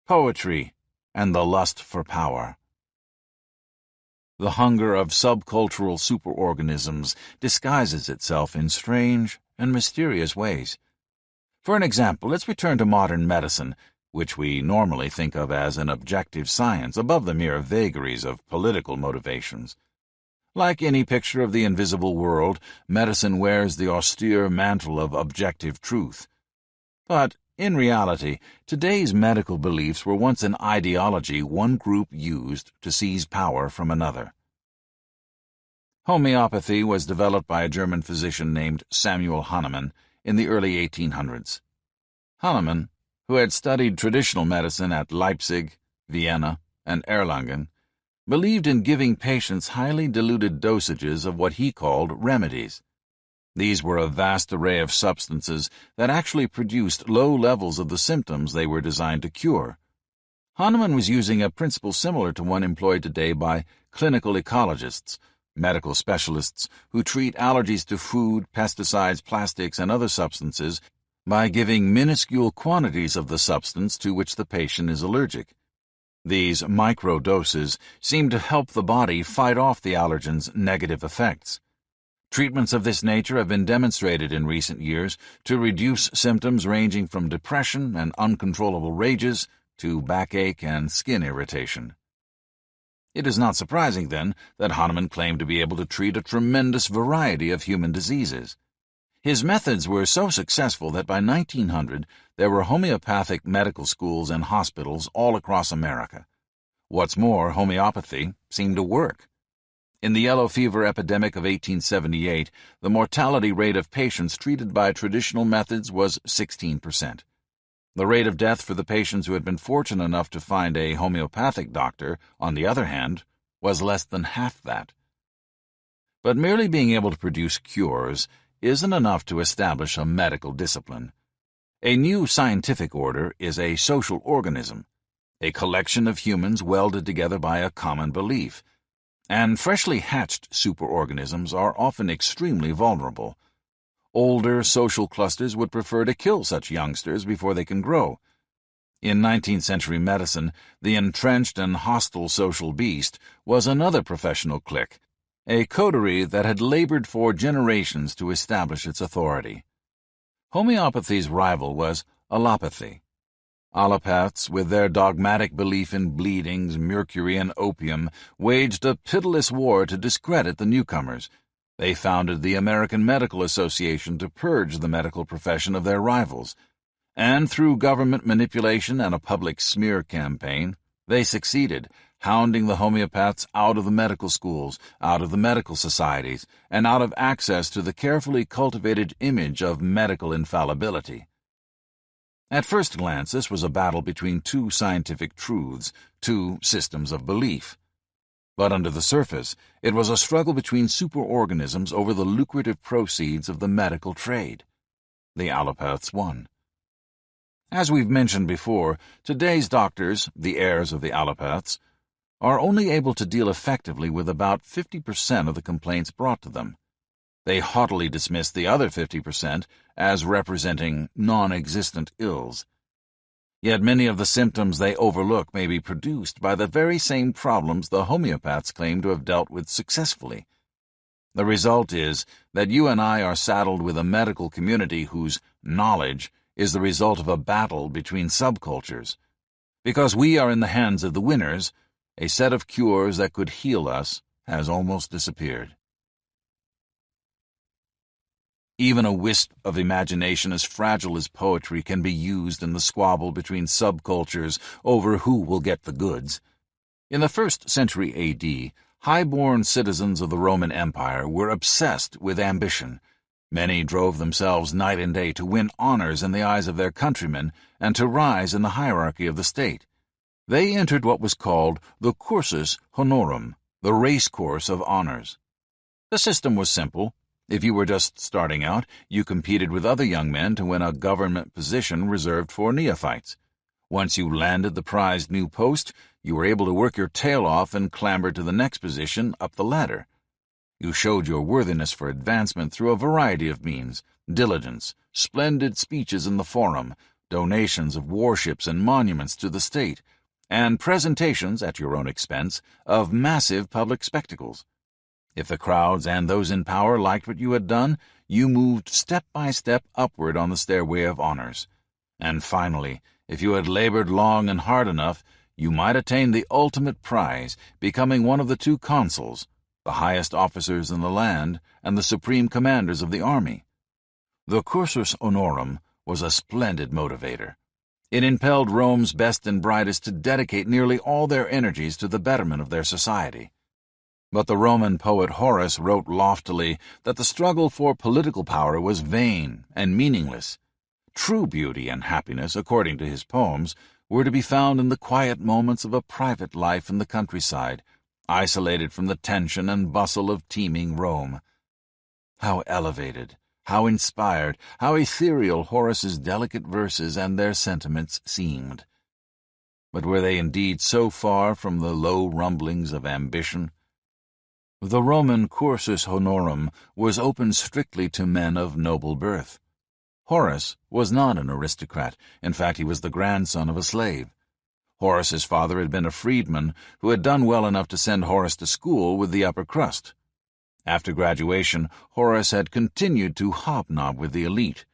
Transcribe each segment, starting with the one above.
poetry, and the lust for power. The hunger of subcultural superorganisms disguises itself in strange and mysterious ways. For an example, let's return to modern medicine, which we normally think of as an objective science above the mere vagaries of political motivations. Like any picture of the invisible world, medicine wears the austere mantle of objective truth. But, in reality, today's medical beliefs were once an ideology one group used to seize power from another. Homeopathy was developed by a German physician named Samuel Hahnemann in the early 1800s. Hahnemann, who had studied traditional medicine at Leipzig, Vienna, and Erlangen, believed in giving patients highly diluted dosages of what he called remedies. These were a vast array of substances that actually produced low levels of the symptoms they were designed to cure. Hahnemann was using a principle similar to one employed today by clinical ecologists, medical specialists who treat allergies to food, pesticides, plastics, and other substances by giving minuscule quantities of the substance to which the patient is allergic. These microdoses seem to help the body fight off the allergen's negative effects. Treatments of this nature have been demonstrated in recent years to reduce symptoms ranging from depression and uncontrollable rages to backache and skin irritation. It is not surprising, then, that Hahnemann claimed to be able to treat a tremendous variety of human diseases. His methods were so successful that by 1900 there were homeopathic medical schools and hospitals all across America. What's more, homeopathy seemed to work. In the yellow fever epidemic of 1878, the mortality rate of patients treated by traditional methods was 16%. The rate of death for the patients who had been fortunate enough to find a homeopathic doctor, on the other hand, was less than half that. But merely being able to produce cures isn't enough to establish a medical discipline. A new scientific order is a social organism, a collection of humans welded together by a common belief. And freshly hatched superorganisms are often extremely vulnerable. Older social clusters would prefer to kill such youngsters before they can grow. In 19th century medicine, the entrenched and hostile social beast was another professional clique, a coterie that had labored for generations to establish its authority. Homeopathy's rival was allopathy. Allopaths, with their dogmatic belief in bleedings, mercury, and opium, waged a pitiless war to discredit the newcomers. They founded the American Medical Association to purge the medical profession of their rivals, and through government manipulation and a public smear campaign, they succeeded, hounding the homeopaths out of the medical schools, out of the medical societies, and out of access to the carefully cultivated image of medical infallibility. At first glance, this was a battle between two scientific truths, two systems of belief. But under the surface, it was a struggle between superorganisms over the lucrative proceeds of the medical trade. The allopaths won. As we've mentioned before, today's doctors, the heirs of the allopaths, are only able to deal effectively with about 50% of the complaints brought to them. They haughtily dismiss the other 50% as representing non-existent ills. Yet many of the symptoms they overlook may be produced by the very same problems the homeopaths claim to have dealt with successfully. The result is that you and I are saddled with a medical community whose knowledge is the result of a battle between subcultures. Because we are in the hands of the winners, a set of cures that could heal us has almost disappeared. Even a wisp of imagination as fragile as poetry can be used in the squabble between subcultures over who will get the goods. In the 1st century A.D., high-born citizens of the Roman Empire were obsessed with ambition. Many drove themselves night and day to win honors in the eyes of their countrymen and to rise in the hierarchy of the state. They entered what was called the cursus honorum, the race course of honors. The system was simple. If you were just starting out, you competed with other young men to win a government position reserved for neophytes. Once you landed the prized new post, you were able to work your tail off and clamber to the next position up the ladder. You showed your worthiness for advancement through a variety of means: diligence, splendid speeches in the forum, donations of warships and monuments to the state, and presentations, at your own expense, of massive public spectacles. If the crowds and those in power liked what you had done, you moved step by step upward on the stairway of honors. And finally, if you had labored long and hard enough, you might attain the ultimate prize, becoming one of the two consuls, the highest officers in the land and the supreme commanders of the army. The cursus honorum was a splendid motivator. It impelled Rome's best and brightest to dedicate nearly all their energies to the betterment of their society. But the Roman poet Horace wrote loftily that the struggle for political power was vain and meaningless. True beauty and happiness, according to his poems, were to be found in the quiet moments of a private life in the countryside, isolated from the tension and bustle of teeming Rome. How elevated, how inspired, how ethereal Horace's delicate verses and their sentiments seemed. But were they indeed so far from the low rumblings of ambition? The Roman cursus honorum was open strictly to men of noble birth. Horace was not an aristocrat. In fact, he was the grandson of a slave. Horace's father had been a freedman who had done well enough to send Horace to school with the upper crust. After graduation, Horace had continued to hobnob with the elite.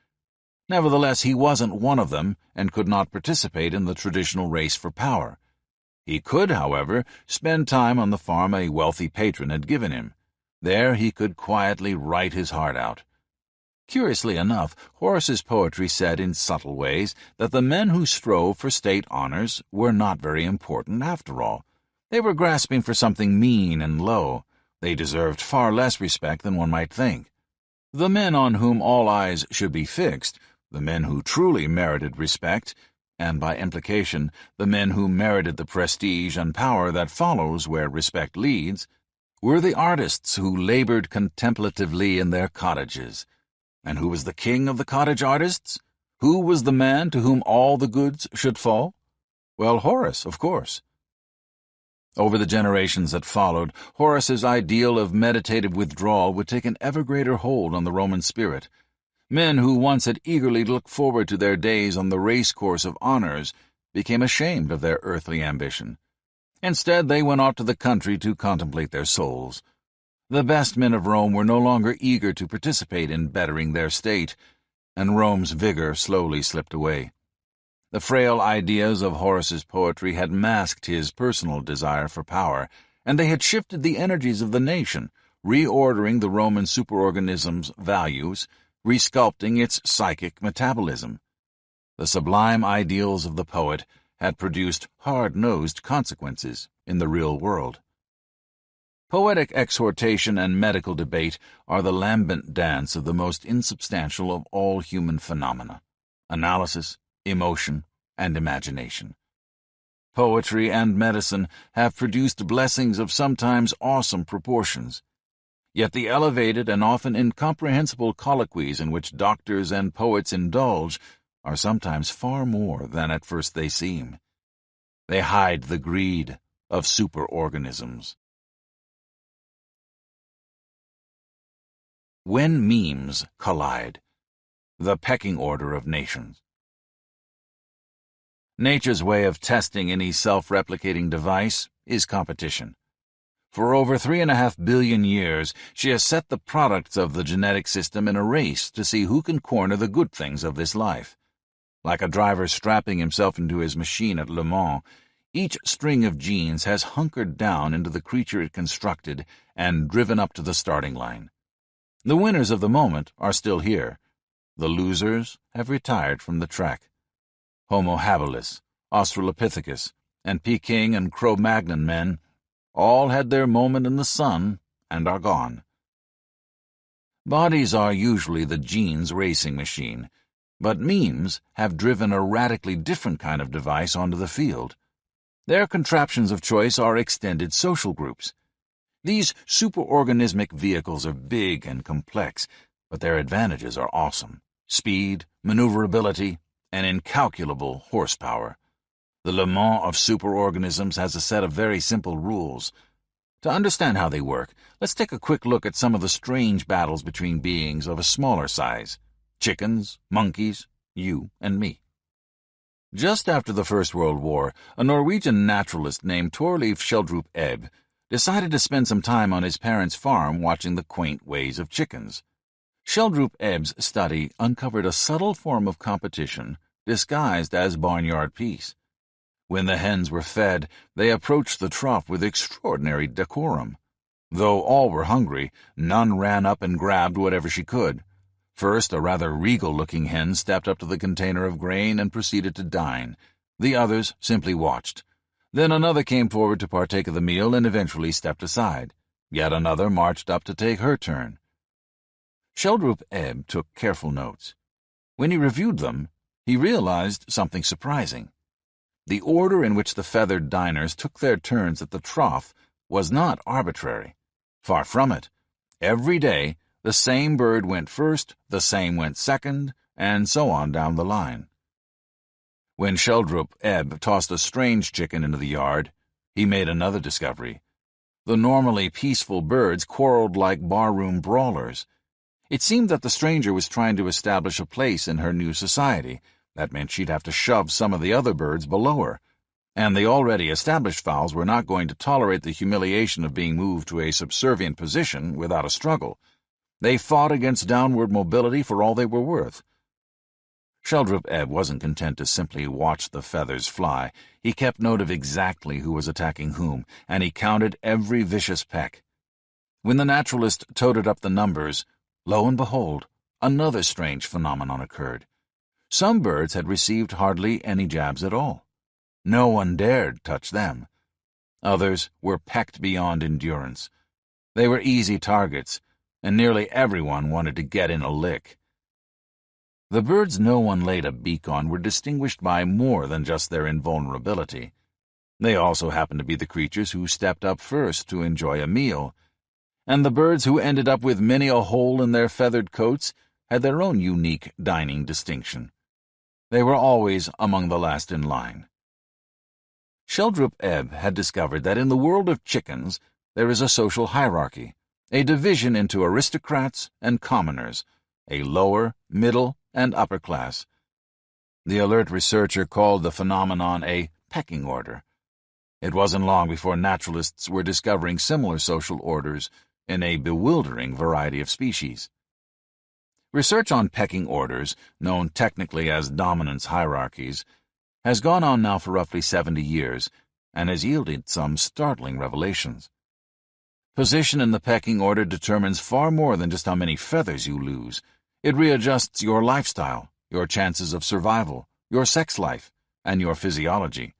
Nevertheless, he wasn't one of them and could not participate in the traditional race for power. He could, however, spend time on the farm a wealthy patron had given him. There he could quietly write his heart out. Curiously enough, Horace's poetry said in subtle ways that the men who strove for state honors were not very important after all. They were grasping for something mean and low. They deserved far less respect than one might think. The men on whom all eyes should be fixed, the men who truly merited respect, and by implication, the men who merited the prestige and power that follows where respect leads, were the artists who labored contemplatively in their cottages. And who was the king of the cottage artists? Who was the man to whom all the goods should fall? Well, Horace, of course. Over the generations that followed, Horace's ideal of meditative withdrawal would take an ever greater hold on the Roman spirit. Men who once had eagerly looked forward to their days on the race-course of honors became ashamed of their earthly ambition. Instead, they went out to the country to contemplate their souls. The best men of Rome were no longer eager to participate in bettering their state, and Rome's vigor slowly slipped away. The frail ideas of Horace's poetry had masked his personal desire for power, and they had shifted the energies of the nation, reordering the Roman superorganism's values, resculpting its psychic metabolism. The sublime ideals of the poet had produced hard-nosed consequences in the real world. Poetic exhortation and medical debate are the lambent dance of the most insubstantial of all human phenomena: analysis, emotion, and imagination. Poetry and medicine have produced blessings of sometimes awesome proportions. Yet the elevated and often incomprehensible colloquies in which doctors and poets indulge are sometimes far more than at first they seem. They hide the greed of superorganisms. When memes collide, the pecking order of nations. Nature's way of testing any self-replicating device is competition. For over 3.5 billion years, she has set the products of the genetic system in a race to see who can corner the good things of this life. Like a driver strapping himself into his machine at Le Mans, each string of genes has hunkered down into the creature it constructed and driven up to the starting line. The winners of the moment are still here. The losers have retired from the track. Homo habilis, Australopithecus, and Peking and Cro-Magnon men all had their moment in the sun and are gone. Bodies are usually the gene's racing machine, but memes have driven a radically different kind of device onto the field. Their contraptions of choice are extended social groups. These superorganismic vehicles are big and complex, but their advantages are awesome: speed, maneuverability, and incalculable horsepower. The Le Mans of superorganisms has a set of very simple rules. To understand how they work, let's take a quick look at some of the strange battles between beings of a smaller size: chickens, monkeys, you and me. Just after the First World War, a Norwegian naturalist named Torleif Schjelderup Ebb decided to spend some time on his parents' farm watching the quaint ways of chickens. Schjelderup Ebb's study uncovered a subtle form of competition disguised as barnyard peace. When the hens were fed, they approached the trough with extraordinary decorum. Though all were hungry, none ran up and grabbed whatever she could. First, a rather regal-looking hen stepped up to the container of grain and proceeded to dine. The others simply watched. Then another came forward to partake of the meal and eventually stepped aside. Yet another marched up to take her turn. Schjelderup Ebb took careful notes. When he reviewed them, he realized something surprising. The order in which the feathered diners took their turns at the trough was not arbitrary. Far from it. Every day, the same bird went first, the same went second, and so on down the line. When Schjelderup Ebb tossed a strange chicken into the yard, he made another discovery. The normally peaceful birds quarreled like barroom brawlers. It seemed that the stranger was trying to establish a place in her new society. That meant she'd have to shove some of the other birds below her. And the already established fowls were not going to tolerate the humiliation of being moved to a subservient position without a struggle. They fought against downward mobility for all they were worth. Schjelderup Ebb wasn't content to simply watch the feathers fly. He kept note of exactly who was attacking whom, and he counted every vicious peck. When the naturalist toted up the numbers, lo and behold, another strange phenomenon occurred. Some birds had received hardly any jabs at all. No one dared touch them. Others were pecked beyond endurance. They were easy targets, and nearly everyone wanted to get in a lick. The birds no one laid a beak on were distinguished by more than just their invulnerability. They also happened to be the creatures who stepped up first to enjoy a meal, and the birds who ended up with many a hole in their feathered coats had their own unique dining distinction. They were always among the last in line. Schjelderup Ebb had discovered that in the world of chickens there is a social hierarchy, a division into aristocrats and commoners, a lower, middle, and upper class. The alert researcher called the phenomenon a pecking order. It wasn't long before naturalists were discovering similar social orders in a bewildering variety of species. Research on pecking orders, known technically as dominance hierarchies, has gone on now for roughly 70 years and has yielded some startling revelations. Position in the pecking order determines far more than just how many feathers you lose. It readjusts your lifestyle, your chances of survival, your sex life, and your physiology.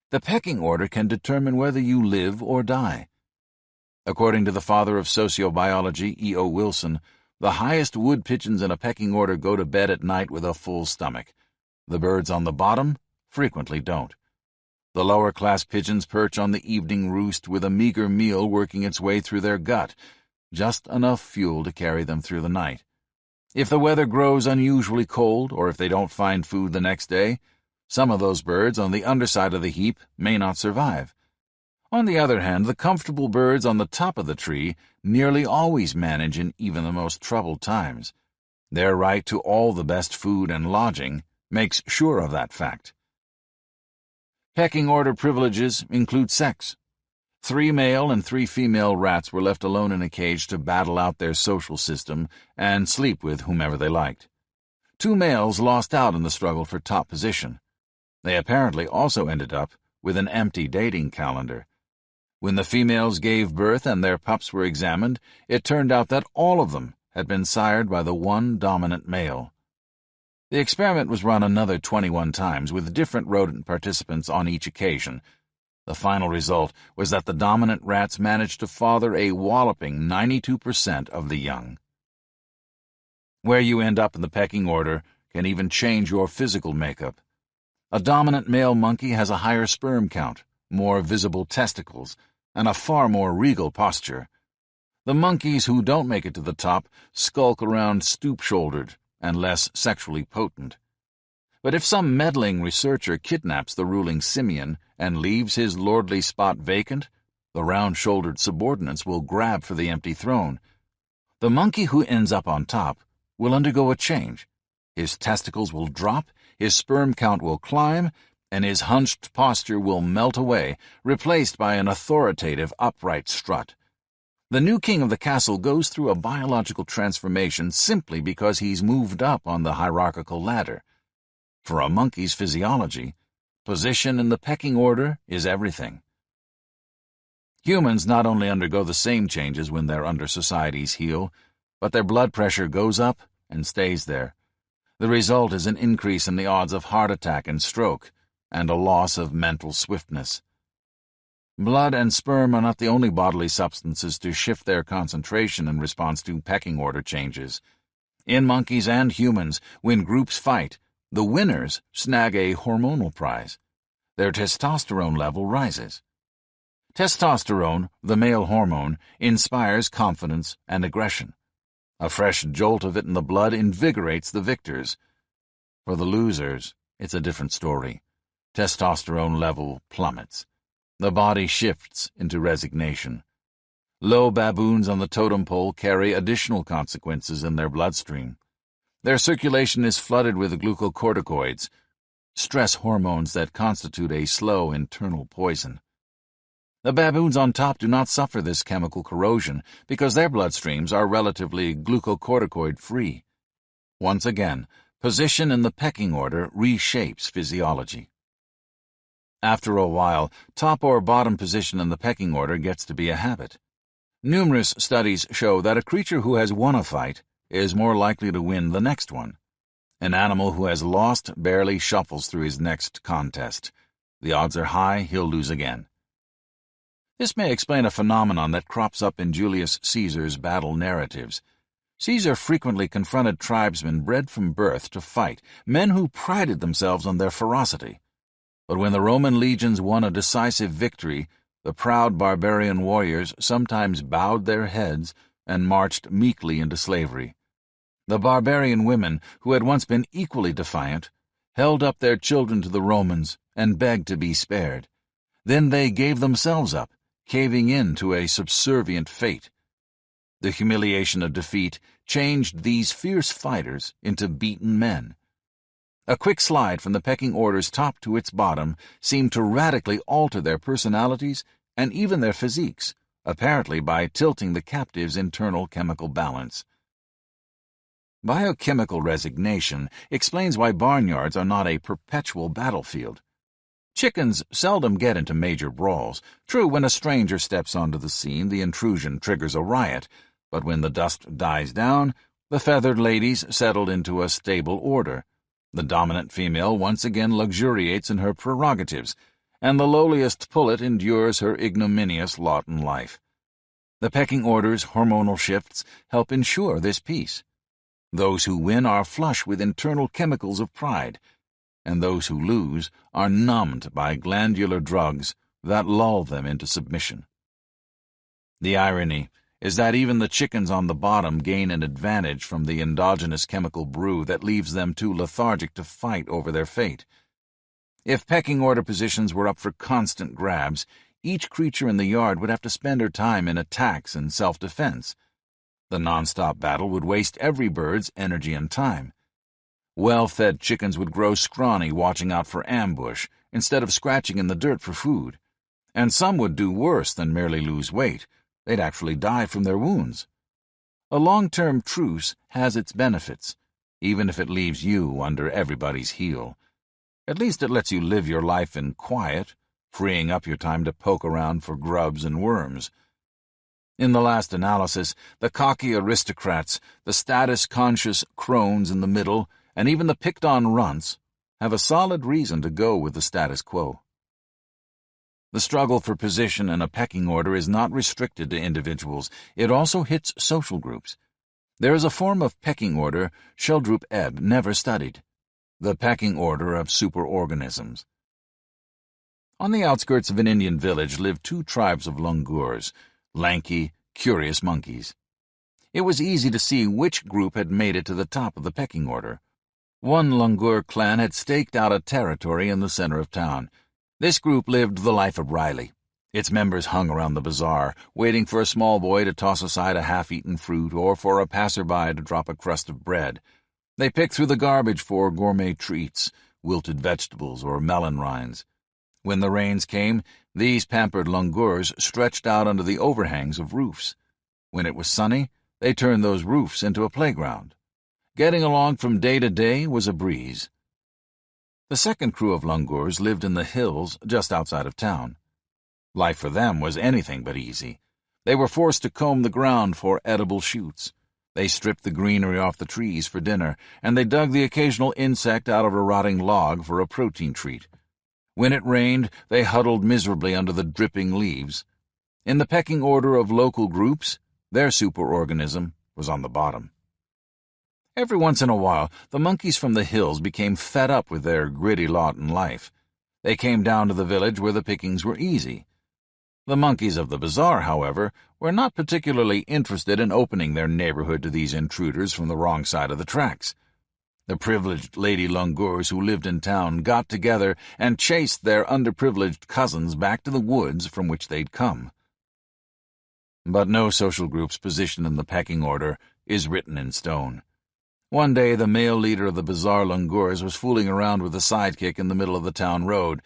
The pecking order can determine whether you live or die. According to the father of sociobiology, E.O. Wilson, the highest wood pigeons in a pecking order go to bed at night with a full stomach. The birds on the bottom frequently don't. The lower-class pigeons perch on the evening roost with a meager meal working its way through their gut, just enough fuel to carry them through the night. If the weather grows unusually cold, or if they don't find food the next day, some of those birds on the underside of the heap may not survive. On the other hand, the comfortable birds on the top of the tree nearly always manage in even the most troubled times. Their right to all the best food and lodging makes sure of that fact. Pecking order privileges include sex. 3 male and 3 female rats were left alone in a cage to battle out their social system and sleep with whomever they liked. 2 males lost out in the struggle for top position. They apparently also ended up with an empty dating calendar. When the females gave birth and their pups were examined, it turned out that all of them had been sired by the one dominant male. The experiment was run another 21 times with different rodent participants on each occasion. The final result was that the dominant rats managed to father a walloping 92% of the young. Where you end up in the pecking order can even change your physical makeup. A dominant male monkey has a higher sperm count, more visible testicles, and a far more regal posture. The monkeys who don't make it to the top skulk around stoop-shouldered and less sexually potent. But if some meddling researcher kidnaps the ruling simian and leaves his lordly spot vacant, the round-shouldered subordinates will grab for the empty throne. The monkey who ends up on top will undergo a change. His testicles will drop, his sperm count will climb, and his hunched posture will melt away, replaced by an authoritative, upright strut. The new king of the castle goes through a biological transformation simply because he's moved up on the hierarchical ladder. For a monkey's physiology, position in the pecking order is everything. Humans not only undergo the same changes when they're under society's heel, but their blood pressure goes up and stays there. The result is an increase in the odds of heart attack and stroke, and a loss of mental swiftness. Blood and sperm are not the only bodily substances to shift their concentration in response to pecking order changes. In monkeys and humans, when groups fight, the winners snag a hormonal prize. Their testosterone level rises. Testosterone, the male hormone, inspires confidence and aggression. A fresh jolt of it in the blood invigorates the victors. For the losers, it's a different story. Testosterone level plummets. The body shifts into resignation. Low baboons on the totem pole carry additional consequences in their bloodstream. Their circulation is flooded with glucocorticoids, stress hormones that constitute a slow internal poison. The baboons on top do not suffer this chemical corrosion because their bloodstreams are relatively glucocorticoid-free. Once again, position in the pecking order reshapes physiology. After a while, top or bottom position in the pecking order gets to be a habit. Numerous studies show that a creature who has won a fight is more likely to win the next one. An animal who has lost barely shuffles through his next contest. The odds are high he'll lose again. This may explain a phenomenon that crops up in Julius Caesar's battle narratives. Caesar frequently confronted tribesmen bred from birth to fight, men who prided themselves on their ferocity. But when the Roman legions won a decisive victory, the proud barbarian warriors sometimes bowed their heads and marched meekly into slavery. The barbarian women, who had once been equally defiant, held up their children to the Romans and begged to be spared. Then they gave themselves up, caving in to a subservient fate. The humiliation of defeat changed these fierce fighters into beaten men. A quick slide from the pecking order's top to its bottom seemed to radically alter their personalities and even their physiques, apparently by tilting the captive's internal chemical balance. Biochemical resignation explains why barnyards are not a perpetual battlefield. Chickens seldom get into major brawls. True, when a stranger steps onto the scene, the intrusion triggers a riot, but when the dust dies down, the feathered ladies settled into a stable order. The dominant female once again luxuriates in her prerogatives, and the lowliest pullet endures her ignominious lot in life. The pecking order's hormonal shifts help ensure this peace. Those who win are flush with internal chemicals of pride, and those who lose are numbed by glandular drugs that lull them into submission. The irony is that even the chickens on the bottom gain an advantage from the endogenous chemical brew that leaves them too lethargic to fight over their fate. If pecking order positions were up for constant grabs, each creature in the yard would have to spend her time in attacks and self-defense. The non-stop battle would waste every bird's energy and time. Well-fed chickens would grow scrawny watching out for ambush instead of scratching in the dirt for food. And some would do worse than merely lose weight. They'd actually die from their wounds. A long-term truce has its benefits, even if it leaves you under everybody's heel. At least it lets you live your life in quiet, freeing up your time to poke around for grubs and worms. In the last analysis, the cocky aristocrats, the status-conscious crones in the middle, and even the picked-on runts have a solid reason to go with the status quo. The struggle for position in a pecking order is not restricted to individuals. It also hits social groups. There is a form of pecking order Sheldrup Ebb never studied, the pecking order of superorganisms. On the outskirts of an Indian village lived two tribes of langurs, lanky, curious monkeys. It was easy to see which group had made it to the top of the pecking order. One langur clan had staked out a territory in the center of town. This group lived the life of Riley. Its members hung around the bazaar, waiting for a small boy to toss aside a half-eaten fruit or for a passerby to drop a crust of bread. They picked through the garbage for gourmet treats, wilted vegetables or melon rinds. When the rains came, these pampered langurs stretched out under the overhangs of roofs. When it was sunny, they turned those roofs into a playground. Getting along from day to day was a breeze. The second crew of langurs lived in the hills just outside of town. Life for them was anything but easy. They were forced to comb the ground for edible shoots. They stripped the greenery off the trees for dinner, and they dug the occasional insect out of a rotting log for a protein treat. When it rained, they huddled miserably under the dripping leaves. In the pecking order of local groups, their superorganism was on the bottom. Every once in a while, the monkeys from the hills became fed up with their gritty lot in life. They came down to the village where the pickings were easy. The monkeys of the bazaar, however, were not particularly interested in opening their neighborhood to these intruders from the wrong side of the tracks. The privileged lady langurs who lived in town got together and chased their underprivileged cousins back to the woods from which they'd come. But no social group's position in the pecking order is written in stone. One day the male leader of the bazaar langurs was fooling around with a sidekick in the middle of the town road.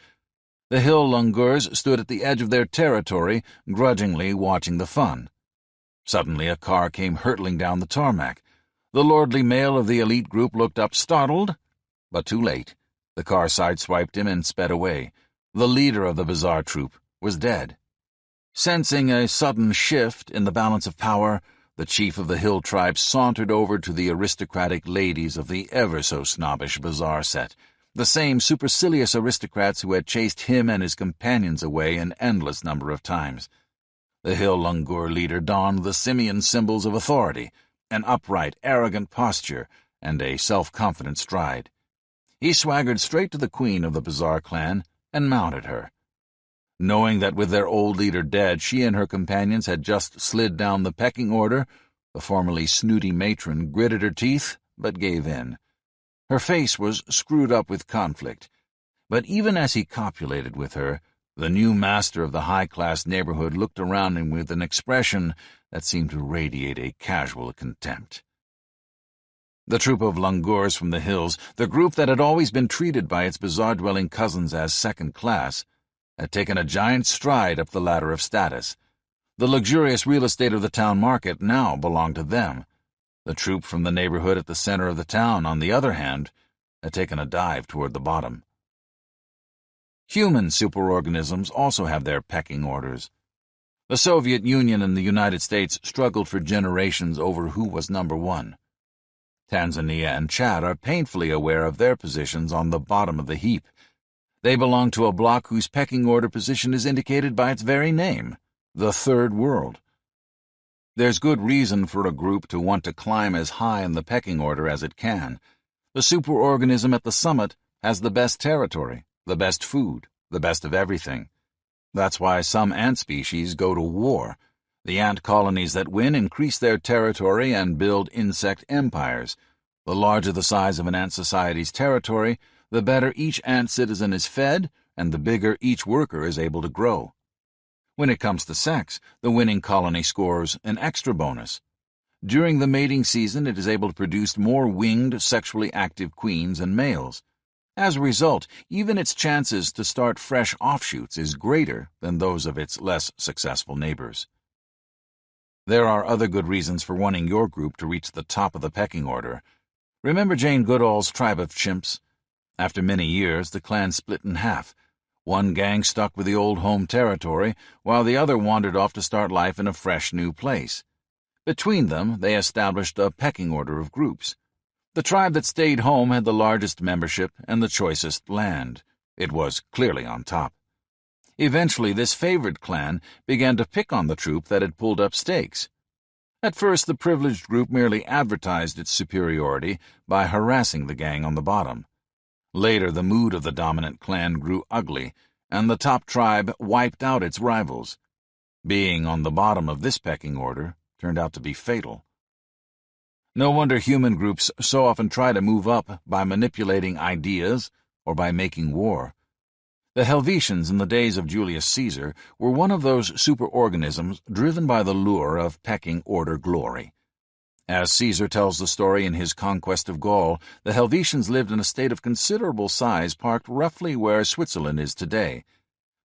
The hill langurs stood at the edge of their territory, grudgingly watching the fun. Suddenly a car came hurtling down the tarmac. The lordly male of the elite group looked up startled, but too late. The car sideswiped him and sped away. The leader of the bazaar troop was dead. Sensing a sudden shift in the balance of power, the chief of the hill tribe sauntered over to the aristocratic ladies of the ever-so-snobbish bazaar set, the same supercilious aristocrats who had chased him and his companions away an endless number of times. The hill langur leader donned the simian symbols of authority, an upright, arrogant posture, and a self-confident stride. He swaggered straight to the queen of the bazaar clan and mounted her. Knowing that with their old leader dead, she and her companions had just slid down the pecking order, the formerly snooty matron gritted her teeth but gave in. Her face was screwed up with conflict, but even as he copulated with her, the new master of the high-class neighborhood looked around him with an expression that seemed to radiate a casual contempt. The troop of langurs from the hills, the group that had always been treated by its bazaar-dwelling cousins as second class, had taken a giant stride up the ladder of status. The luxurious real estate of the town market now belonged to them. The troop from the neighborhood at the center of the town, on the other hand, had taken a dive toward the bottom. Human superorganisms also have their pecking orders. The Soviet Union and the United States struggled for generations over who was number one. Tanzania and Chad are painfully aware of their positions on the bottom of the heap. They belong to a bloc whose pecking order position is indicated by its very name, the Third World. There's good reason for a group to want to climb as high in the pecking order as it can. The superorganism at the summit has the best territory, the best food, the best of everything. That's why some ant species go to war. The ant colonies that win increase their territory and build insect empires. The larger the size of an ant society's territory, the better each ant citizen is fed, and the bigger each worker is able to grow. When it comes to sex, the winning colony scores an extra bonus. During the mating season, it is able to produce more winged, sexually active queens and males. As a result, even its chances to start fresh offshoots is greater than those of its less successful neighbors. There are other good reasons for wanting your group to reach the top of the pecking order. Remember Jane Goodall's tribe of chimps? After many years, the clan split in half. One gang stuck with the old home territory, while the other wandered off to start life in a fresh new place. Between them, they established a pecking order of groups. The tribe that stayed home had the largest membership and the choicest land. It was clearly on top. Eventually, this favored clan began to pick on the troop that had pulled up stakes. At first, the privileged group merely advertised its superiority by harassing the gang on the bottom. Later, the mood of the dominant clan grew ugly, and the top tribe wiped out its rivals. Being on the bottom of this pecking order turned out to be fatal. No wonder human groups so often try to move up by manipulating ideas or by making war. The Helvetians in the days of Julius Caesar were one of those superorganisms driven by the lure of pecking order glory. As Caesar tells the story in his conquest of Gaul, the Helvetians lived in a state of considerable size parked roughly where Switzerland is today.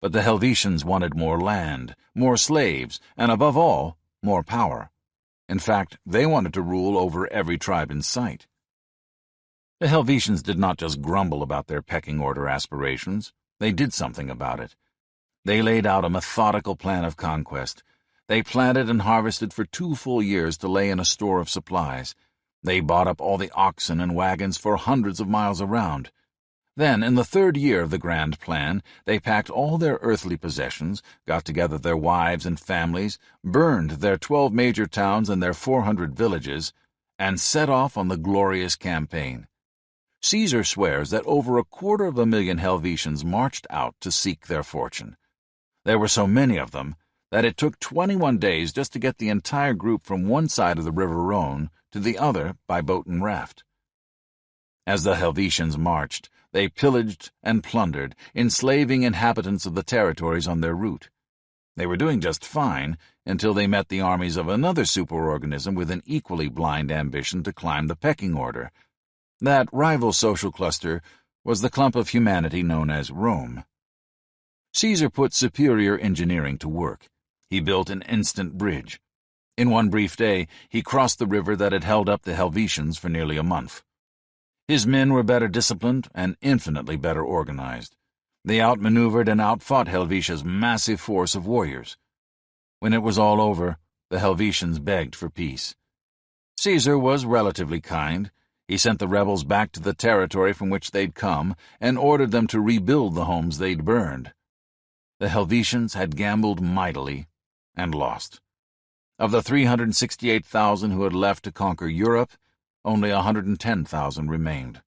But the Helvetians wanted more land, more slaves, and above all, more power. In fact, they wanted to rule over every tribe in sight. The Helvetians did not just grumble about their pecking order aspirations. They did something about it. They laid out a methodical plan of conquest. They planted and harvested for 2 full years to lay in a store of supplies. They bought up all the oxen and wagons for hundreds of miles around. Then, in the 3rd year of the grand plan, they packed all their earthly possessions, got together their wives and families, burned their 12 major towns and their 400 villages, and set off on the glorious campaign. Caesar swears that over 250,000 Helvetians marched out to seek their fortune. There were so many of them that it took 21 days just to get the entire group from one side of the River Rhone to the other by boat and raft. As the Helvetians marched, they pillaged and plundered, enslaving inhabitants of the territories on their route. They were doing just fine until they met the armies of another superorganism with an equally blind ambition to climb the pecking order. That rival social cluster was the clump of humanity known as Rome. Caesar put superior engineering to work. He built an instant bridge. In one brief day, he crossed the river that had held up the Helvetians for nearly a month. His men were better disciplined and infinitely better organized. They outmaneuvered and outfought Helvetia's massive force of warriors. When it was all over, the Helvetians begged for peace. Caesar was relatively kind. He sent the rebels back to the territory from which they'd come and ordered them to rebuild the homes they'd burned. The Helvetians had gambled mightily and lost. Of the 368,000 who had left to conquer Europe, only 110,000 remained.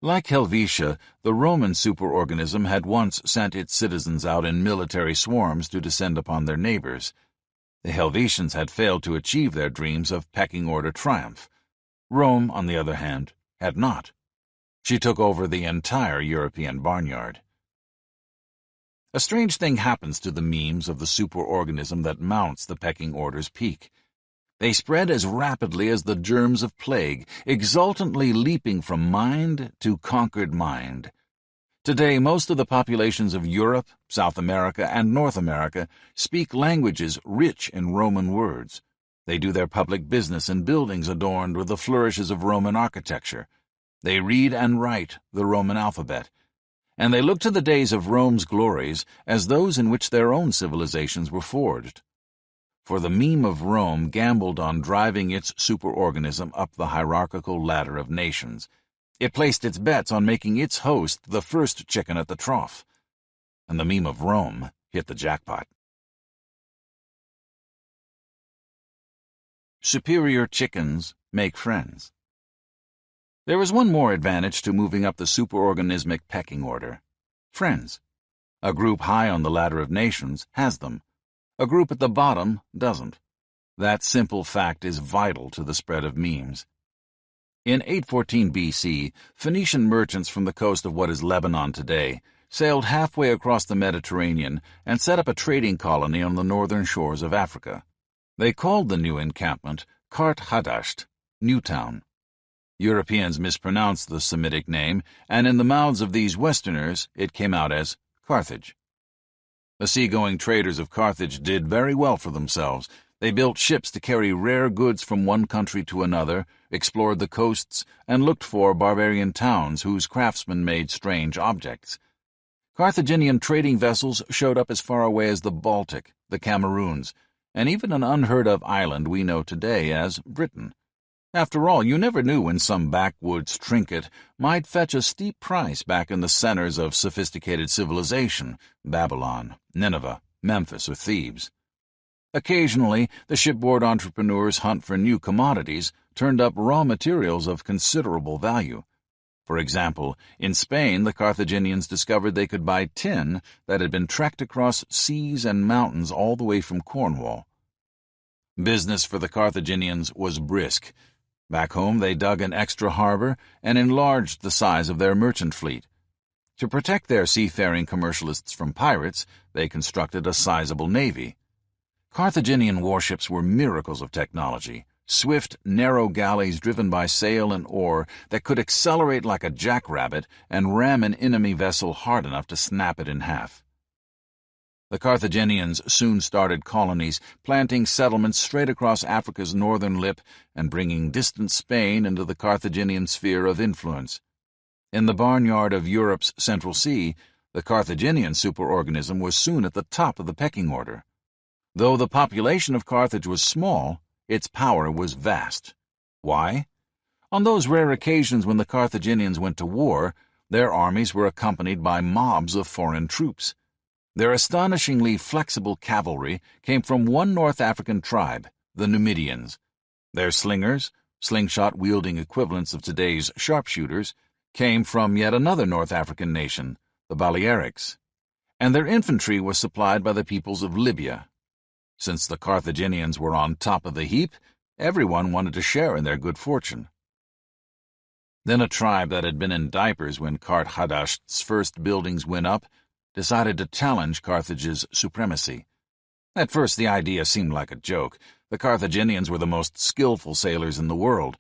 Like Helvetia, the Roman superorganism had once sent its citizens out in military swarms to descend upon their neighbors. The Helvetians had failed to achieve their dreams of pecking order triumph. Rome, on the other hand, had not. She took over the entire European barnyard. A strange thing happens to the memes of the superorganism that mounts the pecking order's peak. They spread as rapidly as the germs of plague, exultantly leaping from mind to conquered mind. Today, most of the populations of Europe, South America, and North America speak languages rich in Roman words. They do their public business in buildings adorned with the flourishes of Roman architecture. They read and write the Roman alphabet. And they look to the days of Rome's glories as those in which their own civilizations were forged. For the meme of Rome gambled on driving its superorganism up the hierarchical ladder of nations. It placed its bets on making its host the first chicken at the trough. And the meme of Rome hit the jackpot. Superior chickens make friends. There is one more advantage to moving up the superorganismic pecking order. Friends. A group high on the ladder of nations has them. A group at the bottom doesn't. That simple fact is vital to the spread of memes. In 814 BC, Phoenician merchants from the coast of what is Lebanon today sailed halfway across the Mediterranean and set up a trading colony on the northern shores of Africa. They called the new encampment Kart Hadasht, Newtown. Europeans mispronounced the Semitic name, and in the mouths of these Westerners it came out as Carthage. The seagoing traders of Carthage did very well for themselves. They built ships to carry rare goods from one country to another, explored the coasts, and looked for barbarian towns whose craftsmen made strange objects. Carthaginian trading vessels showed up as far away as the Baltic, the Cameroons, and even an unheard-of island we know today as Britain. After all, you never knew when some backwoods trinket might fetch a steep price back in the centers of sophisticated civilization, Babylon, Nineveh, Memphis, or Thebes. Occasionally, the shipboard entrepreneurs' hunt for new commodities turned up raw materials of considerable value. For example, in Spain, the Carthaginians discovered they could buy tin that had been trekked across seas and mountains all the way from Cornwall. Business for the Carthaginians was brisk. Back home, they dug an extra harbor and enlarged the size of their merchant fleet. To protect their seafaring commercialists from pirates, they constructed a sizable navy. Carthaginian warships were miracles of technology, swift, narrow galleys driven by sail and oar that could accelerate like a jackrabbit and ram an enemy vessel hard enough to snap it in half. The Carthaginians soon started colonies, planting settlements straight across Africa's northern lip and bringing distant Spain into the Carthaginian sphere of influence. In the barnyard of Europe's Central Sea, the Carthaginian superorganism was soon at the top of the pecking order. Though the population of Carthage was small, its power was vast. Why? On those rare occasions when the Carthaginians went to war, their armies were accompanied by mobs of foreign troops. Their astonishingly flexible cavalry came from one North African tribe, the Numidians. Their slingers, slingshot-wielding equivalents of today's sharpshooters, came from yet another North African nation, the Balearics. And their infantry was supplied by the peoples of Libya. Since the Carthaginians were on top of the heap, everyone wanted to share in their good fortune. Then a tribe that had been in diapers when Carthagash's first buildings went up decided to challenge Carthage's supremacy. At first the idea seemed like a joke. The Carthaginians were the most skillful sailors in the world.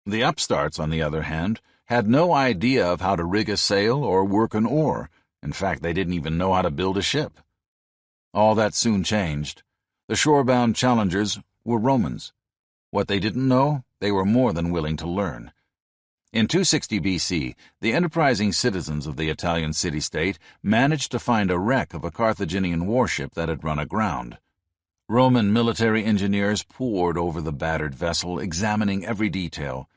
The upstarts, on the other hand, had no idea of how to rig a sail or work an oar. In fact, they didn't even know how to build a ship. All that soon changed. The shore-bound challengers were Romans. What they didn't know, they were more than willing to learn. In 260 BC, the enterprising citizens of the Italian city-state managed to find a wreck of a Carthaginian warship that had run aground. Roman military engineers pored over the battered vessel, examining every detail.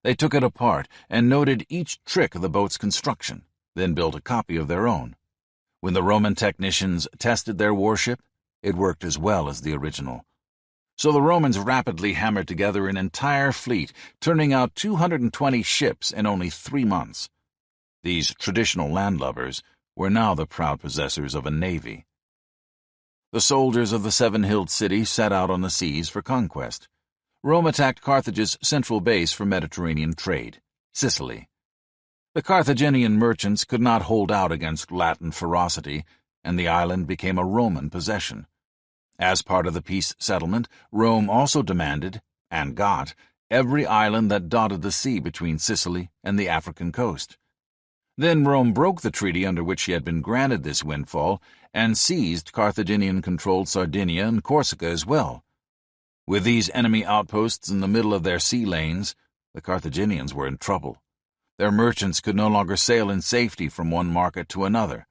They took it apart and noted each trick of the boat's construction, then built a copy of their own. When the Roman technicians tested their warship, it worked as well as the original. So the Romans rapidly hammered together an entire fleet, turning out 220 ships in only 3 months. These traditional landlubbers were now the proud possessors of a navy. The soldiers of the seven-hilled city set out on the seas for conquest. Rome attacked Carthage's central base for Mediterranean trade, Sicily. The Carthaginian merchants could not hold out against Latin ferocity, and the island became a Roman possession. As part of the peace settlement, Rome also demanded, and got, every island that dotted the sea between Sicily and the African coast. Then Rome broke the treaty under which she had been granted this windfall and seized Carthaginian-controlled Sardinia and Corsica as well. With these enemy outposts in the middle of their sea lanes, the Carthaginians were in trouble. Their merchants could no longer sail in safety from one market to another.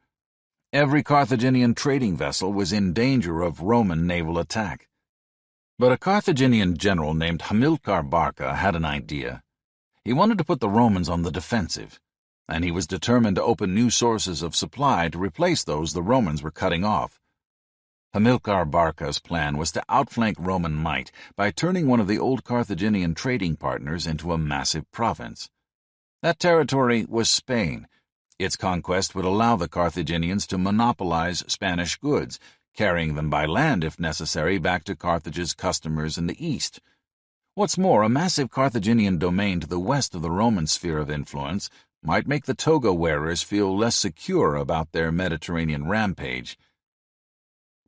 Every Carthaginian trading vessel was in danger of Roman naval attack. But a Carthaginian general named Hamilcar Barca had an idea. He wanted to put the Romans on the defensive, and he was determined to open new sources of supply to replace those the Romans were cutting off. Hamilcar Barca's plan was to outflank Roman might by turning one of the old Carthaginian trading partners into a massive province. That territory was Spain. Its conquest would allow the Carthaginians to monopolize Spanish goods, carrying them by land if necessary back to Carthage's customers in the east. What's more, a massive Carthaginian domain to the west of the Roman sphere of influence might make the toga wearers feel less secure about their Mediterranean rampage.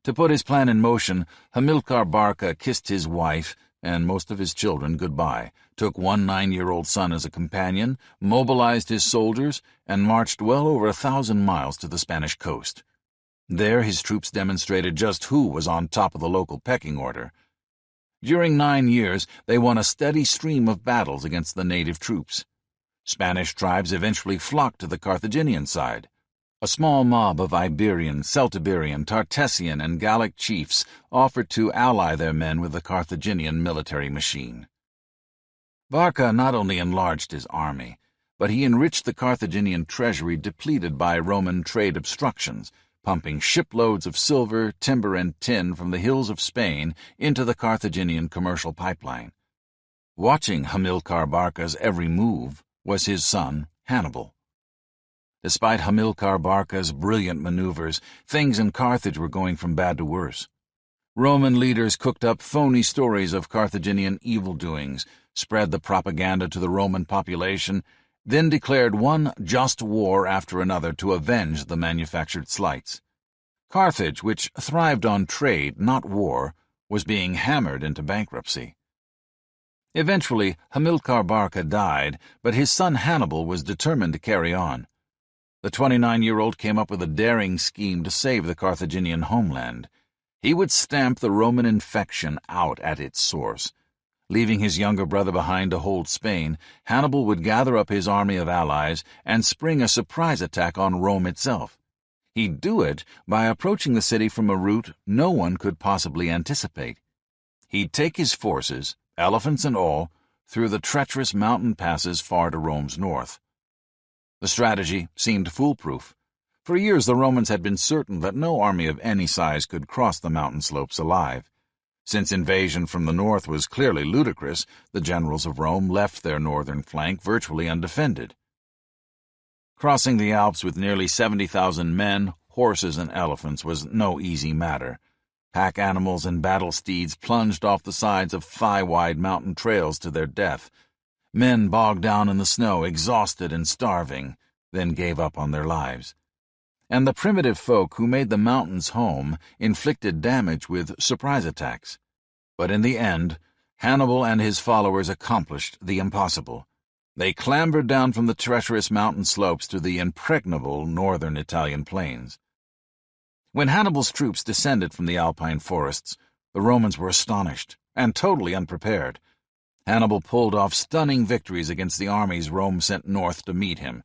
To put his plan in motion, Hamilcar Barca kissed his wife and most of his children goodbye, took one 9-year-old son as a companion, mobilized his soldiers, and marched well over 1,000 miles to the Spanish coast. There his troops demonstrated just who was on top of the local pecking order. During 9 years, they won a steady stream of battles against the native troops. Spanish tribes eventually flocked to the Carthaginian side. A small mob of Iberian, Celtiberian, Tartessian, and Gallic chiefs offered to ally their men with the Carthaginian military machine. Barca not only enlarged his army, but he enriched the Carthaginian treasury depleted by Roman trade obstructions, pumping shiploads of silver, timber, and tin from the hills of Spain into the Carthaginian commercial pipeline. Watching Hamilcar Barca's every move was his son, Hannibal. Despite Hamilcar Barca's brilliant maneuvers, things in Carthage were going from bad to worse. Roman leaders cooked up phony stories of Carthaginian evildoings, spread the propaganda to the Roman population, then declared one just war after another to avenge the manufactured slights. Carthage, which thrived on trade, not war, was being hammered into bankruptcy. Eventually, Hamilcar Barca died, but his son Hannibal was determined to carry on. The 29-year-old came up with a daring scheme to save the Carthaginian homeland. He would stamp the Roman infection out at its source. Leaving his younger brother behind to hold Spain, Hannibal would gather up his army of allies and spring a surprise attack on Rome itself. He'd do it by approaching the city from a route no one could possibly anticipate. He'd take his forces, elephants and all, through the treacherous mountain passes far to Rome's north. The strategy seemed foolproof. For years the Romans had been certain that no army of any size could cross the mountain slopes alive. Since invasion from the north was clearly ludicrous, the generals of Rome left their northern flank virtually undefended. Crossing the Alps with nearly 70,000 men, horses, and elephants was no easy matter. Pack animals and battle steeds plunged off the sides of thigh-wide mountain trails to their death. Men bogged down in the snow, exhausted and starving, then gave up on their lives. And the primitive folk who made the mountains home inflicted damage with surprise attacks. But in the end, Hannibal and his followers accomplished the impossible. They clambered down from the treacherous mountain slopes to the impregnable northern Italian plains. When Hannibal's troops descended from the alpine forests, the Romans were astonished and totally unprepared. Hannibal pulled off stunning victories against the armies Rome sent north to meet him.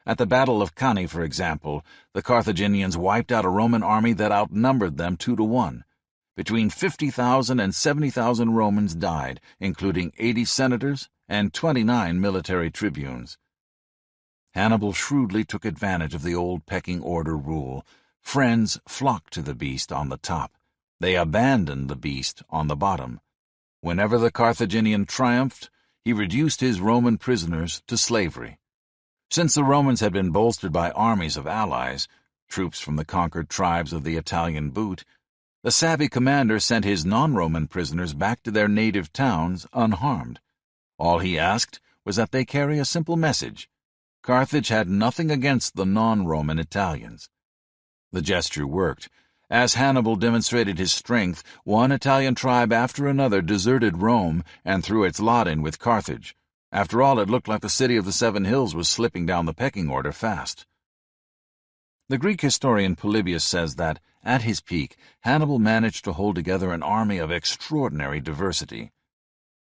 At the Battle of Cannae, for example, the Carthaginians wiped out a Roman army that outnumbered them 2-1. Between 50,000 and 70,000 Romans died, including 80 senators and 29 military tribunes. Hannibal shrewdly took advantage of the old pecking order rule. Friends flocked to the beast on the top. They abandoned the beast on the bottom. Whenever the Carthaginian triumphed, he reduced his Roman prisoners to slavery. Since the Romans had been bolstered by armies of allies, troops from the conquered tribes of the Italian boot, the savvy commander sent his non-Roman prisoners back to their native towns unharmed. All he asked was that they carry a simple message. Carthage had nothing against the non-Roman Italians. The gesture worked. As Hannibal demonstrated his strength, one Italian tribe after another deserted Rome and threw its lot in with Carthage. After all, it looked like the city of the Seven Hills was slipping down the pecking order fast. The Greek historian Polybius says that, at his peak, Hannibal managed to hold together an army of extraordinary diversity.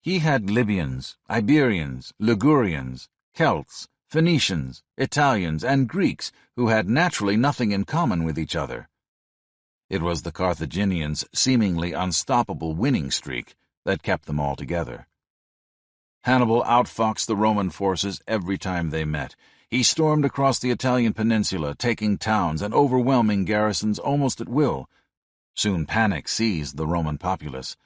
He had Libyans, Iberians, Ligurians, Celts, Phoenicians, Italians, and Greeks who had naturally nothing in common with each other. It was the Carthaginians' seemingly unstoppable winning streak that kept them all together. Hannibal outfoxed the Roman forces every time they met. He stormed across the Italian peninsula, taking towns and overwhelming garrisons almost at will. Soon panic seized the Roman populace.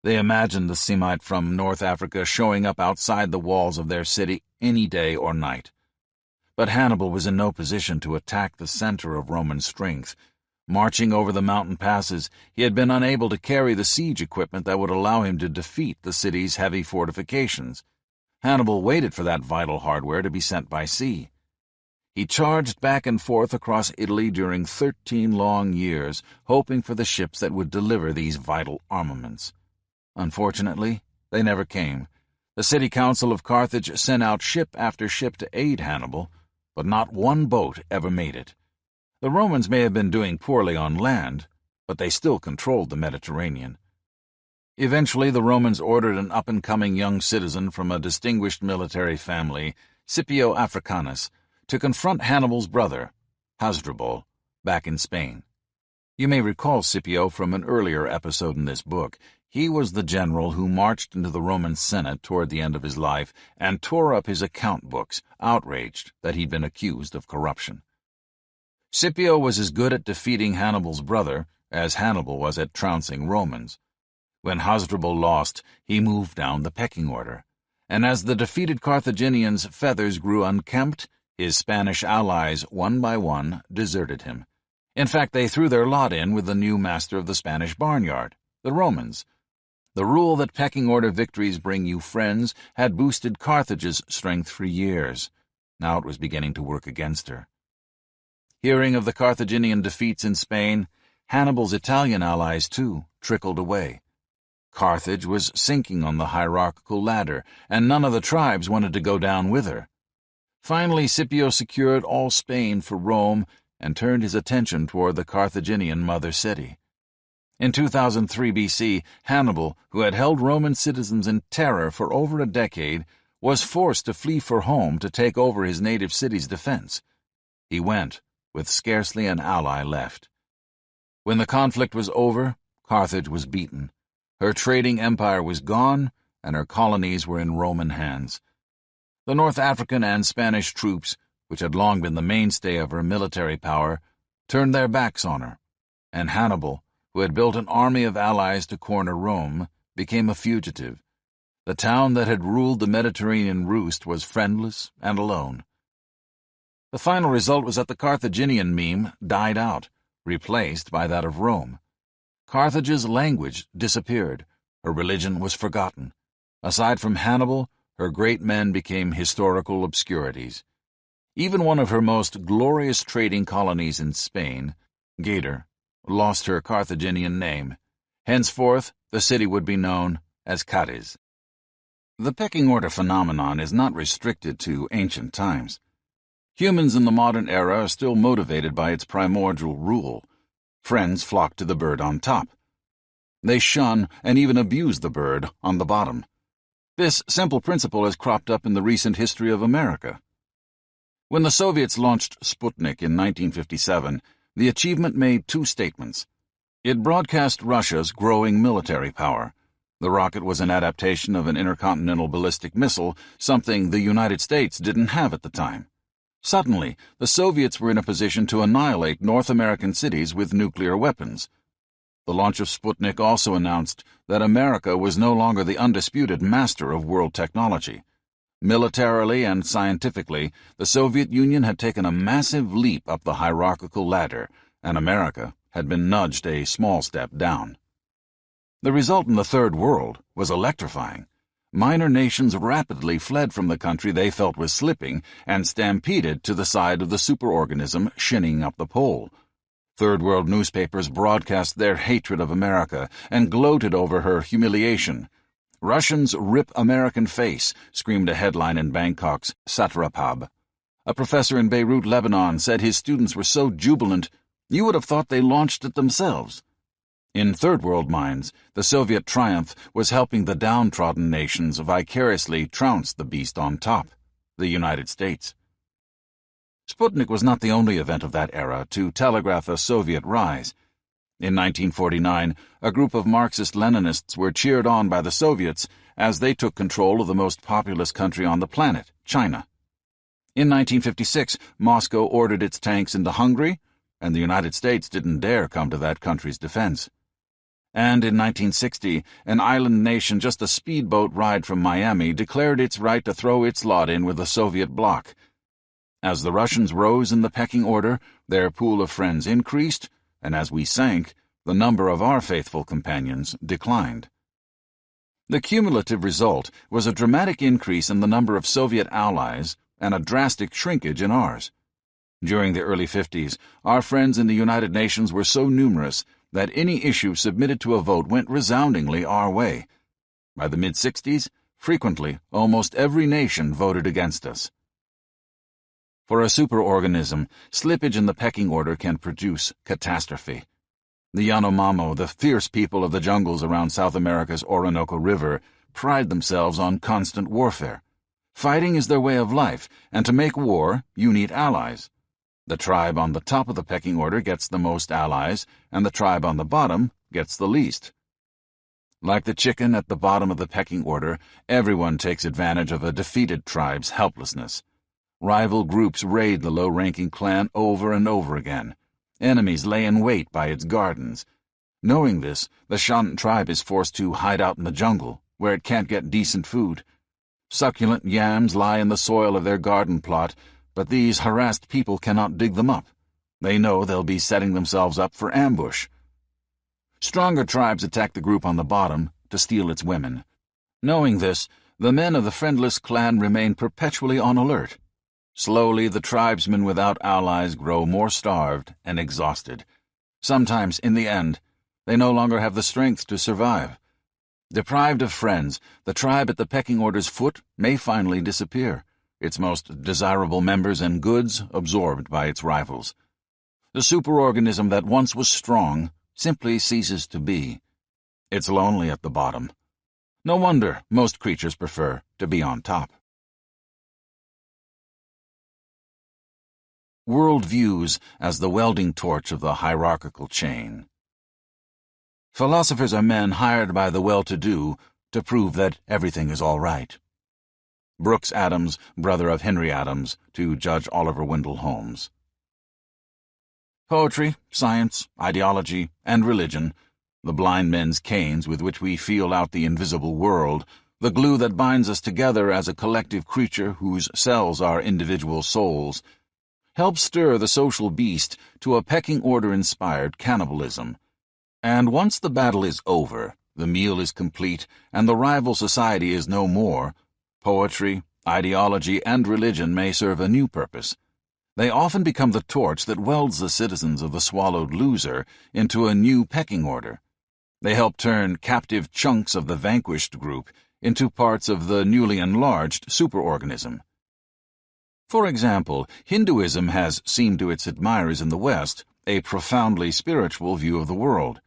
They imagined the Semite from North Africa showing up outside the walls of their city any day or night. But Hannibal was in no position to attack the center of Roman strength. Marching over the mountain passes, he had been unable to carry the siege equipment that would allow him to defeat the city's heavy fortifications. Hannibal waited for that vital hardware to be sent by sea. He charged back and forth across Italy during 13 long years, hoping for the ships that would deliver these vital armaments. Unfortunately, they never came. The city council of Carthage sent out ship after ship to aid Hannibal, but not one boat ever made it. The Romans may have been doing poorly on land, but they still controlled the Mediterranean. Eventually, the Romans ordered an up-and-coming young citizen from a distinguished military family, Scipio Africanus, to confront Hannibal's brother, Hasdrubal, back in Spain. You may recall Scipio from an earlier episode in this book. He was the general who marched into the Roman Senate toward the end of his life and tore up his account books, outraged that he'd been accused of corruption. Scipio was as good at defeating Hannibal's brother as Hannibal was at trouncing Romans. When Hasdrubal lost, he moved down the pecking order, and as the defeated Carthaginians' feathers grew unkempt, his Spanish allies, one by one, deserted him. In fact, they threw their lot in with the new master of the Spanish barnyard, the Romans. The rule that pecking order victories bring you friends had boosted Carthage's strength for years. Now it was beginning to work against her. Hearing of the Carthaginian defeats in Spain, Hannibal's Italian allies, too, trickled away. Carthage was sinking on the hierarchical ladder, and none of the tribes wanted to go down with her. Finally, Scipio secured all Spain for Rome and turned his attention toward the Carthaginian mother city. In 2003 BC, Hannibal, who had held Roman citizens in terror for over a decade, was forced to flee for home to take over his native city's defense. He went, with scarcely an ally left. When the conflict was over, Carthage was beaten. Her trading empire was gone, and her colonies were in Roman hands. The North African and Spanish troops, which had long been the mainstay of her military power, turned their backs on her, and Hannibal, who had built an army of allies to corner Rome, became a fugitive. The town that had ruled the Mediterranean roost was friendless and alone. The final result was that the Carthaginian meme died out, replaced by that of Rome. Carthage's language disappeared. Her religion was forgotten. Aside from Hannibal, her great men became historical obscurities. Even one of her most glorious trading colonies in Spain, Gader, lost her Carthaginian name. Henceforth, the city would be known as Cadiz. The pecking order phenomenon is not restricted to ancient times. Humans in the modern era are still motivated by its primordial rule. Friends flock to the bird on top. They shun and even abuse the bird on the bottom. This simple principle has cropped up in the recent history of America. When the Soviets launched Sputnik in 1957, the achievement made two statements. It broadcast Russia's growing military power. The rocket was an adaptation of an intercontinental ballistic missile, something the United States didn't have at the time. Suddenly, the Soviets were in a position to annihilate North American cities with nuclear weapons. The launch of Sputnik also announced that America was no longer the undisputed master of world technology. Militarily and scientifically, the Soviet Union had taken a massive leap up the hierarchical ladder, and America had been nudged a small step down. The result in the Third World was electrifying. Minor nations rapidly fled from the country they felt was slipping and stampeded to the side of the superorganism shinning up the pole. Third World newspapers broadcast their hatred of America and gloated over her humiliation. "Russians rip American face," screamed a headline in Bangkok's Satrapab. A professor in Beirut, Lebanon, said his students were so jubilant, you would have thought they launched it themselves. In Third World minds, the Soviet triumph was helping the downtrodden nations vicariously trounce the beast on top, the United States. Sputnik was not the only event of that era to telegraph a Soviet rise. In 1949, a group of Marxist-Leninists were cheered on by the Soviets as they took control of the most populous country on the planet, China. In 1956, Moscow ordered its tanks into Hungary, and the United States didn't dare come to that country's defense. And in 1960, an island nation just a speedboat ride from Miami declared its right to throw its lot in with the Soviet bloc. As the Russians rose in the pecking order, their pool of friends increased, and as we sank, the number of our faithful companions declined. The cumulative result was a dramatic increase in the number of Soviet allies and a drastic shrinkage in ours. During the early 50s, our friends in the United Nations were so numerous that any issue submitted to a vote went resoundingly our way. By the mid-60s, frequently, almost every nation voted against us. For a superorganism, slippage in the pecking order can produce catastrophe. The Yanomamo, the fierce people of the jungles around South America's Orinoco River, pride themselves on constant warfare. Fighting is their way of life, and to make war, you need allies. The tribe on the top of the pecking order gets the most allies, and the tribe on the bottom gets the least. Like the chicken at the bottom of the pecking order, everyone takes advantage of a defeated tribe's helplessness. Rival groups raid the low-ranking clan over and over again. Enemies lay in wait by its gardens. Knowing this, the Shan tribe is forced to hide out in the jungle, where it can't get decent food. Succulent yams lie in the soil of their garden plot, but these harassed people cannot dig them up. They know they'll be setting themselves up for ambush. Stronger tribes attack the group on the bottom to steal its women. Knowing this, the men of the friendless clan remain perpetually on alert. Slowly, the tribesmen without allies grow more starved and exhausted. Sometimes, in the end, they no longer have the strength to survive. Deprived of friends, the tribe at the pecking order's foot may finally disappear, its most desirable members and goods absorbed by its rivals. The superorganism that once was strong simply ceases to be. It's lonely at the bottom. No wonder most creatures prefer to be on top. World views as the welding torch of the hierarchical chain. Philosophers are men hired by the well-to-do to prove that everything is all right. Brooks Adams, brother of Henry Adams, to Judge Oliver Wendell Holmes. Poetry, science, ideology, and religion, the blind men's canes with which we feel out the invisible world, the glue that binds us together as a collective creature whose cells are individual souls, help stir the social beast to a pecking order-inspired cannibalism. And once the battle is over, the meal is complete, and the rival society is no more, poetry, ideology, and religion may serve a new purpose. They often become the torch that welds the citizens of the swallowed loser into a new pecking order. They help turn captive chunks of the vanquished group into parts of the newly enlarged superorganism. For example, Hinduism has seemed to its admirers in the West a profoundly spiritual view of the world.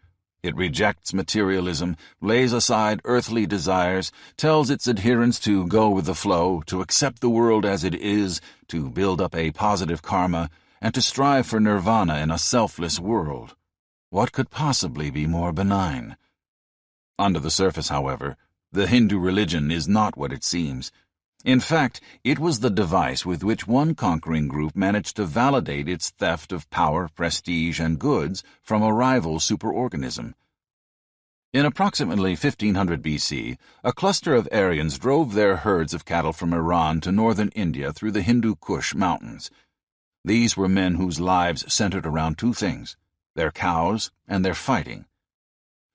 It rejects materialism, lays aside earthly desires, tells its adherents to go with the flow, to accept the world as it is, to build up a positive karma, and to strive for nirvana in a selfless world. What could possibly be more benign? Under the surface, however, the Hindu religion is not what it seems. In fact, it was the device with which one conquering group managed to validate its theft of power, prestige, and goods from a rival superorganism. In approximately 1500 BC, a cluster of Aryans drove their herds of cattle from Iran to northern India through the Hindu Kush mountains. These were men whose lives centered around two things: their cows and their fighting.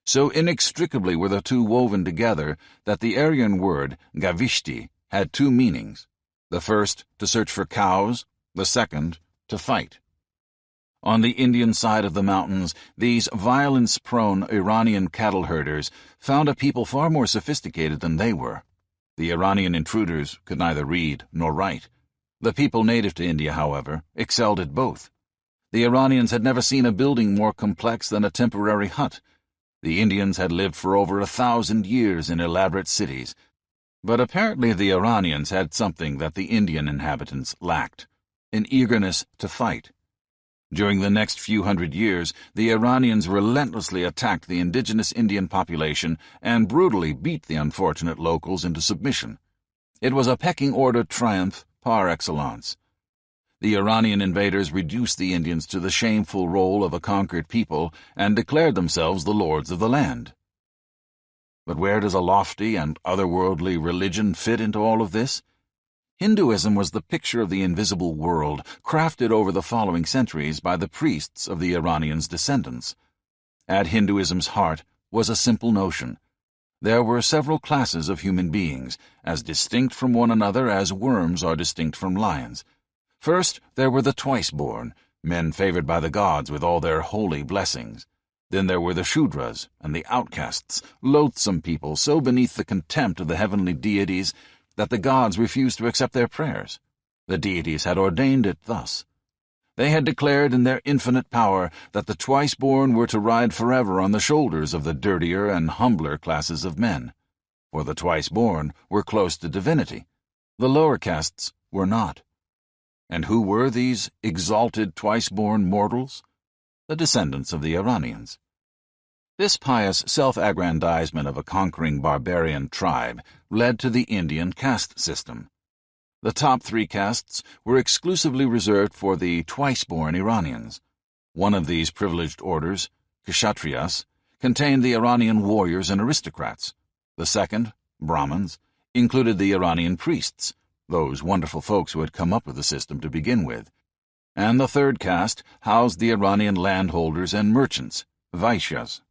So inextricably were the two woven together that the Aryan word, gavishti, had two meanings: the first, to search for cows; the second, to fight. On the Indian side of the mountains, these violence-prone Iranian cattle herders found a people far more sophisticated than they were. The Iranian intruders could neither read nor write. The people native to India, however, excelled at both. The Iranians had never seen a building more complex than a temporary hut. The Indians had lived for over 1,000 years in elaborate cities. But apparently the Iranians had something that the Indian inhabitants lacked: an eagerness to fight. During the next few hundred years, the Iranians relentlessly attacked the indigenous Indian population and brutally beat the unfortunate locals into submission. It was a pecking order triumph par excellence. The Iranian invaders reduced the Indians to the shameful role of a conquered people and declared themselves the lords of the land. But where does a lofty and otherworldly religion fit into all of this? Hinduism was the picture of the invisible world, crafted over the following centuries by the priests of the Iranians' descendants. At Hinduism's heart was a simple notion. There were several classes of human beings, as distinct from one another as worms are distinct from lions. First, there were the twice-born, men favored by the gods with all their holy blessings. Then there were the Shudras and the outcasts, loathsome people so beneath the contempt of the heavenly deities that the gods refused to accept their prayers. The deities had ordained it thus. They had declared in their infinite power that the twice-born were to ride forever on the shoulders of the dirtier and humbler classes of men. For the twice-born were close to divinity. The lower castes were not. And who were these exalted twice-born mortals? The descendants of the Iranians. This pious self-aggrandizement of a conquering barbarian tribe led to the Indian caste system. The top three castes were exclusively reserved for the twice-born Iranians. One of these privileged orders, Kshatriyas, contained the Iranian warriors and aristocrats. The second, Brahmins, included the Iranian priests, those wonderful folks who had come up with the system to begin with. And the third caste housed the Iranian landholders and merchants, Vaishyas.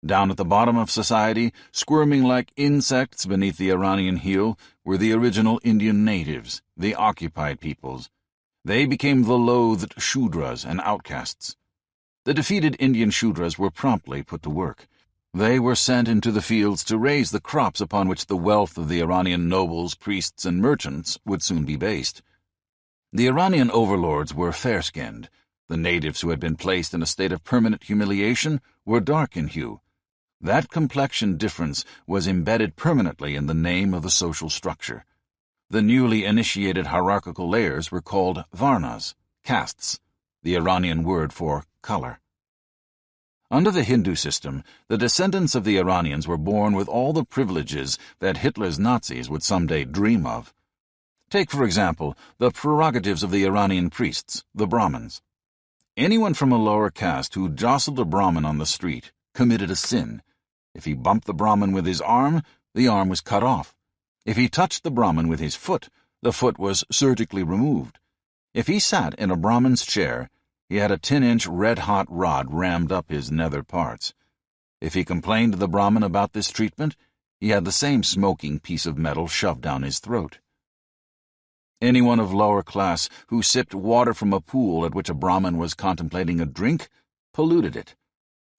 Down at the bottom of society, squirming like insects beneath the Iranian heel, were the original Indian natives, the occupied peoples. They became the loathed Shudras and outcasts. The defeated Indian Shudras were promptly put to work. They were sent into the fields to raise the crops upon which the wealth of the Iranian nobles, priests, and merchants would soon be based. The Iranian overlords were fair-skinned. The natives who had been placed in a state of permanent humiliation were dark in hue. That complexion difference was embedded permanently in the name of the social structure. The newly initiated hierarchical layers were called varnas, castes, the Iranian word for color. Under the Hindu system, the descendants of the Iranians were born with all the privileges that Hitler's Nazis would someday dream of. Take, for example, the prerogatives of the Iranian priests, the Brahmins. Anyone from a lower caste who jostled a Brahmin on the street committed a sin. If he bumped the Brahmin with his arm, the arm was cut off. If he touched the Brahmin with his foot, the foot was surgically removed. If he sat in a Brahmin's chair, he had a 10-inch red-hot rod rammed up his nether parts. If he complained to the Brahmin about this treatment, he had the same smoking piece of metal shoved down his throat. Anyone of lower class who sipped water from a pool at which a Brahmin was contemplating a drink polluted it.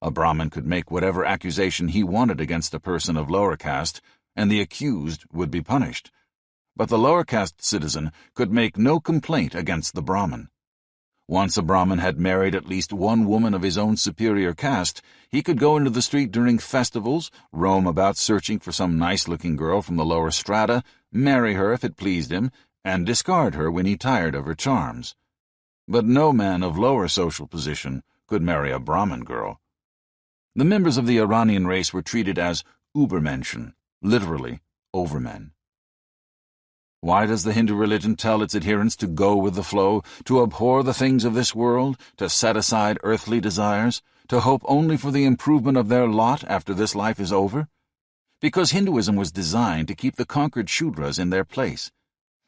A Brahmin could make whatever accusation he wanted against a person of lower caste, and the accused would be punished. But the lower caste citizen could make no complaint against the Brahmin. Once a Brahmin had married at least one woman of his own superior caste, he could go into the street during festivals, roam about searching for some nice-looking girl from the lower strata, marry her if it pleased him, and discard her when he tired of her charms. But no man of lower social position could marry a Brahmin girl. The members of the Iranian race were treated as Übermenschen, literally overmen. Why does the Hindu religion tell its adherents to go with the flow, to abhor the things of this world, to set aside earthly desires, to hope only for the improvement of their lot after this life is over? Because Hinduism was designed to keep the conquered Shudras in their place.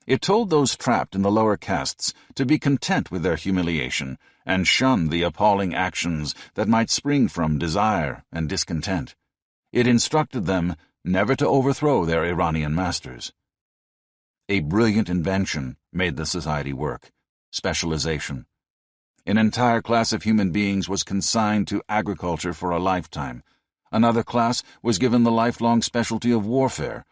It told those trapped in the lower castes to be content with their humiliation and shun the appalling actions that might spring from desire and discontent. It instructed them never to overthrow their Iranian masters. A brilliant invention made the society work: specialization. An entire class of human beings was consigned to agriculture for a lifetime. Another class was given the lifelong specialty of warfare.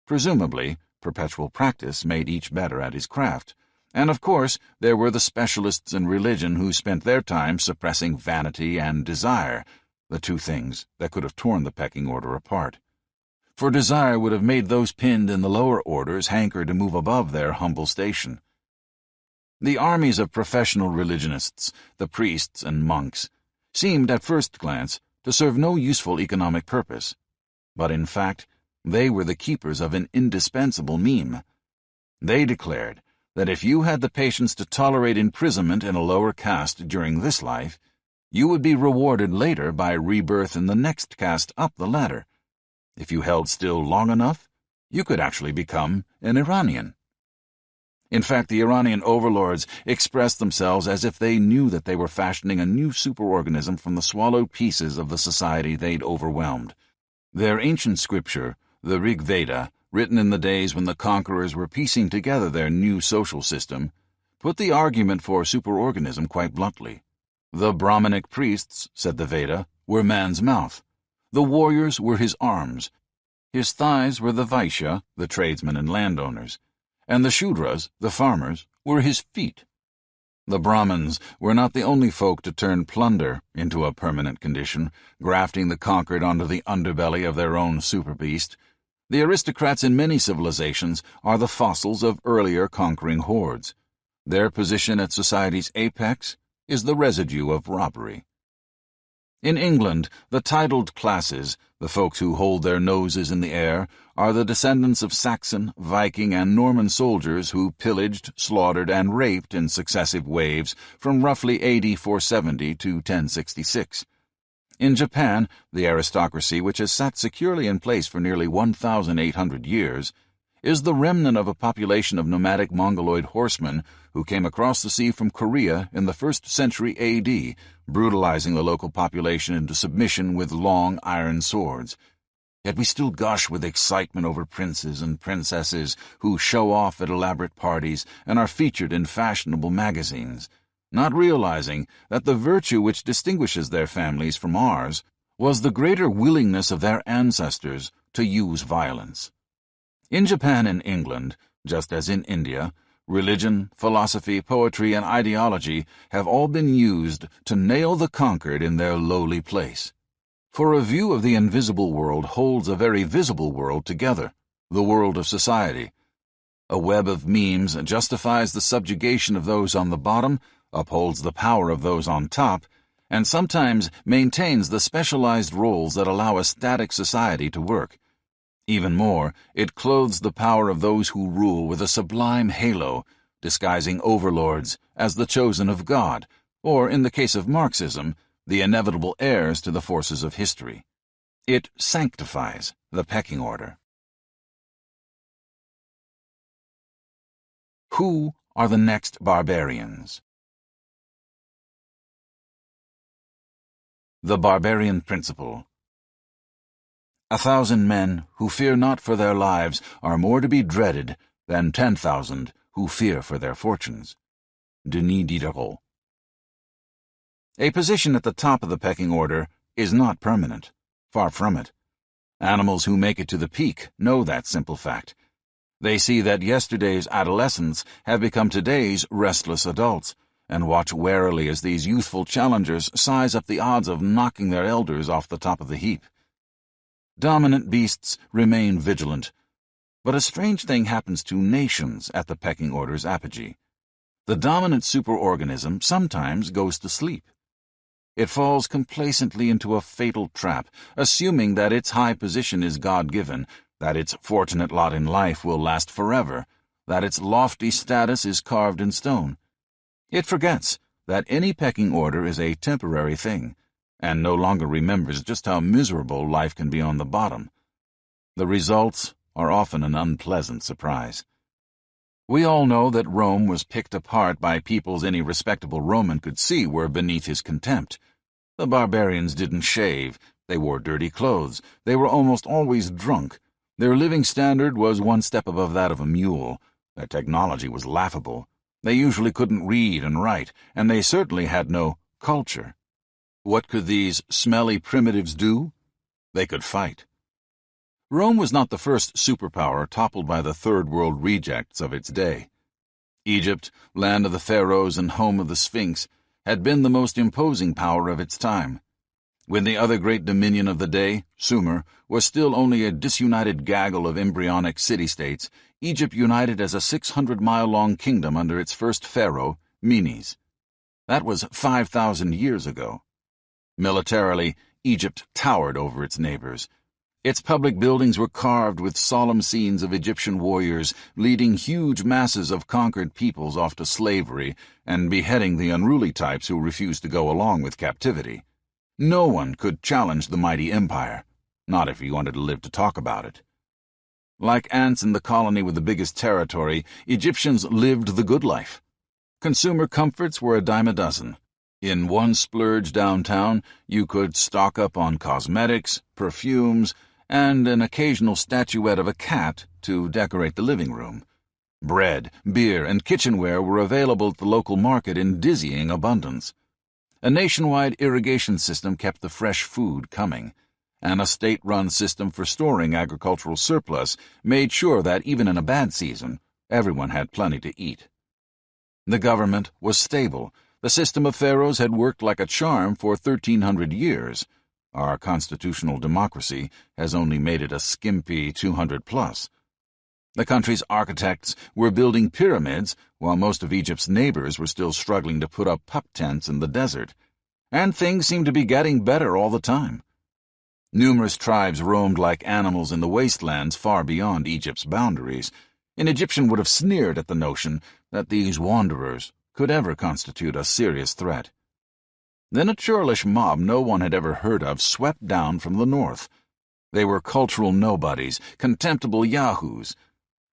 Presumably, perpetual practice made each better at his craft. And of course, there were the specialists in religion who spent their time suppressing vanity and desire, the two things that could have torn the pecking order apart. For desire would have made those pinned in the lower orders hanker to move above their humble station. The armies of professional religionists, the priests and monks, seemed at first glance to serve no useful economic purpose, but in fact they were the keepers of an indispensable meme. They declared that if you had the patience to tolerate imprisonment in a lower caste during this life, you would be rewarded later by rebirth in the next caste up the ladder. If you held still long enough, you could actually become an Iranian. In fact, the Iranian overlords expressed themselves as if they knew that they were fashioning a new superorganism from the swallowed pieces of the society they'd overwhelmed. Their ancient scripture, the Rig Veda, written in the days when the conquerors were piecing together their new social system, put the argument for superorganism quite bluntly. The Brahmanic priests, said the Veda, were man's mouth. The warriors were his arms. His thighs were the Vaishya, the tradesmen and landowners, and the Shudras, the farmers, were his feet. The Brahmins were not the only folk to turn plunder into a permanent condition, grafting the conquered onto the underbelly of their own superbeast. The aristocrats in many civilizations are the fossils of earlier conquering hordes. Their position at society's apex is the residue of robbery. In England, the titled classes, the folks who hold their noses in the air, are the descendants of Saxon, Viking, and Norman soldiers who pillaged, slaughtered, and raped in successive waves from roughly AD 470 to 1066. In Japan, the aristocracy, which has sat securely in place for nearly 1,800 years, is the remnant of a population of nomadic Mongoloid horsemen who came across the sea from Korea in the 1st century AD, brutalizing the local population into submission with long iron swords. Yet we still gush with excitement over princes and princesses who show off at elaborate parties and are featured in fashionable magazines, not realizing that the virtue which distinguishes their families from ours was the greater willingness of their ancestors to use violence. In Japan and England, just as in India, religion, philosophy, poetry, and ideology have all been used to nail the conquered in their lowly place. For a view of the invisible world holds a very visible world together, the world of society. A web of memes justifies the subjugation of those on the bottom, upholds the power of those on top, and sometimes maintains the specialized roles that allow a static society to work. Even more, it clothes the power of those who rule with a sublime halo, disguising overlords as the chosen of God, or, in the case of Marxism, the inevitable heirs to the forces of history. It sanctifies the pecking order. Who are the next barbarians? The Barbarian Principle. 1,000 men who fear not for their lives are more to be dreaded than 10,000 who fear for their fortunes. Denis Diderot. A position at the top of the pecking order is not permanent. Far from it. Animals who make it to the peak know that simple fact. They see that yesterday's adolescents have become today's restless adults, and watch warily as these youthful challengers size up the odds of knocking their elders off the top of the heap. Dominant beasts remain vigilant, but a strange thing happens to nations at the pecking order's apogee. The dominant superorganism sometimes goes to sleep. It falls complacently into a fatal trap, assuming that its high position is God-given, that its fortunate lot in life will last forever, that its lofty status is carved in stone. It forgets that any pecking order is a temporary thing, and no longer remembers just how miserable life can be on the bottom. The results are often an unpleasant surprise. We all know that Rome was picked apart by peoples any respectable Roman could see were beneath his contempt. The barbarians didn't shave, they wore dirty clothes, they were almost always drunk, their living standard was one step above that of a mule, their technology was laughable, they usually couldn't read and write, and they certainly had no culture. What could these smelly primitives do? They could fight. Rome was not the first superpower toppled by the Third World rejects of its day. Egypt, land of the pharaohs and home of the Sphinx, had been the most imposing power of its time. When the other great dominion of the day, Sumer, was still only a disunited gaggle of embryonic city-states, Egypt united as a 600-mile-long kingdom under its first pharaoh, Menes. That was 5,000 years ago. Militarily, Egypt towered over its neighbors. Its public buildings were carved with solemn scenes of Egyptian warriors leading huge masses of conquered peoples off to slavery and beheading the unruly types who refused to go along with captivity. No one could challenge the mighty empire, not if he wanted to live to talk about it. Like ants in the colony with the biggest territory, Egyptians lived the good life. Consumer comforts were a dime a dozen. In one splurge downtown, you could stock up on cosmetics, perfumes, and an occasional statuette of a cat to decorate the living room. Bread, beer, and kitchenware were available at the local market in dizzying abundance. A nationwide irrigation system kept the fresh food coming, and a state-run system for storing agricultural surplus made sure that even in a bad season, everyone had plenty to eat. The government was stable. The system of pharaohs had worked like a charm for 1,300 years. Our constitutional democracy has only made it a skimpy 200-plus. The country's architects were building pyramids while most of Egypt's neighbors were still struggling to put up pup tents in the desert. And things seemed to be getting better all the time. Numerous tribes roamed like animals in the wastelands far beyond Egypt's boundaries. An Egyptian would have sneered at the notion that these wanderers could ever constitute a serious threat. Then a churlish mob no one had ever heard of swept down from the north. They were cultural nobodies, contemptible yahoos.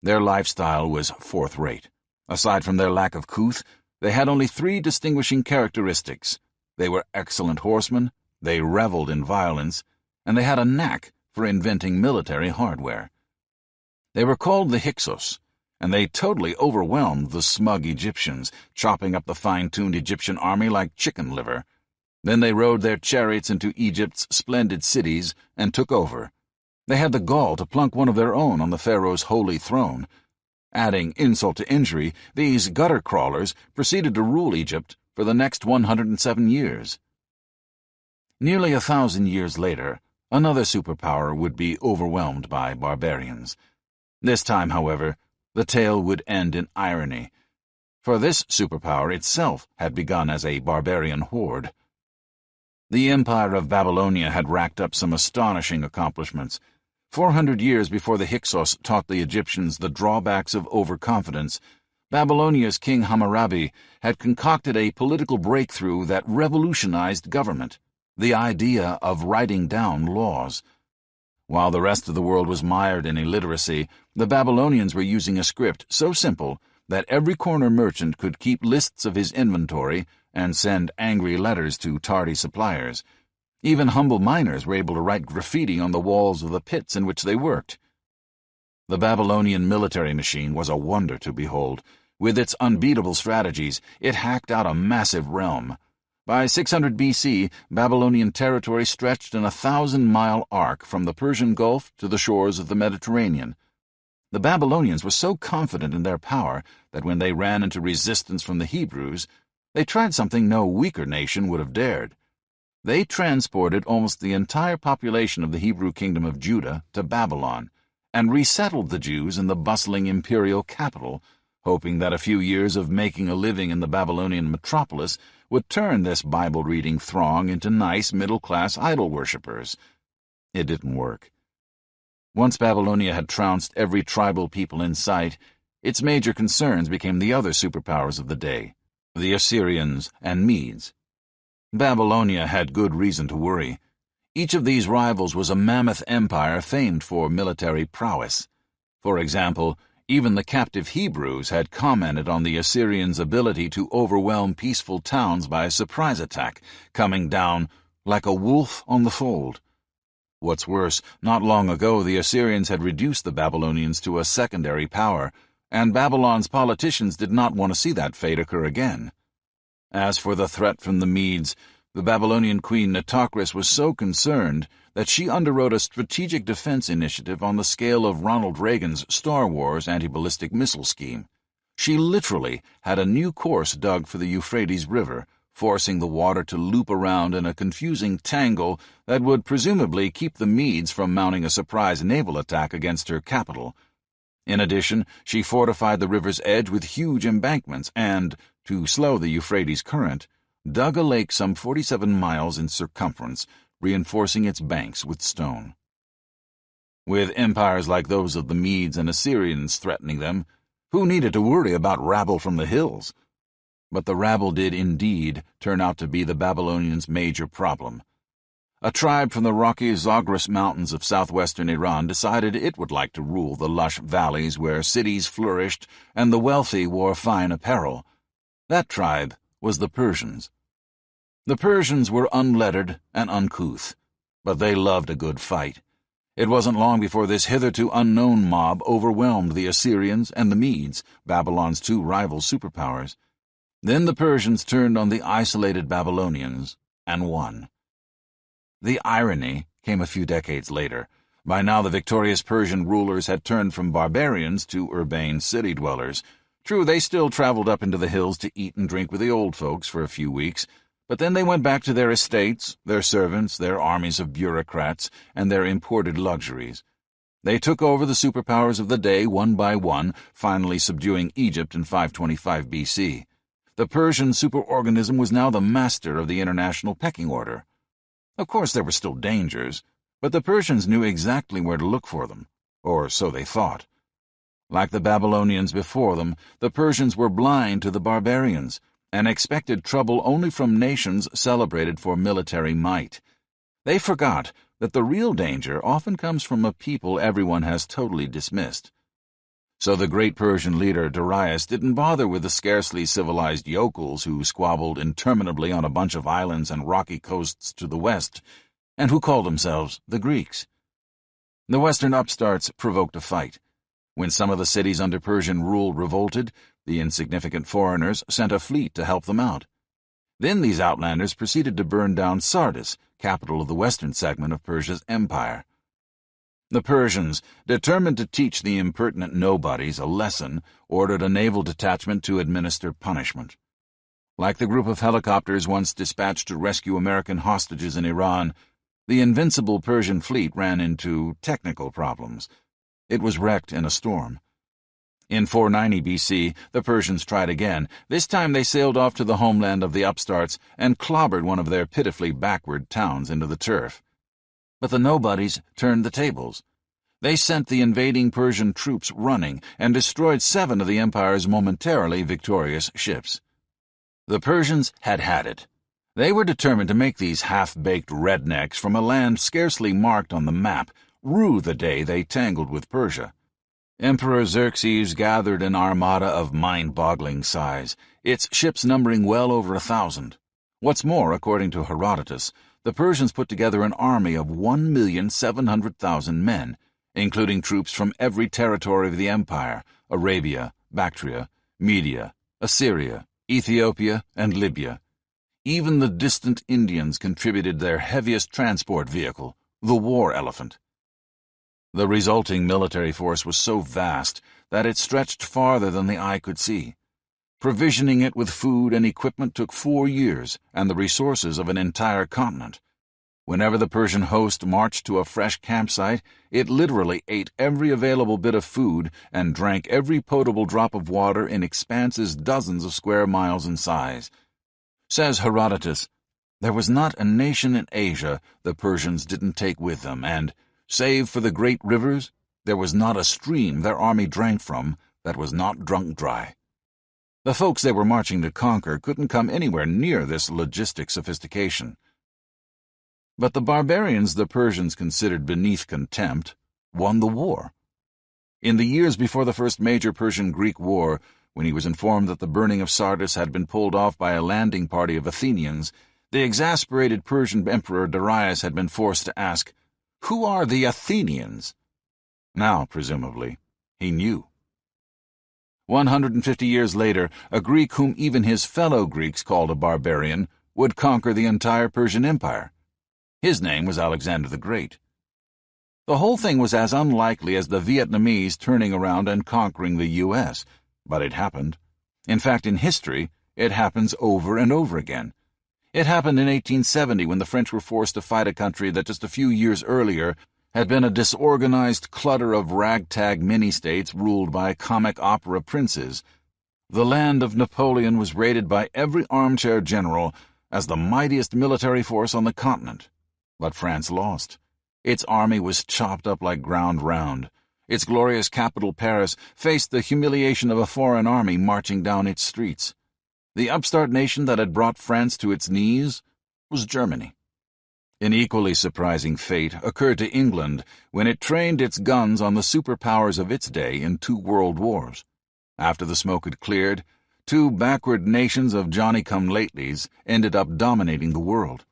Their lifestyle was fourth-rate. Aside from their lack of couth, they had only 3 distinguishing characteristics. They were excellent horsemen, they reveled in violence, and they had a knack for inventing military hardware. They were called the Hyksos, and they totally overwhelmed the smug Egyptians, chopping up the fine-tuned Egyptian army like chicken liver. Then they rode their chariots into Egypt's splendid cities and took over. They had the gall to plunk one of their own on the pharaoh's holy throne. Adding insult to injury, these gutter crawlers proceeded to rule Egypt for the next 107 years. Nearly 1,000 years later, another superpower would be overwhelmed by barbarians. This time, however, the tale would end in irony, for this superpower itself had begun as a barbarian horde. The Empire of Babylonia had racked up some astonishing accomplishments. 400 years before the Hyksos taught the Egyptians the drawbacks of overconfidence, Babylonia's King Hammurabi had concocted a political breakthrough that revolutionized government, the idea of writing down laws. While the rest of the world was mired in illiteracy, the Babylonians were using a script so simple that every corner merchant could keep lists of his inventory and send angry letters to tardy suppliers. Even humble miners were able to write graffiti on the walls of the pits in which they worked. The Babylonian military machine was a wonder to behold. With its unbeatable strategies, it hacked out a massive realm. By 600 BC, Babylonian territory stretched in a 1,000-mile arc from the Persian Gulf to the shores of the Mediterranean. The Babylonians were so confident in their power that when they ran into resistance from the Hebrews, they tried something no weaker nation would have dared. They transported almost the entire population of the Hebrew kingdom of Judah to Babylon and resettled the Jews in the bustling imperial capital, hoping that a few years of making a living in the Babylonian metropolis would turn this Bible-reading throng into nice middle-class idol worshippers. It didn't work. Once Babylonia had trounced every tribal people in sight, its major concerns became the other superpowers of the day, the Assyrians and Medes. Babylonia had good reason to worry. Each of these rivals was a mammoth empire famed for military prowess. For example, even the captive Hebrews had commented on the Assyrians' ability to overwhelm peaceful towns by a surprise attack, coming down like a wolf on the fold. What's worse, not long ago the Assyrians had reduced the Babylonians to a secondary power, and Babylon's politicians did not want to see that fate occur again. As for the threat from the Medes, the Babylonian queen Nitocris was so concerned that she underwrote a strategic defense initiative on the scale of Ronald Reagan's Star Wars anti-ballistic missile scheme. She literally had a new course dug for the Euphrates River, forcing the water to loop around in a confusing tangle that would presumably keep the Medes from mounting a surprise naval attack against her capital. In addition, she fortified the river's edge with huge embankments and, to slow the Euphrates current, dug a lake some 47 miles in circumference, reinforcing its banks with stone. With empires like those of the Medes and Assyrians threatening them, who needed to worry about rabble from the hills? But the rabble did indeed turn out to be the Babylonians' major problem. A tribe from the rocky Zagros Mountains of southwestern Iran decided it would like to rule the lush valleys where cities flourished and the wealthy wore fine apparel. That tribe was the Persians. The Persians were unlettered and uncouth, but they loved a good fight. It wasn't long before this hitherto unknown mob overwhelmed the Assyrians and the Medes, Babylon's two rival superpowers. Then the Persians turned on the isolated Babylonians and won. The irony came a few decades later. By now the victorious Persian rulers had turned from barbarians to urbane city dwellers. True, they still traveled up into the hills to eat and drink with the old folks for a few weeks, but then they went back to their estates, their servants, their armies of bureaucrats, and their imported luxuries. They took over the superpowers of the day one by one, finally subduing Egypt in 525 BC. The Persian superorganism was now the master of the international pecking order. Of course, there were still dangers, but the Persians knew exactly where to look for them, or so they thought. Like the Babylonians before them, the Persians were blind to the barbarians, and expected trouble only from nations celebrated for military might. They forgot that the real danger often comes from a people everyone has totally dismissed. So the great Persian leader Darius didn't bother with the scarcely civilized yokels who squabbled interminably on a bunch of islands and rocky coasts to the west, and who called themselves the Greeks. The western upstarts provoked a fight. When some of the cities under Persian rule revolted, the insignificant foreigners sent a fleet to help them out. Then these outlanders proceeded to burn down Sardis, capital of the western segment of Persia's empire. The Persians, determined to teach the impertinent nobodies a lesson, ordered a naval detachment to administer punishment. Like the group of helicopters once dispatched to rescue American hostages in Iran, the invincible Persian fleet ran into technical problems. It was wrecked in a storm. In 490 BC, the Persians tried again. This time they sailed off to the homeland of the upstarts and clobbered one of their pitifully backward towns into the turf. But the nobodies turned the tables. They sent the invading Persian troops running and destroyed 7 of the empire's momentarily victorious ships. The Persians had it. They were determined to make these half-baked rednecks from a land scarcely marked on the map rue the day they tangled with Persia. Emperor Xerxes gathered an armada of mind-boggling size, its ships numbering well over 1,000. What's more, according to Herodotus, the Persians put together an army of 1,700,000 men, including troops from every territory of the empire: Arabia, Bactria, Media, Assyria, Ethiopia, and Libya. Even the distant Indians contributed their heaviest transport vehicle, the war elephant. The resulting military force was so vast that it stretched farther than the eye could see. Provisioning it with food and equipment took 4 years and the resources of an entire continent. Whenever the Persian host marched to a fresh campsite, it literally ate every available bit of food and drank every potable drop of water in expanses dozens of square miles in size. Says Herodotus, "There was not a nation in Asia the Persians didn't take with them, and, save for the great rivers, there was not a stream their army drank from that was not drunk dry." The folks they were marching to conquer couldn't come anywhere near this logistic sophistication. But the barbarians the Persians considered beneath contempt won the war. In the years before the first major Persian-Greek war, when he was informed that the burning of Sardis had been pulled off by a landing party of Athenians, the exasperated Persian emperor Darius had been forced to ask, "Who are the Athenians?" Now, presumably, he knew. 150 years later, a Greek whom even his fellow Greeks called a barbarian would conquer the entire Persian Empire. His name was Alexander the Great. The whole thing was as unlikely as the Vietnamese turning around and conquering the U.S., but it happened. In fact, in history, it happens over and over again. It happened in 1870 when the French were forced to fight a country that just a few years earlier had been a disorganized clutter of ragtag mini-states ruled by comic opera princes. The land of Napoleon was rated by every armchair general as the mightiest military force on the continent. But France lost. Its army was chopped up like ground round. Its glorious capital, Paris, faced the humiliation of a foreign army marching down its streets. The upstart nation that had brought France to its knees was Germany. An equally surprising fate occurred to England when it trained its guns on the superpowers of its day in 2 world wars. After the smoke had cleared, 2 backward nations of Johnny-come-latelys ended up dominating the world.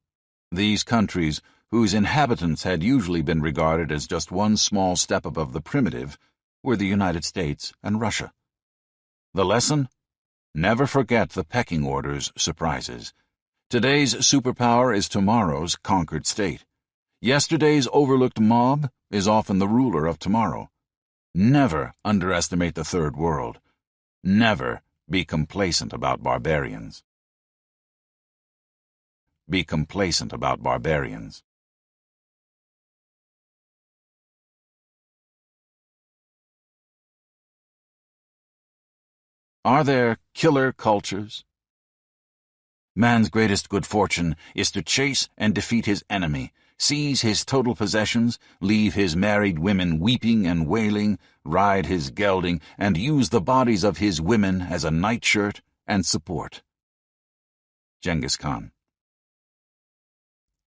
These countries, whose inhabitants had usually been regarded as just one small step above the primitive, were the United States and Russia. The lesson? Never forget the pecking order's surprises. Today's superpower is tomorrow's conquered state. Yesterday's overlooked mob is often the ruler of tomorrow. Never underestimate the Third World. Never be complacent about barbarians. Be complacent about barbarians. Are there killer cultures? Man's greatest good fortune is to chase and defeat his enemy, seize his total possessions, leave his married women weeping and wailing, ride his gelding, and use the bodies of his women as a nightshirt and support. Genghis Khan.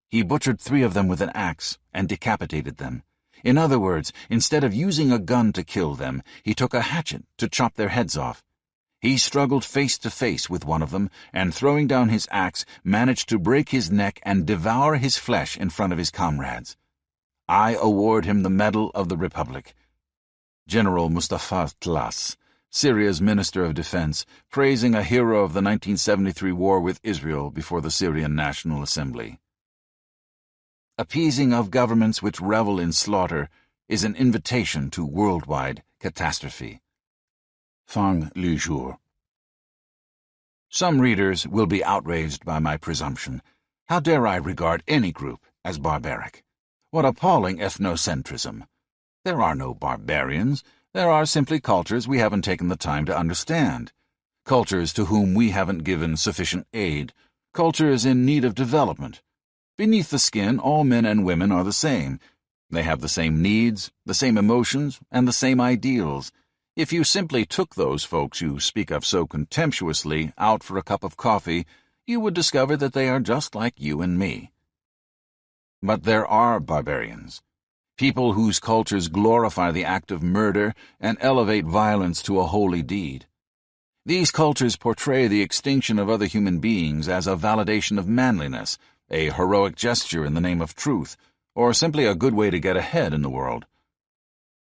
He butchered 3 of them with an axe and decapitated them. In other words, instead of using a gun to kill them, he took a hatchet to chop their heads off. He struggled face to face with one of them, and throwing down his axe, managed to break his neck and devour his flesh in front of his comrades. I award him the Medal of the Republic. General Mustafa Tlas, Syria's Minister of Defense, praising a hero of the 1973 war with Israel before the Syrian National Assembly. Appeasing of governments which revel in slaughter is an invitation to worldwide catastrophe. Fin le jour. Some readers will be outraged by my presumption. How dare I regard any group as barbaric? What appalling ethnocentrism! There are no barbarians. There are simply cultures we haven't taken the time to understand. Cultures to whom we haven't given sufficient aid. Cultures in need of development. Beneath the skin, all men and women are the same. They have the same needs, the same emotions, and the same ideals. If you simply took those folks you speak of so contemptuously out for a cup of coffee, you would discover that they are just like you and me. But there are barbarians. People whose cultures glorify the act of murder and elevate violence to a holy deed. These cultures portray the extinction of other human beings as a validation of manliness, a heroic gesture in the name of truth, or simply a good way to get ahead in the world.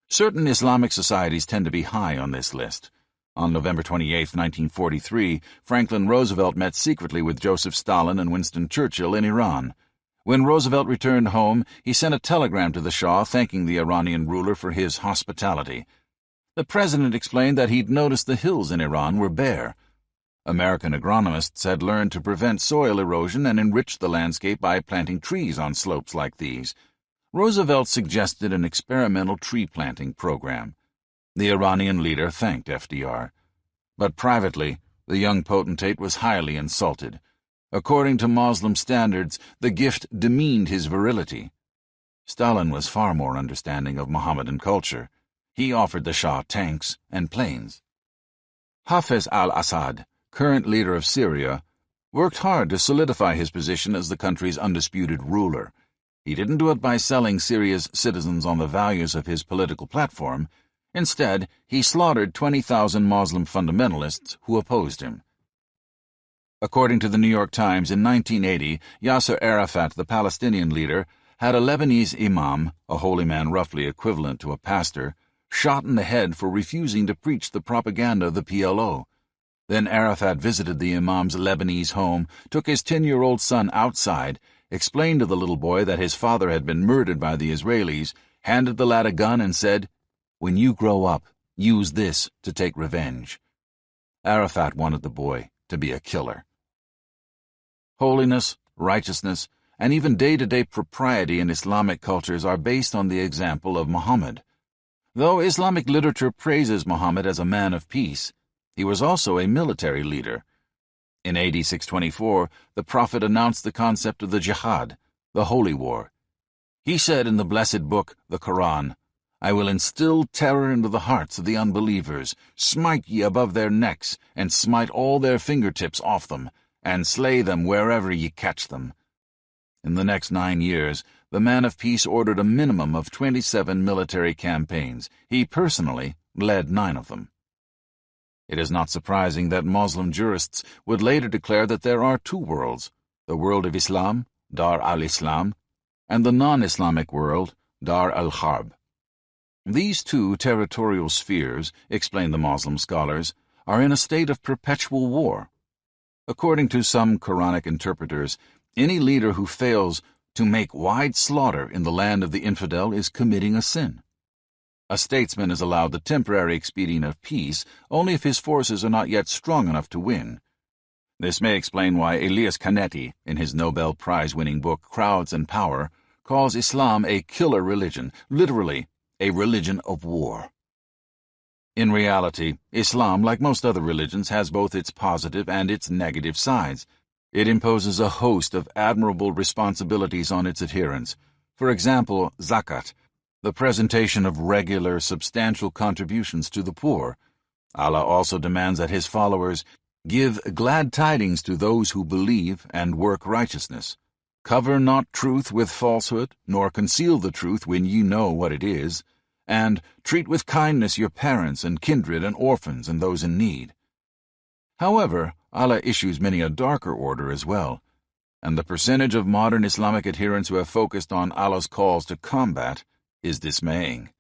Certain Islamic societies tend to be high on this list. On November 28, 1943, Franklin Roosevelt met secretly with Joseph Stalin and Winston Churchill in Iran. When Roosevelt returned home, he sent a telegram to the Shah thanking the Iranian ruler for his hospitality. The president explained that he'd noticed the hills in Iran were bare. American agronomists had learned to prevent soil erosion and enrich the landscape by planting trees on slopes like these. Roosevelt suggested an experimental tree planting program. The Iranian leader thanked FDR. But privately, the young potentate was highly insulted. According to Muslim standards, the gift demeaned his virility. Stalin was far more understanding of Mohammedan culture. He offered the Shah tanks and planes. Hafez al-Assad, current leader of Syria, worked hard to solidify his position as the country's undisputed ruler. He didn't do it by selling Syria's citizens on the values of his political platform. Instead, he slaughtered 20,000 Muslim fundamentalists who opposed him. According to the New York Times, in 1980, Yasser Arafat, the Palestinian leader, had a Lebanese imam, a holy man roughly equivalent to a pastor, shot in the head for refusing to preach the propaganda of the PLO. Then Arafat visited the imam's Lebanese home, took his 10-year-old son outside, explained to the little boy that his father had been murdered by the Israelis, handed the lad a gun and said, "When you grow up, use this to take revenge." Arafat wanted the boy to be a killer. Holiness, righteousness, and even day-to-day propriety in Islamic cultures are based on the example of Muhammad. Though Islamic literature praises Muhammad as a man of peace, he was also a military leader. In AD 624, the Prophet announced the concept of the jihad, the holy war. He said in the blessed book, the Quran, "I will instill terror into the hearts of the unbelievers, smite ye above their necks, and smite all their fingertips off them, and slay them wherever ye catch them." In the next 9 years, the man of peace ordered a minimum of 27 military campaigns. He personally led 9 of them. It is not surprising that Muslim jurists would later declare that there are 2 worlds, the world of Islam, Dar al-Islam, and the non-Islamic world, Dar al-Harb. These 2 territorial spheres, explain the Muslim scholars, are in a state of perpetual war. According to some Quranic interpreters, any leader who fails to make wide slaughter in the land of the infidel is committing a sin. A statesman is allowed the temporary expedient of peace only if his forces are not yet strong enough to win. This may explain why Elias Canetti, in his Nobel Prize-winning book Crowds and Power, calls Islam a killer religion, literally, a religion of war. In reality, Islam, like most other religions, has both its positive and its negative sides. It imposes a host of admirable responsibilities on its adherents. For example, zakat, the presentation of regular, substantial contributions to the poor. Allah also demands that his followers give glad tidings to those who believe and work righteousness. Cover not truth with falsehood, nor conceal the truth when ye know what it is, and treat with kindness your parents and kindred and orphans and those in need. However, Allah issues many a darker order as well, and the percentage of modern Islamic adherents who have focused on Allah's calls to combat is dismaying.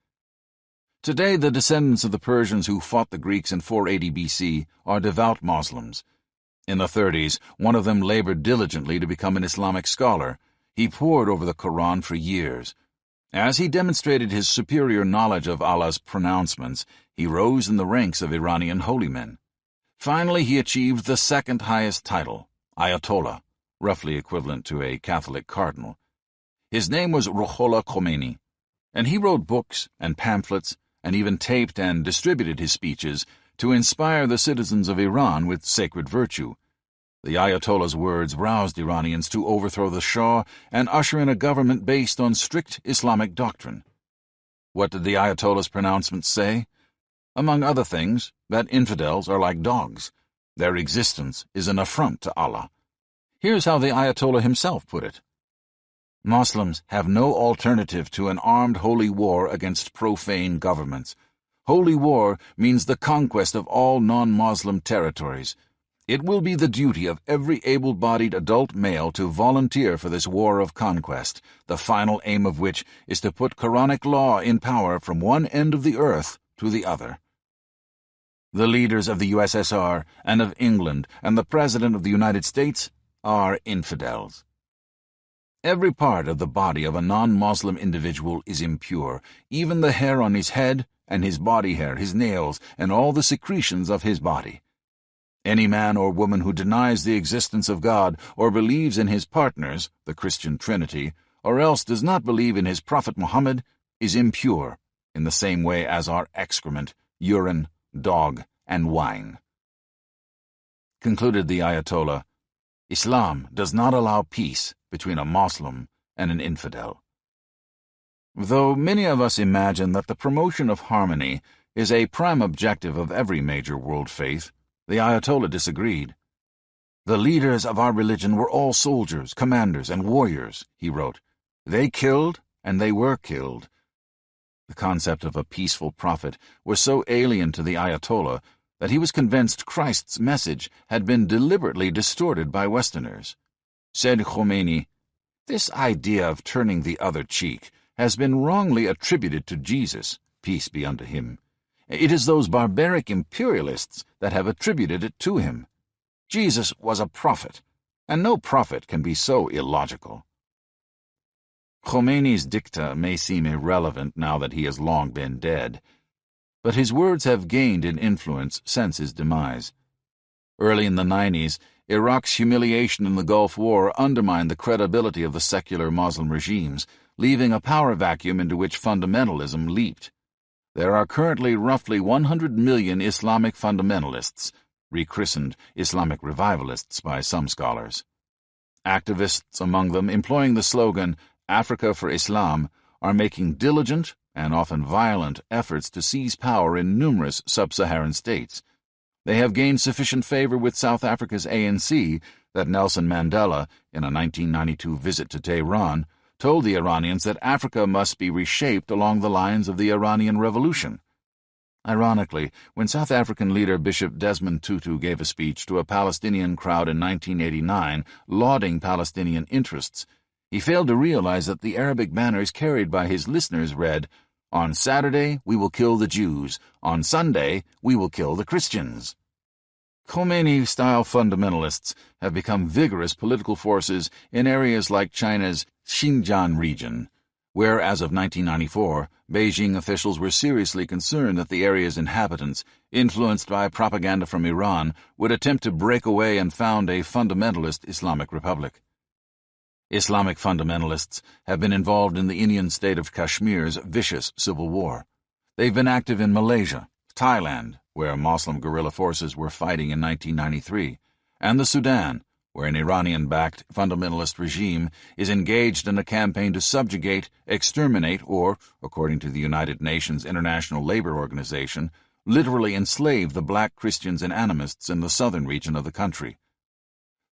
Today, the descendants of the Persians who fought the Greeks in 480 BC are devout Muslims. In the 30s, one of them labored diligently to become an Islamic scholar. He pored over the Quran for years. As he demonstrated his superior knowledge of Allah's pronouncements, he rose in the ranks of Iranian holy men. Finally, he achieved the second highest title, Ayatollah, roughly equivalent to a Catholic cardinal. His name was Ruhollah Khomeini, and he wrote books and pamphlets and even taped and distributed his speeches to inspire the citizens of Iran with sacred virtue. The Ayatollah's words roused Iranians to overthrow the Shah and usher in a government based on strict Islamic doctrine. What did the Ayatollah's pronouncements say? Among other things, that infidels are like dogs. Their existence is an affront to Allah. Here's how the Ayatollah himself put it. Muslims have no alternative to an armed holy war against profane governments. Holy war means the conquest of all non-Muslim territories. It will be the duty of every able-bodied adult male to volunteer for this war of conquest, the final aim of which is to put Quranic law in power from one end of the earth to the other. The leaders of the USSR and of England and the President of the United States are infidels. Every part of the body of a non-Muslim individual is impure, even the hair on his head and his body hair, his nails, and all the secretions of his body. Any man or woman who denies the existence of God or believes in his partners, the Christian Trinity, or else does not believe in his Prophet Muhammad, is impure, in the same way as are excrement, urine, dog, and wine. Concluded the Ayatollah, Islam does not allow peace between a Muslim and an infidel. Though many of us imagine that the promotion of harmony is a prime objective of every major world faith, the Ayatollah disagreed. The leaders of our religion were all soldiers, commanders, and warriors, he wrote. They killed, and they were killed. The concept of a peaceful prophet was so alien to the Ayatollah that he was convinced Christ's message had been deliberately distorted by Westerners. Said Khomeini, "This idea of turning the other cheek has been wrongly attributed to Jesus, peace be unto him. It is those barbaric imperialists that have attributed it to him. Jesus was a prophet, and no prophet can be so illogical." Khomeini's dicta may seem irrelevant now that he has long been dead, but his words have gained in influence since his demise. Early in the 90s, Iraq's humiliation in the Gulf War undermined the credibility of the secular Muslim regimes, leaving a power vacuum into which fundamentalism leaped. There are currently roughly 100 million Islamic fundamentalists, rechristened Islamic revivalists by some scholars. Activists among them, employing the slogan, Africa for Islam, are making diligent and often violent efforts to seize power in numerous sub-Saharan states. They have gained sufficient favor with South Africa's ANC that Nelson Mandela, in a 1992 visit to Tehran, told the Iranians that Africa must be reshaped along the lines of the Iranian Revolution. Ironically, when South African leader Bishop Desmond Tutu gave a speech to a Palestinian crowd in 1989 lauding Palestinian interests, he failed to realize that the Arabic banners carried by his listeners read, "On Saturday we will kill the Jews, on Sunday we will kill the Christians." Khomeini-style fundamentalists have become vigorous political forces in areas like China's Xinjiang region, where, as of 1994, Beijing officials were seriously concerned that the area's inhabitants, influenced by propaganda from Iran, would attempt to break away and found a fundamentalist Islamic republic. Islamic fundamentalists have been involved in the Indian state of Kashmir's vicious civil war. They've been active in Malaysia, Thailand, where Muslim guerrilla forces were fighting in 1993, and the Sudan, where an Iranian-backed fundamentalist regime is engaged in a campaign to subjugate, exterminate, or, according to the United Nations International Labor Organization, literally enslave the black Christians and animists in the southern region of the country.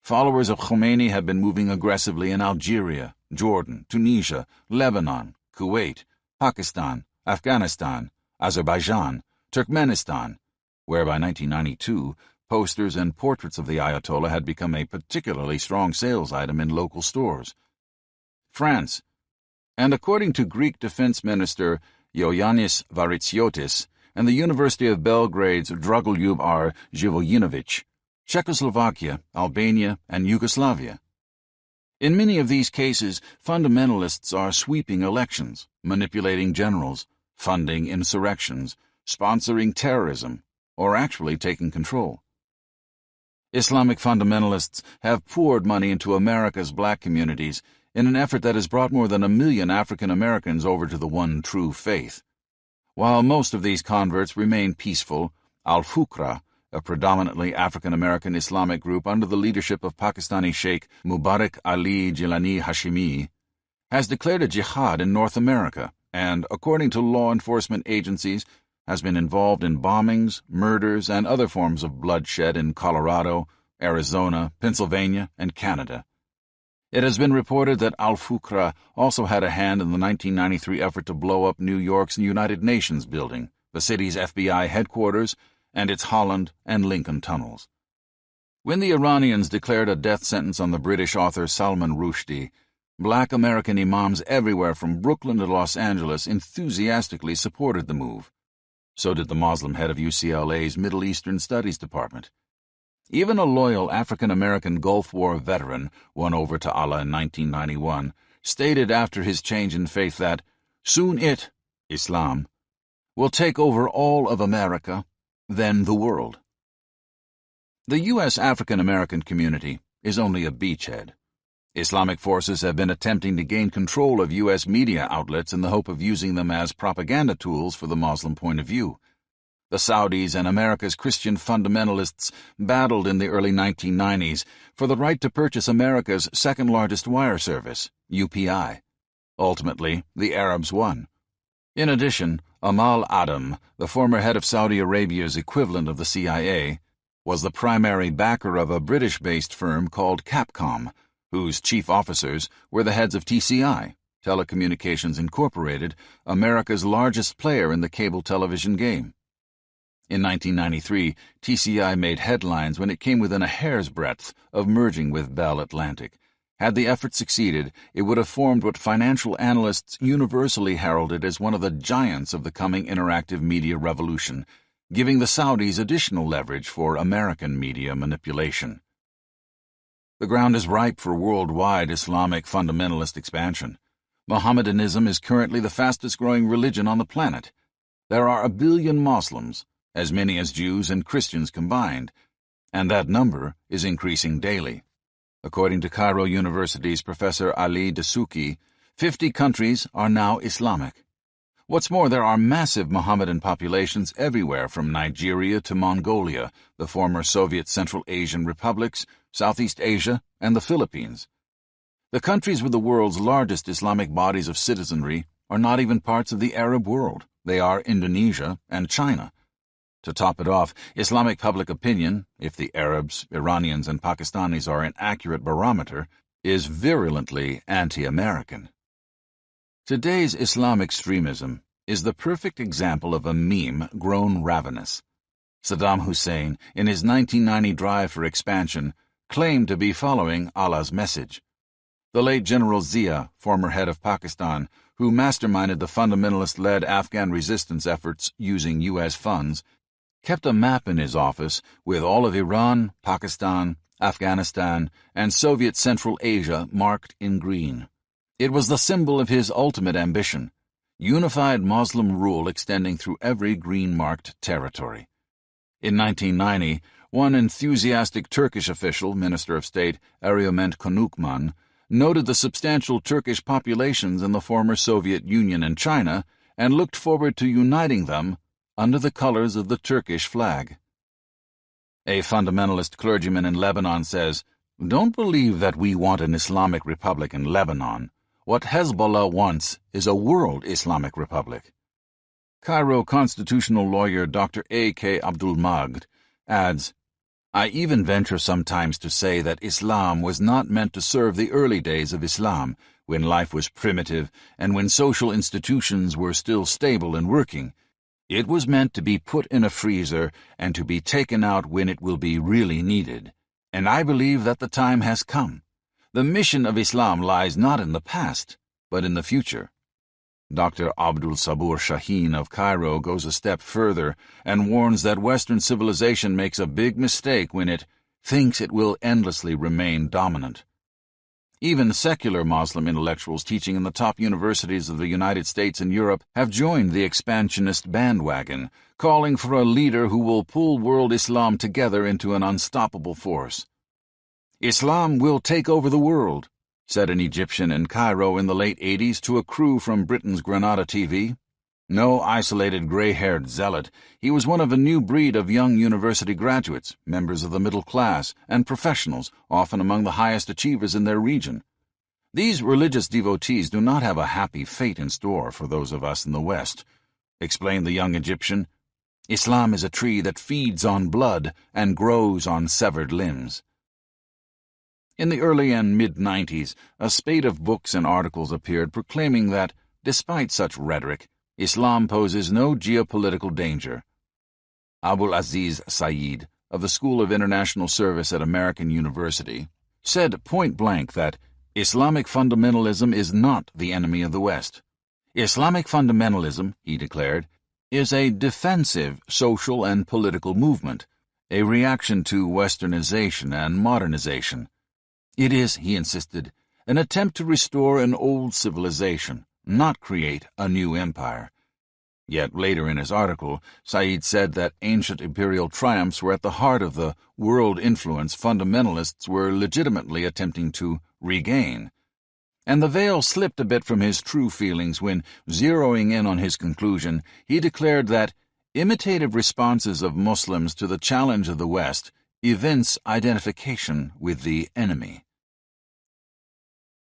Followers of Khomeini have been moving aggressively in Algeria, Jordan, Tunisia, Lebanon, Kuwait, Pakistan, Afghanistan, Azerbaijan, Turkmenistan, where by 1992 posters and portraits of the Ayatollah had become a particularly strong sales item in local stores. France, and according to Greek Defense Minister Ioannis Varitsiotis, and the University of Belgrade's Dragoljub R. Živojinović, Czechoslovakia, Albania, and Yugoslavia. In many of these cases, fundamentalists are sweeping elections, manipulating generals, funding insurrections, sponsoring terrorism, or actually taking control. Islamic fundamentalists have poured money into America's black communities in an effort that has brought more than 1 million African Americans over to the one true faith. While most of these converts remain peaceful, Al-Fuqra, a predominantly African American Islamic group under the leadership of Pakistani Sheikh Mubarak Ali Jilani Hashimi, has declared a jihad in North America and, according to law enforcement agencies, has been involved in bombings, murders, and other forms of bloodshed in Colorado, Arizona, Pennsylvania, and Canada. It has been reported that Al-Fuqra also had a hand in the 1993 effort to blow up New York's United Nations building, the city's FBI headquarters, and its Holland and Lincoln tunnels. When the Iranians declared a death sentence on the British author Salman Rushdie, black American imams everywhere from Brooklyn to Los Angeles enthusiastically supported the move. So did the Muslim head of UCLA's Middle Eastern Studies Department. Even a loyal African-American Gulf War veteran, won over to Allah in 1991, stated after his change in faith that, "Soon it, Islam, will take over all of America, then the world." The U.S. African-American community is only a beachhead. Islamic forces have been attempting to gain control of U.S. media outlets in the hope of using them as propaganda tools for the Muslim point of view. The Saudis and America's Christian fundamentalists battled in the early 1990s for the right to purchase America's second-largest wire service, UPI. Ultimately, the Arabs won. In addition, Amal Adam, the former head of Saudi Arabia's equivalent of the CIA, was the primary backer of a British-based firm called Capcom, whose chief officers were the heads of TCI, Telecommunications Incorporated, America's largest player in the cable television game. In 1993, TCI made headlines when it came within a hair's breadth of merging with Bell Atlantic. Had the effort succeeded, it would have formed what financial analysts universally heralded as one of the giants of the coming interactive media revolution, giving the Saudis additional leverage for American media manipulation. The ground is ripe for worldwide Islamic fundamentalist expansion. Mohammedanism is currently the fastest-growing religion on the planet. There are 1 billion Muslims, as many as Jews and Christians combined, and that number is increasing daily. According to Cairo University's Professor Ali Dasuki, 50 countries are now Islamic. What's more, there are massive Mohammedan populations everywhere from Nigeria to Mongolia, the former Soviet Central Asian republics, Southeast Asia, and the Philippines. The countries with the world's largest Islamic bodies of citizenry are not even parts of the Arab world. They are Indonesia and China. To top it off, Islamic public opinion, if the Arabs, Iranians, and Pakistanis are an accurate barometer, is virulently anti-American. Today's Islam extremism is the perfect example of a meme grown ravenous. Saddam Hussein, in his 1990 drive for expansion, claimed to be following Allah's message. The late General Zia, former head of Pakistan, who masterminded the fundamentalist-led Afghan resistance efforts using U.S. funds, kept a map in his office with all of Iran, Pakistan, Afghanistan, and Soviet Central Asia marked in green. It was the symbol of his ultimate ambition, unified Muslim rule extending through every green-marked territory. In 1990, one enthusiastic Turkish official, Minister of State Ercüment Konukman, noted the substantial Turkish populations in the former Soviet Union and China and looked forward to uniting them under the colors of the Turkish flag. A fundamentalist clergyman in Lebanon says, "Don't believe that we want an Islamic republic in Lebanon. What Hezbollah wants is a world Islamic republic." Cairo constitutional lawyer Dr. A.K. Abdul Magd adds, "I even venture sometimes to say that Islam was not meant to serve the early days of Islam, when life was primitive and when social institutions were still stable and working. It was meant to be put in a freezer and to be taken out when it will be really needed. And I believe that the time has come. The mission of Islam lies not in the past, but in the future." Dr. Abdul Sabur Shaheen of Cairo goes a step further and warns that Western civilization makes a big mistake when it thinks it will endlessly remain dominant. Even secular Muslim intellectuals teaching in the top universities of the United States and Europe have joined the expansionist bandwagon, calling for a leader who will pull world Islam together into an unstoppable force. "Islam will take over the world," said an Egyptian in Cairo in the late 80s to a crew from Britain's Granada TV. No isolated gray-haired zealot, he was one of a new breed of young university graduates, members of the middle class, and professionals, often among the highest achievers in their region. These religious devotees do not have a happy fate in store for those of us in the West, explained the young Egyptian. Islam is a tree that feeds on blood and grows on severed limbs. In the early and mid-90s, a spate of books and articles appeared proclaiming that, despite such rhetoric, Islam poses no geopolitical danger. Abul Aziz Saeed, of the School of International Service at American University, said point-blank that Islamic fundamentalism is not the enemy of the West. Islamic fundamentalism, he declared, is a defensive social and political movement, a reaction to Westernization and modernization. It is, he insisted, an attempt to restore an old civilization, not create a new empire. Yet later in his article, Said said that ancient imperial triumphs were at the heart of the world influence fundamentalists were legitimately attempting to regain. And the veil slipped a bit from his true feelings when, zeroing in on his conclusion, he declared that imitative responses of Muslims to the challenge of the West evince identification with the enemy.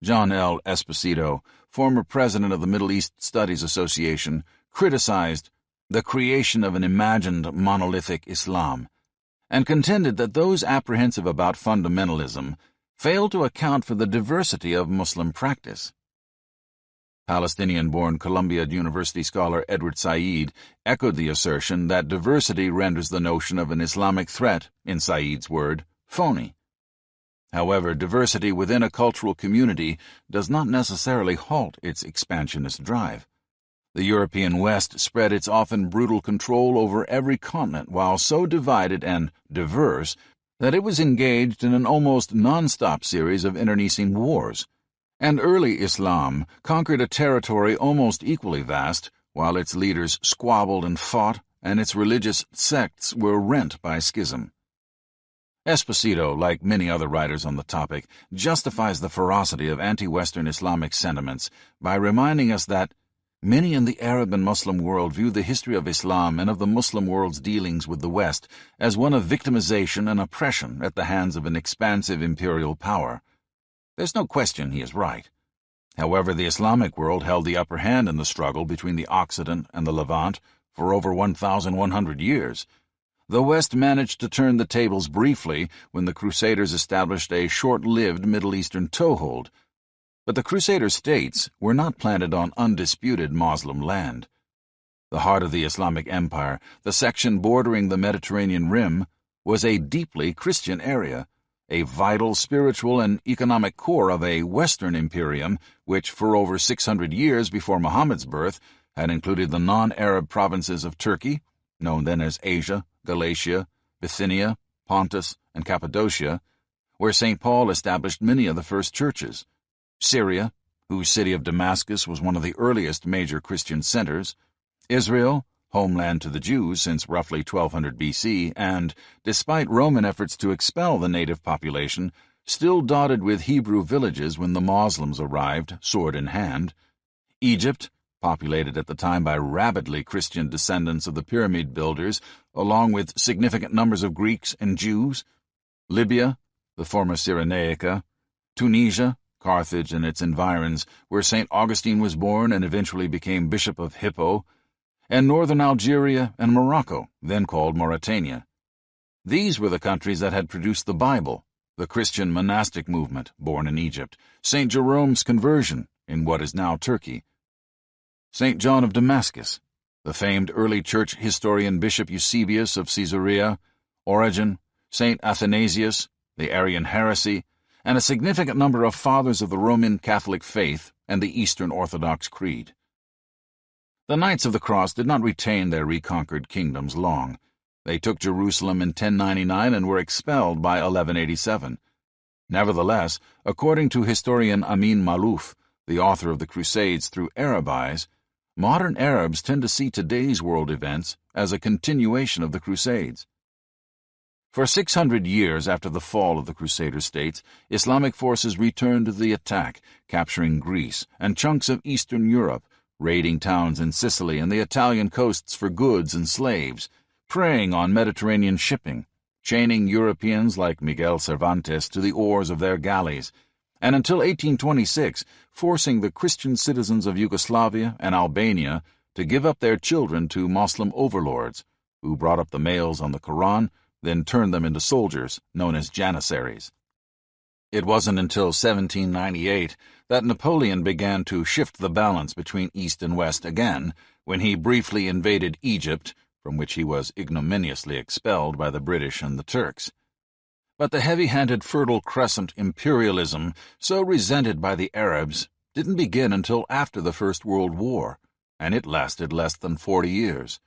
John L. Esposito, former president of the Middle East Studies Association, criticized the creation of an imagined monolithic Islam, and contended that those apprehensive about fundamentalism fail to account for the diversity of Muslim practice. Palestinian-born Columbia University scholar Edward Said echoed the assertion that diversity renders the notion of an Islamic threat, in Said's word, phony. However, diversity within a cultural community does not necessarily halt its expansionist drive. The European West spread its often brutal control over every continent while so divided and diverse that it was engaged in an almost non-stop series of internecine wars, and early Islam conquered a territory almost equally vast while its leaders squabbled and fought and its religious sects were rent by schism. Esposito, like many other writers on the topic, justifies the ferocity of anti-Western Islamic sentiments by reminding us that many in the Arab and Muslim world view the history of Islam and of the Muslim world's dealings with the West as one of victimization and oppression at the hands of an expansive imperial power. There's no question he is right. However, the Islamic world held the upper hand in the struggle between the Occident and the Levant for over 1,100 years. The West managed to turn the tables briefly when the Crusaders established a short-lived Middle Eastern toehold, but the Crusader states were not planted on undisputed Muslim land. The heart of the Islamic Empire, the section bordering the Mediterranean Rim, was a deeply Christian area, a vital spiritual and economic core of a Western imperium which, for over 600 years before Muhammad's birth, had included the non-Arab provinces of Turkey, known then as Asia, Galatia, Bithynia, Pontus, and Cappadocia, where St. Paul established many of the first churches, Syria, whose city of Damascus was one of the earliest major Christian centers, Israel, homeland to the Jews since roughly 1200 BC, and, despite Roman efforts to expel the native population, still dotted with Hebrew villages when the Muslims arrived, sword in hand, Egypt, populated at the time by rabidly Christian descendants of the pyramid builders, along with significant numbers of Greeks and Jews, Libya, the former Cyrenaica, Tunisia, Carthage and its environs, where St. Augustine was born and eventually became Bishop of Hippo, and northern Algeria and Morocco, then called Mauritania. These were the countries that had produced the Bible, the Christian monastic movement, born in Egypt, St. Jerome's conversion, in what is now Turkey, St. John of Damascus, the famed early church historian Bishop Eusebius of Caesarea, Origen, St. Athanasius, the Arian heresy, and a significant number of fathers of the Roman Catholic faith and the Eastern Orthodox Creed. The Knights of the Cross did not retain their reconquered kingdoms long. They took Jerusalem in 1099 and were expelled by 1187. Nevertheless, according to historian Amin Maalouf, the author of the Crusades through Arab eyes, modern Arabs tend to see today's world events as a continuation of the Crusades. For 600 years after the fall of the Crusader states, Islamic forces returned to the attack, capturing Greece and chunks of Eastern Europe, raiding towns in Sicily and the Italian coasts for goods and slaves, preying on Mediterranean shipping, chaining Europeans like Miguel Cervantes to the oars of their galleys, and until 1826 forcing the Christian citizens of Yugoslavia and Albania to give up their children to Muslim overlords, who brought up the males on the Quran, then turned them into soldiers, known as janissaries. It wasn't until 1798 that Napoleon began to shift the balance between East and West again, when he briefly invaded Egypt, from which he was ignominiously expelled by the British and the Turks. But the heavy-handed Fertile Crescent imperialism, so resented by the Arabs, didn't begin until after the First World War, and it lasted less than 40 years.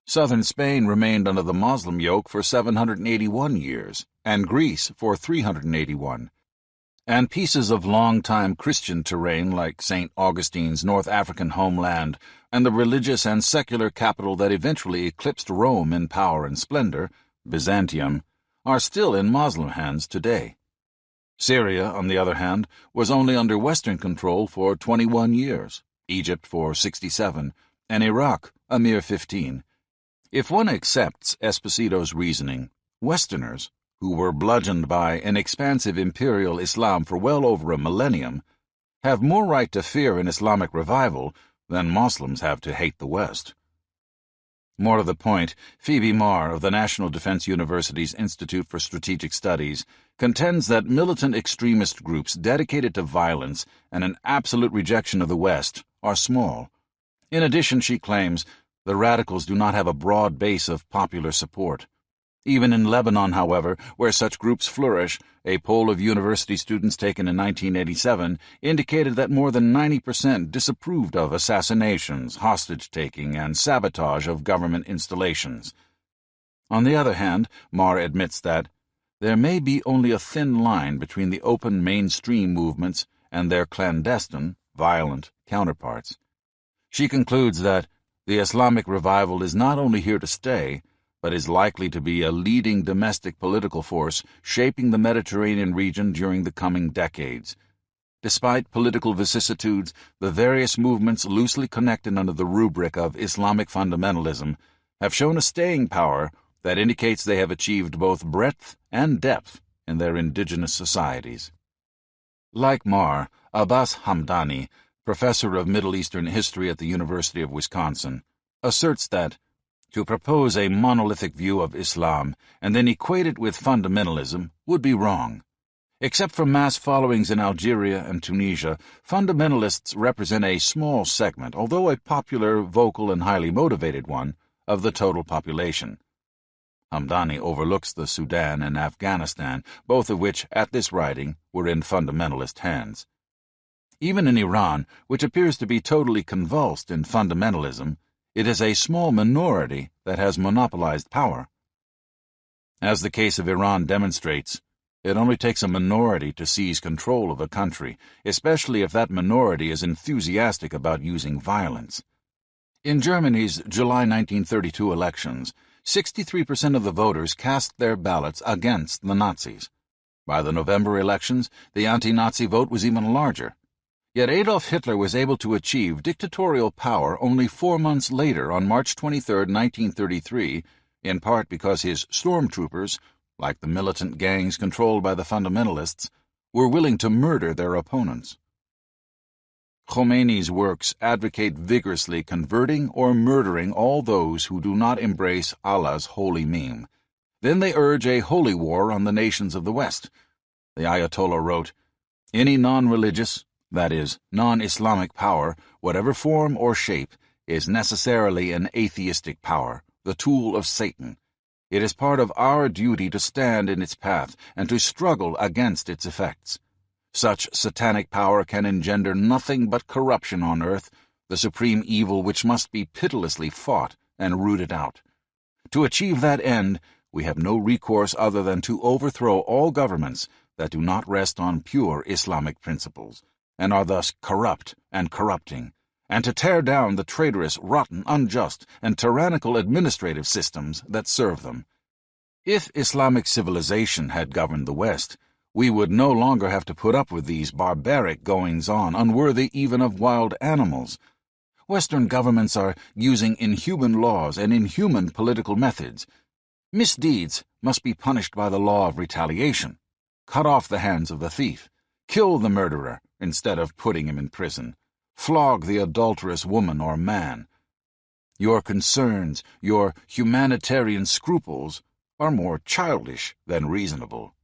Southern Spain remained under the Moslem yoke for 781 years, and Greece for 381. And pieces of long-time Christian terrain like St. Augustine's North African homeland and the religious and secular capital that eventually eclipsed Rome in power and splendor, Byzantium, are still in Moslem hands today. Syria, on the other hand, was only under Western control for 21 years, Egypt for 67, and Iraq a mere 15. If one accepts Esposito's reasoning, Westerners, who were bludgeoned by an expansive imperial Islam for well over a millennium, have more right to fear an Islamic revival than Muslims have to hate the West. More to the point, Phoebe Marr of the National Defense University's Institute for Strategic Studies contends that militant extremist groups dedicated to violence and an absolute rejection of the West are small. In addition, she claims, the radicals do not have a broad base of popular support. Even in Lebanon, however, where such groups flourish, a poll of university students taken in 1987 indicated that more than 90% disapproved of assassinations, hostage-taking, and sabotage of government installations. On the other hand, Marr admits that there may be only a thin line between the open mainstream movements and their clandestine, violent counterparts. She concludes that the Islamic revival is not only here to stay, but is likely to be a leading domestic political force shaping the Mediterranean region during the coming decades. Despite political vicissitudes, the various movements loosely connected under the rubric of Islamic fundamentalism have shown a staying power that indicates they have achieved both breadth and depth in their indigenous societies. Like Marr, Abbas Hamdani, professor of Middle Eastern history at the University of Wisconsin, asserts that to propose a monolithic view of Islam and then equate it with fundamentalism would be wrong. Except for mass followings in Algeria and Tunisia, fundamentalists represent a small segment, although a popular, vocal, and highly motivated one, of the total population. Hamdani overlooks the Sudan and Afghanistan, both of which, at this writing, were in fundamentalist hands. Even in Iran, which appears to be totally convulsed in fundamentalism, it is a small minority that has monopolized power. As the case of Iran demonstrates, it only takes a minority to seize control of a country, especially if that minority is enthusiastic about using violence. In Germany's July 1932 elections, 63% of the voters cast their ballots against the Nazis. By the November elections, the anti-Nazi vote was even larger. Yet Adolf Hitler was able to achieve dictatorial power only 4 months later on March 23, 1933, in part because his stormtroopers, like the militant gangs controlled by the fundamentalists, were willing to murder their opponents. Khomeini's works advocate vigorously converting or murdering all those who do not embrace Allah's holy meme. Then they urge a holy war on the nations of the West. The Ayatollah wrote, "Any non-religious, that is, non-Islamic power, whatever form or shape, is necessarily an atheistic power, the tool of Satan. It is part of our duty to stand in its path and to struggle against its effects. Such satanic power can engender nothing but corruption on earth, the supreme evil which must be pitilessly fought and rooted out. To achieve that end, we have no recourse other than to overthrow all governments that do not rest on pure Islamic principles, and are thus corrupt and corrupting, and to tear down the traitorous, rotten, unjust, and tyrannical administrative systems that serve them. If Islamic civilization had governed the West, we would no longer have to put up with these barbaric goings-on, unworthy even of wild animals. Western governments are using inhuman laws and inhuman political methods. Misdeeds must be punished by the law of retaliation. Cut off the hands of the thief. Kill the murderer instead of putting him in prison. Flog the adulterous woman or man. Your concerns, your humanitarian scruples, are more childish than reasonable.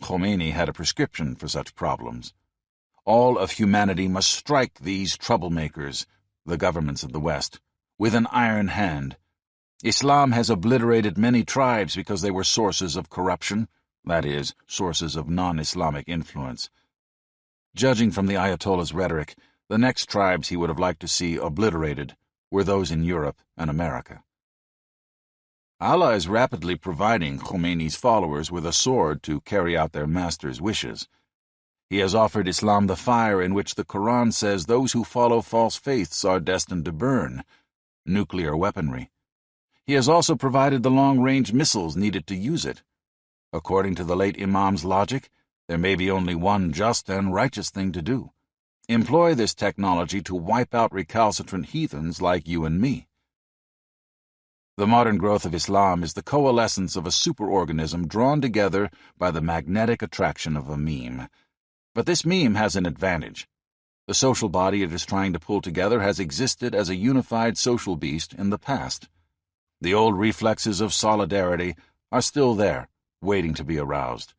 Khomeini had a prescription for such problems. All of humanity must strike these troublemakers, the governments of the West, with an iron hand. Islam has obliterated many tribes because they were sources of corruption, that is, sources of non-Islamic influence. Judging from the Ayatollah's rhetoric, the next tribes he would have liked to see obliterated were those in Europe and America. Allah is rapidly providing Khomeini's followers with a sword to carry out their master's wishes. He has offered Islam the fire in which the Quran says those who follow false faiths are destined to burn, nuclear weaponry. He has also provided the long-range missiles needed to use it. According to the late Imam's logic, there may be only one just and righteous thing to do: employ this technology to wipe out recalcitrant heathens like you and me. The modern growth of Islam is the coalescence of a superorganism drawn together by the magnetic attraction of a meme. But this meme has an advantage. The social body it is trying to pull together has existed as a unified social beast in the past. The old reflexes of solidarity are still there, waiting to be aroused.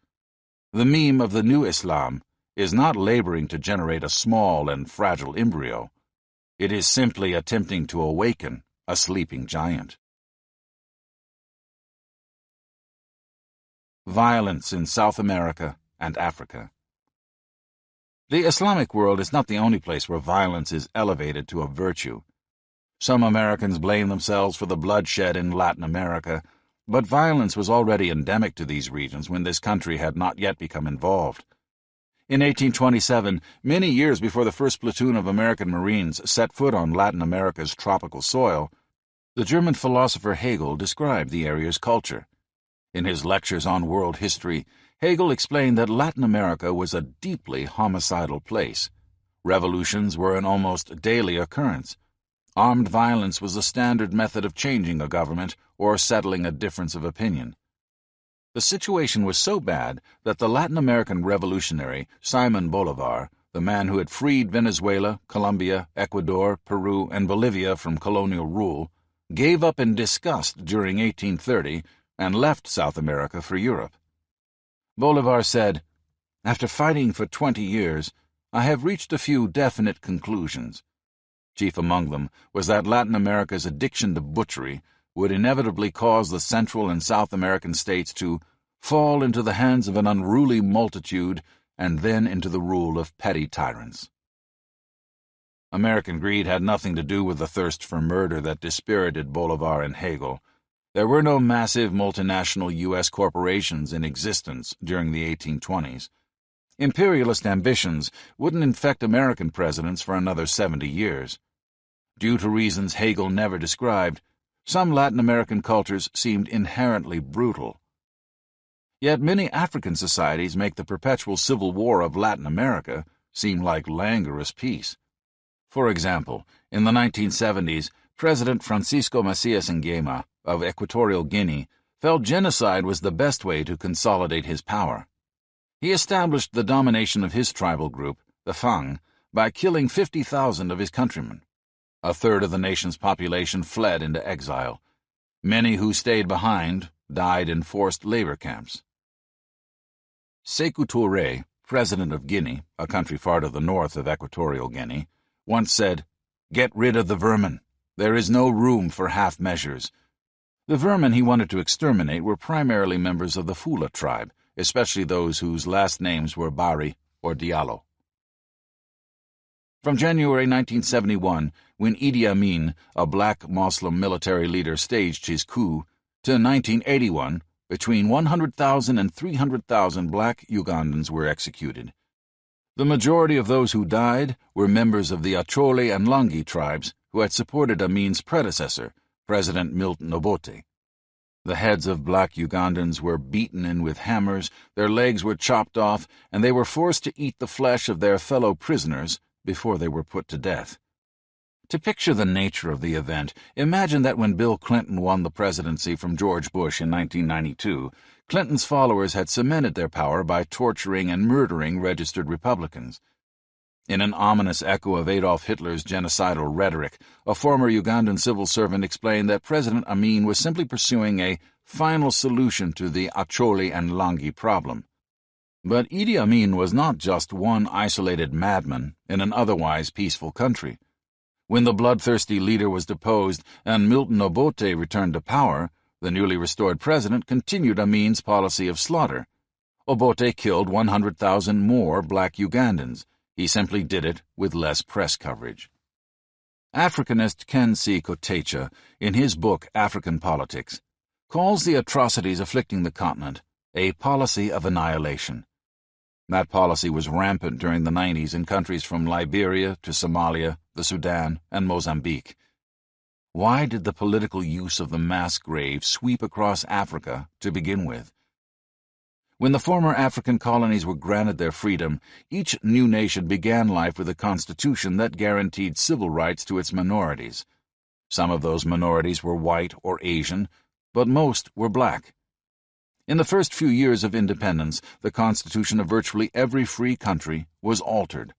The meme of the new Islam is not laboring to generate a small and fragile embryo. It is simply attempting to awaken a sleeping giant. Violence in South America and Africa. The Islamic world is not the only place where violence is elevated to a virtue. Some Americans blame themselves for the bloodshed in Latin America, but violence was already endemic to these regions when this country had not yet become involved. In 1827, many years before the first platoon of American Marines set foot on Latin America's tropical soil, the German philosopher Hegel described the area's culture. In his lectures on world history, Hegel explained that Latin America was a deeply homicidal place. Revolutions were an almost daily occurrence. Armed violence was the standard method of changing a government or settling a difference of opinion. The situation was so bad that the Latin American revolutionary Simon Bolivar, the man who had freed Venezuela, Colombia, Ecuador, Peru, and Bolivia from colonial rule, gave up in disgust during 1830 and left South America for Europe. Bolivar said, "After fighting for 20 years, I have reached a few definite conclusions. Chief among them was that Latin America's addiction to butchery would inevitably cause the Central and South American states to fall into the hands of an unruly multitude and then into the rule of petty tyrants." American greed had nothing to do with the thirst for murder that dispirited Bolivar and Hegel. There were no massive multinational U.S. corporations in existence during the 1820s. Imperialist ambitions wouldn't infect American presidents for another 70 years. Due to reasons Hegel never described, some Latin American cultures seemed inherently brutal. Yet many African societies make the perpetual civil war of Latin America seem like languorous peace. For example, in the 1970s, President Francisco Macias Nguema of Equatorial Guinea felt genocide was the best way to consolidate his power. He established the domination of his tribal group, the Fang, by killing 50,000 of his countrymen. A third of the nation's population fled into exile. Many who stayed behind died in forced labor camps. Sékou Touré, president of Guinea, a country far to the north of Equatorial Guinea, once said, "Get rid of the vermin. There is no room for half measures." The vermin he wanted to exterminate were primarily members of the Fula tribe, especially those whose last names were Bari or Diallo. From January 1971, when Idi Amin, a black Muslim military leader, staged his coup, to 1981, between 100,000 and 300,000 black Ugandans were executed. The majority of those who died were members of the Acholi and Langi tribes who had supported Amin's predecessor, President Milton Obote. The heads of black Ugandans were beaten in with hammers, their legs were chopped off, and they were forced to eat the flesh of their fellow prisoners before they were put to death. To picture the nature of the event, imagine that when Bill Clinton won the presidency from George Bush in 1992, Clinton's followers had cemented their power by torturing and murdering registered Republicans. In an ominous echo of Adolf Hitler's genocidal rhetoric, a former Ugandan civil servant explained that President Amin was simply pursuing a final solution to the Acholi and Langi problem. But Idi Amin was not just one isolated madman in an otherwise peaceful country. When the bloodthirsty leader was deposed and Milton Obote returned to power, the newly restored president continued Amin's policy of slaughter. Obote killed 100,000 more black Ugandans. He simply did it with less press coverage. Africanist Ken C. Kotecha, in his book African Politics, calls the atrocities afflicting the continent a policy of annihilation. That policy was rampant during the 90s in countries from Liberia to Somalia, the Sudan, and Mozambique. Why did the political use of the mass grave sweep across Africa to begin with? When the former African colonies were granted their freedom, each new nation began life with a constitution that guaranteed civil rights to its minorities. Some of those minorities were white or Asian, but most were black. In the first few years of independence, the constitution of virtually every free country was altered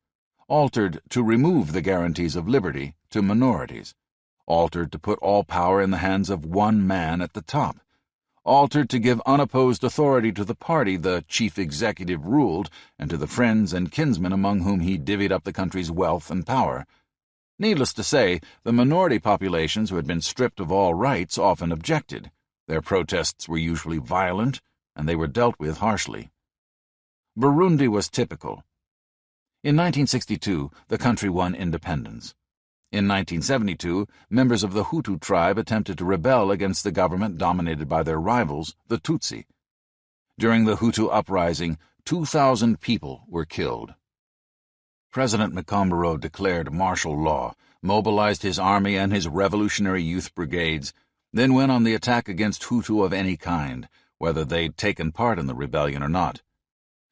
to remove the guarantees of liberty to minorities, altered to put all power in the hands of one man at the top, altered to give unopposed authority to the party the chief executive ruled and to the friends and kinsmen among whom he divvied up the country's wealth and power. Needless to say, the minority populations who had been stripped of all rights often objected. Their protests were usually violent, and they were dealt with harshly. Burundi was typical. In 1962, the country won independence. In 1972, members of the Hutu tribe attempted to rebel against the government dominated by their rivals, the Tutsi. During the Hutu uprising, 2,000 people were killed. President Mikombero declared martial law, mobilized his army and his revolutionary youth brigades, then went on the attack against Hutu of any kind, whether they'd taken part in the rebellion or not.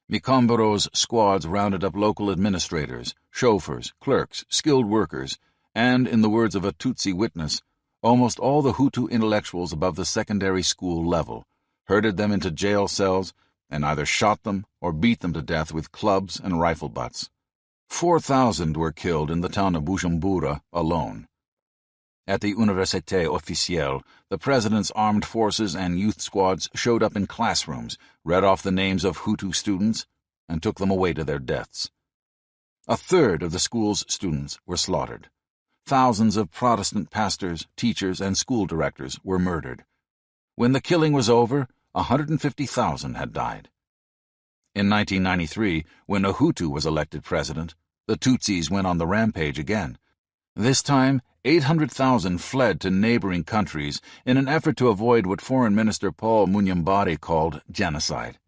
Mikombero's squads rounded up local administrators, chauffeurs, clerks, skilled workers, and, in the words of a Tutsi witness, almost all the Hutu intellectuals above the secondary school level, herded them into jail cells, and either shot them or beat them to death with clubs and rifle butts. 4,000 were killed in the town of Bujumbura alone. At the Université Officielle, the president's armed forces and youth squads showed up in classrooms, read off the names of Hutu students, and took them away to their deaths. A third of the school's students were slaughtered. Thousands of Protestant pastors, teachers, and school directors were murdered. When the killing was over, 150,000 had died. In 1993, when a Hutu was elected president, the Tutsis went on the rampage again. This time, 800,000 fled to neighboring countries in an effort to avoid what Foreign Minister Paul Munyambari called genocide.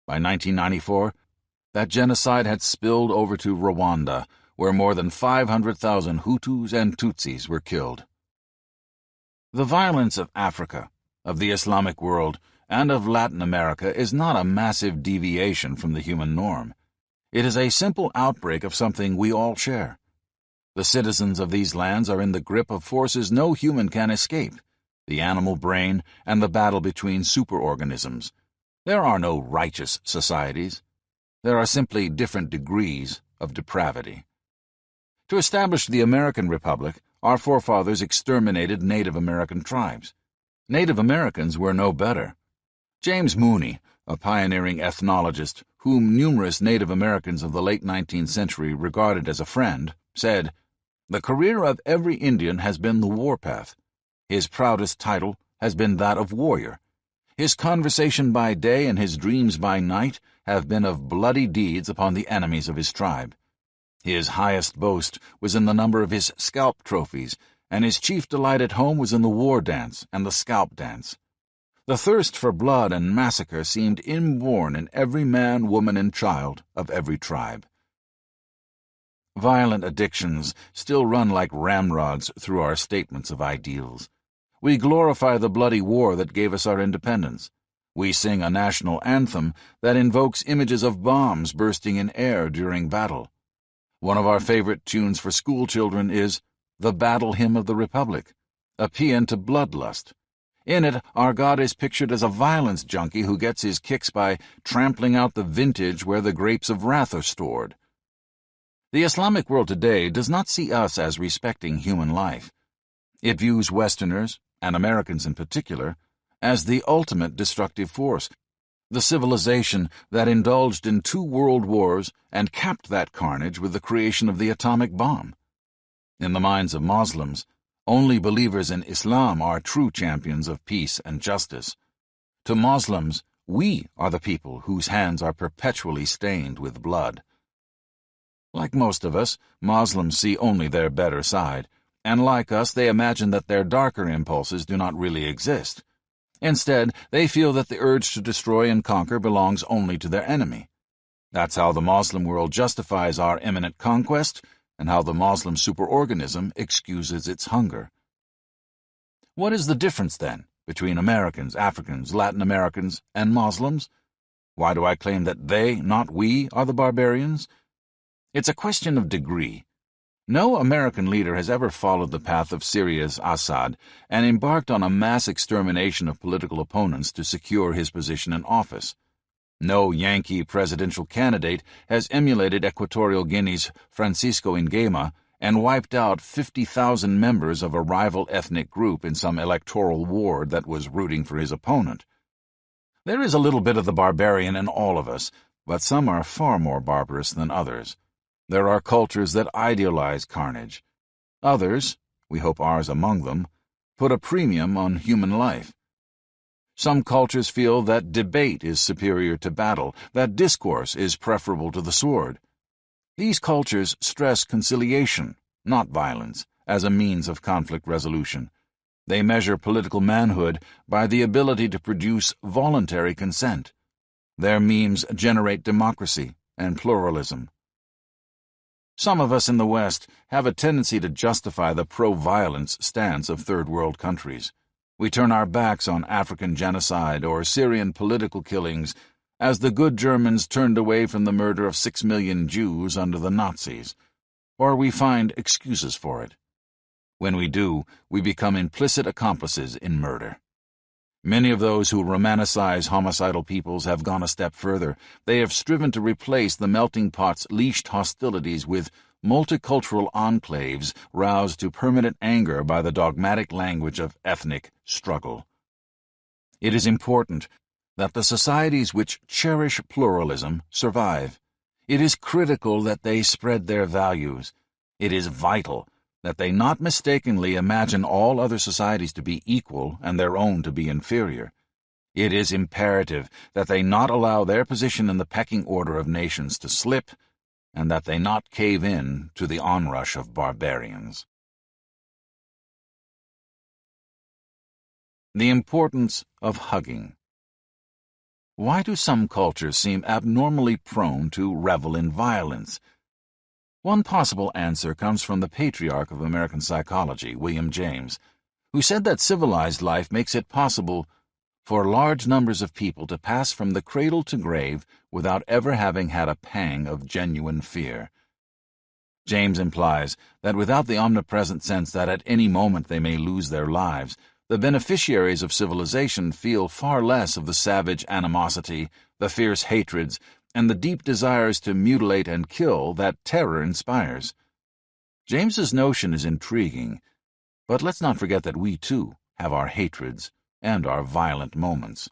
By 1994, that genocide had spilled over to Rwanda, where more than 500,000 Hutus and Tutsis were killed. The violence of Africa, of the Islamic world, and of Latin America is not a massive deviation from the human norm. It is a simple outbreak of something we all share. The citizens of these lands are in the grip of forces no human can escape, the animal brain and the battle between superorganisms. There are no righteous societies. There are simply different degrees of depravity. To establish the American Republic, our forefathers exterminated Native American tribes. Native Americans were no better. James Mooney, a pioneering ethnologist whom numerous Native Americans of the late 19th century regarded as a friend, said, "The career of every Indian has been the warpath. His proudest title has been that of warrior. His conversation by day and his dreams by night have been of bloody deeds upon the enemies of his tribe. His highest boast was in the number of his scalp trophies, and his chief delight at home was in the war dance and the scalp dance. The thirst for blood and massacre seemed inborn in every man, woman, and child of every tribe. Violent addictions still run like ramrods through our statements of ideals. We glorify the bloody war that gave us our independence. We sing a national anthem that invokes images of bombs bursting in air during battle. One of our favorite tunes for school children is the Battle Hymn of the Republic, a paean to bloodlust. In it, our God is pictured as a violence junkie who gets his kicks by trampling out the vintage where the grapes of wrath are stored. The Islamic world today does not see us as respecting human life. It views Westerners, and Americans in particular, as the ultimate destructive force, the civilization that indulged in 2 world wars and capped that carnage with the creation of the atomic bomb. In the minds of Muslims, only believers in Islam are true champions of peace and justice. To Muslims, we are the people whose hands are perpetually stained with blood. Like most of us, Muslims see only their better side, and like us, they imagine that their darker impulses do not really exist. Instead, they feel that the urge to destroy and conquer belongs only to their enemy. That's how the Muslim world justifies our imminent conquest, and how the Muslim superorganism excuses its hunger. What is the difference, then, between Americans, Africans, Latin Americans, and Muslims? Why do I claim that they, not we, are the barbarians? It's a question of degree. No American leader has ever followed the path of Syria's Assad and embarked on a mass extermination of political opponents to secure his position in office. No Yankee presidential candidate has emulated Equatorial Guinea's Francisco Nguema and wiped out 50,000 members of a rival ethnic group in some electoral ward that was rooting for his opponent. There is a little bit of the barbarian in all of us, but some are far more barbarous than others. There are cultures that idealize carnage. Others, we hope ours among them, put a premium on human life. Some cultures feel that debate is superior to battle, that discourse is preferable to the sword. These cultures stress conciliation, not violence, as a means of conflict resolution. They measure political manhood by the ability to produce voluntary consent. Their memes generate democracy and pluralism. Some of us in the West have a tendency to justify the pro-violence stance of third world countries. We turn our backs on African genocide or Syrian political killings as the good Germans turned away from the murder of 6 million Jews under the Nazis, or we find excuses for it. When we do, we become implicit accomplices in murder. Many of those who romanticize homicidal peoples have gone a step further. They have striven to replace the melting pot's leashed hostilities with multicultural enclaves roused to permanent anger by the dogmatic language of ethnic struggle. It is important that the societies which cherish pluralism survive. It is critical that they spread their values. It is vital that they not mistakenly imagine all other societies to be equal and their own to be inferior. It is imperative that they not allow their position in the pecking order of nations to slip, and that they not cave in to the onrush of barbarians. The importance of hugging. Why do some cultures seem abnormally prone to revel in violence? One possible answer comes from the patriarch of American psychology, William James, who said that civilized life makes it possible for large numbers of people to pass from the cradle to grave without ever having had a pang of genuine fear. James implies that without the omnipresent sense that at any moment they may lose their lives, the beneficiaries of civilization feel far less of the savage animosity, the fierce hatreds, and the deep desires to mutilate and kill that terror inspires. James's notion is intriguing, but let's not forget that we, too, have our hatreds and our violent moments.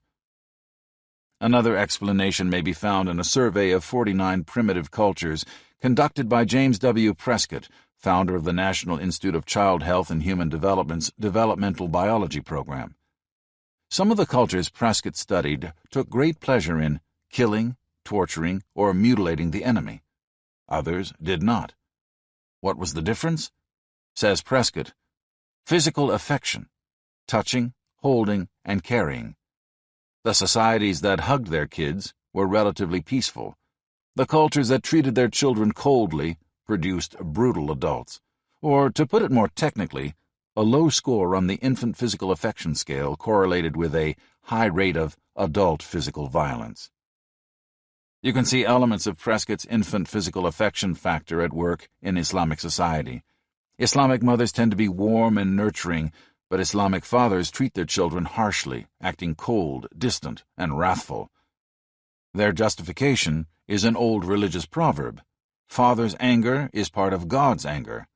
Another explanation may be found in a survey of 49 primitive cultures conducted by James W. Prescott, founder of the National Institute of Child Health and Human Development's Developmental Biology program. Some of the cultures Prescott studied took great pleasure in killing, torturing, or mutilating the enemy. Others did not. What was the difference? Says Prescott, physical affection, touching, holding, and carrying. The societies that hugged their kids were relatively peaceful. The cultures that treated their children coldly produced brutal adults. Or, to put it more technically, a low score on the infant physical affection scale correlated with a high rate of adult physical violence. You can see elements of Prescott's infant physical affection factor at work in Islamic society. Islamic mothers tend to be warm and nurturing, but Islamic fathers treat their children harshly, acting cold, distant, and wrathful. Their justification is an old religious proverb: father's anger is part of God's anger.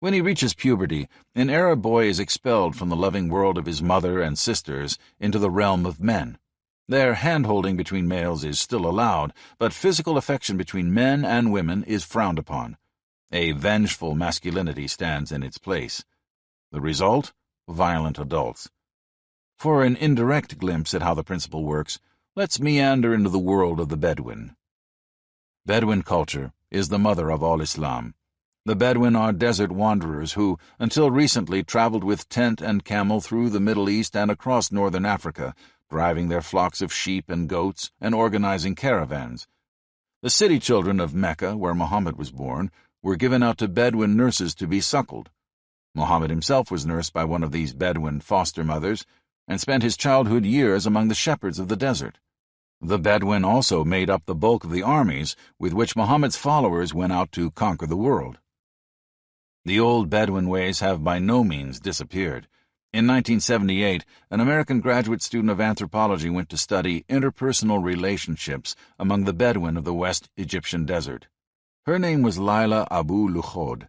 When he reaches puberty, an Arab boy is expelled from the loving world of his mother and sisters into the realm of men. Their hand-holding between males is still allowed, but physical affection between men and women is frowned upon. A vengeful masculinity stands in its place. The result? Violent adults. For an indirect glimpse at how the principle works, let's meander into the world of the Bedouin. Bedouin culture is the mother of all Islam. The Bedouin are desert wanderers who, until recently, traveled with tent and camel through the Middle East and across northern Africa, driving their flocks of sheep and goats and organizing caravans. The city children of Mecca, where Muhammad was born, were given out to Bedouin nurses to be suckled. Muhammad himself was nursed by one of these Bedouin foster mothers and spent his childhood years among the shepherds of the desert. The Bedouin also made up the bulk of the armies with which Muhammad's followers went out to conquer the world. The old Bedouin ways have by no means disappeared. In 1978, an American graduate student of anthropology went to study interpersonal relationships among the Bedouin of the West Egyptian desert. Her name was Laila Abu Lukhod,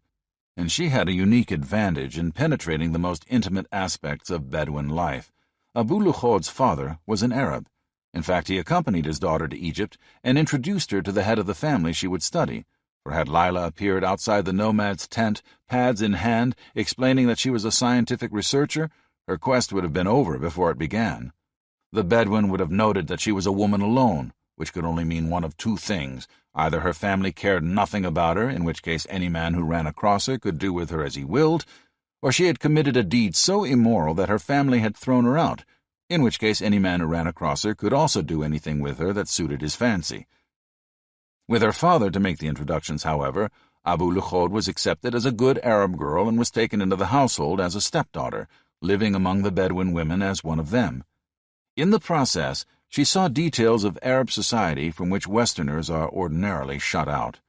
and she had a unique advantage in penetrating the most intimate aspects of Bedouin life. Abu Lukhod's father was an Arab. In fact, he accompanied his daughter to Egypt and introduced her to the head of the family she would study. For had Lila appeared outside the nomad's tent, pads in hand, explaining that she was a scientific researcher, her quest would have been over before it began. The Bedouin would have noted that she was a woman alone, which could only mean one of two things. Either her family cared nothing about her, in which case any man who ran across her could do with her as he willed, or she had committed a deed so immoral that her family had thrown her out, in which case any man who ran across her could also do anything with her that suited his fancy. With her father to make the introductions, however, Abu Lukhod was accepted as a good Arab girl and was taken into the household as a stepdaughter, living among the Bedouin women as one of them. In the process, she saw details of Arab society from which Westerners are ordinarily shut out.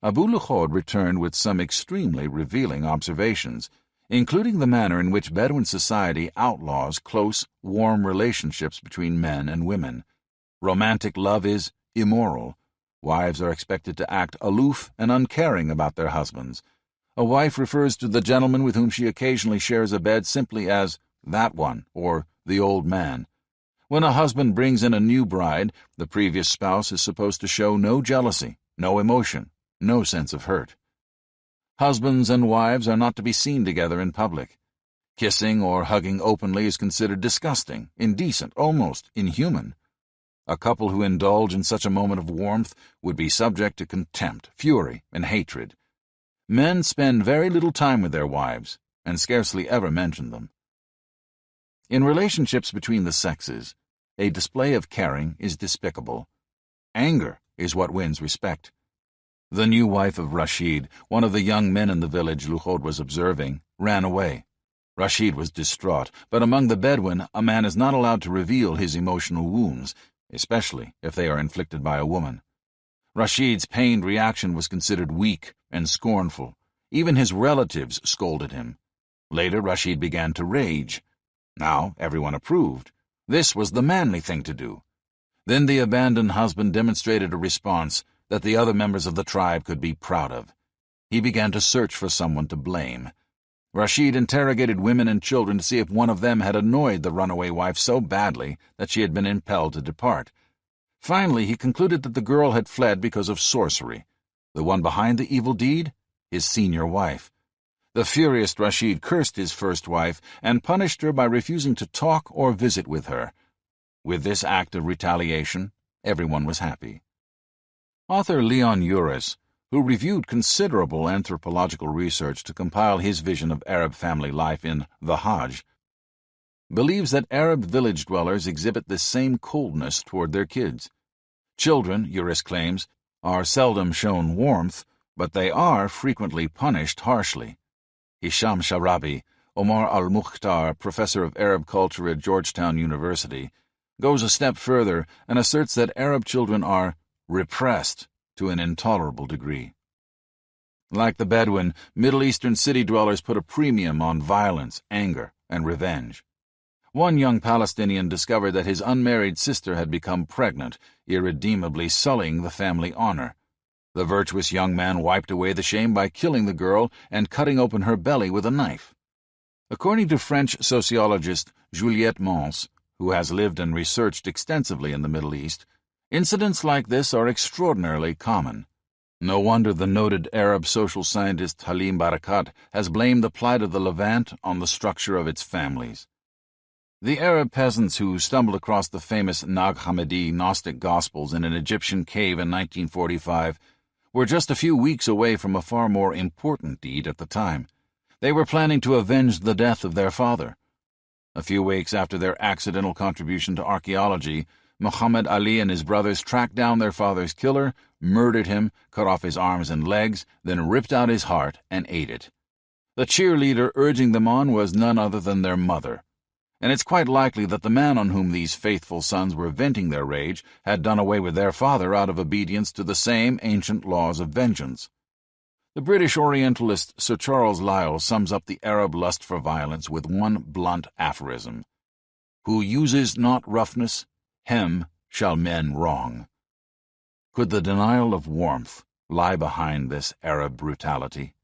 Abu Lukhod returned with some extremely revealing observations, including the manner in which Bedouin society outlaws close, warm relationships between men and women. Romantic love is immoral. Wives are expected to act aloof and uncaring about their husbands. A wife refers to the gentleman with whom she occasionally shares a bed simply as that one or the old man. When a husband brings in a new bride, the previous spouse is supposed to show no jealousy, no emotion, no sense of hurt. Husbands and wives are not to be seen together in public. Kissing or hugging openly is considered disgusting, indecent, almost inhuman. A couple who indulge in such a moment of warmth would be subject to contempt, fury, and hatred. Men spend very little time with their wives, and scarcely ever mention them. In relationships between the sexes, a display of caring is despicable. Anger is what wins respect. The new wife of Rashid, one of the young men in the village Lukhod was observing, ran away. Rashid was distraught, but among the Bedouin, a man is not allowed to reveal his emotional wounds, especially if they are inflicted by a woman. Rashid's pained reaction was considered weak and scornful. Even his relatives scolded him. Later, Rashid began to rage. Now, everyone approved. This was the manly thing to do. Then the abandoned husband demonstrated a response that the other members of the tribe could be proud of. He began to search for someone to blame. Rashid interrogated women and children to see if one of them had annoyed the runaway wife so badly that she had been impelled to depart. Finally, he concluded that the girl had fled because of sorcery. The one behind the evil deed? His senior wife. The furious Rashid cursed his first wife and punished her by refusing to talk or visit with her. With this act of retaliation, everyone was happy. Author Leon Uris, who who reviewed considerable anthropological research to compile his vision of Arab family life in The Hajj, believes that Arab village dwellers exhibit this same coldness toward their kids. Children, Uris claims, are seldom shown warmth, but they are frequently punished harshly. Hisham Sharabi, Omar al-Mukhtar, professor of Arab culture at Georgetown University, goes a step further and asserts that Arab children are repressed to an intolerable degree. Like the Bedouin, Middle Eastern city dwellers put a premium on violence, anger, and revenge. One young Palestinian discovered that his unmarried sister had become pregnant, irredeemably sullying the family honor. The virtuous young man wiped away the shame by killing the girl and cutting open her belly with a knife. According to French sociologist Juliette Mons, who has lived and researched extensively in the Middle East, incidents like this are extraordinarily common. No wonder the noted Arab social scientist Halim Barakat has blamed the plight of the Levant on the structure of its families. The Arab peasants who stumbled across the famous Nag Hammadi Gnostic Gospels in an Egyptian cave in 1945 were just a few weeks away from a far more important deed at the time. They were planning to avenge the death of their father. A few weeks after their accidental contribution to archaeology, Muhammad Ali and his brothers tracked down their father's killer, murdered him, cut off his arms and legs, then ripped out his heart and ate it. The cheerleader urging them on was none other than their mother, and it's quite likely that the man on whom these faithful sons were venting their rage had done away with their father out of obedience to the same ancient laws of vengeance. The British Orientalist Sir Charles Lyell sums up the Arab lust for violence with one blunt aphorism: "Who uses not roughness, him shall men wrong." Could the denial of warmth lie behind this Arab brutality?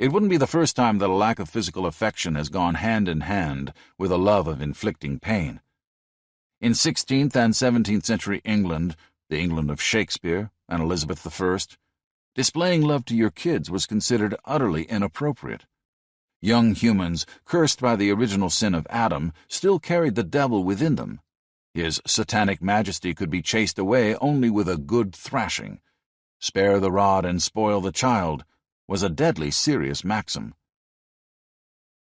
It wouldn't be the first time that a lack of physical affection has gone hand in hand with a love of inflicting pain. In 16th and 17th century England, the England of Shakespeare and Elizabeth I, displaying love to your kids was considered utterly inappropriate. Young humans, cursed by the original sin of Adam, still carried the devil within them. His satanic majesty could be chased away only with a good thrashing. Spare the rod and spoil the child was a deadly serious maxim.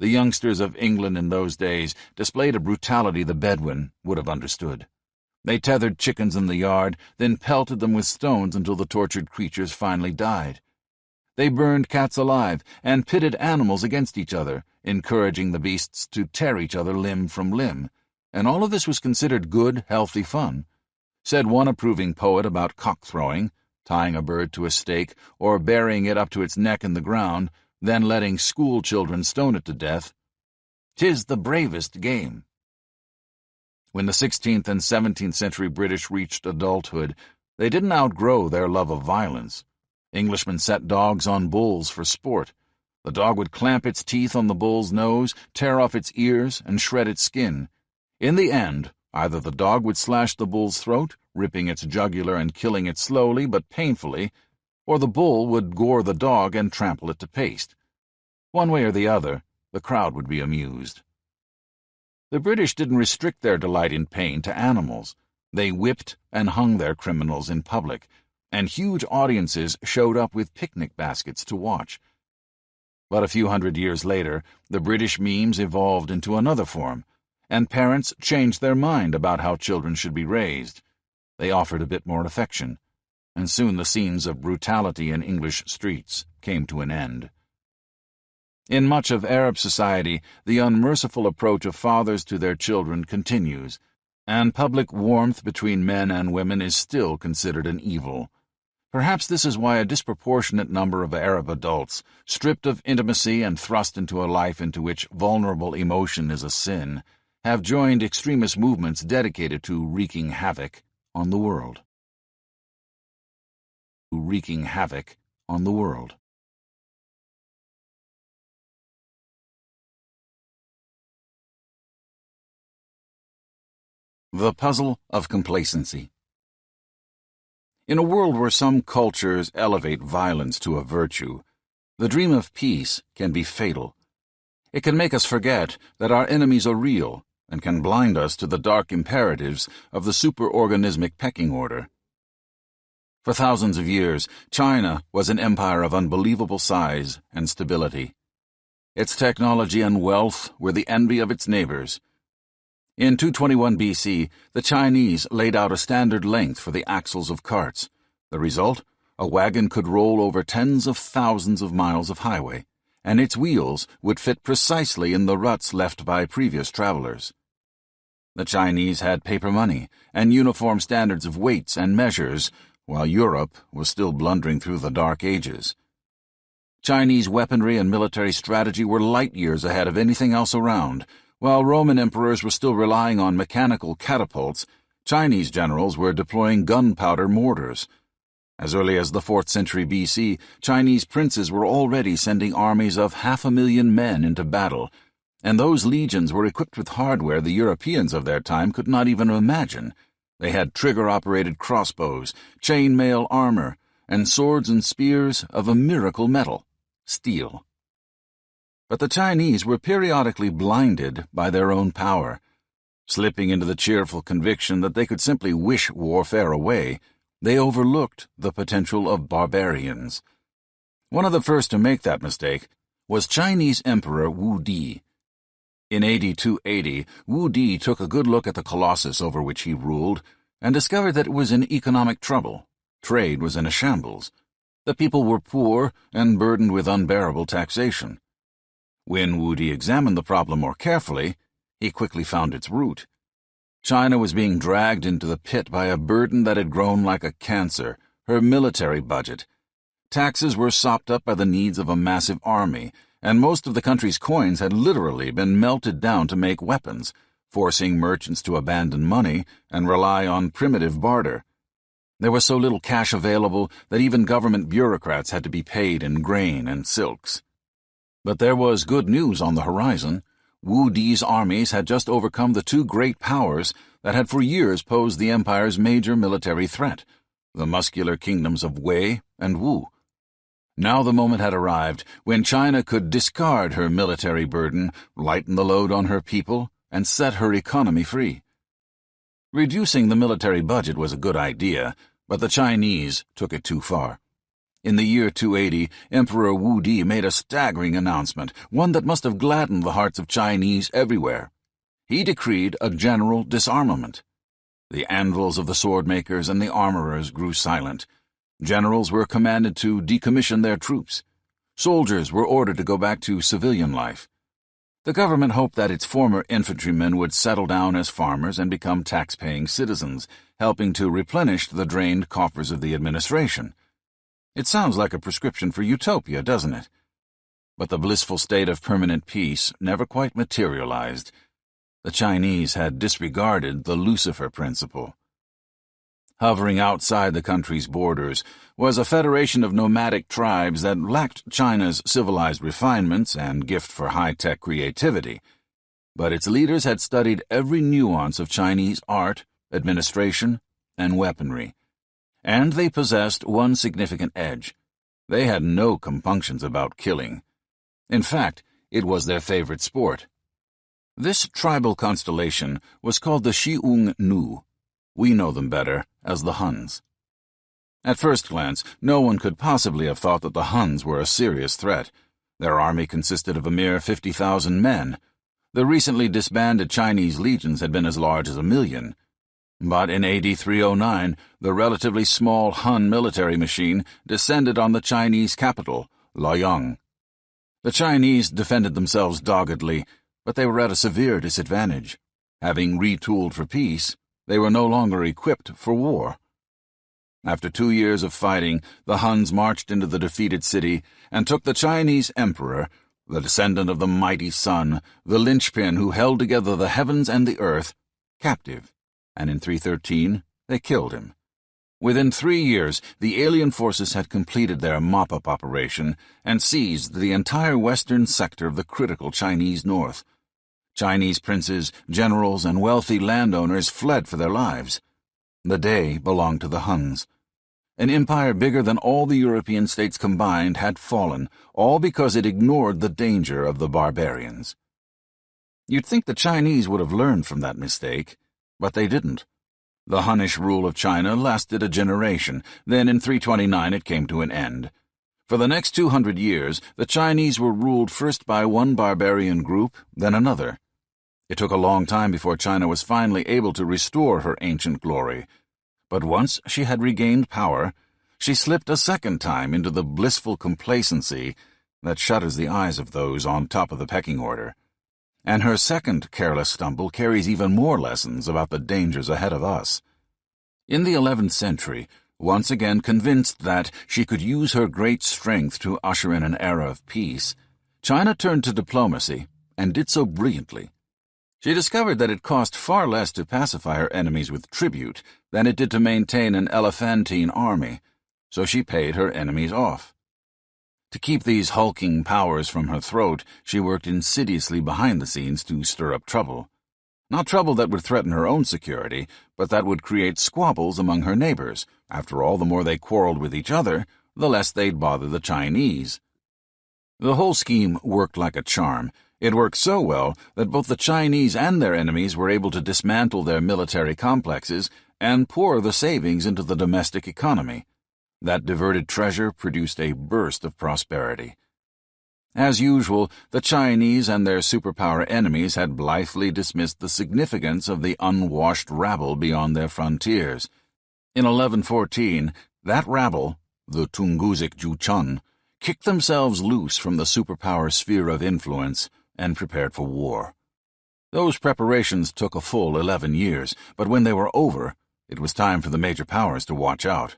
The youngsters of England in those days displayed a brutality the Bedouin would have understood. They tethered chickens in the yard, then pelted them with stones until the tortured creatures finally died. They burned cats alive and pitted animals against each other, encouraging the beasts to tear each other limb from limb, and all of this was considered good, healthy fun. Said one approving poet about cock-throwing, tying a bird to a stake or burying it up to its neck in the ground, then letting school children stone it to death, "'Tis the bravest game." When the 16th and 17th century British reached adulthood, they didn't outgrow their love of violence. Englishmen set dogs on bulls for sport. The dog would clamp its teeth on the bull's nose, tear off its ears, and shred its skin. In the end, either the dog would slash the bull's throat, ripping its jugular and killing it slowly but painfully, or the bull would gore the dog and trample it to paste. One way or the other, the crowd would be amused. The British didn't restrict their delight in pain to animals. They whipped and hung their criminals in public, and huge audiences showed up with picnic baskets to watch. But a few hundred years later, the British memes evolved into another form, and parents changed their mind about how children should be raised. They offered a bit more affection, and soon the scenes of brutality in English streets came to an end. In much of Arab society, the unmerciful approach of fathers to their children continues, and public warmth between men and women is still considered an evil. Perhaps this is why a disproportionate number of Arab adults, stripped of intimacy and thrust into a life into which vulnerable emotion is a sin, have joined extremist movements dedicated to wreaking havoc on the world. Wreaking havoc on the world. The puzzle of complacency. In a world where some cultures elevate violence to a virtue, the dream of peace can be fatal. It can make us forget that our enemies are real and can blind us to the dark imperatives of the superorganismic pecking order. For thousands of years, China was an empire of unbelievable size and stability. Its technology and wealth were the envy of its neighbors. In 221 BC, the Chinese laid out a standard length for the axles of carts. The result? A wagon could roll over tens of thousands of miles of highway, and its wheels would fit precisely in the ruts left by previous travelers. The Chinese had paper money and uniform standards of weights and measures, while Europe was still blundering through the Dark Ages. Chinese weaponry and military strategy were light years ahead of anything else around. While Roman emperors were still relying on mechanical catapults, Chinese generals were deploying gunpowder mortars. As early as the 4th century BC, Chinese princes were already sending armies of 500,000 men into battle, and those legions were equipped with hardware the Europeans of their time could not even imagine. They had trigger-operated crossbows, chain-mail armor, and swords and spears of a miracle metal, steel. But the Chinese were periodically blinded by their own power. Slipping into the cheerful conviction that they could simply wish warfare away, they overlooked the potential of barbarians. One of the first to make that mistake was Chinese Emperor Wu Di. In AD 280, Wu Di took a good look at the colossus over which he ruled and discovered that it was in economic trouble. Trade was in a shambles. The people were poor and burdened with unbearable taxation. When Wu Di examined the problem more carefully, he quickly found its root. China was being dragged into the pit by a burden that had grown like a cancer, her military budget. Taxes were sopped up by the needs of a massive army, and most of the country's coins had literally been melted down to make weapons, forcing merchants to abandon money and rely on primitive barter. There was so little cash available that even government bureaucrats had to be paid in grain and silks. But there was good news on the horizon. Wu Di's armies had just overcome the two great powers that had for years posed the empire's major military threat, the muscular kingdoms of Wei and Wu. Now the moment had arrived when China could discard her military burden, lighten the load on her people, and set her economy free. Reducing the military budget was a good idea, but the Chinese took it too far. In the year 280, Emperor Wu Di made a staggering announcement, one that must have gladdened the hearts of Chinese everywhere. He decreed a general disarmament. The anvils of the sword-makers and the armorers grew silent. Generals were commanded to decommission their troops. Soldiers were ordered to go back to civilian life. The government hoped that its former infantrymen would settle down as farmers and become tax-paying citizens, helping to replenish the drained coffers of the administration. It sounds like a prescription for utopia, doesn't it? But the blissful state of permanent peace never quite materialized. The Chinese had disregarded the Lucifer principle. Hovering outside the country's borders was a federation of nomadic tribes that lacked China's civilized refinements and gift for high-tech creativity. But its leaders had studied every nuance of Chinese art, administration, and weaponry. And they possessed one significant edge. They had no compunctions about killing. In fact, it was their favorite sport. This tribal constellation was called the Xiong Nu. We know them better as the Huns. At first glance, no one could possibly have thought that the Huns were a serious threat. Their army consisted of a mere 50,000 men. The recently disbanded Chinese legions had been as large as 1,000,000. But in AD 309, the relatively small Han military machine descended on the Chinese capital, Luoyang. The Chinese defended themselves doggedly, but they were at a severe disadvantage. Having retooled for peace, they were no longer equipped for war. After 2 years of fighting, the Huns marched into the defeated city and took the Chinese emperor, the descendant of the mighty sun, the linchpin who held together the heavens and the earth, captive. And in 313, they killed him. Within 3 years, the alien forces had completed their mop-up operation and seized the entire western sector of the critical Chinese north. Chinese princes, generals, and wealthy landowners fled for their lives. The day belonged to the Huns. An empire bigger than all the European states combined had fallen, all because it ignored the danger of the barbarians. You'd think the Chinese would have learned from that mistake, but they didn't. The Hunnish rule of China lasted a generation, then in 329 it came to an end. For the next 200 years, the Chinese were ruled first by one barbarian group, then another. It took a long time before China was finally able to restore her ancient glory. But once she had regained power, she slipped a second time into the blissful complacency that shutters the eyes of those on top of the pecking order. And her second careless stumble carries even more lessons about the dangers ahead of us. In the 11th century, once again convinced that she could use her great strength to usher in an era of peace, China turned to diplomacy, and did so brilliantly. She discovered that it cost far less to pacify her enemies with tribute than it did to maintain an elephantine army, so she paid her enemies off. To keep these hulking powers from her throat, she worked insidiously behind the scenes to stir up trouble. Not trouble that would threaten her own security, but that would create squabbles among her neighbors. After all, the more they quarreled with each other, the less they'd bother the Chinese. The whole scheme worked like a charm. It worked so well that both the Chinese and their enemies were able to dismantle their military complexes and pour the savings into the domestic economy. That diverted treasure produced a burst of prosperity. As usual, the Chinese and their superpower enemies had blithely dismissed the significance of the unwashed rabble beyond their frontiers. In 1114, that rabble, the Tungusic Juchun, kicked themselves loose from the superpower sphere of influence and prepared for war. Those preparations took a full 11 years, but when they were over, it was time for the major powers to watch out.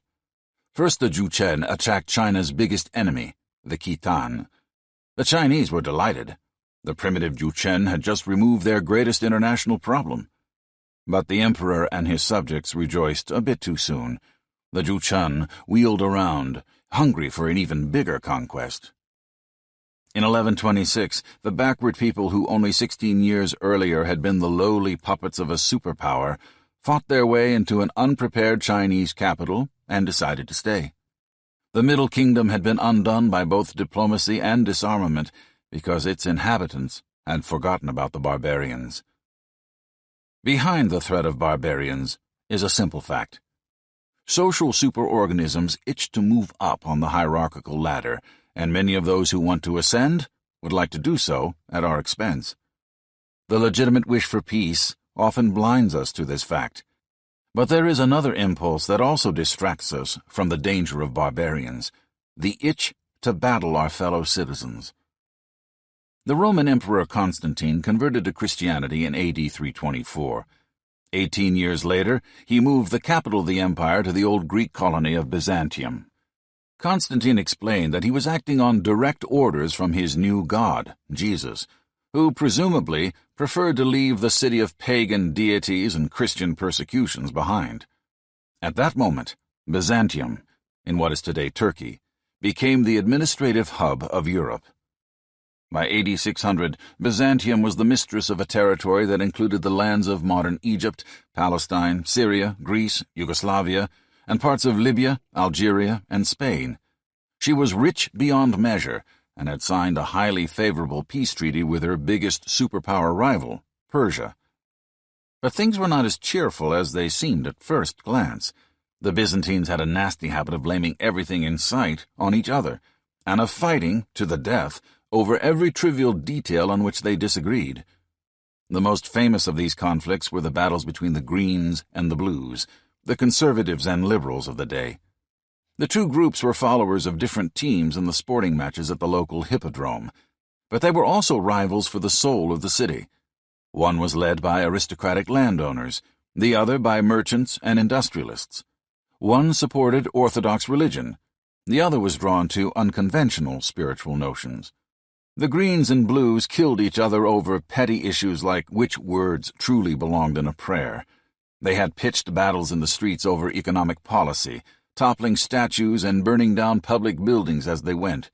First, the Juchen attacked China's biggest enemy, the Khitan. The Chinese were delighted. The primitive Juchen had just removed their greatest international problem. But the emperor and his subjects rejoiced a bit too soon. The Juchen wheeled around, hungry for an even bigger conquest. In 1126, the backward people who only 16 years earlier had been the lowly puppets of a superpower fought their way into an unprepared Chinese capital and decided to stay. The Middle Kingdom had been undone by both diplomacy and disarmament because its inhabitants had forgotten about the barbarians. Behind the threat of barbarians is a simple fact. Social superorganisms itch to move up on the hierarchical ladder, and many of those who want to ascend would like to do so at our expense. The legitimate wish for peace often blinds us to this fact. But there is another impulse that also distracts us from the danger of barbarians, the itch to battle our fellow citizens. The Roman Emperor Constantine converted to Christianity in AD 324. 18 years later, he moved the capital of the empire to the old Greek colony of Byzantium. Constantine explained that he was acting on direct orders from his new god, Jesus, who presumably preferred to leave the city of pagan deities and Christian persecutions behind. At that moment, Byzantium, in what is today Turkey, became the administrative hub of Europe. By AD 600, Byzantium was the mistress of a territory that included the lands of modern Egypt, Palestine, Syria, Greece, Yugoslavia, and parts of Libya, Algeria, and Spain. She was rich beyond measure, and had signed a highly favorable peace treaty with her biggest superpower rival, Persia. But things were not as cheerful as they seemed at first glance. The Byzantines had a nasty habit of blaming everything in sight on each other, and of fighting, to the death, over every trivial detail on which they disagreed. The most famous of these conflicts were the battles between the Greens and the Blues, the conservatives and liberals of the day. The two groups were followers of different teams in the sporting matches at the local hippodrome, but they were also rivals for the soul of the city. One was led by aristocratic landowners, the other by merchants and industrialists. One supported orthodox religion, the other was drawn to unconventional spiritual notions. The Greens and Blues killed each other over petty issues like which words truly belonged in a prayer. They had pitched battles in the streets over economic policy, toppling statues and burning down public buildings as they went.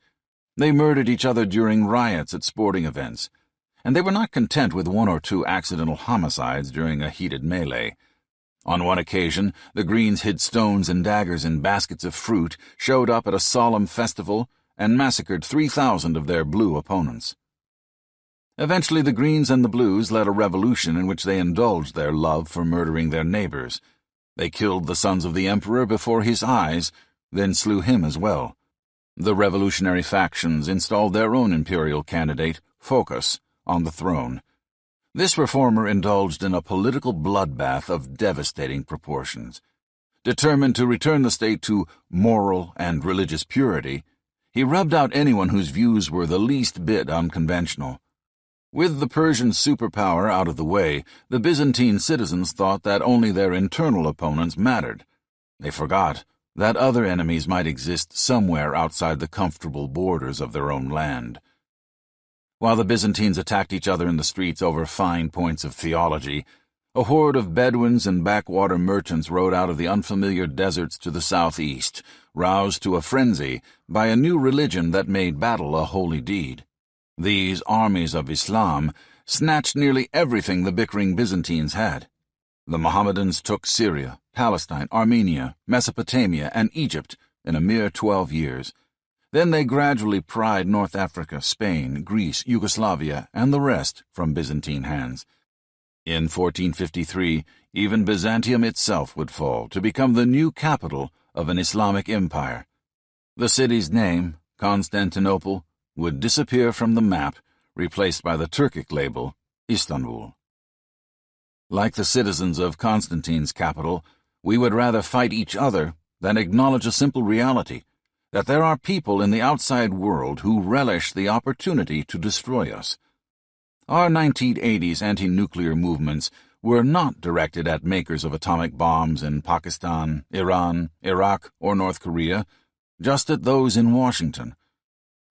They murdered each other during riots at sporting events, and they were not content with one or two accidental homicides during a heated melee. On one occasion, the Greens hid stones and daggers in baskets of fruit, showed up at a solemn festival, and massacred 3,000 of their Blue opponents. Eventually, the Greens and the Blues led a revolution in which they indulged their love for murdering their neighbors. They killed the sons of the emperor before his eyes, then slew him as well. The revolutionary factions installed their own imperial candidate, Phocas, on the throne. This reformer indulged in a political bloodbath of devastating proportions. Determined to return the state to moral and religious purity, he rubbed out anyone whose views were the least bit unconventional. With the Persian superpower out of the way, the Byzantine citizens thought that only their internal opponents mattered. They forgot that other enemies might exist somewhere outside the comfortable borders of their own land. While the Byzantines attacked each other in the streets over fine points of theology, a horde of Bedouins and backwater merchants rode out of the unfamiliar deserts to the southeast, roused to a frenzy by a new religion that made battle a holy deed. These armies of Islam snatched nearly everything the bickering Byzantines had. The Mohammedans took Syria, Palestine, Armenia, Mesopotamia, and Egypt in a mere 12 years. Then they gradually pried North Africa, Spain, Greece, Yugoslavia, and the rest from Byzantine hands. In 1453, even Byzantium itself would fall to become the new capital of an Islamic empire. The city's name, Constantinople, would disappear from the map, replaced by the Turkic label, Istanbul. Like the citizens of Constantine's capital, we would rather fight each other than acknowledge a simple reality, that there are people in the outside world who relish the opportunity to destroy us. Our 1980s anti-nuclear movements were not directed at makers of atomic bombs in Pakistan, Iran, Iraq, or North Korea, just at those in Washington.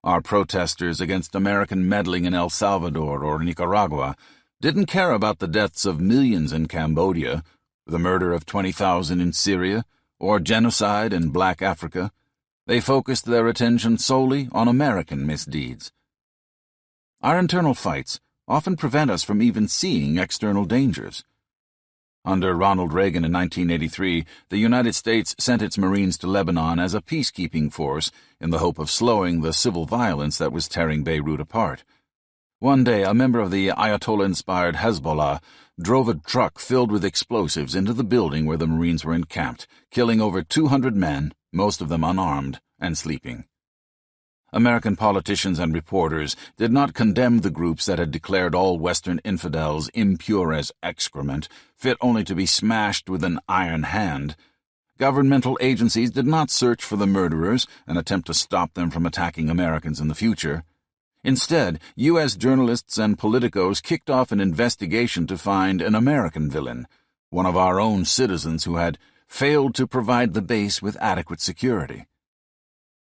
Our protesters against American meddling in El Salvador or Nicaragua didn't care about the deaths of millions in Cambodia, the murder of 20,000 in Syria, or genocide in Black Africa. They focused their attention solely on American misdeeds. Our internal fights often prevent us from even seeing external dangers. Under Ronald Reagan in 1983, the United States sent its Marines to Lebanon as a peacekeeping force in the hope of slowing the civil violence that was tearing Beirut apart. One day, a member of the Ayatollah-inspired Hezbollah drove a truck filled with explosives into the building where the Marines were encamped, killing over 200 men, most of them unarmed and sleeping. American politicians and reporters did not condemn the groups that had declared all Western infidels impure as excrement, fit only to be smashed with an iron hand. Governmental agencies did not search for the murderers and attempt to stop them from attacking Americans in the future. Instead, U.S. journalists and politicos kicked off an investigation to find an American villain, one of our own citizens who had failed to provide the base with adequate security.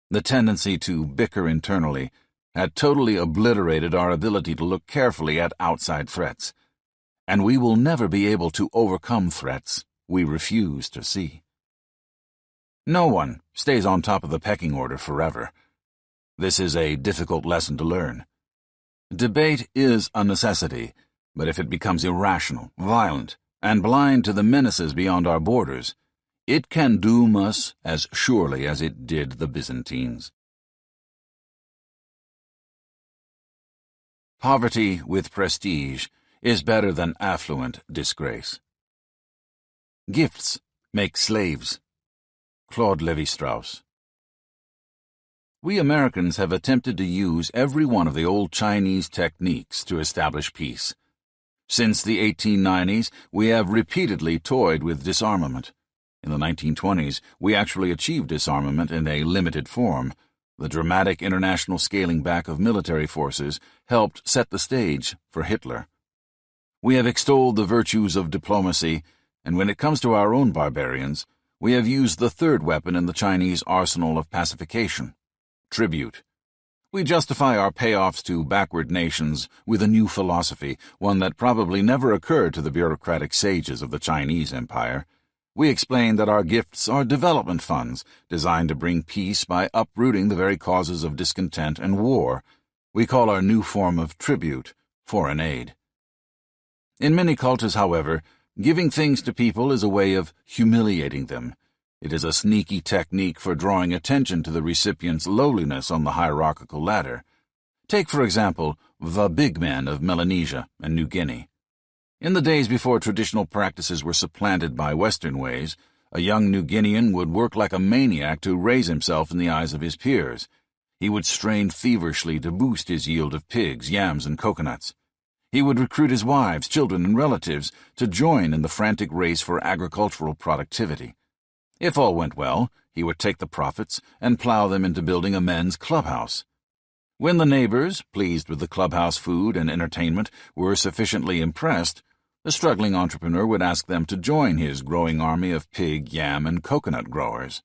The tendency to bicker internally had totally obliterated our ability to look carefully at outside threats, and we will never be able to overcome threats we refuse to see. No one stays on top of the pecking order forever. This is a difficult lesson to learn. Debate is a necessity, but if it becomes irrational, violent, and blind to the menaces beyond our borders, it can doom us as surely as it did the Byzantines. Poverty with prestige is better than affluent disgrace. Gifts make slaves. Claude Lévi-Strauss. We Americans have attempted to use every one of the old Chinese techniques to establish peace. Since the 1890s, we have repeatedly toyed with disarmament. In the 1920s, we actually achieved disarmament in a limited form. The dramatic international scaling back of military forces helped set the stage for Hitler. We have extolled the virtues of diplomacy, and when it comes to our own barbarians, we have used the third weapon in the Chinese arsenal of pacification: tribute. We justify our payoffs to backward nations with a new philosophy, one that probably never occurred to the bureaucratic sages of the Chinese Empire. We explain that our gifts are development funds designed to bring peace by uprooting the very causes of discontent and war. We call our new form of tribute foreign aid. In many cultures, however, giving things to people is a way of humiliating them. It is a sneaky technique for drawing attention to the recipient's lowliness on the hierarchical ladder. Take, for example, the big men of Melanesia and New Guinea. In the days before traditional practices were supplanted by Western ways, A young New Guinean would work like a maniac to raise himself in the eyes of his peers. He would strain feverishly to boost his yield of pigs, yams, and coconuts. He would recruit his wives, children, and relatives to join in the frantic race for agricultural productivity. If all went well, he would take the profits and plow them into building a men's clubhouse. When the neighbors, pleased with the clubhouse food and entertainment, were sufficiently impressed, the struggling entrepreneur would ask them to join his growing army of pig, yam, and coconut growers.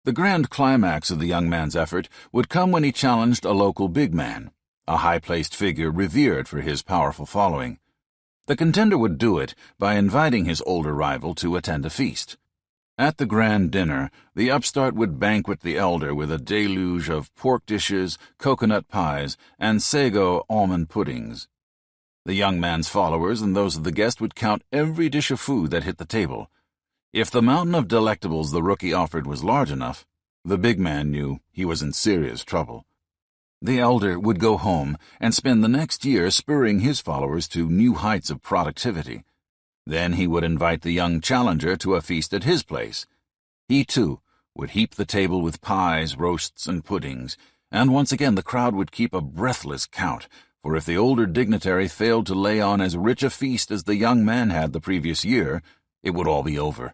The grand climax of the young man's effort would come when he challenged a local big man, a high-placed figure revered for his powerful following. The contender would do it by inviting his older rival to attend a feast. At the grand dinner, the upstart would banquet the elder with a deluge of pork dishes, coconut pies, and sago almond puddings. The young man's followers and those of the guest would count every dish of food that hit the table. If the mountain of delectables the rookie offered was large enough, the big man knew he was in serious trouble. The elder would go home and spend the next year spurring his followers to new heights of productivity. Then he would invite the young challenger to a feast at his place. He, too, would heap the table with pies, roasts, and puddings, and once again the crowd would keep a breathless count, for if the older dignitary failed to lay on as rich a feast as the young man had the previous year, it would all be over.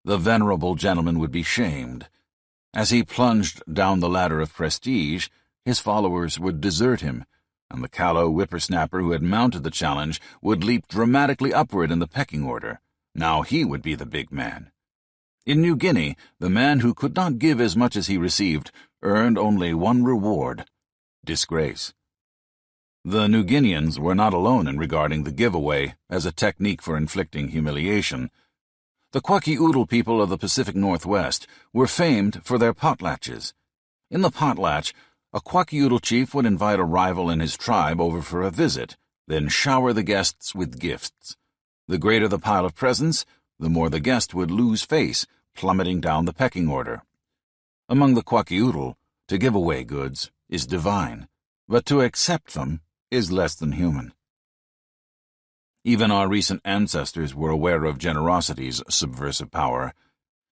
The venerable gentleman would be shamed. As he plunged down the ladder of prestige, his followers would desert him, and the callow whippersnapper who had mounted the challenge would leap dramatically upward in the pecking order. Now he would be the big man. In New Guinea, the man who could not give as much as he received earned only one reward: disgrace. The New Guineans were not alone in regarding the giveaway as a technique for inflicting humiliation. The Kwakiutl people of the Pacific Northwest were famed for their potlatches. In the potlatch, a Kwakiutl chief would invite a rival in his tribe over for a visit, then shower the guests with gifts. The greater the pile of presents, the more the guest would lose face, plummeting down the pecking order. Among the Kwakiutl, to give away goods is divine, but to accept them is less than human. Even our recent ancestors were aware of generosity's subversive power.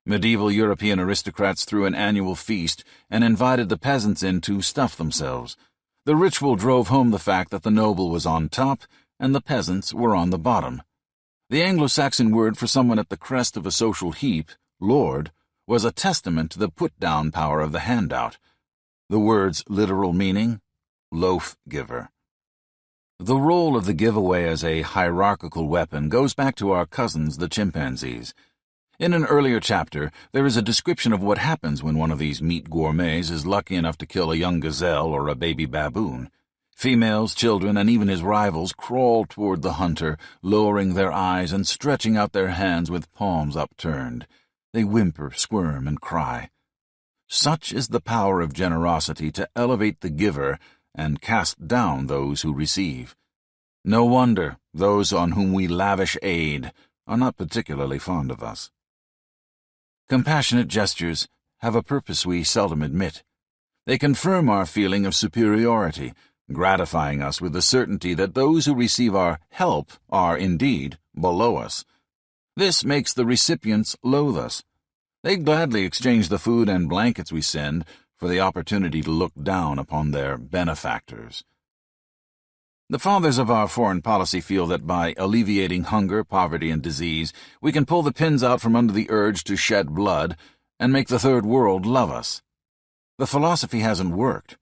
Medieval European aristocrats threw an annual feast and invited the peasants in to stuff themselves. The ritual drove home the fact that the noble was on top and the peasants were on the bottom. The Anglo-Saxon word for someone at the crest of a social heap, lord, was a testament to the put-down power of the handout. The word's literal meaning, loaf-giver. The role of the giveaway as a hierarchical weapon goes back to our cousins, the chimpanzees. In an earlier chapter, there is a description of what happens when one of these meat gourmets is lucky enough to kill a young gazelle or a baby baboon. Females, children, and even his rivals crawl toward the hunter, lowering their eyes and stretching out their hands with palms upturned. They whimper, squirm, and cry. Such is the power of generosity to elevate the giver and cast down those who receive. No wonder those on whom we lavish aid are not particularly fond of us. Compassionate gestures have a purpose we seldom admit. They confirm our feeling of superiority, gratifying us with the certainty that those who receive our help are, indeed, below us. This makes the recipients loathe us. They gladly exchange the food and blankets we send for the opportunity to look down upon their benefactors. The fathers of our foreign policy feel that by alleviating hunger, poverty, and disease, we can pull the pins out from under the urge to shed blood and make the Third World love us. The philosophy hasn't worked.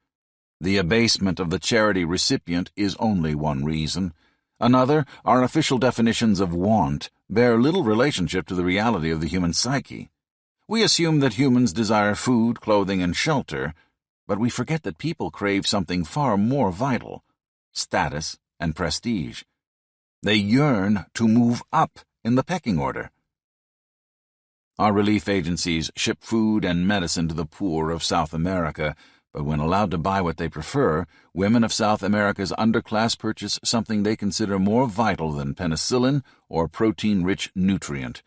The abasement of the charity recipient is only one reason. Another, our official definitions of want bear little relationship to the reality of the human psyche. We assume that humans desire food, clothing, and shelter, but we forget that people crave something far more vital: status and prestige. They yearn to move up in the pecking order. Our relief agencies ship food and medicine to the poor of South America, but when allowed to buy what they prefer, women of South America's underclass purchase something they consider more vital than penicillin or protein-rich nutrient.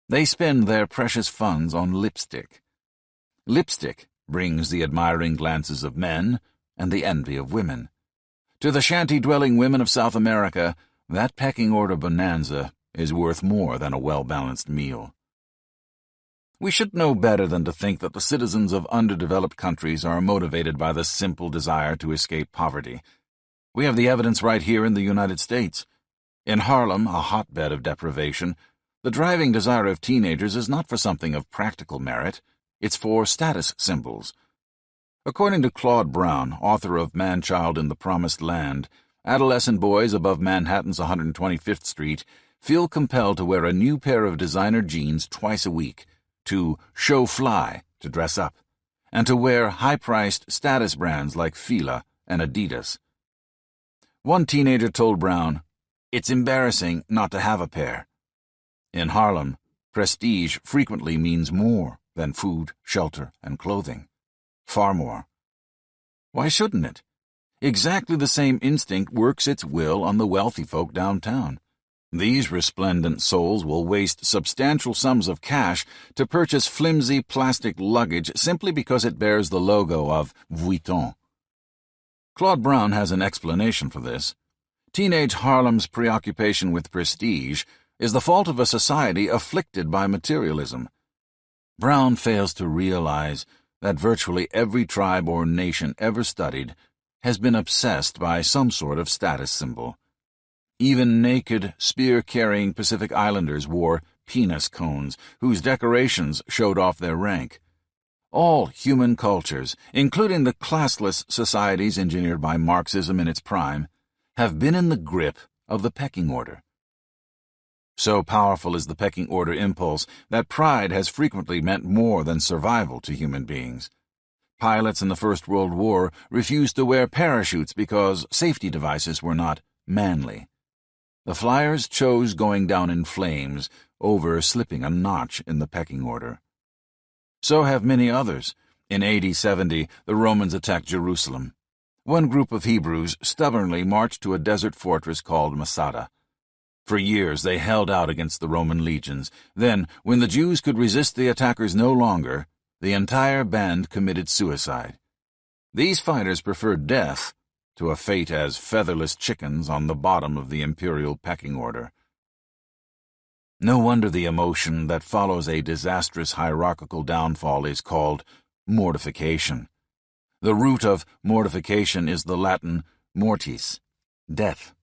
They spend their precious funds on lipstick. Lipstick brings the admiring glances of men and the envy of women. To the shanty-dwelling women of South America, that pecking order bonanza is worth more than a well-balanced meal. We should know better than to think that the citizens of underdeveloped countries are motivated by the simple desire to escape poverty. We have the evidence right here in the United States. In Harlem, a hotbed of deprivation, the driving desire of teenagers is not for something of practical merit. It's for status symbols. According to Claude Brown, author of Man-Child in the Promised Land, adolescent boys above Manhattan's 125th Street feel compelled to wear a new pair of designer jeans twice a week, to show fly, to dress up, and to wear high-priced status brands like Fila and Adidas. One teenager told Brown, "It's embarrassing not to have a pair." In Harlem, prestige frequently means more than food, shelter, and clothing. Far more. Why shouldn't it? Exactly the same instinct works its will on the wealthy folk downtown. These resplendent souls will waste substantial sums of cash to purchase flimsy plastic luggage simply because it bears the logo of Vuitton. Claude Brown has an explanation for this. Teenage Harlem's preoccupation with prestige is the fault of a society afflicted by materialism. Brown fails to realize that virtually every tribe or nation ever studied has been obsessed by some sort of status symbol. Even naked, spear-carrying Pacific Islanders wore penis cones, whose decorations showed off their rank. All human cultures, including the classless societies engineered by Marxism in its prime, have been in the grip of the pecking order. So powerful is the pecking order impulse that pride has frequently meant more than survival to human beings. Pilots in the First World War refused to wear parachutes because safety devices were not manly. The flyers chose going down in flames over slipping a notch in the pecking order. So have many others. In AD 70, the Romans attacked Jerusalem. One group of Hebrews stubbornly marched to a desert fortress called Masada. For years they held out against the Roman legions. Then, when the Jews could resist the attackers no longer, the entire band committed suicide. These fighters preferred death to a fate as featherless chickens on the bottom of the imperial pecking order. No wonder the emotion that follows a disastrous hierarchical downfall is called mortification. The root of mortification is the Latin mortis, death.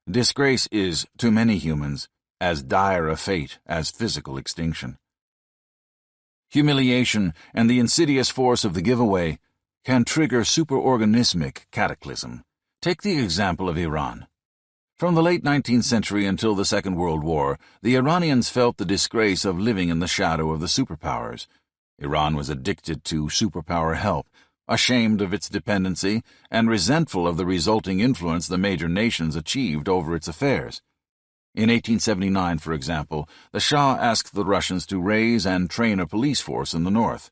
Disgrace is, to many humans, as dire a fate as physical extinction. Humiliation and the insidious force of the giveaway can trigger superorganismic cataclysm. Take the example of Iran. From the late 19th century until the Second World War, the Iranians felt the disgrace of living in the shadow of the superpowers. Iran was addicted to superpower help, ashamed of its dependency, and resentful of the resulting influence the major nations achieved over its affairs. In 1879, for example, the Shah asked the Russians to raise and train a police force in the north.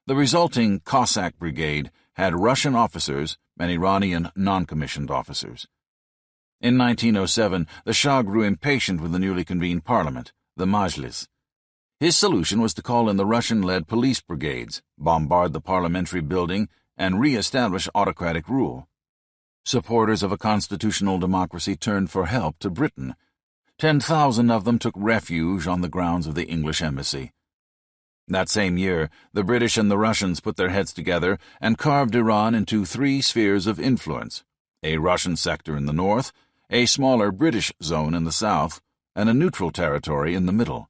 The resulting Cossack Brigade had Russian officers and Iranian non-commissioned officers. In 1907, the Shah grew impatient with the newly convened parliament, the Majlis. His solution was to call in the Russian-led police brigades, bombard the parliamentary building, and re-establish autocratic rule. Supporters of a constitutional democracy turned for help to Britain. 10,000 of them took refuge on the grounds of the English embassy. That same year, the British and the Russians put their heads together and carved Iran into 3 spheres of influence: a Russian sector in the north, a smaller British zone in the south, and a neutral territory in the middle.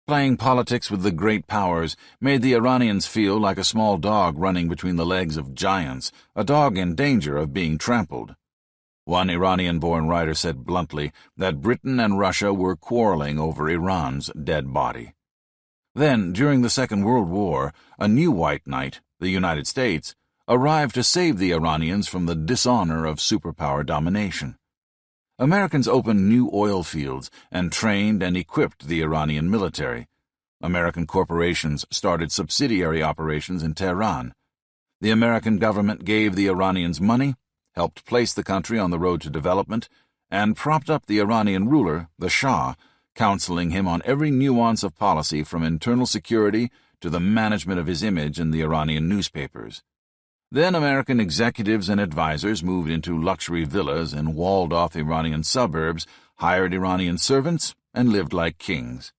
Playing politics with the great powers made the Iranians feel like a small dog running between the legs of giants, a dog in danger of being trampled. One Iranian-born writer said bluntly that Britain and Russia were quarreling over Iran's dead body. Then, during the Second World War, a new white knight, the United States, arrived to save the Iranians from the dishonor of superpower domination. Americans opened new oil fields and trained and equipped the Iranian military. American corporations started subsidiary operations in Tehran. The American government gave the Iranians money, helped place the country on the road to development, and propped up the Iranian ruler, the Shah, counseling him on every nuance of policy from internal security to the management of his image in the Iranian newspapers. Then American executives and advisors moved into luxury villas in walled-off Iranian suburbs, hired Iranian servants, and lived like kings.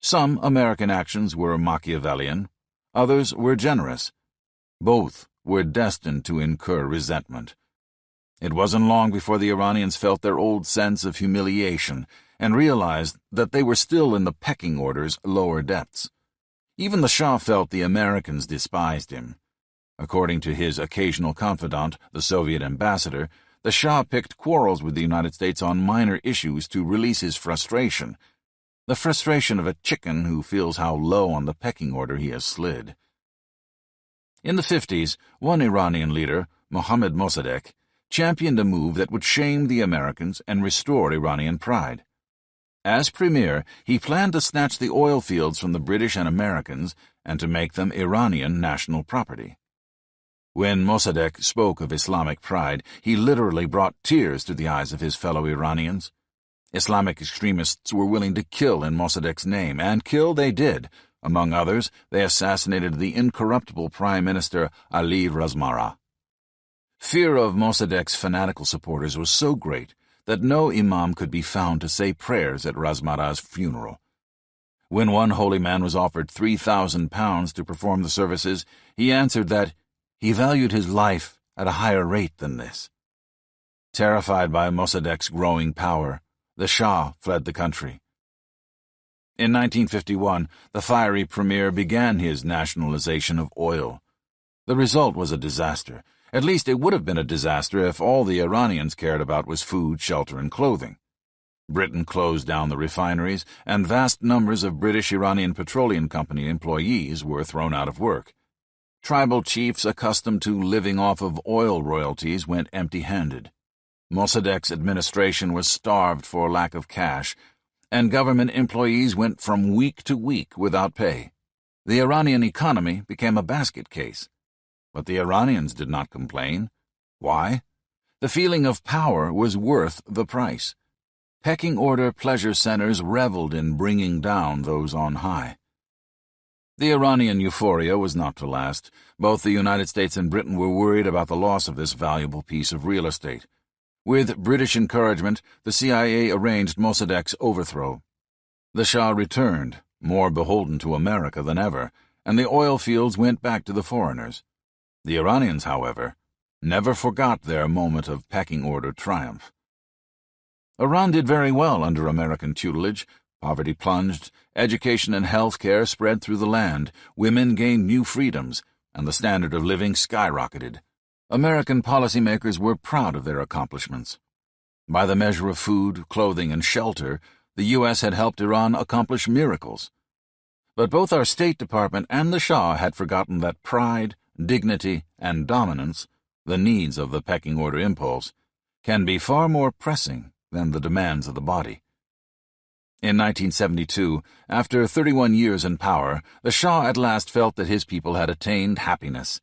Some American actions were Machiavellian, others were generous. Both were destined to incur resentment. It wasn't long before the Iranians felt their old sense of humiliation and realized that they were still in the pecking order's lower depths. Even the Shah felt the Americans despised him. According to his occasional confidant, the Soviet ambassador, the Shah picked quarrels with the United States on minor issues to release his frustration, the frustration of a chicken who feels how low on the pecking order he has slid. In the 50s, one Iranian leader, Mohammad Mossadegh, championed a move that would shame the Americans and restore Iranian pride. As premier, he planned to snatch the oil fields from the British and Americans and to make them Iranian national property. When Mossadegh spoke of Islamic pride, he literally brought tears to the eyes of his fellow Iranians. Islamic extremists were willing to kill in Mossadegh's name, and kill they did. Among others, they assassinated the incorruptible Prime Minister Ali Razmara. Fear of Mossadegh's fanatical supporters was so great that no imam could be found to say prayers at Razmara's funeral. When one holy man was offered £3,000 to perform the services, he answered that he valued his life at a higher rate than this. Terrified by Mossadegh's growing power, the Shah fled the country. In 1951, the fiery premier began his nationalization of oil. The result was a disaster. At least it would have been a disaster if all the Iranians cared about was food, shelter, and clothing. Britain closed down the refineries, and vast numbers of British-Iranian Petroleum Company employees were thrown out of work. Tribal chiefs accustomed to living off of oil royalties went empty-handed. Mossadegh's administration was starved for lack of cash, and government employees went from week to week without pay. The Iranian economy became a basket case. But the Iranians did not complain. Why? The feeling of power was worth the price. Pecking order pleasure centers reveled in bringing down those on high. The Iranian euphoria was not to last. Both the United States and Britain were worried about the loss of this valuable piece of real estate. With British encouragement, the CIA arranged Mossadegh's overthrow. The Shah returned, more beholden to America than ever, and the oil fields went back to the foreigners. The Iranians, however, never forgot their moment of pecking order triumph. Iran did very well under American tutelage. Poverty plunged, education and health care spread through the land, women gained new freedoms, and the standard of living skyrocketed. American policymakers were proud of their accomplishments. By the measure of food, clothing, and shelter, the U.S. had helped Iran accomplish miracles. But both our State Department and the Shah had forgotten that pride, dignity, and dominance, the needs of the pecking order impulse, can be far more pressing than the demands of the body. In 1972, after 31 years in power, the Shah at last felt that his people had attained happiness.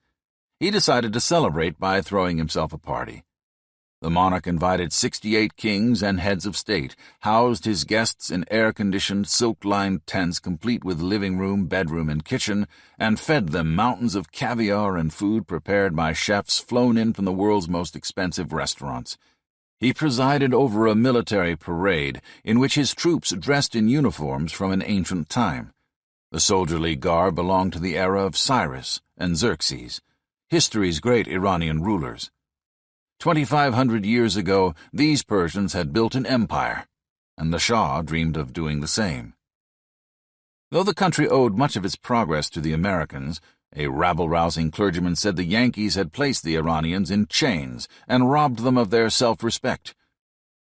He decided to celebrate by throwing himself a party. The monarch invited 68 kings and heads of state, housed his guests in air-conditioned, silk-lined tents complete with living room, bedroom, and kitchen, and fed them mountains of caviar and food prepared by chefs flown in from the world's most expensive restaurants. He presided over a military parade in which his troops dressed in uniforms from an ancient time. The soldierly garb belonged to the era of Cyrus and Xerxes, history's great Iranian rulers. 2,500 years ago, these Persians had built an empire, and the Shah dreamed of doing the same. Though the country owed much of its progress to the Americans, a rabble-rousing clergyman said the Yankees had placed the Iranians in chains and robbed them of their self-respect.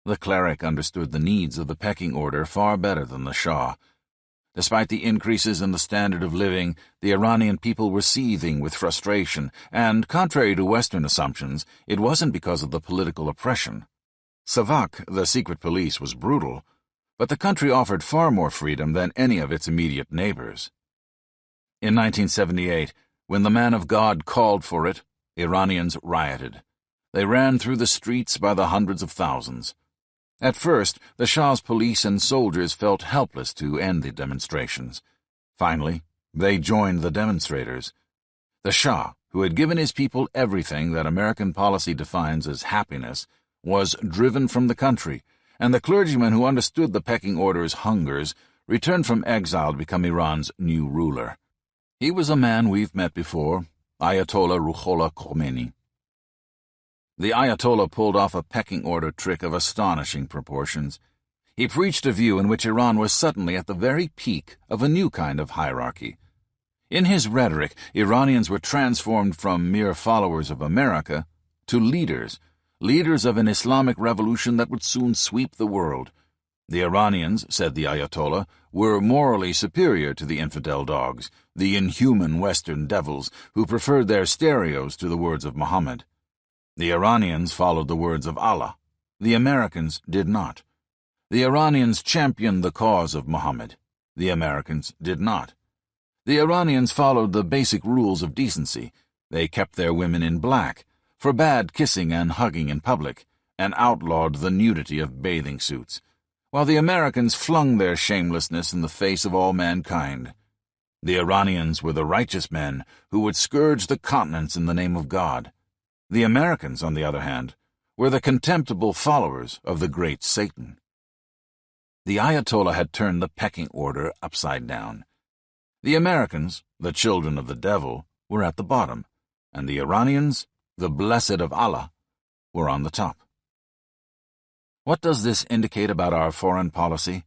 The cleric understood the needs of the pecking order far better than the Shah. Despite the increases in the standard of living, the Iranian people were seething with frustration, and, contrary to Western assumptions, it wasn't because of the political oppression. Savak, the secret police, was brutal, but the country offered far more freedom than any of its immediate neighbors. In 1978, when the man of God called for it, Iranians rioted. They ran through the streets by the hundreds of thousands. At first, the Shah's police and soldiers felt helpless to end the demonstrations. Finally, they joined the demonstrators. The Shah, who had given his people everything that American policy defines as happiness, was driven from the country, and the clergyman who understood the pecking order's hungers returned from exile to become Iran's new ruler. He was a man we've met before, Ayatollah Ruhollah Khomeini. The Ayatollah pulled off a pecking order trick of astonishing proportions. He preached a view in which Iran was suddenly at the very peak of a new kind of hierarchy. In his rhetoric, Iranians were transformed from mere followers of America to leaders of an Islamic revolution that would soon sweep the world. The Iranians, said the Ayatollah, were morally superior to the infidel dogs, the inhuman Western devils who preferred their stereos to the words of Muhammad. The Iranians followed the words of Allah. The Americans did not. The Iranians championed the cause of Muhammad. The Americans did not. The Iranians followed the basic rules of decency. They kept their women in black, forbade kissing and hugging in public, and outlawed the nudity of bathing suits, while the Americans flung their shamelessness in the face of all mankind. The Iranians were the righteous men who would scourge the continents in the name of God. The Americans, on the other hand, were the contemptible followers of the great Satan. The Ayatollah had turned the pecking order upside down. The Americans, the children of the devil, were at the bottom, and the Iranians, the blessed of Allah, were on the top. What does this indicate about our foreign policy?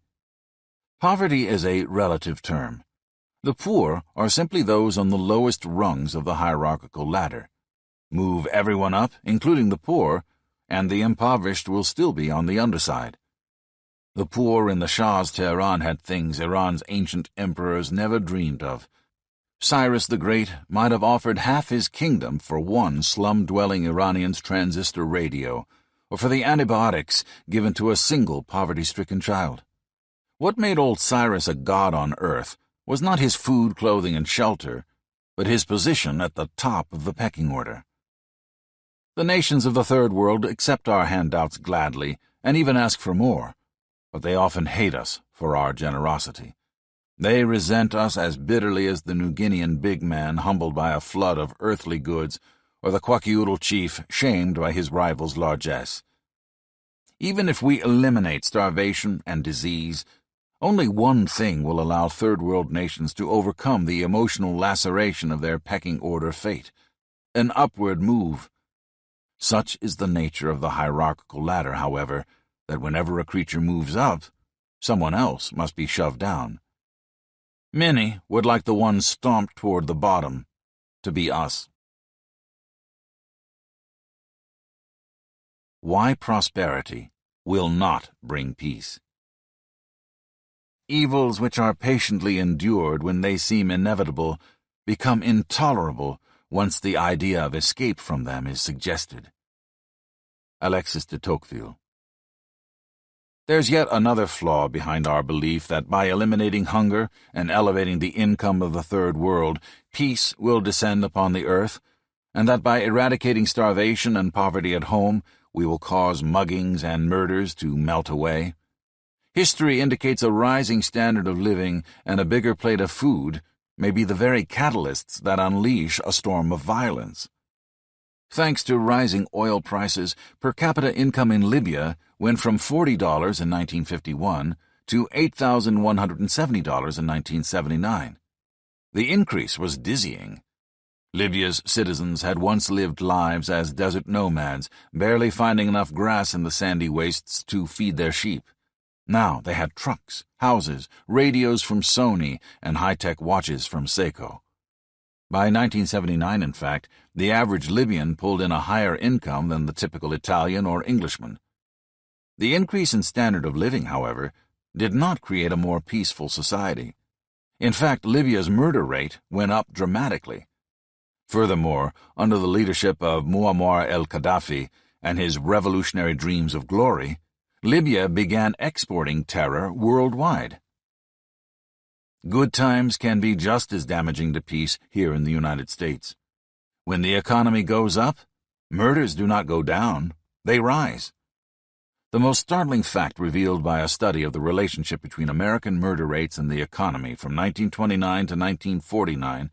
Poverty is a relative term. The poor are simply those on the lowest rungs of the hierarchical ladder. Move everyone up, including the poor, and the impoverished will still be on the underside. The poor in the Shah's Tehran had things Iran's ancient emperors never dreamed of. Cyrus the Great might have offered half his kingdom for one slum-dwelling Iranian's transistor radio, or for the antibiotics given to a single poverty-stricken child. What made old Cyrus a god on earth was not his food, clothing, and shelter, but his position at the top of the pecking order. The nations of the Third World accept our handouts gladly and even ask for more, but they often hate us for our generosity. They resent us as bitterly as the New Guinean big man humbled by a flood of earthly goods, or the Kwakiutl chief shamed by his rival's largesse. Even if we eliminate starvation and disease, only one thing will allow Third World nations to overcome the emotional laceration of their pecking order fate: an upward move. Such is the nature of the hierarchical ladder, however, that whenever a creature moves up, someone else must be shoved down. Many would like the one stomped toward the bottom to be us. Why prosperity will not bring peace. Evils which are patiently endured when they seem inevitable become intolerable once the idea of escape from them is suggested. Alexis de Tocqueville. There's yet another flaw behind our belief that by eliminating hunger and elevating the income of the Third World, peace will descend upon the earth, and that by eradicating starvation and poverty at home, we will cause muggings and murders to melt away. History indicates a rising standard of living, and a bigger plate of food may be the very catalysts that unleash a storm of violence. Thanks to rising oil prices, per capita income in Libya went from $40 in 1951 to $8,170 in 1979. The increase was dizzying. Libya's citizens had once lived lives as desert nomads, barely finding enough grass in the sandy wastes to feed their sheep. Now they had trucks, houses, radios from Sony, and high-tech watches from Seiko. By 1979, in fact, the average Libyan pulled in a higher income than the typical Italian or Englishman. The increase in standard of living, however, did not create a more peaceful society. In fact, Libya's murder rate went up dramatically. Furthermore, under the leadership of Muammar el-Gaddafi and his revolutionary dreams of glory, Libya began exporting terror worldwide. Good times can be just as damaging to peace here in the United States. When the economy goes up, murders do not go down, they rise. The most startling fact revealed by a study of the relationship between American murder rates and the economy from 1929 to 1949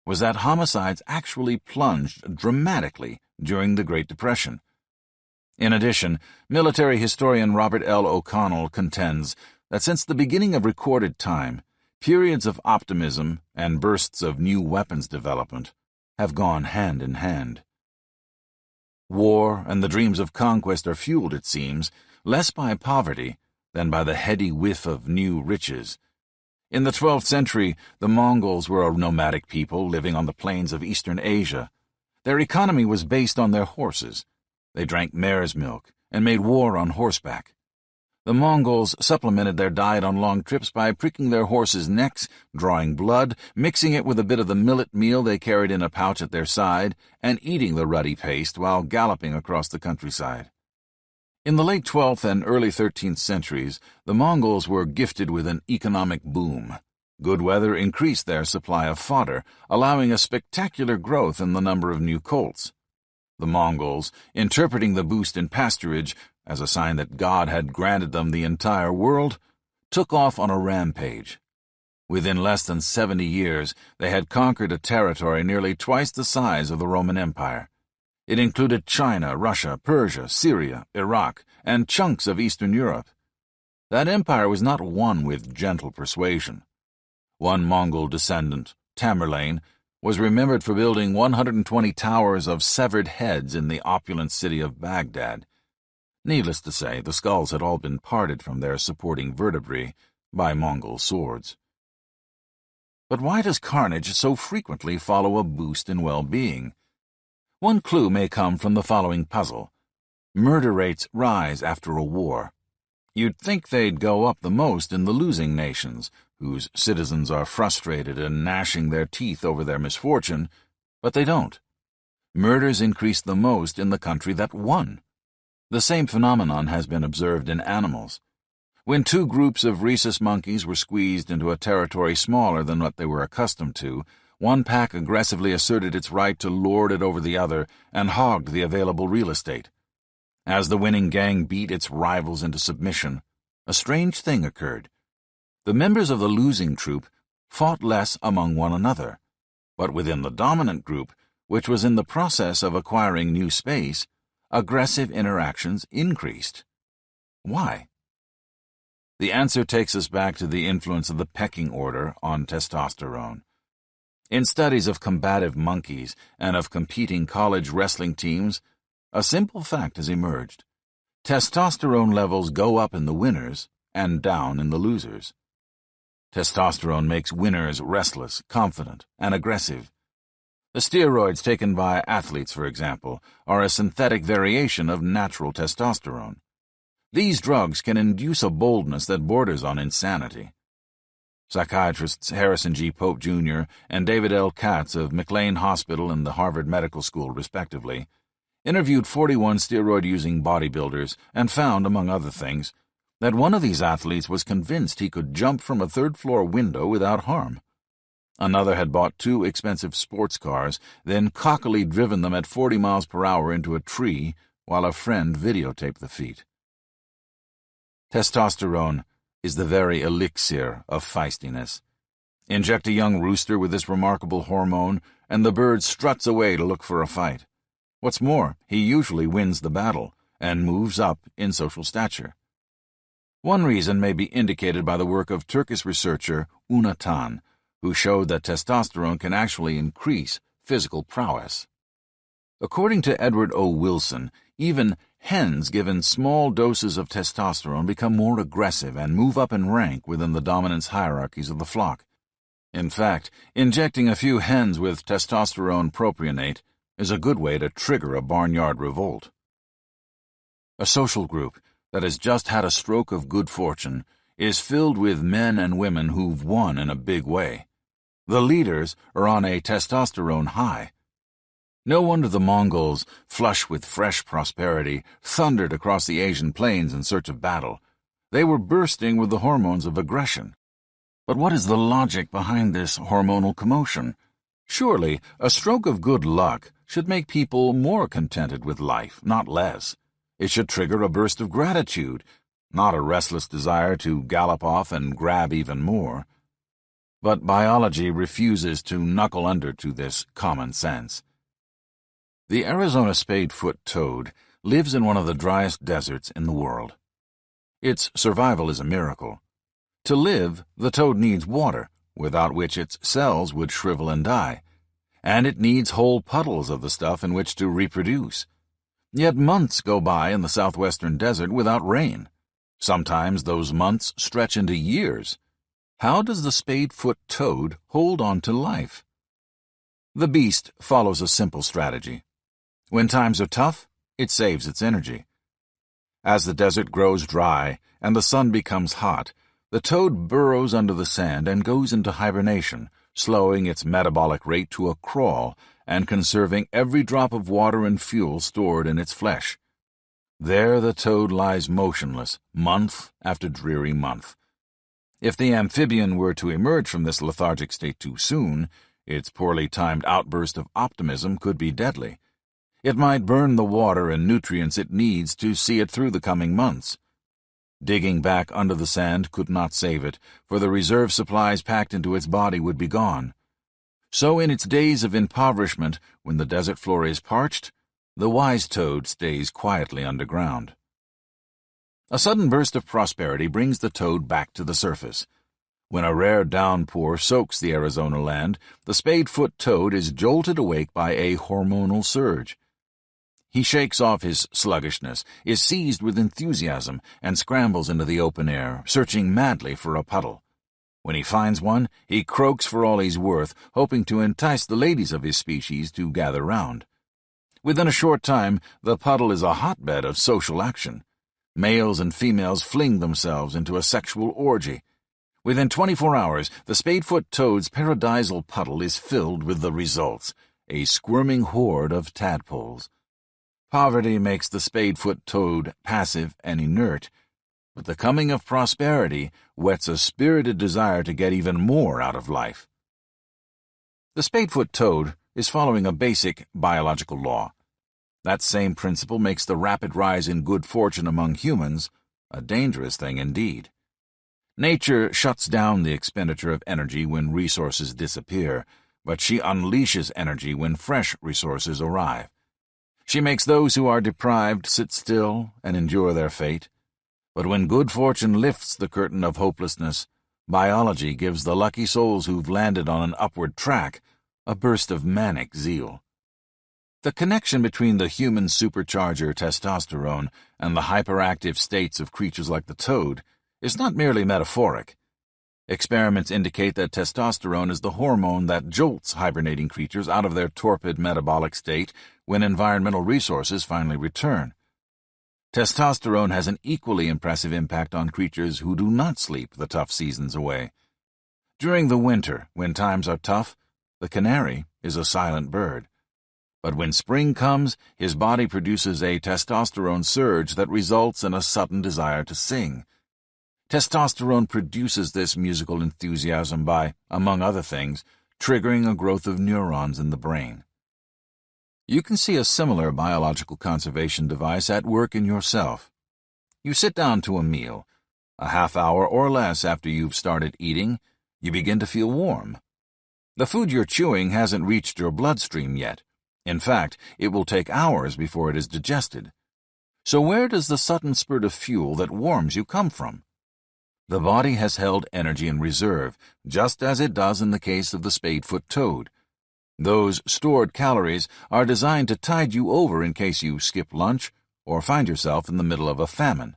was that homicides actually plunged dramatically during the Great Depression. In addition, military historian Robert L. O'Connell contends that since the beginning of recorded time, periods of optimism and bursts of new weapons development have gone hand in hand. War and the dreams of conquest are fueled, it seems, less by poverty than by the heady whiff of new riches. In the 12th century, the Mongols were a nomadic people living on the plains of eastern Asia. Their economy was based on their horses. They drank mare's milk and made war on horseback. The Mongols supplemented their diet on long trips by pricking their horses' necks, drawing blood, mixing it with a bit of the millet meal they carried in a pouch at their side, and eating the ruddy paste while galloping across the countryside. In the late 12th and early 13th centuries, the Mongols were gifted with an economic boom. Good weather increased their supply of fodder, allowing a spectacular growth in the number of new colts. The Mongols, interpreting the boost in pasturage as a sign that God had granted them the entire world, took off on a rampage. Within less than 70 years, they had conquered a territory nearly twice the size of the Roman Empire. It included China, Russia, Persia, Syria, Iraq, and chunks of Eastern Europe. That empire was not won with gentle persuasion. One Mongol descendant, Tamerlane, was remembered for building 120 towers of severed heads in the opulent city of Baghdad. Needless to say, the skulls had all been parted from their supporting vertebrae by Mongol swords. But why does carnage so frequently follow a boost in well-being? One clue may come from the following puzzle. Murder rates rise after a war. You'd think they'd go up the most in the losing nations, whose citizens are frustrated and gnashing their teeth over their misfortune, but they don't. Murders increase the most in the country that won. The same phenomenon has been observed in animals. When two groups of rhesus monkeys were squeezed into a territory smaller than what they were accustomed to, one pack aggressively asserted its right to lord it over the other and hogged the available real estate. As the winning gang beat its rivals into submission, a strange thing occurred. The members of the losing troop fought less among one another, but within the dominant group, which was in the process of acquiring new space, aggressive interactions increased. Why? The answer takes us back to the influence of the pecking order on testosterone. In studies of combative monkeys and of competing college wrestling teams, a simple fact has emerged. Testosterone levels go up in the winners and down in the losers. Testosterone makes winners restless, confident, and aggressive. The steroids taken by athletes, for example, are a synthetic variation of natural testosterone. These drugs can induce a boldness that borders on insanity. Psychiatrists Harrison G. Pope, Jr. and David L. Katz of McLean Hospital and the Harvard Medical School, respectively, interviewed 41 steroid-using bodybuilders and found, among other things, that one of these athletes was convinced he could jump from a third-floor window without harm. Another had bought 2 expensive sports cars, then cockily driven them at 40 miles per hour into a tree while a friend videotaped the feat. Testosterone is the very elixir of feistiness. Inject a young rooster with this remarkable hormone, and the bird struts away to look for a fight. What's more, he usually wins the battle and moves up in social stature. One reason may be indicated by the work of Turkish researcher Una Tan, who showed that testosterone can actually increase physical prowess. According to Edward O. Wilson, even hens given small doses of testosterone become more aggressive and move up in rank within the dominance hierarchies of the flock. In fact, injecting a few hens with testosterone propionate is a good way to trigger a barnyard revolt. A social group that has just had a stroke of good fortune is filled with men and women who've won in a big way. The leaders are on a testosterone high. No wonder the Mongols, flush with fresh prosperity, thundered across the Asian plains in search of battle. They were bursting with the hormones of aggression. But what is the logic behind this hormonal commotion? Surely, a stroke of good luck should make people more contented with life, not less. It should trigger a burst of gratitude, not a restless desire to gallop off and grab even more. But biology refuses to knuckle under to this common sense. The Arizona spade-foot toad lives in one of the driest deserts in the world. Its survival is a miracle. To live, the toad needs water, without which its cells would shrivel and die, and it needs whole puddles of the stuff in which to reproduce. Yet months go by in the southwestern desert without rain. Sometimes those months stretch into years. How does the spade-foot toad hold on to life? The beast follows a simple strategy. When times are tough, it saves its energy. As the desert grows dry and the sun becomes hot, the toad burrows under the sand and goes into hibernation, slowing its metabolic rate to a crawl and conserving every drop of water and fuel stored in its flesh. There the toad lies motionless, month after dreary month. If the amphibian were to emerge from this lethargic state too soon, its poorly timed outburst of optimism could be deadly. It might burn the water and nutrients it needs to see it through the coming months. Digging back under the sand could not save it, for the reserve supplies packed into its body would be gone. So in its days of impoverishment, when the desert floor is parched, the wise toad stays quietly underground. A sudden burst of prosperity brings the toad back to the surface. When a rare downpour soaks the Arizona land, the spade-foot toad is jolted awake by a hormonal surge. He shakes off his sluggishness, is seized with enthusiasm, and scrambles into the open air, searching madly for a puddle. When he finds one, he croaks for all he's worth, hoping to entice the ladies of his species to gather round. Within a short time, the puddle is a hotbed of social action. Males and females fling themselves into a sexual orgy. Within 24 hours, the spade-foot toad's paradisal puddle is filled with the results, a squirming horde of tadpoles. Poverty makes the spade-foot toad passive and inert, but the coming of prosperity whets a spirited desire to get even more out of life. The spade-foot toad is following a basic biological law. That same principle makes the rapid rise in good fortune among humans a dangerous thing indeed. Nature shuts down the expenditure of energy when resources disappear, but she unleashes energy when fresh resources arrive. She makes those who are deprived sit still and endure their fate. But when good fortune lifts the curtain of hopelessness, biology gives the lucky souls who've landed on an upward track a burst of manic zeal. The connection between the human supercharger testosterone and the hyperactive states of creatures like the toad is not merely metaphoric. Experiments indicate that testosterone is the hormone that jolts hibernating creatures out of their torpid metabolic state when environmental resources finally return. Testosterone has an equally impressive impact on creatures who do not sleep the tough seasons away. During the winter, when times are tough, the canary is a silent bird. But when spring comes, his body produces a testosterone surge that results in a sudden desire to sing. Testosterone produces this musical enthusiasm by, among other things, triggering a growth of neurons in the brain. You can see a similar biological conservation device at work in yourself. You sit down to a meal. A half hour or less after you've started eating, you begin to feel warm. The food you're chewing hasn't reached your bloodstream yet. In fact, it will take hours before it is digested. So where does the sudden spurt of fuel that warms you come from? The body has held energy in reserve, just as it does in the case of the spade-foot toad. Those stored calories are designed to tide you over in case you skip lunch or find yourself in the middle of a famine.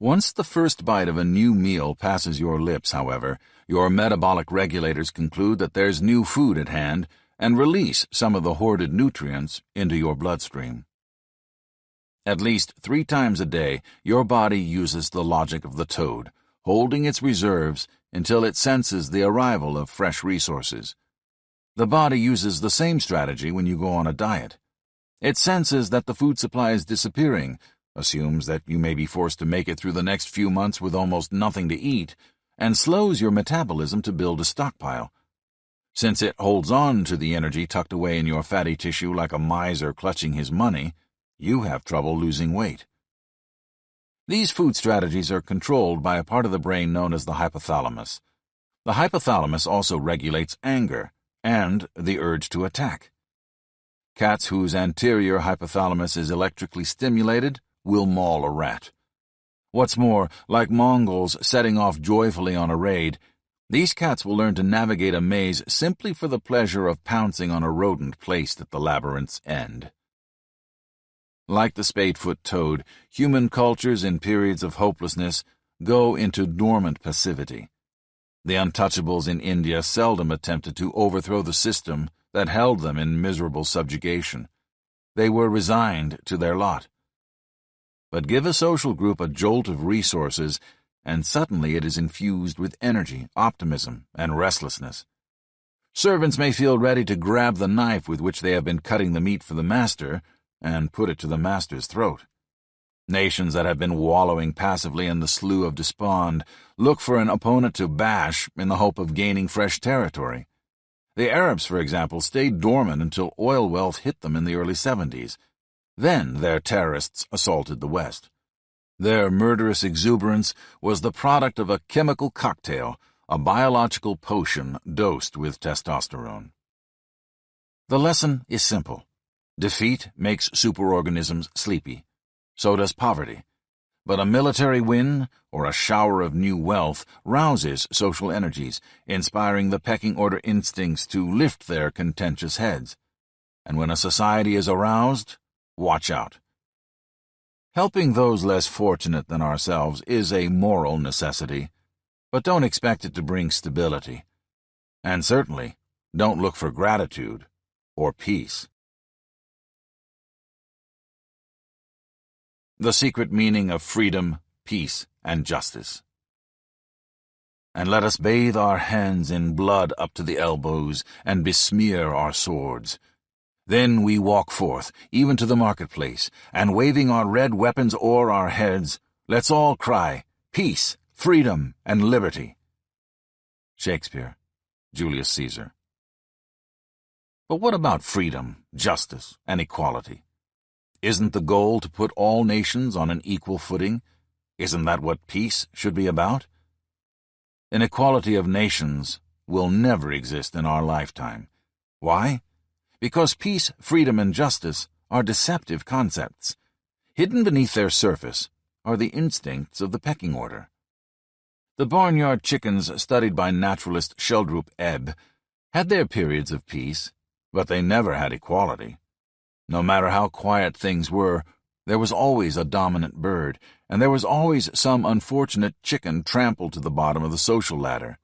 Once the first bite of a new meal passes your lips, however, your metabolic regulators conclude that there's new food at hand and release some of the hoarded nutrients into your bloodstream. At least 3 times a day, your body uses the logic of the toad, holding its reserves until it senses the arrival of fresh resources. The body uses the same strategy when you go on a diet. It senses that the food supply is disappearing, assumes that you may be forced to make it through the next few months with almost nothing to eat, and slows your metabolism to build a stockpile. Since it holds on to the energy tucked away in your fatty tissue like a miser clutching his money, you have trouble losing weight. These food strategies are controlled by a part of the brain known as the hypothalamus. The hypothalamus also regulates anger and the urge to attack. Cats whose anterior hypothalamus is electrically stimulated will maul a rat. What's more, like Mongols setting off joyfully on a raid, these cats will learn to navigate a maze simply for the pleasure of pouncing on a rodent placed at the labyrinth's end. Like the spade-foot toad, human cultures in periods of hopelessness go into dormant passivity. The untouchables in India seldom attempted to overthrow the system that held them in miserable subjugation. They were resigned to their lot. But give a social group a jolt of resources, and suddenly it is infused with energy, optimism, and restlessness. Servants may feel ready to grab the knife with which they have been cutting the meat for the master and put it to the master's throat. Nations that have been wallowing passively in the slough of despond look for an opponent to bash in the hope of gaining fresh territory. The Arabs, for example, stayed dormant until oil wealth hit them in the early 70s. Then their terrorists assaulted the West. Their murderous exuberance was the product of a chemical cocktail, a biological potion dosed with testosterone. The lesson is simple. Defeat makes superorganisms sleepy. So does poverty. But a military win or a shower of new wealth rouses social energies, inspiring the pecking order instincts to lift their contentious heads. And when a society is aroused, watch out. Helping those less fortunate than ourselves is a moral necessity, but don't expect it to bring stability. And certainly, don't look for gratitude or peace. The secret meaning of freedom, peace, and justice. And let us bathe our hands in blood up to the elbows, and besmear our swords. Then we walk forth, even to the marketplace, and waving our red weapons o'er our heads, let's all cry, Peace, freedom, and liberty. Shakespeare, Julius Caesar. But what about freedom, justice, and equality? Isn't the goal to put all nations on an equal footing? Isn't that what peace should be about? Inequality of nations will never exist in our lifetime. Why? Because peace, freedom, and justice are deceptive concepts. Hidden beneath their surface are the instincts of the pecking order. The barnyard chickens studied by naturalist Sheldrup Ebb had their periods of peace, but they never had equality. No matter how quiet things were, there was always a dominant bird, and there was always some unfortunate chicken trampled to the bottom of the social ladder.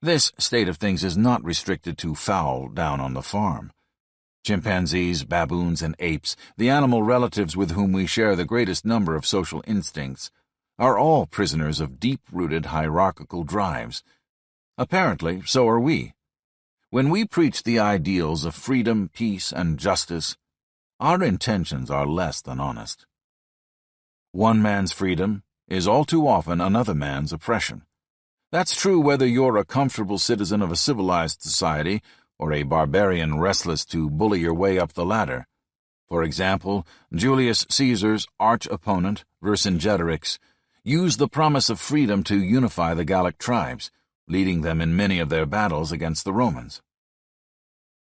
This state of things is not restricted to fowl down on the farm. Chimpanzees, baboons, and apes, the animal relatives with whom we share the greatest number of social instincts, are all prisoners of deep-rooted hierarchical drives. Apparently, so are we. When we preach the ideals of freedom, peace, and justice, our intentions are less than honest. One man's freedom is all too often another man's oppression. That's true whether you're a comfortable citizen of a civilized society or a barbarian restless to bully your way up the ladder. For example, Julius Caesar's arch-opponent, Vercingetorix, used the promise of freedom to unify the Gallic tribes, leading them in many of their battles against the Romans.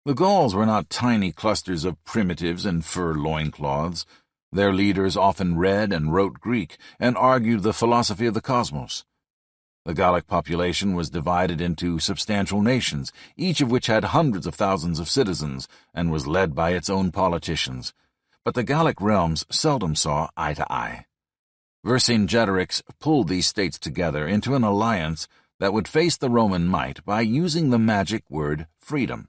The Gauls were not tiny clusters of primitives in fur loincloths. Their leaders often read and wrote Greek and argued the philosophy of the cosmos. The Gallic population was divided into substantial nations, each of which had hundreds of thousands of citizens and was led by its own politicians. But the Gallic realms seldom saw eye to eye. Vercingetorix pulled these states together into an alliance that would face the Roman might by using the magic word freedom.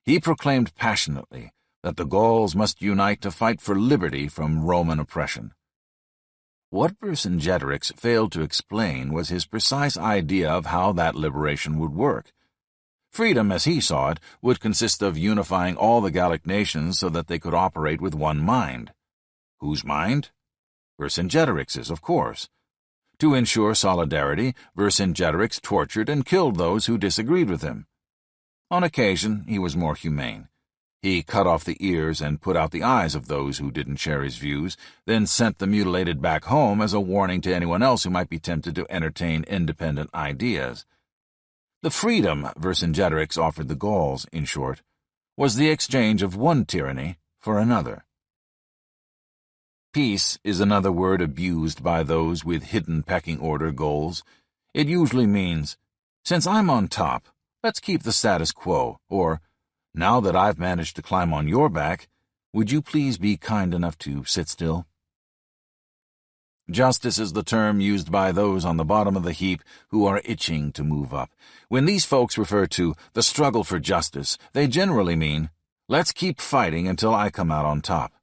He proclaimed passionately that the Gauls must unite to fight for liberty from Roman oppression. What Vercingetorix failed to explain was his precise idea of how that liberation would work. Freedom, as he saw it, would consist of unifying all the Gallic nations so that they could operate with one mind. Whose mind? Vercingetorix's, of course. To ensure solidarity, Vercingetorix tortured and killed those who disagreed with him. On occasion, he was more humane. He cut off the ears and put out the eyes of those who didn't share his views, then sent the mutilated back home as a warning to anyone else who might be tempted to entertain independent ideas. The freedom Vercingetorix offered the Gauls, in short, was the exchange of one tyranny for another. Peace is another word abused by those with hidden pecking order goals. It usually means, since I'm on top, let's keep the status quo, or, now that I've managed to climb on your back, would you please be kind enough to sit still? Justice is the term used by those on the bottom of the heap who are itching to move up. When these folks refer to the struggle for justice, they generally mean, let's keep fighting until I come out on top.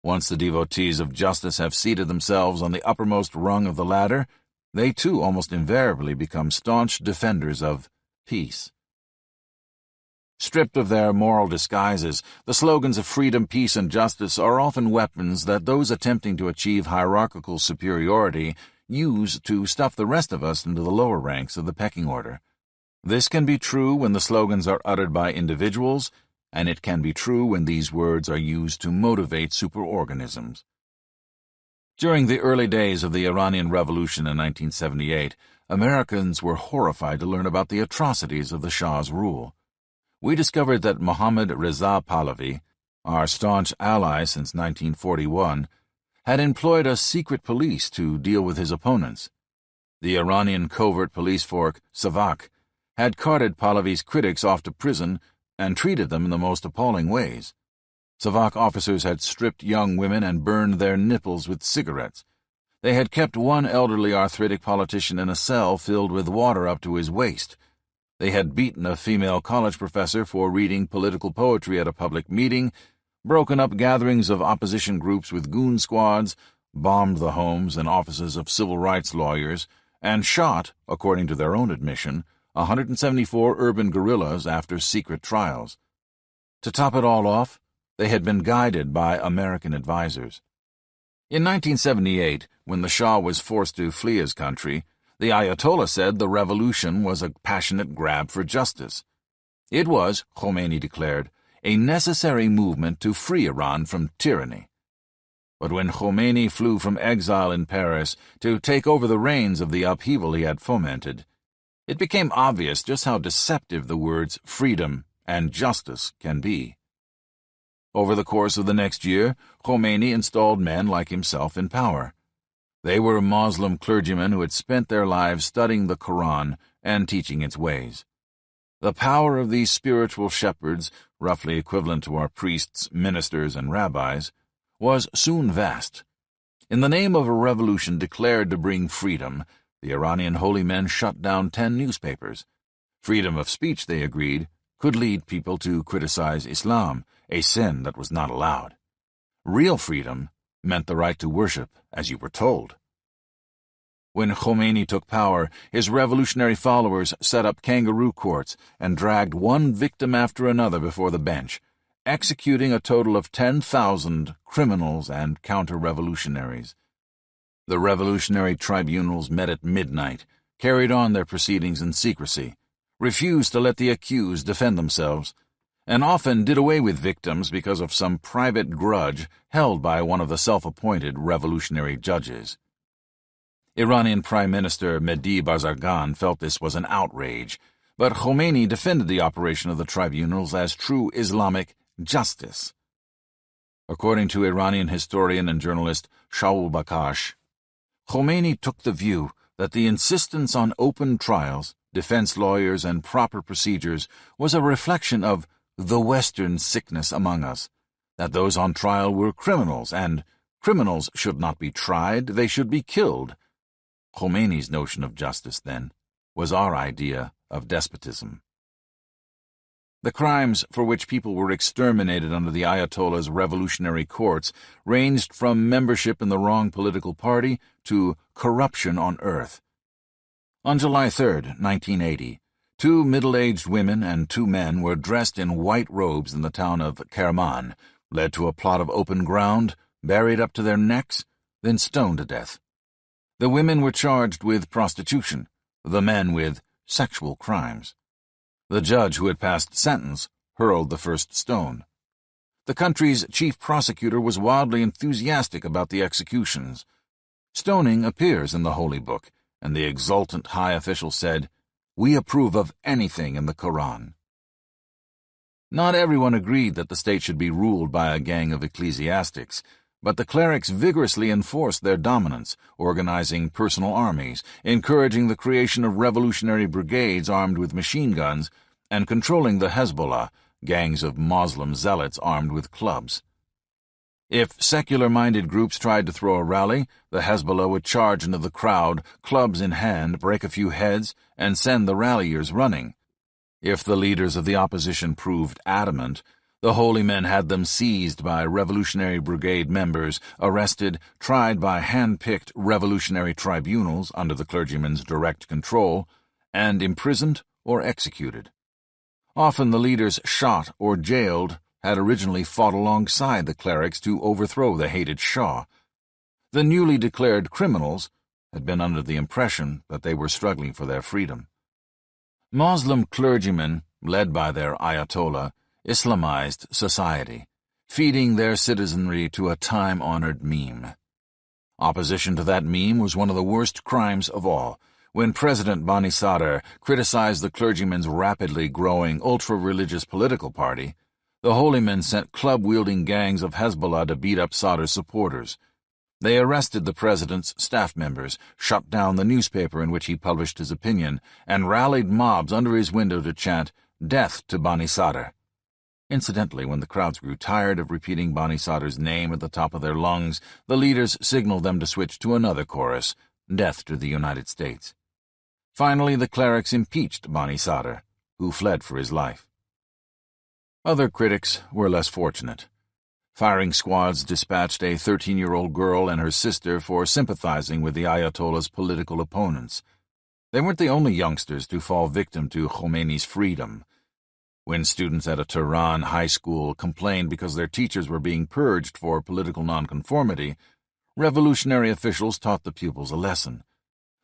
Once the devotees of justice have seated themselves on the uppermost rung of the ladder, they too almost invariably become staunch defenders of peace. Stripped of their moral disguises, the slogans of freedom, peace, and justice are often weapons that those attempting to achieve hierarchical superiority use to stuff the rest of us into the lower ranks of the pecking order. This can be true when the slogans are uttered by individuals, and it can be true when these words are used to motivate superorganisms. During the early days of the Iranian Revolution in 1978, Americans were horrified to learn about the atrocities of the Shah's rule. We discovered that Mohammad Reza Pahlavi, our staunch ally since 1941, had employed a secret police to deal with his opponents. The Iranian covert police force, Savak, had carted Pahlavi's critics off to prison and treated them in the most appalling ways. Savak officers had stripped young women and burned their nipples with cigarettes. They had kept one elderly arthritic politician in a cell filled with water up to his waist. They had beaten a female college professor for reading political poetry at a public meeting, broken up gatherings of opposition groups with goon squads, bombed the homes and offices of civil rights lawyers, and shot, according to their own admission, 174 urban guerrillas after secret trials. To top it all off, they had been guided by American advisers. In 1978, when the Shah was forced to flee his country, the Ayatollah said the revolution was a passionate grab for justice. It was, Khomeini declared, a necessary movement to free Iran from tyranny. But when Khomeini flew from exile in Paris to take over the reins of the upheaval he had fomented, it became obvious just how deceptive the words freedom and justice can be. Over the course of the next year, Khomeini installed men like himself in power. They were Muslim clergymen who had spent their lives studying the Quran and teaching its ways. The power of these spiritual shepherds, roughly equivalent to our priests, ministers, and rabbis, was soon vast. In the name of a revolution declared to bring freedom, the Iranian holy men shut down 10 newspapers. Freedom of speech, they agreed, could lead people to criticize Islam, a sin that was not allowed. Real freedom meant the right to worship as you were told. When Khomeini took power, his revolutionary followers set up kangaroo courts and dragged one victim after another before the bench, executing a total of 10,000 criminals and counter-revolutionaries. The revolutionary tribunals met at midnight, carried on their proceedings in secrecy, refused to let the accused defend themselves, and often did away with victims because of some private grudge held by one of the self-appointed revolutionary judges. Iranian Prime Minister Mehdi Bazargan felt this was an outrage, but Khomeini defended the operation of the tribunals as true Islamic justice. According to Iranian historian and journalist Shaul Bakash, Khomeini took the view that the insistence on open trials, defense lawyers, and proper procedures was a reflection of the Western sickness among us, that those on trial were criminals, and criminals should not be tried, they should be killed. Khomeini's notion of justice, then, was our idea of despotism. The crimes for which people were exterminated under the Ayatollah's revolutionary courts ranged from membership in the wrong political party to corruption on earth. On July 3, 1980, 2 middle-aged women and 2 men were dressed in white robes in the town of Kerman, led to a plot of open ground, buried up to their necks, then stoned to death. The women were charged with prostitution, the men with sexual crimes. The judge who had passed sentence hurled the first stone. The country's chief prosecutor was wildly enthusiastic about the executions. Stoning appears in the Holy Book, and the exultant high official said, "We approve of anything in the Quran." Not everyone agreed that the state should be ruled by a gang of ecclesiastics, but the clerics vigorously enforced their dominance, organizing personal armies, encouraging the creation of revolutionary brigades armed with machine guns, and controlling the Hezbollah, gangs of Muslim zealots armed with clubs. If secular-minded groups tried to throw a rally, the Hezbollah would charge into the crowd, clubs in hand, break a few heads, and send the ralliers running. If the leaders of the opposition proved adamant, the holy men had them seized by Revolutionary Brigade members, arrested, tried by hand-picked revolutionary tribunals under the clergyman's direct control, and imprisoned or executed. Often the leaders shot or jailed had originally fought alongside the clerics to overthrow the hated Shah. The newly declared criminals had been under the impression that they were struggling for their freedom. Muslim clergymen, led by their Ayatollah, Islamized society, feeding their citizenry to a time-honored meme. Opposition to that meme was one of the worst crimes of all. When President Bani Sadr criticized the clergyman's rapidly growing ultra-religious political party, the holy men sent club-wielding gangs of Hezbollah to beat up Sadr's supporters. They arrested the president's staff members, shut down the newspaper in which he published his opinion, and rallied mobs under his window to chant, "Death to Bani Sadr." Incidentally, when the crowds grew tired of repeating Bani Sadr's name at the top of their lungs, the leaders signaled them to switch to another chorus, "Death to the United States." Finally, the clerics impeached Bani Sadr, who fled for his life. Other critics were less fortunate. Firing squads dispatched a 13-year-old girl and her sister for sympathizing with the Ayatollah's political opponents. They weren't the only youngsters to fall victim to Khomeini's freedom. When students at a Tehran high school complained because their teachers were being purged for political nonconformity, revolutionary officials taught the pupils a lesson.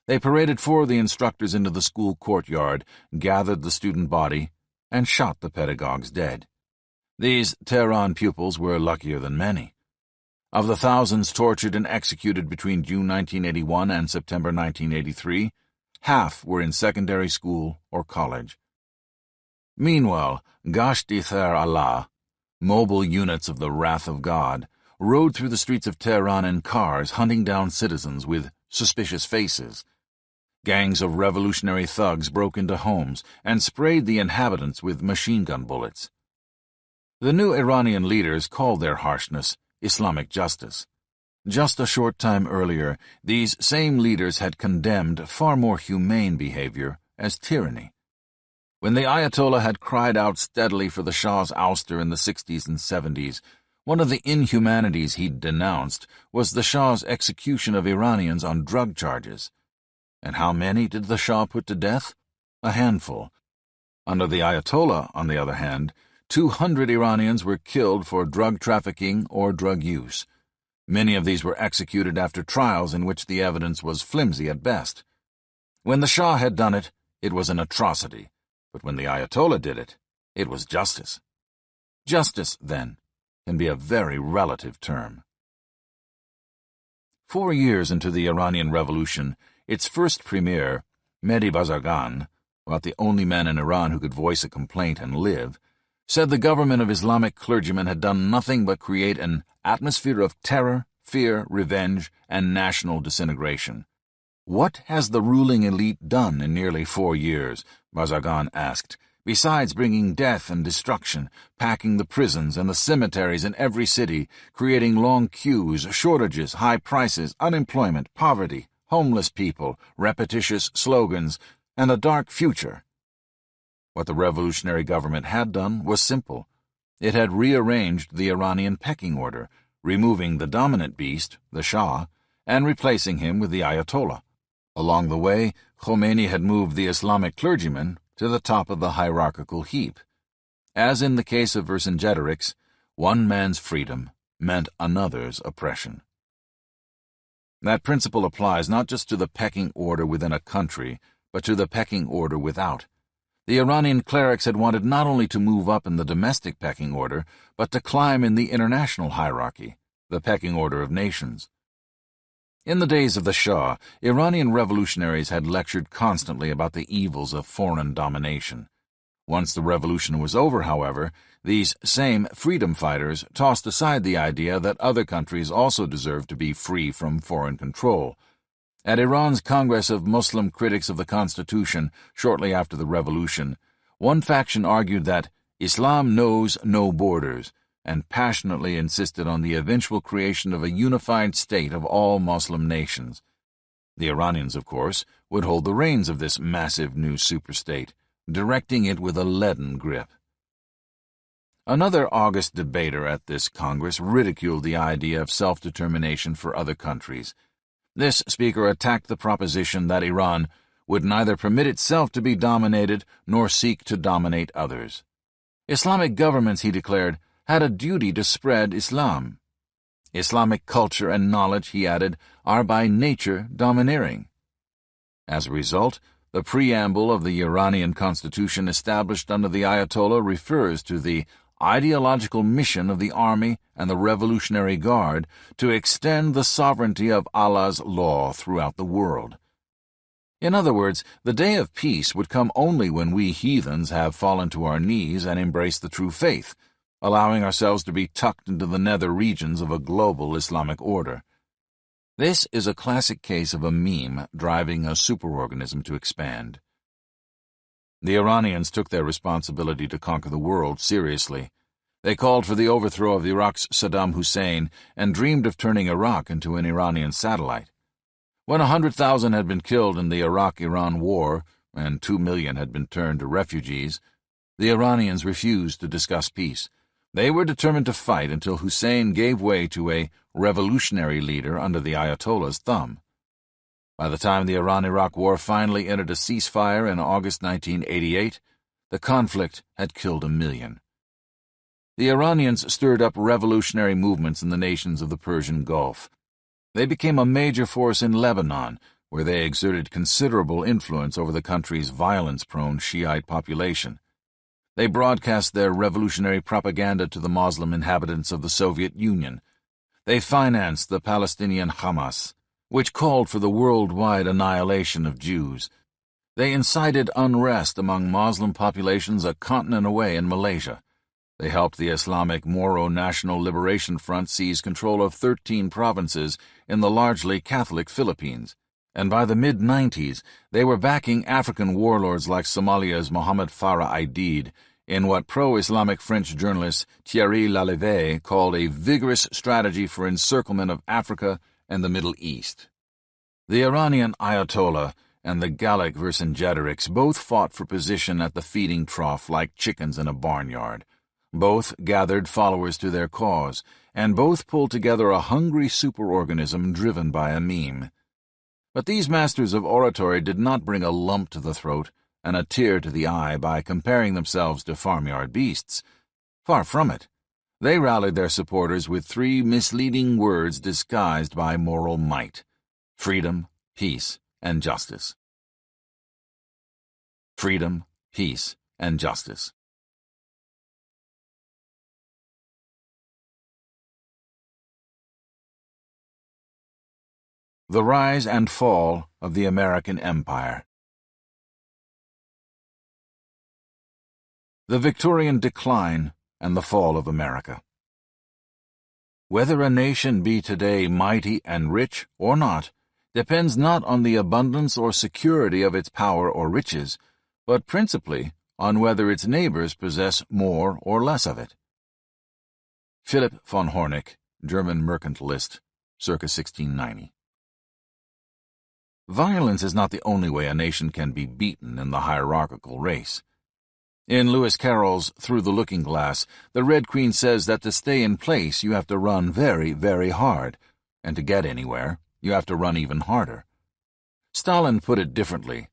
They paraded four of the instructors into the school courtyard, gathered the student body, and shot the pedagogues dead. These Tehran pupils were luckier than many. Of the thousands tortured and executed between June 1981 and September 1983, half were in secondary school or college. Meanwhile, Gasht-e-Ther Allah, mobile units of the Wrath of God, rode through the streets of Tehran in cars hunting down citizens with suspicious faces. Gangs of revolutionary thugs broke into homes and sprayed the inhabitants with machine gun bullets. The new Iranian leaders called their harshness Islamic justice. Just a short time earlier, these same leaders had condemned far more humane behavior as tyranny. When the Ayatollah had cried out steadily for the Shah's ouster in the 60s and 70s, one of the inhumanities he'd denounced was the Shah's execution of Iranians on drug charges. And how many did the Shah put to death? A handful. Under the Ayatollah, on the other hand, 200 Iranians were killed for drug trafficking or drug use. Many of these were executed after trials in which the evidence was flimsy at best. When the Shah had done it, it was an atrocity, but when the Ayatollah did it, it was justice. Justice, then, can be a very relative term. 4 years into the Iranian Revolution, its first premier, Mehdi Bazargan, about the only man in Iran who could voice a complaint and live, said the government of Islamic clergymen had done nothing but create an atmosphere of terror, fear, revenge, and national disintegration. "What has the ruling elite done in nearly 4 years?" Bazargan asked, "besides bringing death and destruction, packing the prisons and the cemeteries in every city, creating long queues, shortages, high prices, unemployment, poverty, homeless people, repetitious slogans, and a dark future?" What the revolutionary government had done was simple. It had rearranged the Iranian pecking order, removing the dominant beast, the Shah, and replacing him with the Ayatollah. Along the way, Khomeini had moved the Islamic clergyman to the top of the hierarchical heap. As in the case of Vercingetorix, one man's freedom meant another's oppression. That principle applies not just to the pecking order within a country, but to the pecking order without. The Iranian clerics had wanted not only to move up in the domestic pecking order, but to climb in the international hierarchy, the pecking order of nations. In the days of the Shah, Iranian revolutionaries had lectured constantly about the evils of foreign domination. Once the revolution was over, however, these same freedom fighters tossed aside the idea that other countries also deserved to be free from foreign control. At Iran's Congress of Muslim Critics of the Constitution, shortly after the revolution, one faction argued that Islam knows no borders, and passionately insisted on the eventual creation of a unified state of all Muslim nations. The Iranians, of course, would hold the reins of this massive new superstate, directing it with a leaden grip. Another august debater at this Congress ridiculed the idea of self-determination for other countries. This speaker attacked the proposition that Iran would neither permit itself to be dominated nor seek to dominate others. Islamic governments, he declared, had a duty to spread Islam. Islamic culture and knowledge, he added, are by nature domineering. As a result, the preamble of the Iranian constitution established under the Ayatollah refers to the ideological mission of the army and the Revolutionary Guard to extend the sovereignty of Allah's law throughout the world. In other words, the day of peace would come only when we heathens have fallen to our knees and embraced the true faith, allowing ourselves to be tucked into the nether regions of a global Islamic order. This is a classic case of a meme driving a superorganism to expand. The Iranians took their responsibility to conquer the world seriously. They called for the overthrow of Iraq's Saddam Hussein and dreamed of turning Iraq into an Iranian satellite. When 100,000 had been killed in the Iraq-Iran war and 2 million had been turned to refugees, the Iranians refused to discuss peace. They were determined to fight until Hussein gave way to a revolutionary leader under the Ayatollah's thumb. By the time the Iran-Iraq War finally entered a ceasefire in August 1988, the conflict had killed 1 million. The Iranians stirred up revolutionary movements in the nations of the Persian Gulf. They became a major force in Lebanon, where they exerted considerable influence over the country's violence-prone Shiite population. They broadcast their revolutionary propaganda to the Muslim inhabitants of the Soviet Union. They financed the Palestinian Hamas, which called for the worldwide annihilation of Jews. They incited unrest among Muslim populations a continent away in Malaysia. They helped the Islamic Moro National Liberation Front seize control of 13 provinces in the largely Catholic Philippines. And by the mid-90s, they were backing African warlords like Somalia's Mohammed Farah Aidid in what pro-Islamic French journalist Thierry Lalive called a vigorous strategy for encirclement of Africa and the Middle East. The Iranian Ayatollah and the Gallic Vercingetorix both fought for position at the feeding trough like chickens in a barnyard. Both gathered followers to their cause, and both pulled together a hungry superorganism driven by a meme. But these masters of oratory did not bring a lump to the throat and a tear to the eye by comparing themselves to farmyard beasts. Far from it. They rallied their supporters with 3 misleading words disguised by moral might: freedom, peace, and justice. Freedom, peace, and justice. The Rise and Fall of the American Empire. The Victorian Decline and the Fall of America. Whether a nation be today mighty and rich or not depends not on the abundance or security of its power or riches, but principally on whether its neighbors possess more or less of it. Philipp von Horneck, German mercantilist, circa 1690. Violence is not the only way a nation can be beaten in the hierarchical race. In Lewis Carroll's Through the Looking Glass, the Red Queen says that to stay in place you have to run very, very hard, and to get anywhere you have to run even harder. Stalin put it differently: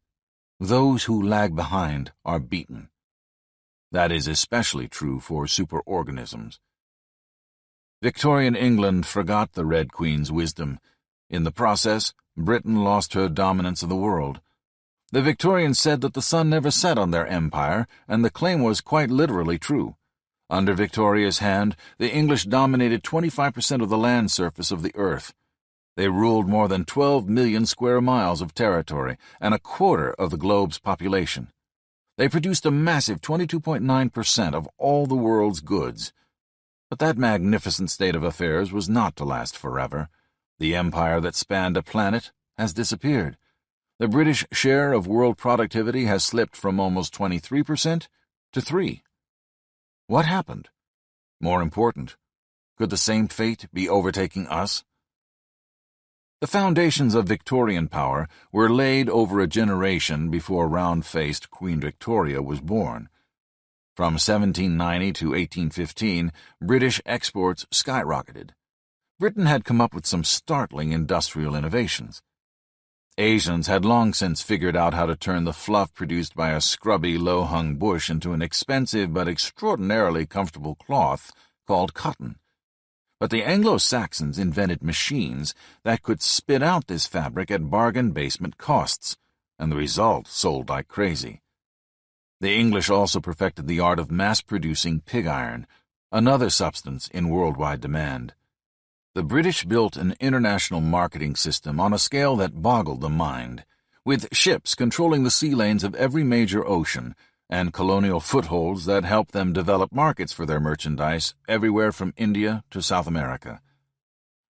those who lag behind are beaten. That is especially true for superorganisms. Victorian England forgot the Red Queen's wisdom. In the process, Britain lost her dominance of the world. The Victorians said that the sun never set on their empire, and the claim was quite literally true. Under Victoria's hand, the English dominated 25% of the land surface of the earth. They ruled more than 12 million square miles of territory and a quarter of the globe's population. They produced a massive 22.9% of all the world's goods. But that magnificent state of affairs was not to last forever. The empire that spanned a planet has disappeared. The British share of world productivity has slipped from almost 23% to 3%. What happened? More important, could the same fate be overtaking us? The foundations of Victorian power were laid over a generation before round-faced Queen Victoria was born. From 1790 to 1815, British exports skyrocketed. Britain had come up with some startling industrial innovations. Asians had long since figured out how to turn the fluff produced by a scrubby, low-hung bush into an expensive but extraordinarily comfortable cloth called cotton. But the Anglo-Saxons invented machines that could spit out this fabric at bargain basement costs, and the result sold like crazy. The English also perfected the art of mass-producing pig iron, another substance in worldwide demand. The British built an international marketing system on a scale that boggled the mind, with ships controlling the sea lanes of every major ocean and colonial footholds that helped them develop markets for their merchandise everywhere from India to South America.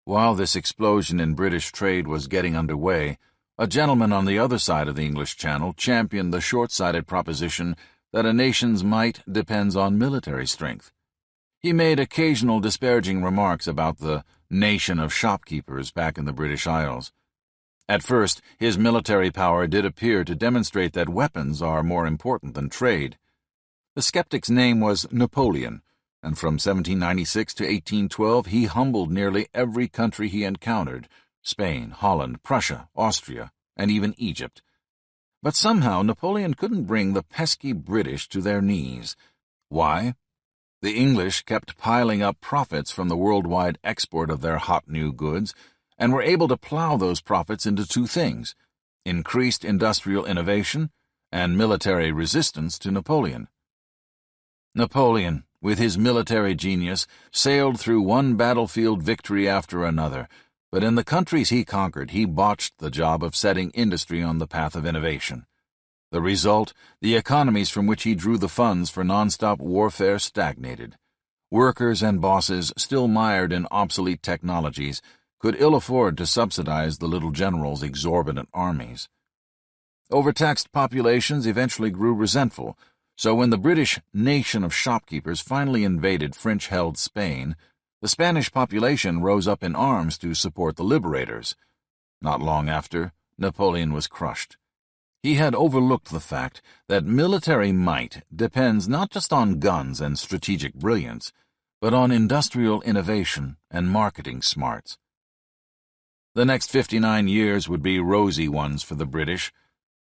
While this explosion in British trade was getting underway, a gentleman on the other side of the English Channel championed the short-sighted proposition that a nation's might depends on military strength. He made occasional disparaging remarks about the nation of shopkeepers back in the British Isles. At first, his military power did appear to demonstrate that weapons are more important than trade. The skeptic's name was Napoleon, and from 1796 to 1812 he humbled nearly every country he encountered: Spain, Holland, Prussia, Austria, and even Egypt. But somehow Napoleon couldn't bring the pesky British to their knees. Why? The English kept piling up profits from the worldwide export of their hot new goods, and were able to plow those profits into two things: increased industrial innovation and military resistance to Napoleon. Napoleon, with his military genius, sailed through one battlefield victory after another, but in the countries he conquered, he botched the job of setting industry on the path of innovation. The result, the economies from which he drew the funds for non-stop warfare stagnated. Workers and bosses, still mired in obsolete technologies, could ill afford to subsidize the little general's exorbitant armies. Overtaxed populations eventually grew resentful, so when the British nation of shopkeepers finally invaded French-held Spain, the Spanish population rose up in arms to support the liberators. Not long after, Napoleon was crushed. He had overlooked the fact that military might depends not just on guns and strategic brilliance, but on industrial innovation and marketing smarts. The next 59 years would be rosy ones for the British.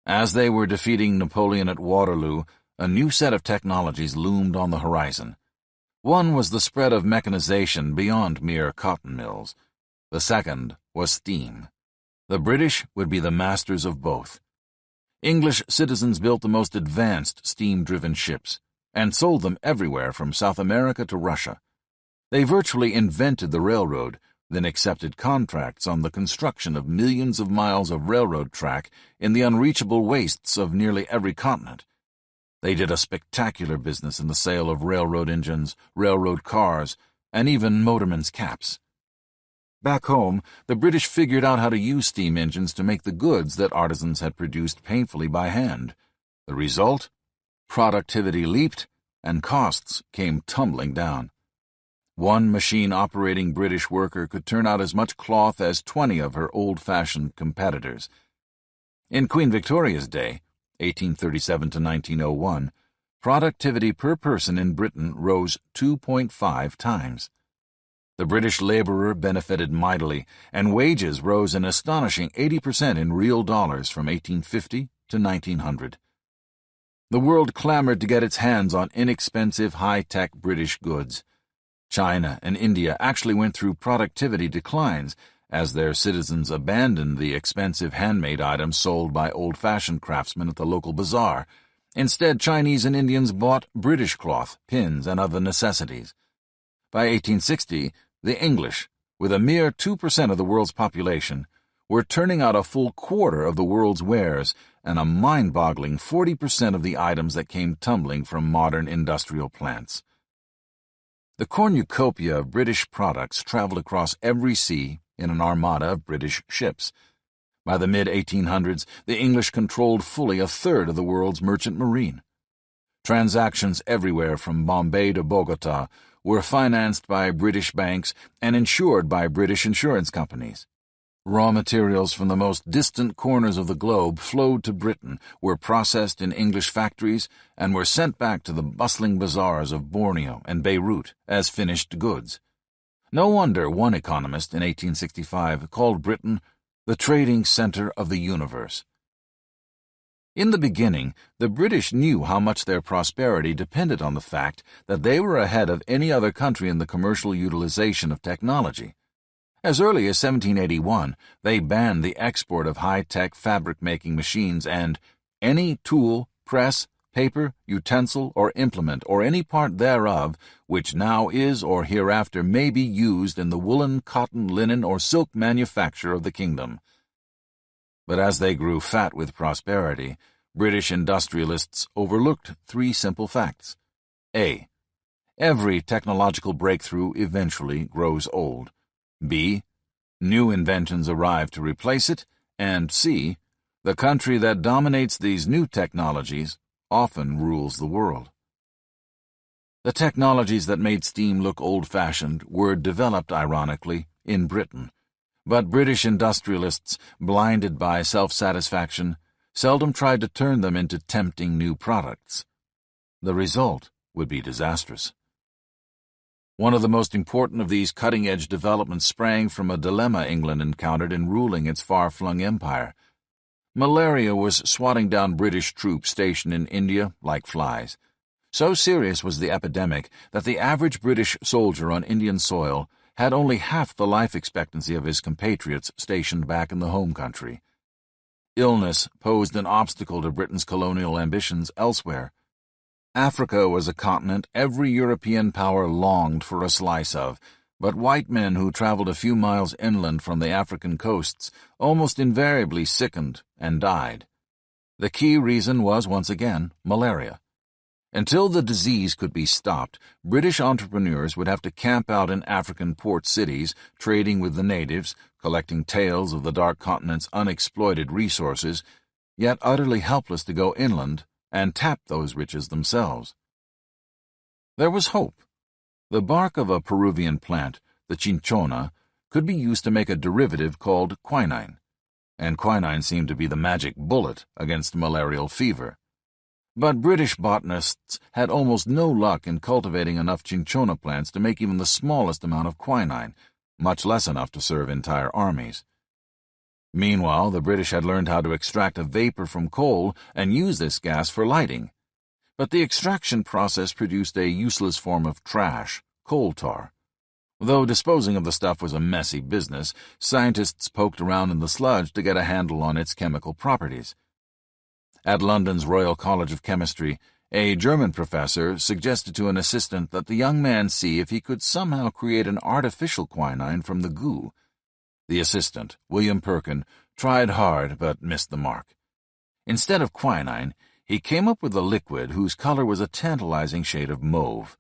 As they were defeating Napoleon at Waterloo, a new set of technologies loomed on the horizon. One was the spread of mechanization beyond mere cotton mills. The second was steam. The British would be the masters of both. English citizens built the most advanced steam-driven ships and sold them everywhere from South America to Russia. They virtually invented the railroad, then accepted contracts on the construction of millions of miles of railroad track in the unreachable wastes of nearly every continent. They did a spectacular business in the sale of railroad engines, railroad cars, and even motormen's caps. Back home, the British figured out how to use steam engines to make the goods that artisans had produced painfully by hand. The result? Productivity leaped, and costs came tumbling down. One machine-operating British worker could turn out as much cloth as 20 of her old-fashioned competitors. In Queen Victoria's day, 1837 to 1901, productivity per person in Britain rose 2.5 times. The British laborer benefited mightily, and wages rose an astonishing 80% in real dollars from 1850 to 1900. The world clamored to get its hands on inexpensive, high-tech British goods. China and India actually went through productivity declines as their citizens abandoned the expensive handmade items sold by old-fashioned craftsmen at the local bazaar. Instead, Chinese and Indians bought British cloth, pins, and other necessities. By 1860, the English, with a mere 2% of the world's population, were turning out a full quarter of the world's wares and a mind-boggling 40% of the items that came tumbling from modern industrial plants. The cornucopia of British products traveled across every sea in an armada of British ships. By the mid-1800s, the English controlled fully a third of the world's merchant marine. Transactions everywhere from Bombay to Bogota were financed by British banks and insured by British insurance companies. Raw materials from the most distant corners of the globe flowed to Britain, were processed in English factories, and were sent back to the bustling bazaars of Borneo and Beirut as finished goods. No wonder one economist in 1865 called Britain the trading center of the universe. In the beginning, the British knew how much their prosperity depended on the fact that they were ahead of any other country in the commercial utilization of technology. As early as 1781, they banned the export of high-tech fabric-making machines and any tool, press, paper, utensil, or implement, or any part thereof, which now is or hereafter may be used in the woolen, cotton, linen, or silk manufacture of the kingdom. But as they grew fat with prosperity, British industrialists overlooked three simple facts. A. Every technological breakthrough eventually grows old. B. New inventions arrive to replace it. And C. The country that dominates these new technologies often rules the world. The technologies that made steam look old-fashioned were developed, ironically, in Britain. But British industrialists, blinded by self-satisfaction, seldom tried to turn them into tempting new products. The result would be disastrous. One of the most important of these cutting-edge developments sprang from a dilemma England encountered in ruling its far-flung empire. Malaria was swatting down British troops stationed in India like flies. So serious was the epidemic that the average British soldier on Indian soil had only half the life expectancy of his compatriots stationed back in the home country. Illness posed an obstacle to Britain's colonial ambitions elsewhere. Africa was a continent every European power longed for a slice of, but white men who traveled a few miles inland from the African coasts almost invariably sickened and died. The key reason was, once again, malaria. Until the disease could be stopped, British entrepreneurs would have to camp out in African port cities, trading with the natives, collecting tales of the dark continent's unexploited resources, yet utterly helpless to go inland and tap those riches themselves. There was hope. The bark of a Peruvian plant, the cinchona, could be used to make a derivative called quinine, and quinine seemed to be the magic bullet against malarial fever. But British botanists had almost no luck in cultivating enough cinchona plants to make even the smallest amount of quinine, much less enough to serve entire armies. Meanwhile, the British had learned how to extract a vapor from coal and use this gas for lighting. But the extraction process produced a useless form of trash, coal tar. Though disposing of the stuff was a messy business, scientists poked around in the sludge to get a handle on its chemical properties. At London's Royal College of Chemistry, a German professor suggested to an assistant that the young man see if he could somehow create an artificial quinine from the goo. The assistant, William Perkin, tried hard but missed the mark. Instead of quinine, he came up with a liquid whose color was a tantalizing shade of mauve.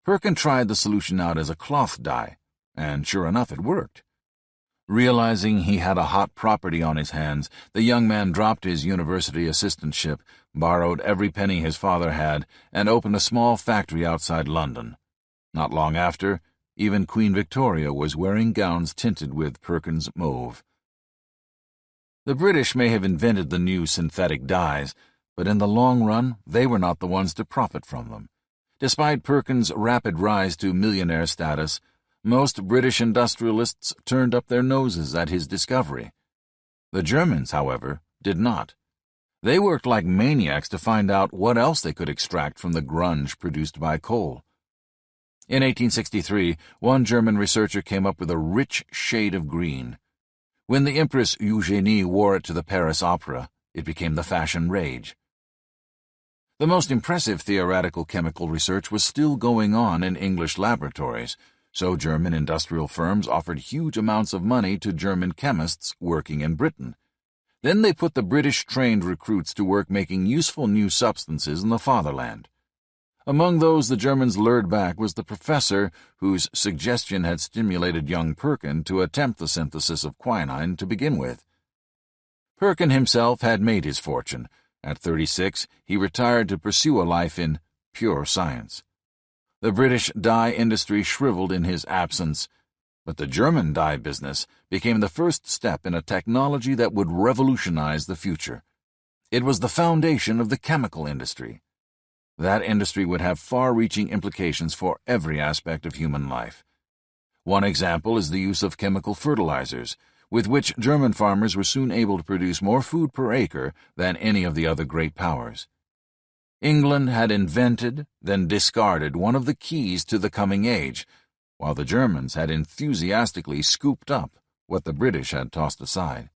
Perkin tried the solution out as a cloth dye, and sure enough it worked. Realizing he had a hot property on his hands, the young man dropped his university assistantship, borrowed every penny his father had, and opened a small factory outside London. Not long after, even Queen Victoria was wearing gowns tinted with Perkin's mauve. The British may have invented the new synthetic dyes, but in the long run they were not the ones to profit from them. Despite Perkin's rapid rise to millionaire status, most British industrialists turned up their noses at his discovery. The Germans, however, did not. They worked like maniacs to find out what else they could extract from the grunge produced by coal. In 1863, one German researcher came up with a rich shade of green. When the Empress Eugenie wore it to the Paris Opera, it became the fashion rage. The most impressive theoretical chemical research was still going on in English laboratories. So German industrial firms offered huge amounts of money to German chemists working in Britain. Then they put the British-trained recruits to work making useful new substances in the fatherland. Among those the Germans lured back was the professor whose suggestion had stimulated young Perkin to attempt the synthesis of quinine to begin with. Perkin himself had made his fortune. At 36, he retired to pursue a life in pure science. The British dye industry shriveled in his absence, but the German dye business became the first step in a technology that would revolutionize the future. It was the foundation of the chemical industry. That industry would have far-reaching implications for every aspect of human life. One example is the use of chemical fertilizers, with which German farmers were soon able to produce more food per acre than any of the other great powers. England had invented, then discarded one of the keys to the coming age, while the Germans had enthusiastically scooped up what the British had tossed aside.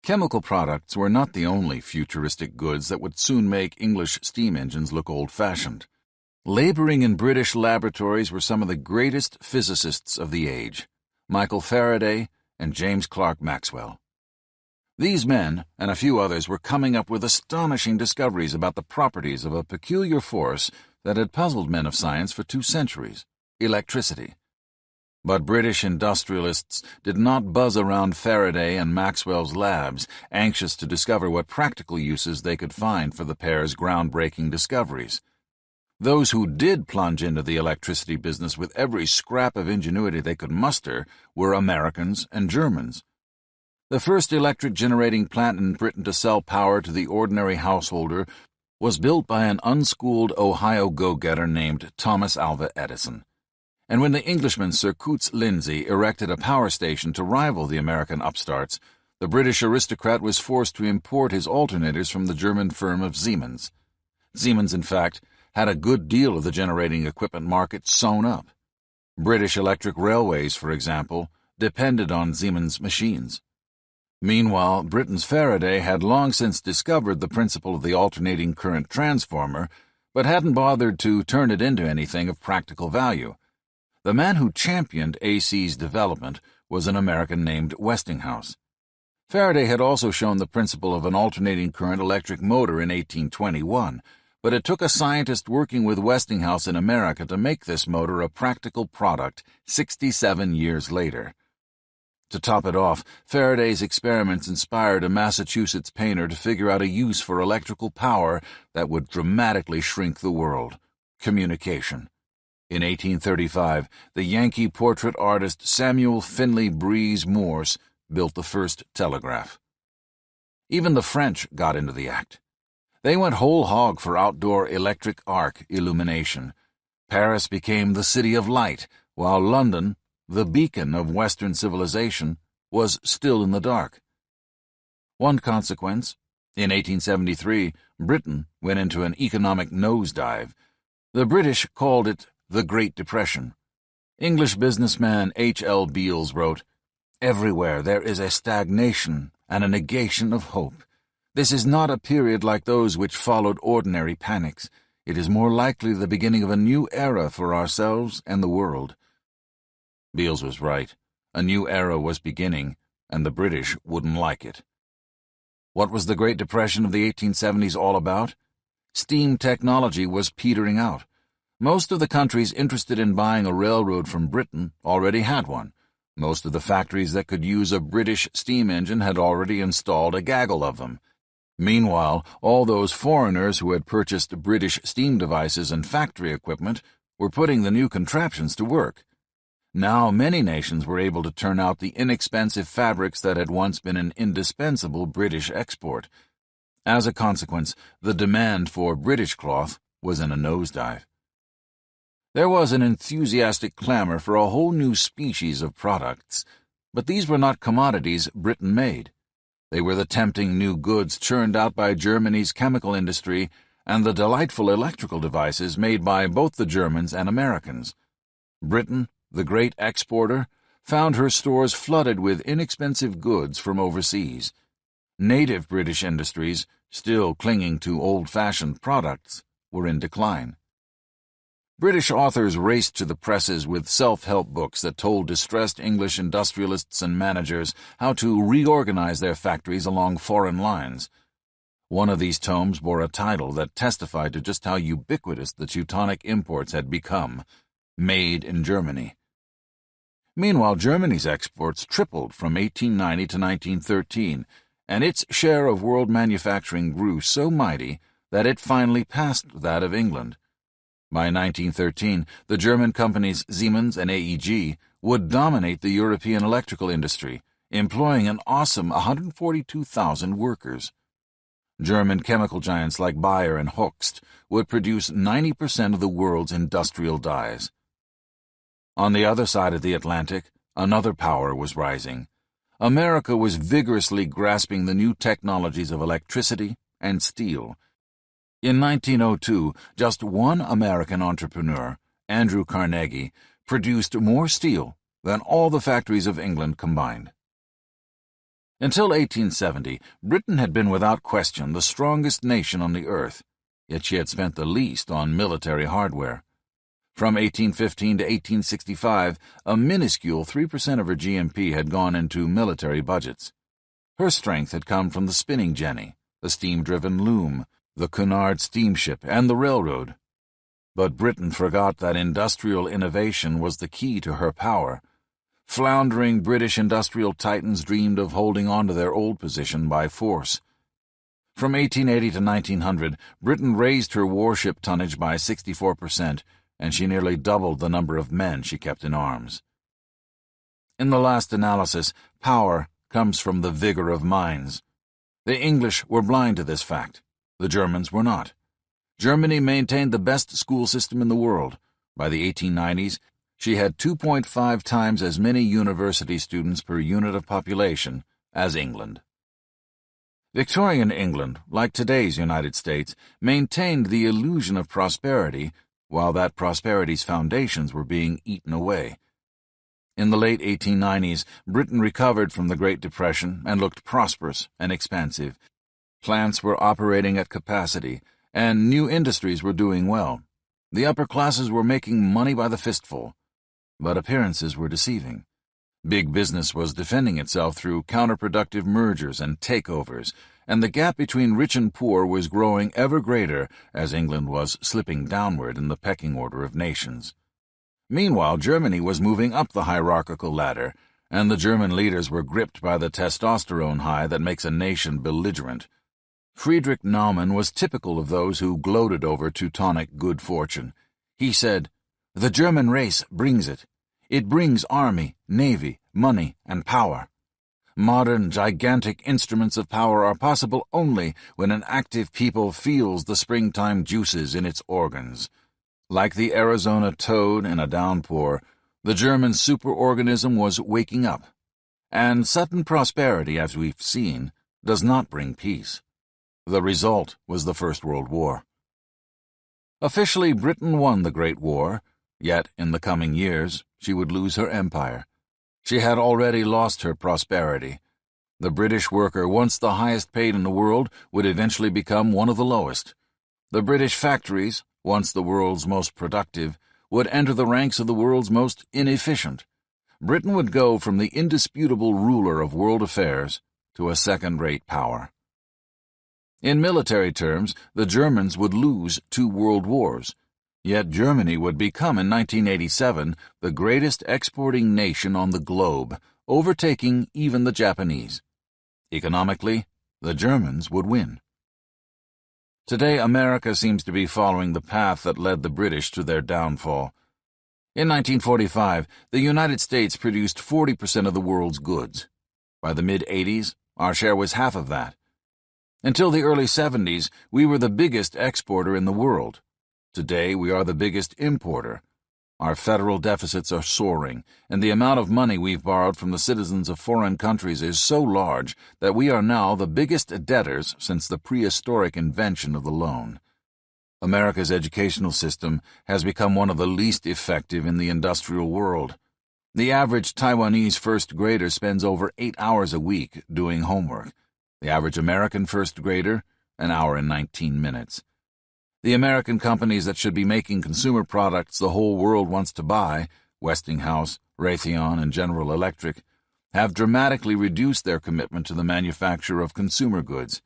Chemical products were not the only futuristic goods that would soon make English steam engines look old-fashioned. Laboring in British laboratories were some of the greatest physicists of the age, Michael Faraday and James Clerk Maxwell. These men, and a few others, were coming up with astonishing discoveries about the properties of a peculiar force that had puzzled men of science for 2 centuries, electricity. But British industrialists did not buzz around Faraday and Maxwell's labs, anxious to discover what practical uses they could find for the pair's groundbreaking discoveries. Those who did plunge into the electricity business with every scrap of ingenuity they could muster were Americans and Germans. The first electric generating plant in Britain to sell power to the ordinary householder was built by an unschooled Ohio go-getter named Thomas Alva Edison. And when the Englishman Sir Coutts Lindsay erected a power station to rival the American upstarts, the British aristocrat was forced to import his alternators from the German firm of Siemens. Siemens, in fact, had a good deal of the generating equipment market sewn up. British electric railways, for example, depended on Siemens machines. Meanwhile, Britain's Faraday had long since discovered the principle of the alternating current transformer, but hadn't bothered to turn it into anything of practical value. The man who championed AC's development was an American named Westinghouse. Faraday had also shown the principle of an alternating current electric motor in 1821, but it took a scientist working with Westinghouse in America to make this motor a practical product 67 years later. To top it off, Faraday's experiments inspired a Massachusetts painter to figure out a use for electrical power that would dramatically shrink the world: communication. In 1835, the Yankee portrait artist Samuel Finley Breeze Morse built the first telegraph. Even the French got into the act. They went whole hog for outdoor electric arc illumination. Paris became the city of light, while London, the beacon of Western civilization, was still in the dark. One consequence: in 1873, Britain went into an economic nosedive. The British called it the Great Depression. English businessman H.L. Beals wrote, "Everywhere there is a stagnation and a negation of hope. This is not a period like those which followed ordinary panics. It is more likely the beginning of a new era for ourselves and the world." Beals was right. A new era was beginning, and the British wouldn't like it. What was the Great Depression of the 1870s all about? Steam technology was petering out. Most of the countries interested in buying a railroad from Britain already had one. Most of the factories that could use a British steam engine had already installed a gaggle of them. Meanwhile, all those foreigners who had purchased British steam devices and factory equipment were putting the new contraptions to work. Now many nations were able to turn out the inexpensive fabrics that had once been an indispensable British export. As a consequence, the demand for British cloth was in a nosedive. There was an enthusiastic clamor for a whole new species of products, but these were not commodities Britain made. They were the tempting new goods churned out by Germany's chemical industry and the delightful electrical devices made by both the Germans and Americans. Britain, the great exporter, found her stores flooded with inexpensive goods from overseas. Native British industries, still clinging to old-fashioned products, were in decline. British authors raced to the presses with self-help books that told distressed English industrialists and managers how to reorganize their factories along foreign lines. One of these tomes bore a title that testified to just how ubiquitous the Teutonic imports had become: Made in Germany. Meanwhile, Germany's exports tripled from 1890 to 1913, and its share of world manufacturing grew so mighty that it finally passed that of England. By 1913, the German companies Siemens and AEG would dominate the European electrical industry, employing an awesome 142,000 workers. German chemical giants like Bayer and Hoechst would produce 90% of the world's industrial dyes. On the other side of the Atlantic, another power was rising. America was vigorously grasping the new technologies of electricity and steel. In 1902, just one American entrepreneur, Andrew Carnegie, produced more steel than all the factories of England combined. Until 1870, Britain had been without question the strongest nation on the earth, yet she had spent the least on military hardware. From 1815 to 1865, a minuscule 3% of her GNP had gone into military budgets. Her strength had come from the spinning jenny, the steam-driven loom, the Cunard steamship, and the railroad. But Britain forgot that industrial innovation was the key to her power. Floundering British industrial titans dreamed of holding on to their old position by force. From 1880 to 1900, Britain raised her warship tonnage by 64%, and she nearly doubled the number of men she kept in arms. In the last analysis, power comes from the vigor of minds. The English were blind to this fact. The Germans were not. Germany maintained the best school system in the world. By the 1890s, she had 2.5 times as many university students per unit of population as England. Victorian England, like today's United States, maintained the illusion of prosperity while that prosperity's foundations were being eaten away. In the late 1890s, Britain recovered from the Great Depression and looked prosperous and expansive. Plants were operating at capacity, and new industries were doing well. The upper classes were making money by the fistful. But appearances were deceiving. Big business was defending itself through counterproductive mergers and takeovers, and the gap between rich and poor was growing ever greater as England was slipping downward in the pecking order of nations. Meanwhile, Germany was moving up the hierarchical ladder, and the German leaders were gripped by the testosterone high that makes a nation belligerent. Friedrich Naumann was typical of those who gloated over Teutonic good fortune. He said, "The German race brings it. It brings army, navy, money, and power. Modern, gigantic instruments of power are possible only when an active people feels the springtime juices in its organs. Like the Arizona toad in a downpour, the German superorganism was waking up. And sudden prosperity, as we've seen, does not bring peace. The result was the First World War. Officially, Britain won the Great War, yet in the coming years she would lose her empire. She had already lost her prosperity. The British worker, once the highest paid in the world, would eventually become one of the lowest. The British factories, once the world's most productive, would enter the ranks of the world's most inefficient. Britain would go from the indisputable ruler of world affairs to a second-rate power. In military terms, the Germans would lose 2 world wars, yet Germany would become in 1987 the greatest exporting nation on the globe, overtaking even the Japanese. Economically, the Germans would win. Today, America seems to be following the path that led the British to their downfall. In 1945, the United States produced 40% of the world's goods. By the mid-'80s, our share was half of that. Until the early 70s, we were the biggest exporter in the world. Today, we are the biggest importer. Our federal deficits are soaring, and the amount of money we've borrowed from the citizens of foreign countries is so large that we are now the biggest debtors since the prehistoric invention of the loan. America's educational system has become one of the least effective in the industrial world. The average Taiwanese first grader spends over 8 hours a week doing homework. The average American first grader, an hour and 19 minutes. The American companies that should be making consumer products the whole world wants to buy, Westinghouse, Raytheon, and General Electric, have dramatically reduced their commitment to the manufacture of consumer goods.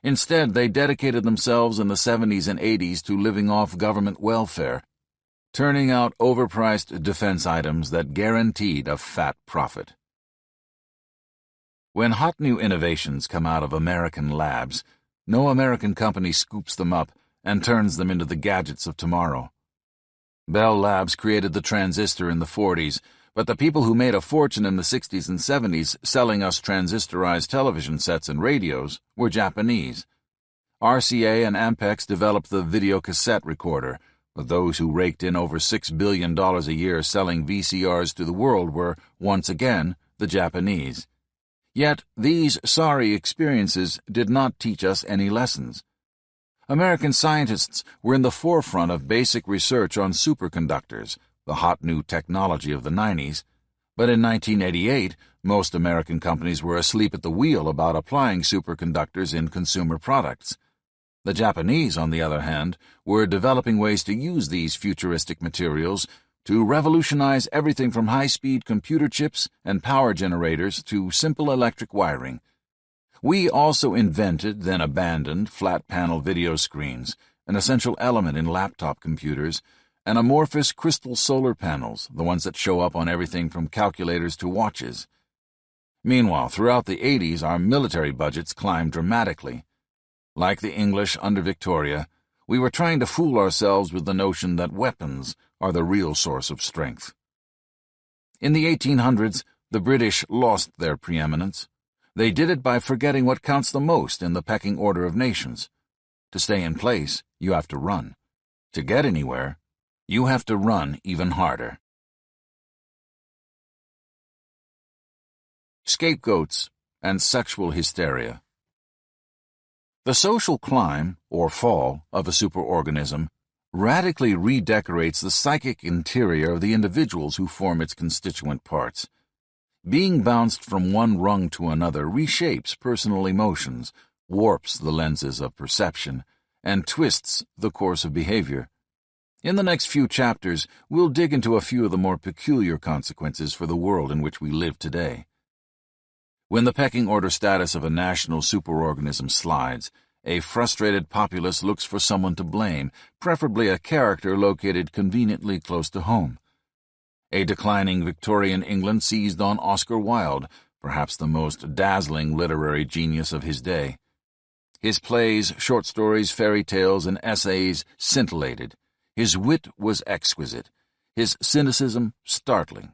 Instead, they dedicated themselves in the 70s and 80s to living off government welfare, turning out overpriced defense items that guaranteed a fat profit. When hot new innovations come out of American labs, no American company scoops them up and turns them into the gadgets of tomorrow. Bell Labs created the transistor in the 40s, but the people who made a fortune in the 60s and 70s selling us transistorized television sets and radios were Japanese. RCA and Ampex developed the videocassette recorder, but those who raked in over $6 billion a year selling VCRs to the world were, once again, the Japanese. Yet these sorry experiences did not teach us any lessons. American scientists were in the forefront of basic research on superconductors, the hot new technology of the 90s, but in 1988, most American companies were asleep at the wheel about applying superconductors in consumer products. The Japanese, on the other hand, were developing ways to use these futuristic materials to revolutionize everything from high-speed computer chips and power generators to simple electric wiring. We also invented, then abandoned, flat-panel video screens, an essential element in laptop computers, and amorphous crystal solar panels, the ones that show up on everything from calculators to watches. Meanwhile, throughout the 80s, our military budgets climbed dramatically. Like the English under Victoria, we were trying to fool ourselves with the notion that weapons are the real source of strength. In the 1800s, the British lost their preeminence. They did it by forgetting what counts the most in the pecking order of nations. To stay in place, you have to run. To get anywhere, you have to run even harder. Scapegoats and sexual hysteria. The social climb, or fall, of a superorganism radically redecorates the psychic interior of the individuals who form its constituent parts. Being bounced from one rung to another reshapes personal emotions, warps the lenses of perception, and twists the course of behavior. In the next few chapters, we'll dig into a few of the more peculiar consequences for the world in which we live today. When the pecking order status of a national superorganism slides, a frustrated populace looks for someone to blame, preferably a character located conveniently close to home. A declining Victorian England seized on Oscar Wilde, perhaps the most dazzling literary genius of his day. His plays, short stories, fairy tales, and essays scintillated. His wit was exquisite, his cynicism startling.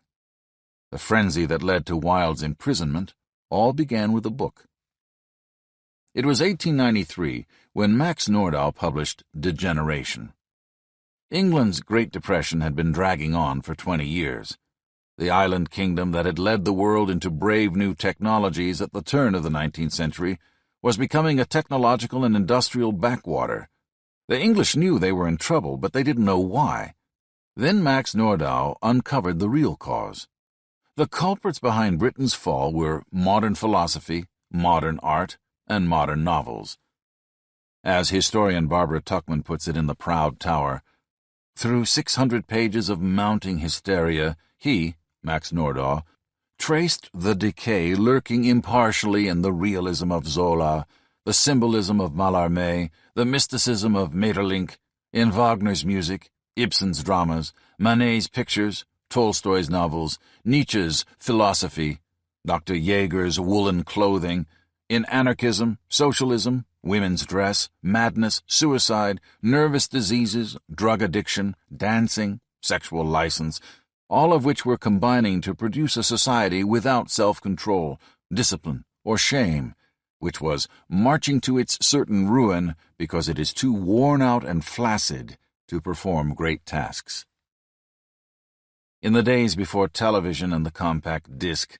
The frenzy that led to Wilde's imprisonment all began with a book. It was 1893 when Max Nordau published Degeneration. England's Great Depression had been dragging on for 20 years. The island kingdom that had led the world into brave new technologies at the turn of the 19th century was becoming a technological and industrial backwater. The English knew they were in trouble, but they didn't know why. Then Max Nordau uncovered the real cause. The culprits behind Britain's fall were modern philosophy, modern art, and modern novels. As historian Barbara Tuchman puts it in The Proud Tower, through 600 pages of mounting hysteria, he, Max Nordau, traced the decay lurking impartially in the realism of Zola, the symbolism of Mallarmé, the mysticism of Maeterlinck, in Wagner's music, Ibsen's dramas, Manet's pictures, Tolstoy's novels, Nietzsche's philosophy, Dr. Jaeger's woolen clothing, in anarchism, socialism, women's dress, madness, suicide, nervous diseases, drug addiction, dancing, sexual license, all of which were combining to produce a society without self-control, discipline, or shame, which was marching to its certain ruin because it is too worn out and flaccid to perform great tasks. In the days before television and the compact disc,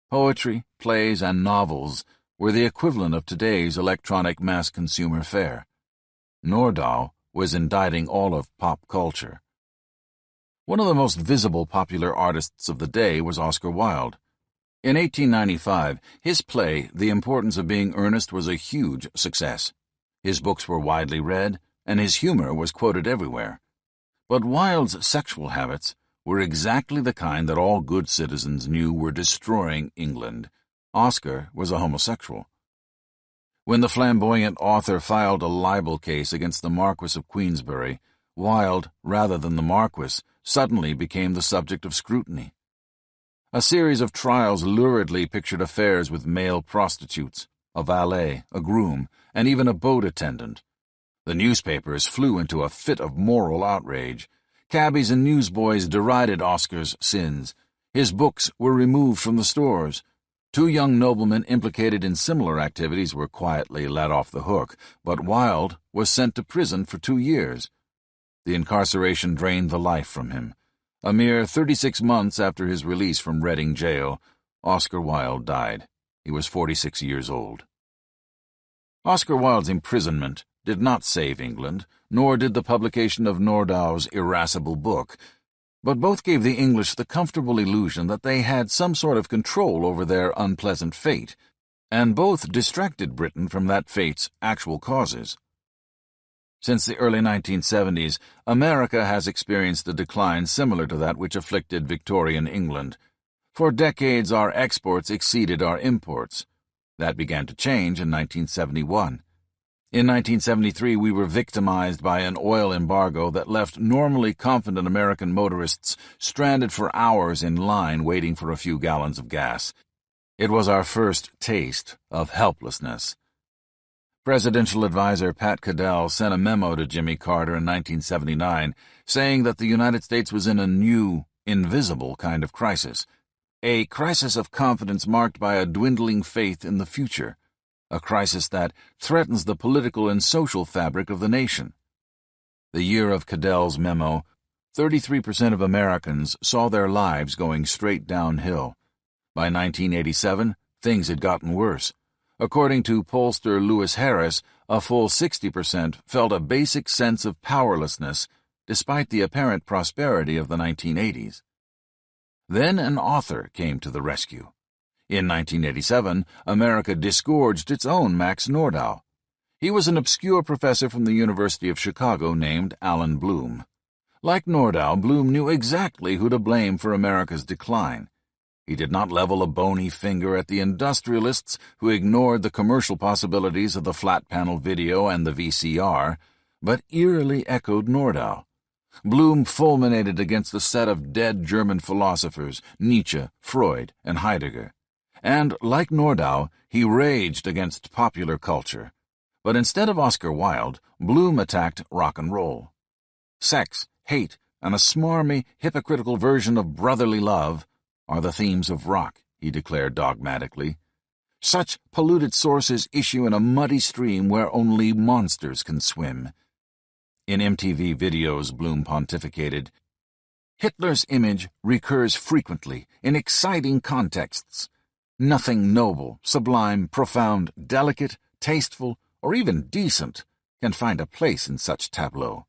poetry, plays, and novels were the equivalent of today's electronic mass consumer fare. Nordau was indicting all of pop culture. One of the most visible popular artists of the day was Oscar Wilde. In 1895, his play, The Importance of Being Earnest, was a huge success. His books were widely read, and his humor was quoted everywhere. But Wilde's sexual habits were exactly the kind that all good citizens knew were destroying England. Oscar was a homosexual. When the flamboyant author filed a libel case against the Marquis of Queensberry, Wilde, rather than the Marquis, suddenly became the subject of scrutiny. A series of trials luridly pictured affairs with male prostitutes, a valet, a groom, and even a boat attendant. The newspapers flew into a fit of moral outrage. Cabbies and newsboys derided Oscar's sins. His books were removed from the stores. 2 young noblemen implicated in similar activities were quietly let off the hook, but Wilde was sent to prison for 2 years. The incarceration drained the life from him. A mere 36 months after his release from Reading jail, Oscar Wilde died. He was 46 years old. Oscar Wilde's imprisonment did not save England, nor did the publication of Nordau's irascible book, but both gave the English the comfortable illusion that they had some sort of control over their unpleasant fate, and both distracted Britain from that fate's actual causes. Since the early 1970s, America has experienced a decline similar to that which afflicted Victorian England. For decades, our exports exceeded our imports. That began to change in 1971. In 1973, we were victimized by an oil embargo that left normally confident American motorists stranded for hours in line waiting for a few gallons of gas. It was our first taste of helplessness. Presidential advisor Pat Caddell sent a memo to Jimmy Carter in 1979 saying that the United States was in a new, invisible kind of crisis, a crisis of confidence marked by a dwindling faith in the future, a crisis that threatens the political and social fabric of the nation. The year of Caddell's memo, 33% of Americans saw their lives going straight downhill. By 1987, things had gotten worse. According to pollster Lewis Harris, a full 60% felt a basic sense of powerlessness despite the apparent prosperity of the 1980s. Then an author came to the rescue. In 1987, America disgorged its own Max Nordau. He was an obscure professor from the University of Chicago named Alan Bloom. Like Nordau, Bloom knew exactly who to blame for America's decline. He did not level a bony finger at the industrialists who ignored the commercial possibilities of the flat-panel video and the VCR, but eerily echoed Nordau. Bloom fulminated against the set of dead German philosophers, Nietzsche, Freud, and Heidegger. And, like Nordau, he raged against popular culture. But instead of Oscar Wilde, Bloom attacked rock and roll. Sex, hate, and a smarmy, hypocritical version of brotherly love are the themes of rock, he declared dogmatically. Such polluted sources issue in a muddy stream where only monsters can swim. In MTV videos, Bloom pontificated, Hitler's image recurs frequently in exciting contexts. Nothing noble, sublime, profound, delicate, tasteful, or even decent can find a place in such tableau.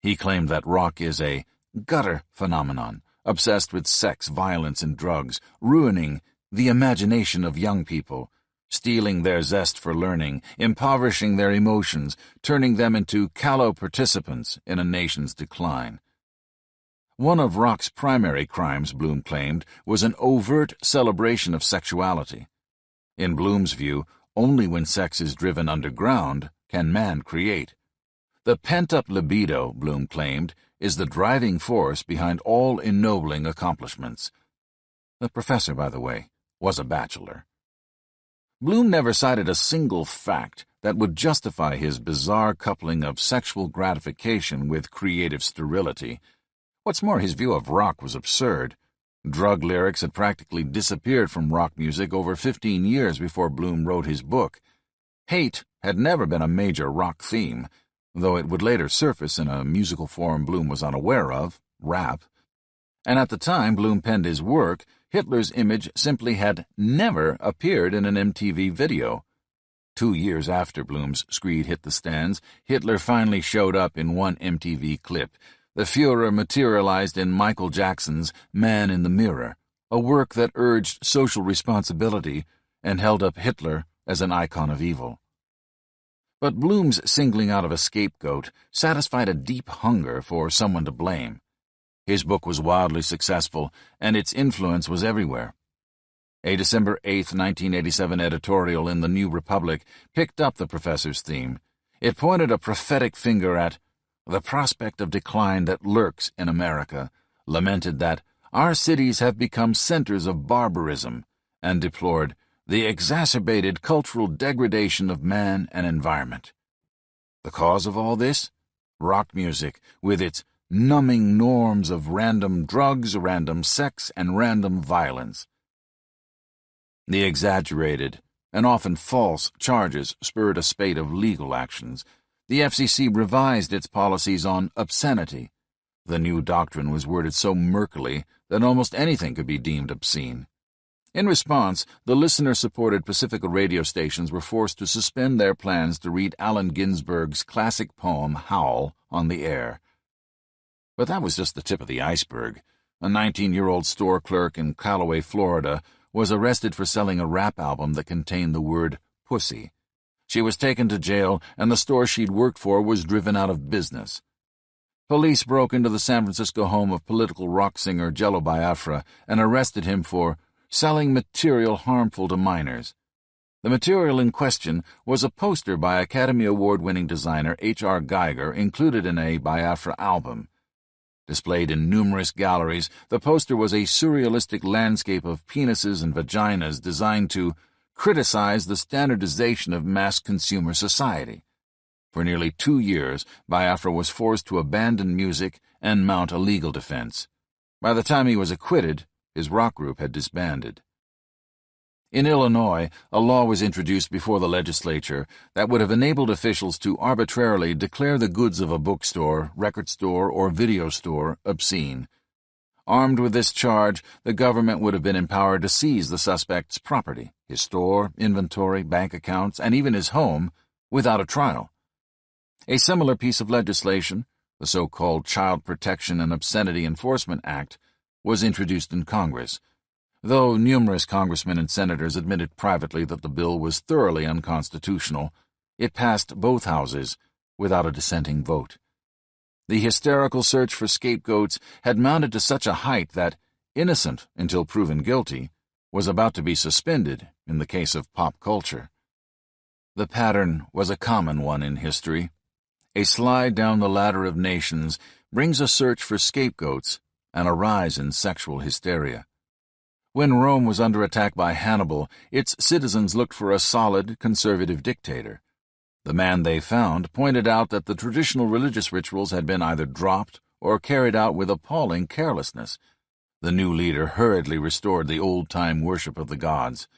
He claimed that rock is a gutter phenomenon, obsessed with sex, violence, and drugs, ruining the imagination of young people, stealing their zest for learning, impoverishing their emotions, turning them into callow participants in a nation's decline. One of rock's primary crimes, Bloom claimed, was an overt celebration of sexuality. In Bloom's view, only when sex is driven underground can man create. The pent-up libido, Bloom claimed, is the driving force behind all ennobling accomplishments. The professor, by the way, was a bachelor. Bloom never cited a single fact that would justify his bizarre coupling of sexual gratification with creative sterility. What's more, his view of rock was absurd. Drug lyrics had practically disappeared from rock music over 15 years before Bloom wrote his book. Hate had never been a major rock theme, though it would later surface in a musical form Bloom was unaware of, rap. And at the time Bloom penned his work, Hitler's image simply had never appeared in an MTV video. 2 years after Bloom's screed hit the stands, Hitler finally showed up in one MTV clip. The Führer materialized in Michael Jackson's Man in the Mirror, a work that urged social responsibility and held up Hitler as an icon of evil. But Bloom's singling out of a scapegoat satisfied a deep hunger for someone to blame. His book was wildly successful, and its influence was everywhere. A December 8, 1987 editorial in the New Republic picked up the professor's theme. It pointed a prophetic finger at the prospect of decline that lurks in America, lamented that our cities have become centers of barbarism, and deplored the exacerbated cultural degradation of man and environment. The cause of all this? Rock music, with its numbing norms of random drugs, random sex, and random violence. The exaggerated and often false charges spurred a spate of legal actions. The FCC revised its policies on obscenity. The new doctrine was worded so murkily that almost anything could be deemed obscene. In response, the listener-supported Pacifica radio stations were forced to suspend their plans to read Allen Ginsberg's classic poem Howl on the air. But that was just the tip of the iceberg. A 19-year-old store clerk in Callaway, Florida, was arrested for selling a rap album that contained the word pussy. She was taken to jail, and the store she'd worked for was driven out of business. Police broke into the San Francisco home of political rock singer Jello Biafra and arrested him for selling material harmful to minors. The material in question was a poster by Academy Award-winning designer H.R. Geiger included in a Biafra album. Displayed in numerous galleries, the poster was a surrealistic landscape of penises and vaginas designed to criticize the standardization of mass consumer society. For nearly 2 years, Biafra was forced to abandon music and mount a legal defense. By the time he was acquitted, his rock group had disbanded. In Illinois, a law was introduced before the legislature that would have enabled officials to arbitrarily declare the goods of a bookstore, record store, or video store obscene. Armed with this charge, the government would have been empowered to seize the suspect's property, his store, inventory, bank accounts, and even his home, without a trial. A similar piece of legislation, the so-called Child Protection and Obscenity Enforcement Act, was introduced in Congress, though numerous congressmen and senators admitted privately that the bill was thoroughly unconstitutional. It passed both houses without a dissenting vote. The hysterical search for scapegoats had mounted to such a height that, innocent until proven guilty, was about to be suspended in the case of pop culture. The pattern was a common one in history. A slide down the ladder of nations brings a search for scapegoats and a rise in sexual hysteria. When Rome was under attack by Hannibal, its citizens looked for a solid, conservative dictator. The man they found pointed out that the traditional religious rituals had been either dropped or carried out with appalling carelessness. The new leader hurriedly restored the old-time worship of the gods.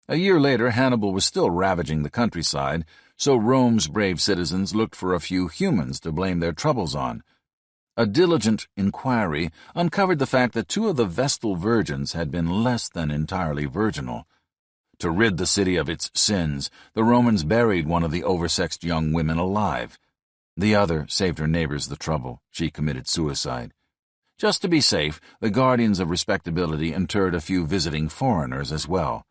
A year later, Hannibal was still ravaging the countryside, so Rome's brave citizens looked for a few humans to blame their troubles on. A diligent inquiry uncovered the fact that 2 of the Vestal virgins had been less than entirely virginal. To rid the city of its sins, the Romans buried one of the oversexed young women alive. The other saved her neighbors the trouble. She committed suicide. Just to be safe, the guardians of respectability interred a few visiting foreigners as well.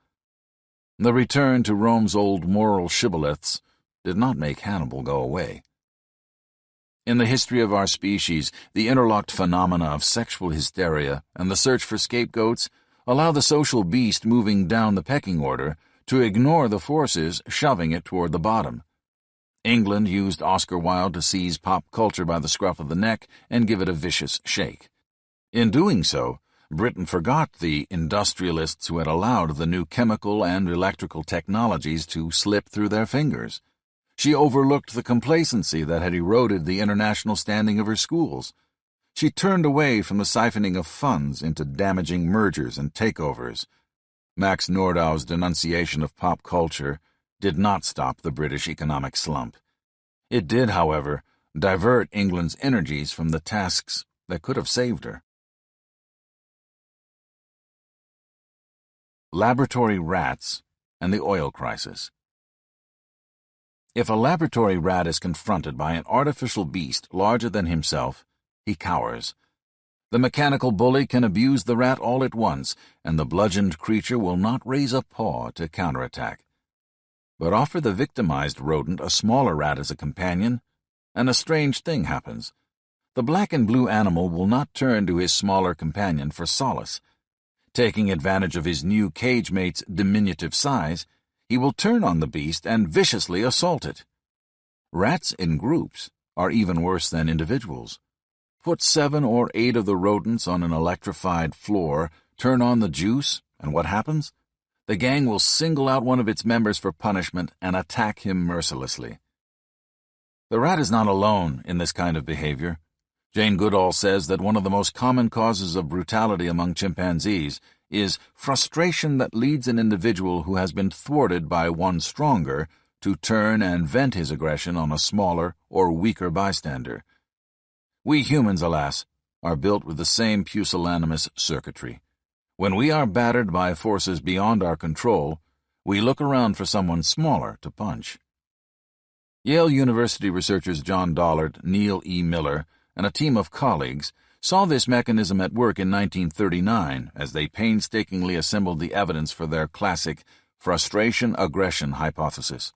The return to Rome's old moral shibboleths did not make Hannibal go away. In the history of our species, the interlocked phenomena of sexual hysteria and the search for scapegoats allow the social beast moving down the pecking order to ignore the forces shoving it toward the bottom. England used Oscar Wilde to seize pop culture by the scruff of the neck and give it a vicious shake. In doing so, Britain forgot the industrialists who had allowed the new chemical and electrical technologies to slip through their fingers. She overlooked the complacency that had eroded the international standing of her schools. She turned away from the siphoning of funds into damaging mergers and takeovers. Max Nordau's denunciation of pop culture did not stop the British economic slump. It did, however, divert England's energies from the tasks that could have saved her. Laboratory rats and the oil crisis. If a laboratory rat is confronted by an artificial beast larger than himself, he cowers. The mechanical bully can abuse the rat all at once, and the bludgeoned creature will not raise a paw to counterattack. But offer the victimized rodent a smaller rat as a companion, and a strange thing happens. The black and blue animal will not turn to his smaller companion for solace. Taking advantage of his new cage mate's diminutive size, he will turn on the beast and viciously assault it. Rats in groups are even worse than individuals. Put 7 or 8 of the rodents on an electrified floor, turn on the juice, and what happens? The gang will single out one of its members for punishment and attack him mercilessly. The rat is not alone in this kind of behavior. Jane Goodall says that one of the most common causes of brutality among chimpanzees is frustration that leads an individual who has been thwarted by one stronger to turn and vent his aggression on a smaller or weaker bystander. We humans, alas, are built with the same pusillanimous circuitry. When we are battered by forces beyond our control, we look around for someone smaller to punch. Yale University researchers John Dollard, Neil E. Miller, and a team of colleagues saw this mechanism at work in 1939 as they painstakingly assembled the evidence for their classic frustration-aggression hypothesis.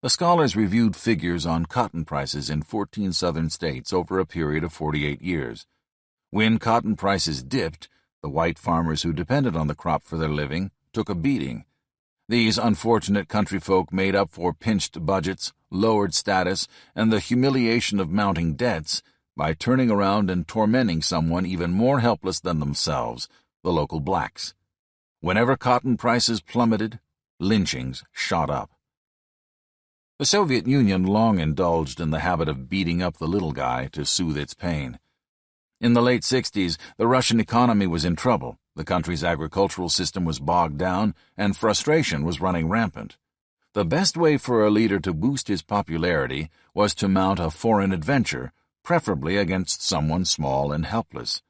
The scholars reviewed figures on cotton prices in 14 southern states over a period of 48 years. When cotton prices dipped, the white farmers who depended on the crop for their living took a beating. These unfortunate country folk made up for pinched budgets, lowered status, and the humiliation of mounting debts by turning around and tormenting someone even more helpless than themselves, the local blacks. Whenever cotton prices plummeted, lynchings shot up. The Soviet Union long indulged in the habit of beating up the little guy to soothe its pain. In the late 60s, the Russian economy was in trouble, the country's agricultural system was bogged down, and frustration was running rampant. The best way for a leader to boost his popularity was to mount a foreign adventure, preferably against someone small and helpless.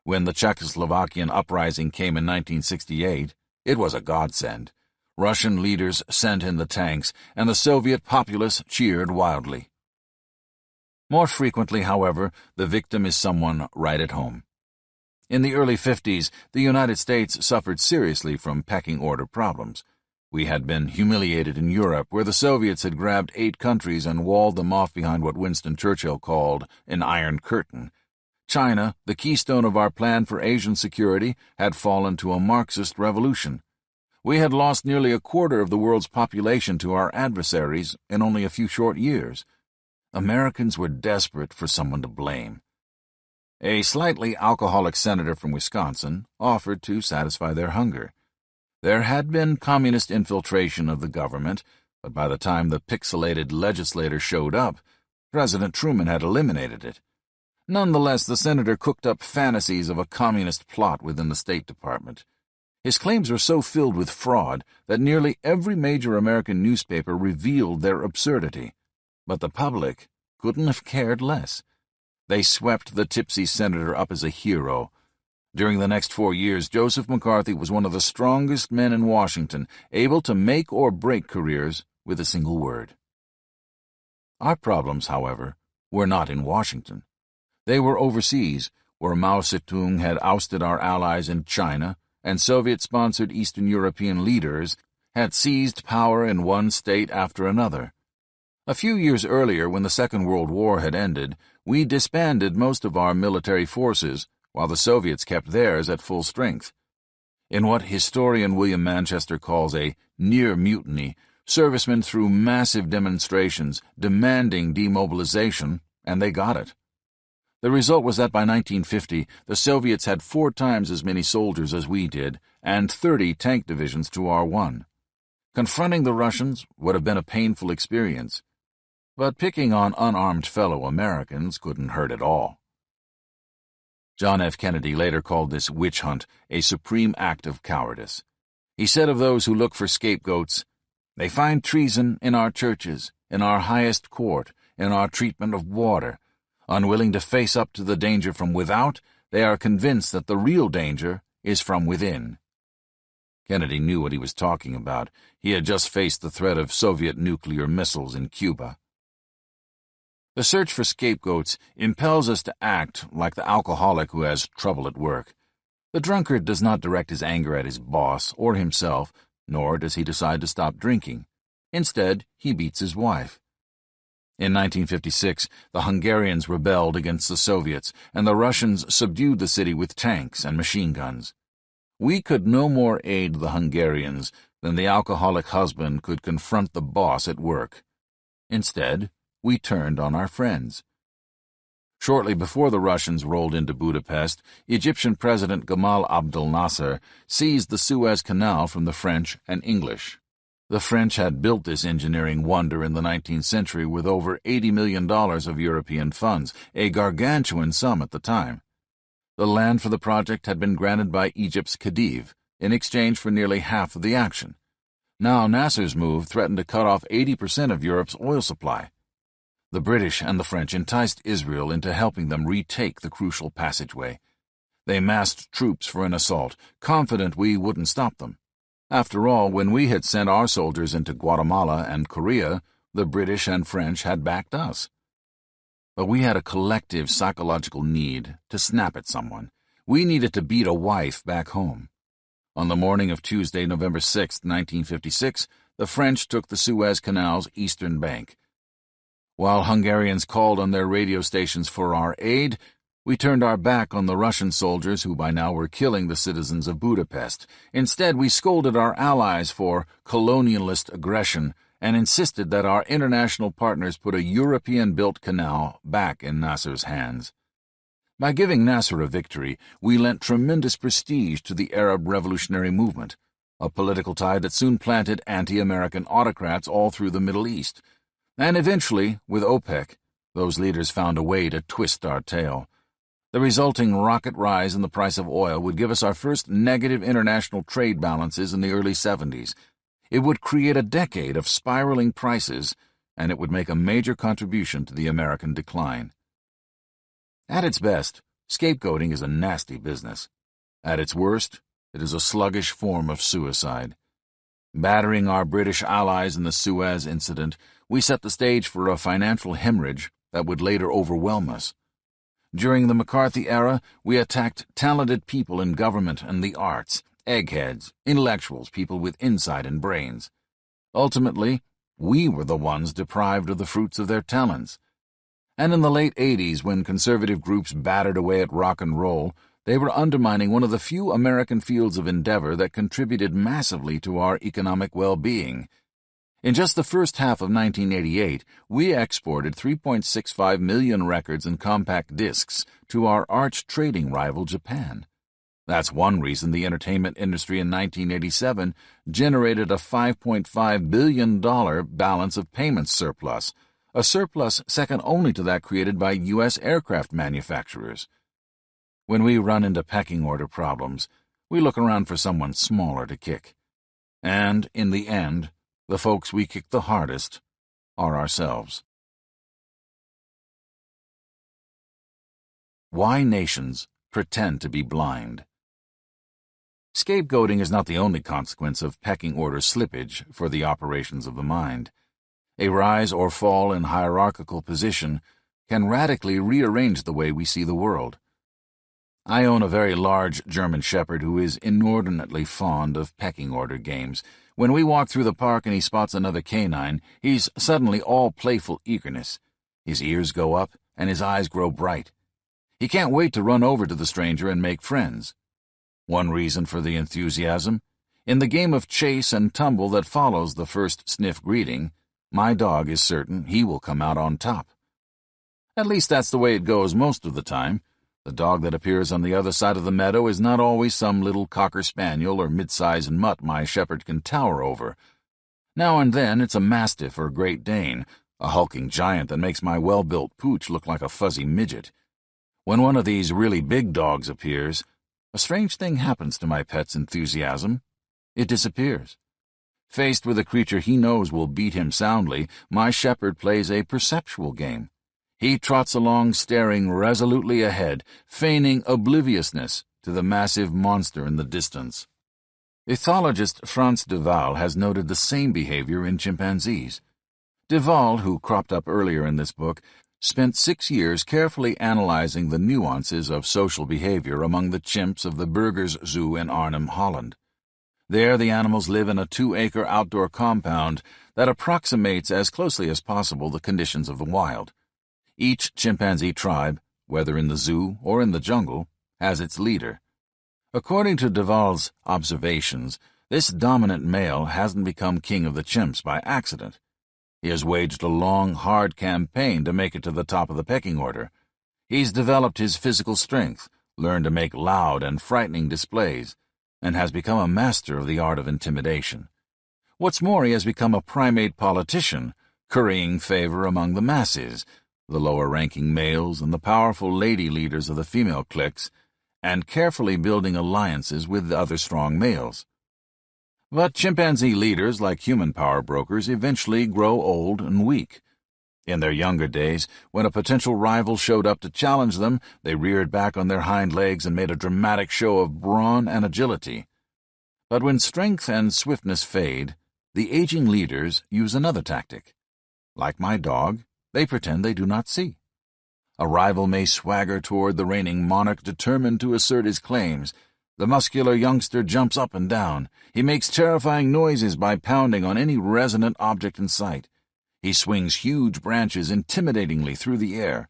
When the Czechoslovakian uprising came in 1968, it was a godsend. Russian leaders sent in the tanks, and the Soviet populace cheered wildly. More frequently, however, the victim is someone right at home. In the early 50s, the United States suffered seriously from pecking order problems. We had been humiliated in Europe, where the Soviets had grabbed 8 countries and walled them off behind what Winston Churchill called an Iron Curtain. China, the keystone of our plan for Asian security, had fallen to a Marxist revolution. We had lost nearly a quarter of the world's population to our adversaries in only a few short years. Americans were desperate for someone to blame. A slightly alcoholic senator from Wisconsin offered to satisfy their hunger. There had been communist infiltration of the government, but by the time the pixelated legislator showed up, President Truman had eliminated it. Nonetheless, the senator cooked up fantasies of a communist plot within the State Department. His claims were so filled with fraud that nearly every major American newspaper revealed their absurdity. But the public couldn't have cared less. They swept the tipsy senator up as a hero. During the next 4 years, Joseph McCarthy was one of the strongest men in Washington, able to make or break careers with a single word. Our problems, however, were not in Washington. They were overseas, where Mao Zedong had ousted our allies in China, and Soviet-sponsored Eastern European leaders had seized power in one state after another. A few years earlier, when the Second World War had ended, we disbanded most of our military forces, while the Soviets kept theirs at full strength. In what historian William Manchester calls a near mutiny, servicemen threw massive demonstrations demanding demobilization, and they got it. The result was that by 1950, the Soviets had 4 times as many soldiers as we did, and 30 tank divisions to our 1. Confronting the Russians would have been a painful experience, but picking on unarmed fellow Americans couldn't hurt at all. John F. Kennedy later called this witch hunt a supreme act of cowardice. He said of those who look for scapegoats, "They find treason in our churches, in our highest court, in our treatment of water. Unwilling to face up to the danger from without, they are convinced that the real danger is from within." Kennedy knew what he was talking about. He had just faced the threat of Soviet nuclear missiles in Cuba. The search for scapegoats impels us to act like the alcoholic who has trouble at work. The drunkard does not direct his anger at his boss or himself, nor does he decide to stop drinking. Instead, he beats his wife. In 1956, the Hungarians rebelled against the Soviets, and the Russians subdued the city with tanks and machine guns. We could no more aid the Hungarians than the alcoholic husband could confront the boss at work. Instead, we turned on our friends. Shortly before the Russians rolled into Budapest, Egyptian President Gamal Abdel Nasser seized the Suez Canal from the French and English. The French had built this engineering wonder in the 19th century with over $80 million of European funds, a gargantuan sum at the time. The land for the project had been granted by Egypt's Khedive in exchange for nearly half of the action. Now Nasser's move threatened to cut off 80% of Europe's oil supply. The British and the French enticed Israel into helping them retake the crucial passageway. They massed troops for an assault, confident we wouldn't stop them. After all, when we had sent our soldiers into Guatemala and Korea, the British and French had backed us. But we had a collective psychological need to snap at someone. We needed to beat a wife back home. On the morning of Tuesday, November 6, 1956, the French took the Suez Canal's eastern bank. While Hungarians called on their radio stations for our aid, we turned our back on the Russian soldiers who by now were killing the citizens of Budapest. Instead, we scolded our allies for colonialist aggression and insisted that our international partners put a European-built canal back in Nasser's hands. By giving Nasser a victory, we lent tremendous prestige to the Arab revolutionary movement, a political tide that soon planted anti-American autocrats all through the Middle East. And eventually, with OPEC, those leaders found a way to twist our tail. The resulting rocket rise in the price of oil would give us our first negative international trade balances in the early 70s. It would create a decade of spiraling prices, and it would make a major contribution to the American decline. At its best, scapegoating is a nasty business. At its worst, it is a sluggish form of suicide. Battering our British allies in the Suez incident, we set the stage for a financial hemorrhage that would later overwhelm us. During the McCarthy era, we attacked talented people in government and the arts, eggheads, intellectuals, people with insight and brains. Ultimately, we were the ones deprived of the fruits of their talents. And in the late 80s, when conservative groups battered away at rock and roll, they were undermining one of the few American fields of endeavor that contributed massively to our economic well-being. In just the first half of 1988, we exported 3.65 million records and compact discs to our arch-trading rival Japan. That's one reason the entertainment industry in 1987 generated a $5.5 billion balance of payments surplus, a surplus second only to that created by U.S. aircraft manufacturers. When we run into pecking order problems, we look around for someone smaller to kick. And, in the end, the folks we kick the hardest are ourselves. Why nations pretend to be blind. Scapegoating is not the only consequence of pecking order slippage for the operations of the mind. A rise or fall in hierarchical position can radically rearrange the way we see the world. I own a very large German shepherd who is inordinately fond of pecking order games. When we walk through the park and he spots another canine, he's suddenly all playful eagerness. His ears go up and his eyes grow bright. He can't wait to run over to the stranger and make friends. One reason for the enthusiasm: in the game of chase and tumble that follows the first sniff greeting, my dog is certain he will come out on top. At least that's the way it goes most of the time. The dog that appears on the other side of the meadow is not always some little cocker spaniel or mid-sized mutt my shepherd can tower over. Now and then it's a mastiff or Great Dane, a hulking giant that makes my well-built pooch look like a fuzzy midget. When one of these really big dogs appears, a strange thing happens to my pet's enthusiasm. It disappears. Faced with a creature he knows will beat him soundly, my shepherd plays a perceptual game. He trots along staring resolutely ahead, feigning obliviousness to the massive monster in the distance. Ethologist Frans de Waal has noted the same behavior in chimpanzees. De Waal, who cropped up earlier in this book, spent 6 years carefully analyzing the nuances of social behavior among the chimps of the Burgers Zoo in Arnhem, Holland. There the animals live in a 2-acre outdoor compound that approximates as closely as possible the conditions of the wild. Each chimpanzee tribe, whether in the zoo or in the jungle, has its leader. According to Duvall's observations, this dominant male hasn't become king of the chimps by accident. He has waged a long, hard campaign to make it to the top of the pecking order. He's developed his physical strength, learned to make loud and frightening displays, and has become a master of the art of intimidation. What's more, he has become a primate politician, currying favor among the masses, the lower-ranking males and the powerful lady leaders of the female cliques, and carefully building alliances with other strong males. But chimpanzee leaders, like human power brokers, eventually grow old and weak. In their younger days, when a potential rival showed up to challenge them, they reared back on their hind legs and made a dramatic show of brawn and agility. But when strength and swiftness fade, the aging leaders use another tactic. Like my dog, they pretend they do not see. A rival may swagger toward the reigning monarch determined to assert his claims. The muscular youngster jumps up and down. He makes terrifying noises by pounding on any resonant object in sight. He swings huge branches intimidatingly through the air.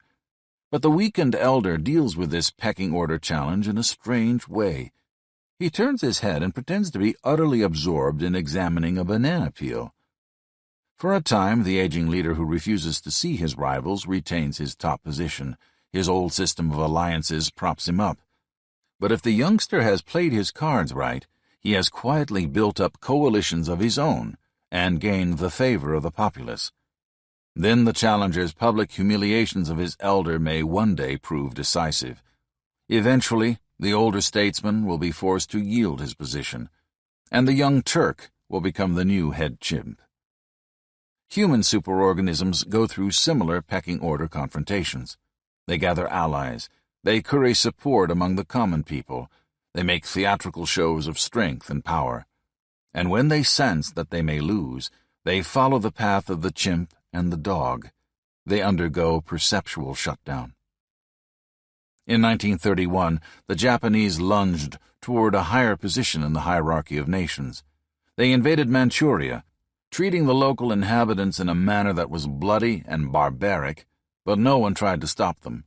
But the weakened elder deals with this pecking order challenge in a strange way. He turns his head and pretends to be utterly absorbed in examining a banana peel. For a time, the aging leader who refuses to see his rivals retains his top position. His old system of alliances props him up. But if the youngster has played his cards right, he has quietly built up coalitions of his own and gained the favor of the populace. Then the challenger's public humiliations of his elder may one day prove decisive. Eventually, the older statesman will be forced to yield his position, and the young Turk will become the new head chimp. Human superorganisms go through similar pecking order confrontations. They gather allies. They curry support among the common people. They make theatrical shows of strength and power. And when they sense that they may lose, they follow the path of the chimp and the dog. They undergo perceptual shutdown. In 1931, the Japanese lunged toward a higher position in the hierarchy of nations. They invaded Manchuria, treating the local inhabitants in a manner that was bloody and barbaric, but no one tried to stop them.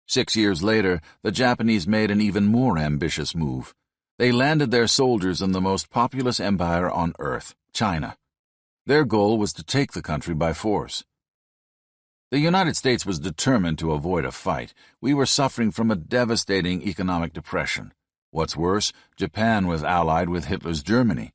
6 years later, the Japanese made an even more ambitious move. They landed their soldiers in the most populous empire on earth, China. Their goal was to take the country by force. The United States was determined to avoid a fight. We were suffering from a devastating economic depression. What's worse, Japan was allied with Hitler's Germany.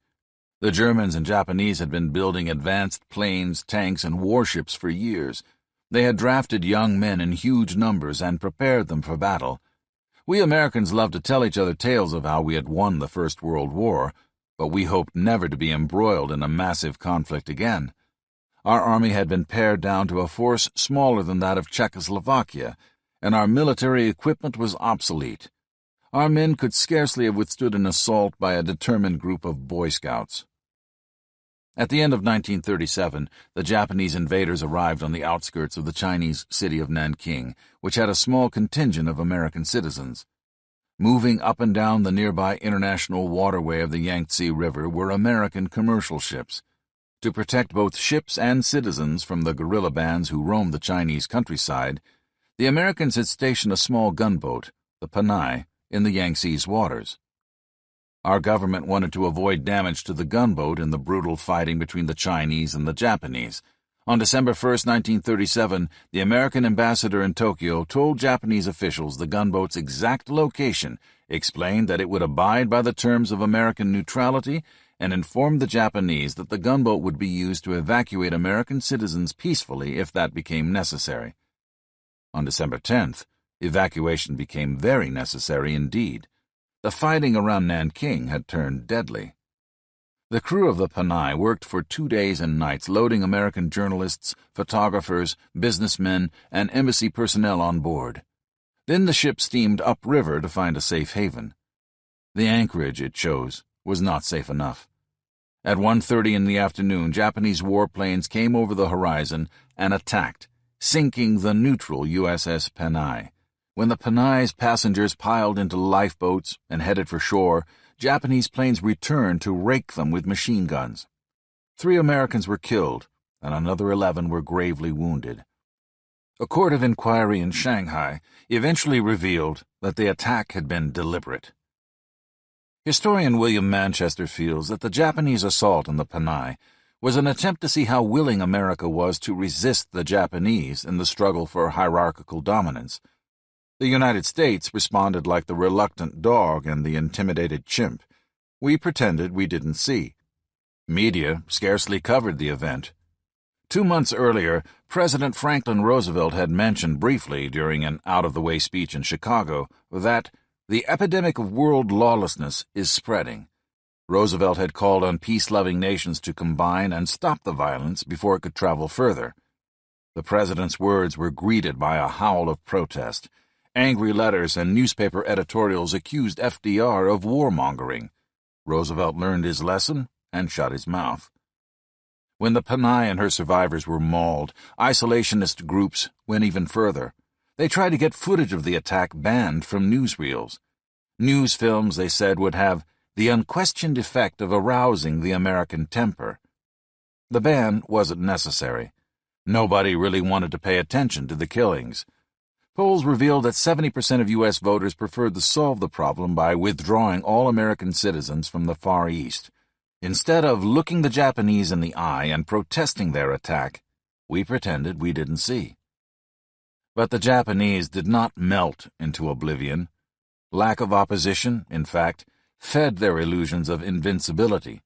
The Germans and Japanese had been building advanced planes, tanks, and warships for years. They had drafted young men in huge numbers and prepared them for battle. We Americans loved to tell each other tales of how we had won the First World War, but we hoped never to be embroiled in a massive conflict again. Our army had been pared down to a force smaller than that of Czechoslovakia, and our military equipment was obsolete. Our men could scarcely have withstood an assault by a determined group of Boy Scouts. At the end of 1937, the Japanese invaders arrived on the outskirts of the Chinese city of Nanking, which had a small contingent of American citizens. Moving up and down the nearby international waterway of the Yangtze River were American commercial ships. To protect both ships and citizens from the guerrilla bands who roamed the Chinese countryside, the Americans had stationed a small gunboat, the Panay, in the Yangtze's waters. Our government wanted to avoid damage to the gunboat in the brutal fighting between the Chinese and the Japanese. On December 1, 1937, the American ambassador in Tokyo told Japanese officials the gunboat's exact location, explained that it would abide by the terms of American neutrality, and informed the Japanese that the gunboat would be used to evacuate American citizens peacefully if that became necessary. On December 10th, evacuation became very necessary indeed. The fighting around Nanking had turned deadly. The crew of the Panay worked for 2 days and nights loading American journalists, photographers, businessmen, and embassy personnel on board. Then the ship steamed upriver to find a safe haven. The anchorage it chose was not safe enough. At 1:30 in the afternoon, Japanese warplanes came over the horizon and attacked, sinking the neutral USS Panay. When the Panay's passengers piled into lifeboats and headed for shore, Japanese planes returned to rake them with machine guns. 3 Americans were killed, and another 11 were gravely wounded. A court of inquiry in Shanghai eventually revealed that the attack had been deliberate. Historian William Manchester feels that the Japanese assault on the Panay was an attempt to see how willing America was to resist the Japanese in the struggle for hierarchical dominance. The United States responded like the reluctant dog and the intimidated chimp. We pretended we didn't see. Media scarcely covered the event. 2 months earlier, President Franklin Roosevelt had mentioned briefly during an out-of-the-way speech in Chicago that the epidemic of world lawlessness is spreading. Roosevelt had called on peace-loving nations to combine and stop the violence before it could travel further. The president's words were greeted by a howl of protest. Angry letters and newspaper editorials accused FDR of warmongering. Roosevelt learned his lesson and shut his mouth. When the Panay and her survivors were mauled, isolationist groups went even further. They tried to get footage of the attack banned from newsreels. News films, they said, would have the unquestioned effect of arousing the American temper. The ban wasn't necessary. Nobody really wanted to pay attention to the killings. Polls revealed that 70% of U.S. voters preferred to solve the problem by withdrawing all American citizens from the Far East. Instead of looking the Japanese in the eye and protesting their attack, we pretended we didn't see. But the Japanese did not melt into oblivion. Lack of opposition, in fact, fed their illusions of invincibility.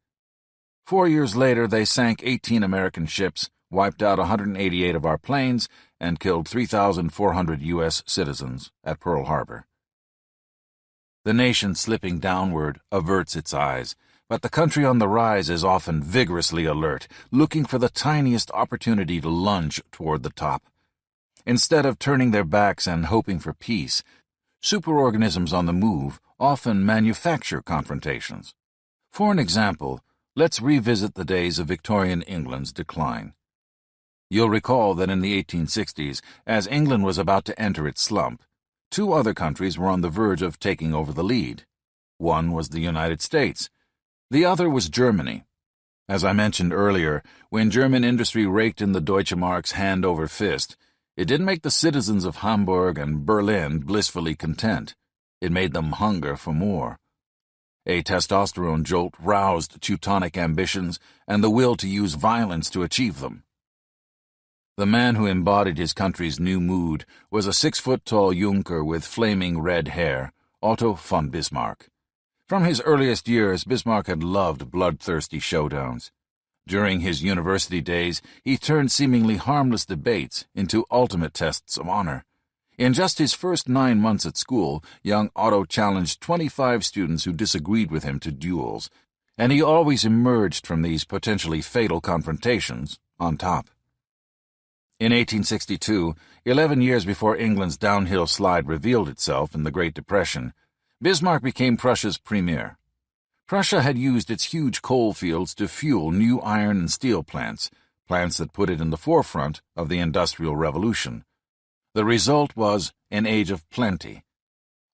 4 years later, they sank 18 American ships, wiped out 188 of our planes, and killed 3,400 U.S. citizens at Pearl Harbor. The nation slipping downward averts its eyes, but the country on the rise is often vigorously alert, looking for the tiniest opportunity to lunge toward the top. Instead of turning their backs and hoping for peace, superorganisms on the move often manufacture confrontations. For an example, let's revisit the days of Victorian England's decline. You'll recall that in the 1860s, as England was about to enter its slump, 2 other countries were on the verge of taking over the lead. One was the United States. The other was Germany. As I mentioned earlier, when German industry raked in the Deutsche Marks hand over fist, it didn't make the citizens of Hamburg and Berlin blissfully content. It made them hunger for more. A testosterone jolt roused Teutonic ambitions and the will to use violence to achieve them. The man who embodied his country's new mood was a 6-foot-tall Junker with flaming red hair, Otto von Bismarck. From his earliest years, Bismarck had loved bloodthirsty showdowns. During his university days, he turned seemingly harmless debates into ultimate tests of honor. In just his first 9 months at school, young Otto challenged 25 students who disagreed with him to duels, and he always emerged from these potentially fatal confrontations on top. In 1862, 11 years before England's downhill slide revealed itself in the Great Depression, Bismarck became Prussia's premier. Prussia had used its huge coal fields to fuel new iron and steel plants that put it in the forefront of the Industrial Revolution. The result was an age of plenty.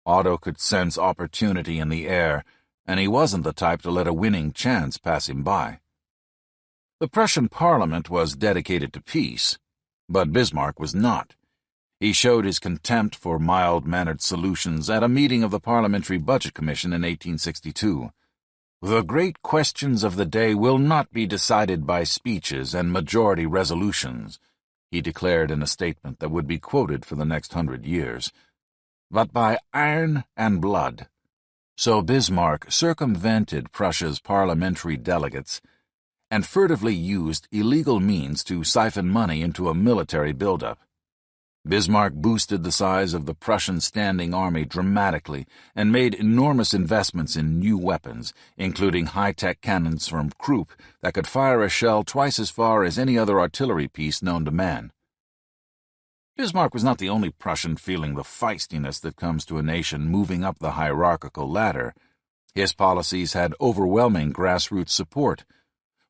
Otto could sense opportunity in the air, and he wasn't the type to let a winning chance pass him by. The Prussian parliament was dedicated to peace, but Bismarck was not. He showed his contempt for mild-mannered solutions at a meeting of the Parliamentary Budget Commission in 1862. The great questions of the day will not be decided by speeches and majority resolutions, he declared in a statement that would be quoted for the next 100 years, but by iron and blood. So Bismarck circumvented Prussia's parliamentary delegates and furtively used illegal means to siphon money into a military buildup. Bismarck boosted the size of the Prussian standing army dramatically and made enormous investments in new weapons, including high-tech cannons from Krupp that could fire a shell twice as far as any other artillery piece known to man. Bismarck was not the only Prussian feeling the feistiness that comes to a nation moving up the hierarchical ladder. His policies had overwhelming grassroots support.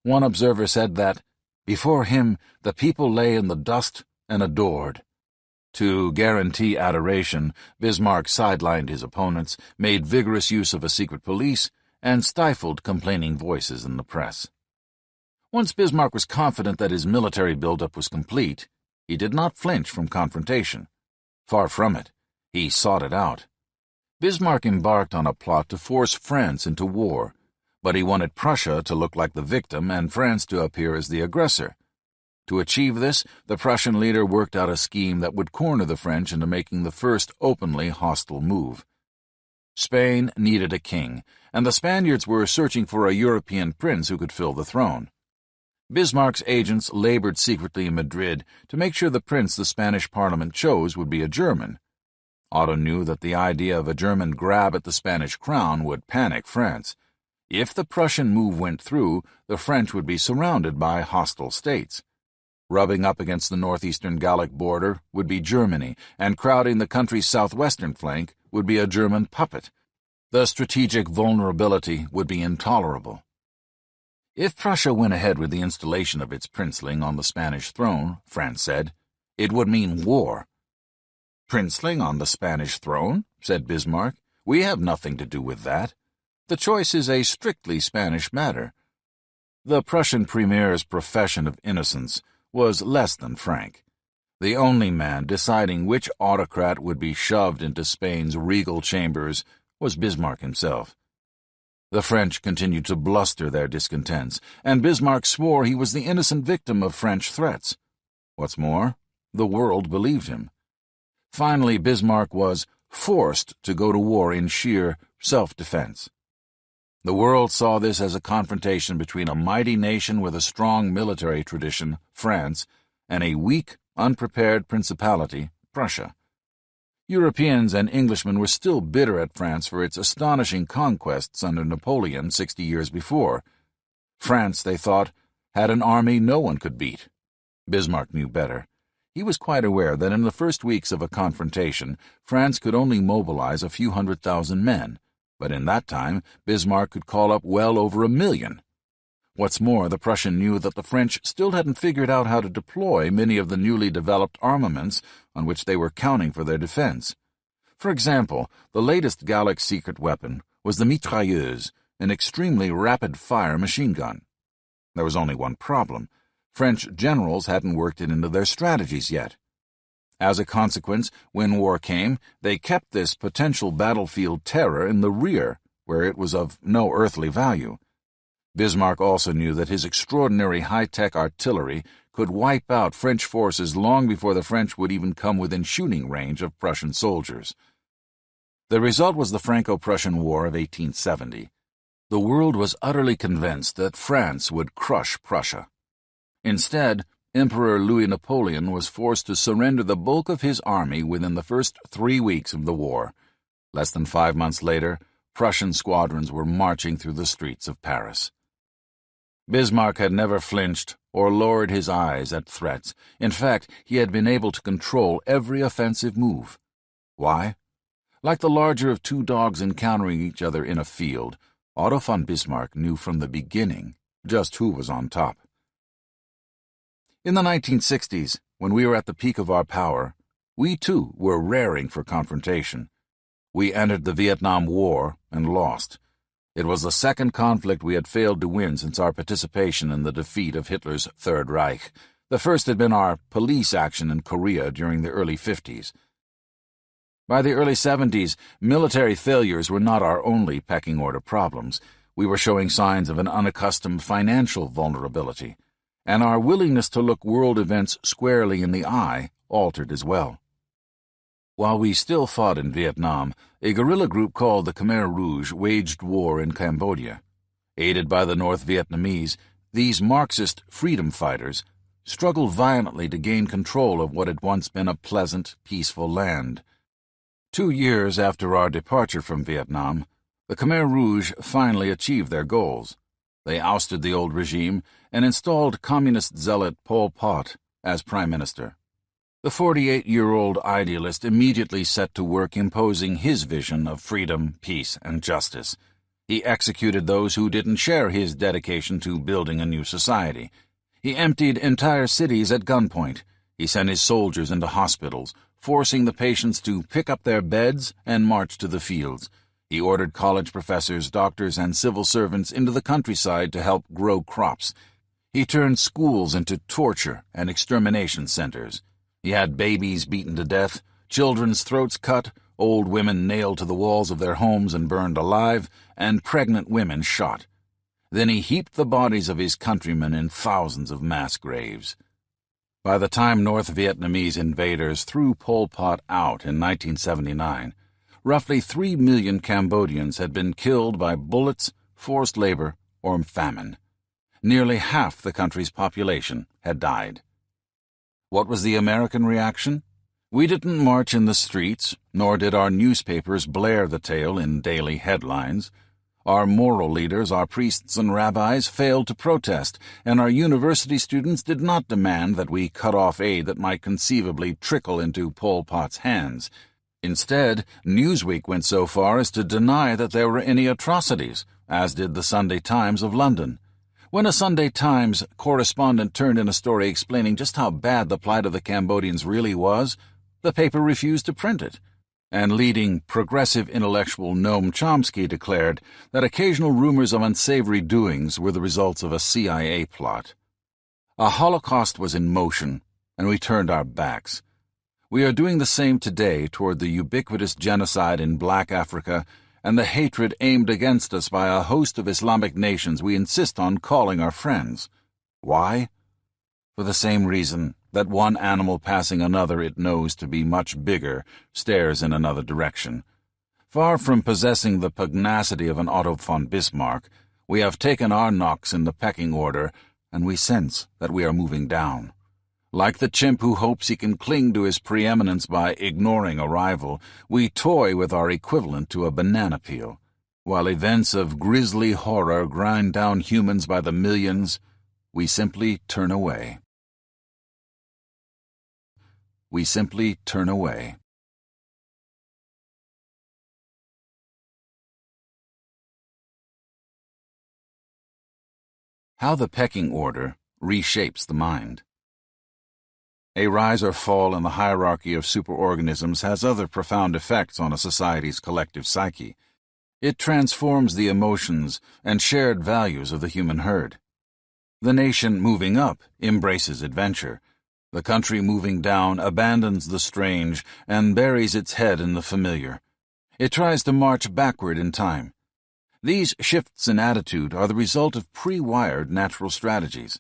One observer said that, before him, the people lay in the dust and adored. To guarantee adoration, Bismarck sidelined his opponents, made vigorous use of a secret police, and stifled complaining voices in the press. Once Bismarck was confident that his military buildup was complete, he did not flinch from confrontation. Far from it, he sought it out. Bismarck embarked on a plot to force France into war, but he wanted Prussia to look like the victim and France to appear as the aggressor. To achieve this, the Prussian leader worked out a scheme that would corner the French into making the first openly hostile move. Spain needed a king, and the Spaniards were searching for a European prince who could fill the throne. Bismarck's agents labored secretly in Madrid to make sure the prince the Spanish parliament chose would be a German. Otto knew that the idea of a German grab at the Spanish crown would panic France. If the Prussian move went through, the French would be surrounded by hostile states. Rubbing up against the northeastern Gallic border would be Germany, and crowding the country's southwestern flank would be a German puppet. The strategic vulnerability would be intolerable. If Prussia went ahead with the installation of its princeling on the Spanish throne, France said, it would mean war. "Princeling on the Spanish throne?" said Bismarck. "We have nothing to do with that. The choice is a strictly Spanish matter." The Prussian premier's profession of innocence was less than frank. The only man deciding which autocrat would be shoved into Spain's regal chambers was Bismarck himself. The French continued to bluster their discontents, and Bismarck swore he was the innocent victim of French threats. What's more, the world believed him. Finally, Bismarck was forced to go to war in sheer self-defense. The world saw this as a confrontation between a mighty nation with a strong military tradition, France, and a weak, unprepared principality, Prussia. Europeans and Englishmen were still bitter at France for its astonishing conquests under Napoleon 60 years before. France, they thought, had an army no one could beat. Bismarck knew better. He was quite aware that in the first weeks of a confrontation, France could only mobilize a few 100,000 men, but in that time Bismarck could call up well over 1 million. What's more, the Prussian knew that the French still hadn't figured out how to deploy many of the newly developed armaments on which they were counting for their defense. For example, the latest Gallic secret weapon was the mitrailleuse, an extremely rapid-fire machine gun. There was only one problem. French generals hadn't worked it into their strategies yet. As a consequence, when war came, they kept this potential battlefield terror in the rear, where it was of no earthly value. Bismarck also knew that his extraordinary high-tech artillery could wipe out French forces long before the French would even come within shooting range of Prussian soldiers. The result was the Franco-Prussian War of 1870. The world was utterly convinced that France would crush Prussia. Instead, Emperor Louis Napoleon was forced to surrender the bulk of his army within the first 3 weeks of the war. Less than 5 months later, Prussian squadrons were marching through the streets of Paris. Bismarck had never flinched or lowered his eyes at threats. In fact, he had been able to control every offensive move. Why? Like the larger of two dogs encountering each other in a field, Otto von Bismarck knew from the beginning just who was on top. In the 1960s, when we were at the peak of our power, we too were raring for confrontation. We entered the Vietnam War and lost. It was the second conflict we had failed to win since our participation in the defeat of Hitler's Third Reich. The first had been our police action in Korea during the early 50s. By the early 70s, military failures were not our only pecking order problems. We were showing signs of an unaccustomed financial vulnerability, and our willingness to look world events squarely in the eye altered as well. While we still fought in Vietnam, a guerrilla group called the Khmer Rouge waged war in Cambodia. Aided by the North Vietnamese, these Marxist freedom fighters struggled violently to gain control of what had once been a pleasant, peaceful land. 2 years after our departure from Vietnam, the Khmer Rouge finally achieved their goals. They ousted the old regime and installed communist zealot Pol Pot as prime minister. The 48-year-old idealist immediately set to work imposing his vision of freedom, peace, and justice. He executed those who didn't share his dedication to building a new society. He emptied entire cities at gunpoint. He sent his soldiers into hospitals, forcing the patients to pick up their beds and march to the fields. He ordered college professors, doctors, and civil servants into the countryside to help grow crops. He turned schools into torture and extermination centers. He had babies beaten to death, children's throats cut, old women nailed to the walls of their homes and burned alive, and pregnant women shot. Then he heaped the bodies of his countrymen in thousands of mass graves. By the time North Vietnamese invaders threw Pol Pot out in 1979, roughly 3 million Cambodians had been killed by bullets, forced labor, or famine. Nearly half the country's population had died. What was the American reaction? We didn't march in the streets, nor did our newspapers blare the tale in daily headlines. Our moral leaders, our priests and rabbis, failed to protest, and our university students did not demand that we cut off aid that might conceivably trickle into Pol Pot's hands. Instead, Newsweek went so far as to deny that there were any atrocities, as did the Sunday Times of London. When a Sunday Times correspondent turned in a story explaining just how bad the plight of the Cambodians really was, the paper refused to print it. And leading progressive intellectual Noam Chomsky declared that occasional rumors of unsavory doings were the results of a CIA plot. A Holocaust was in motion, and we turned our backs. We are doing the same today toward the ubiquitous genocide in Black Africa and the hatred aimed against us by a host of Islamic nations we insist on calling our friends. Why? For the same reason that one animal passing another it knows to be much bigger stares in another direction. Far from possessing the pugnacity of an Otto von Bismarck, we have taken our knocks in the pecking order, and we sense that we are moving down. Like the chimp who hopes he can cling to his preeminence by ignoring a rival, we toy with our equivalent to a banana peel. While events of grisly horror grind down humans by the millions, we simply turn away. We simply turn away. How the pecking order reshapes the mind. A rise or fall in the hierarchy of superorganisms has other profound effects on a society's collective psyche. It transforms the emotions and shared values of the human herd. The nation moving up embraces adventure. The country moving down abandons the strange and buries its head in the familiar. It tries to march backward in time. These shifts in attitude are the result of pre-wired natural strategies.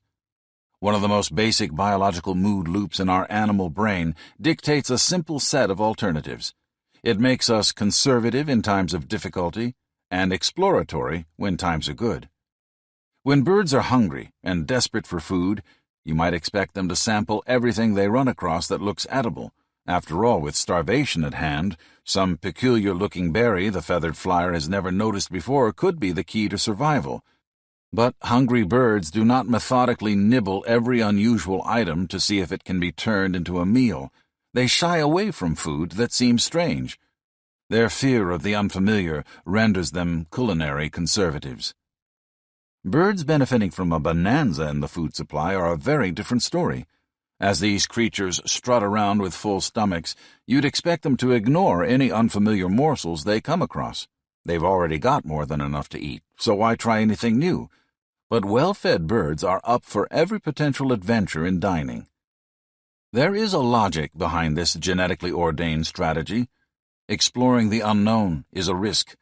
One of the most basic biological mood loops in our animal brain dictates a simple set of alternatives. It makes us conservative in times of difficulty and exploratory when times are good. When birds are hungry and desperate for food, you might expect them to sample everything they run across that looks edible. After all, with starvation at hand, some peculiar-looking berry the feathered flyer has never noticed before could be the key to survival. But hungry birds do not methodically nibble every unusual item to see if it can be turned into a meal. They shy away from food that seems strange. Their fear of the unfamiliar renders them culinary conservatives. Birds benefiting from a bonanza in the food supply are a very different story. As these creatures strut around with full stomachs, you'd expect them to ignore any unfamiliar morsels they come across. They've already got more than enough to eat, so why try anything new? But well-fed birds are up for every potential adventure in dining. There is a logic behind this genetically ordained strategy. Exploring the unknown is a risk.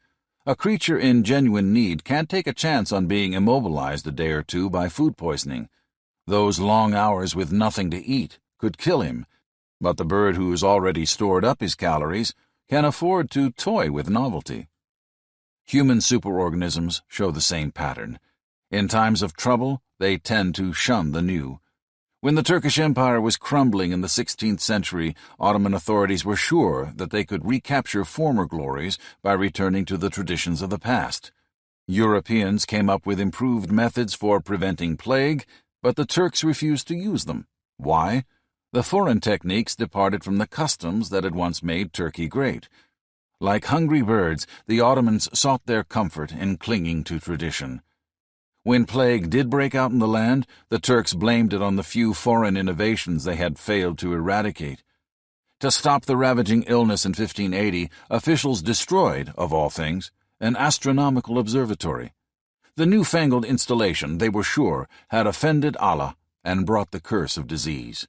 A creature in genuine need can't take a chance on being immobilized a day or two by food poisoning. Those long hours with nothing to eat could kill him, but the bird who has already stored up his calories can afford to toy with novelty. Human superorganisms show the same pattern. In times of trouble, they tend to shun the new. When the Turkish Empire was crumbling in the 16th century, Ottoman authorities were sure that they could recapture former glories by returning to the traditions of the past. Europeans came up with improved methods for preventing plague, but the Turks refused to use them. Why? The foreign techniques departed from the customs that had once made Turkey great. Like hungry birds, the Ottomans sought their comfort in clinging to tradition. When plague did break out in the land, the Turks blamed it on the few foreign innovations they had failed to eradicate. To stop the ravaging illness in 1580, officials destroyed, of all things, an astronomical observatory. The newfangled installation, they were sure, had offended Allah and brought the curse of disease.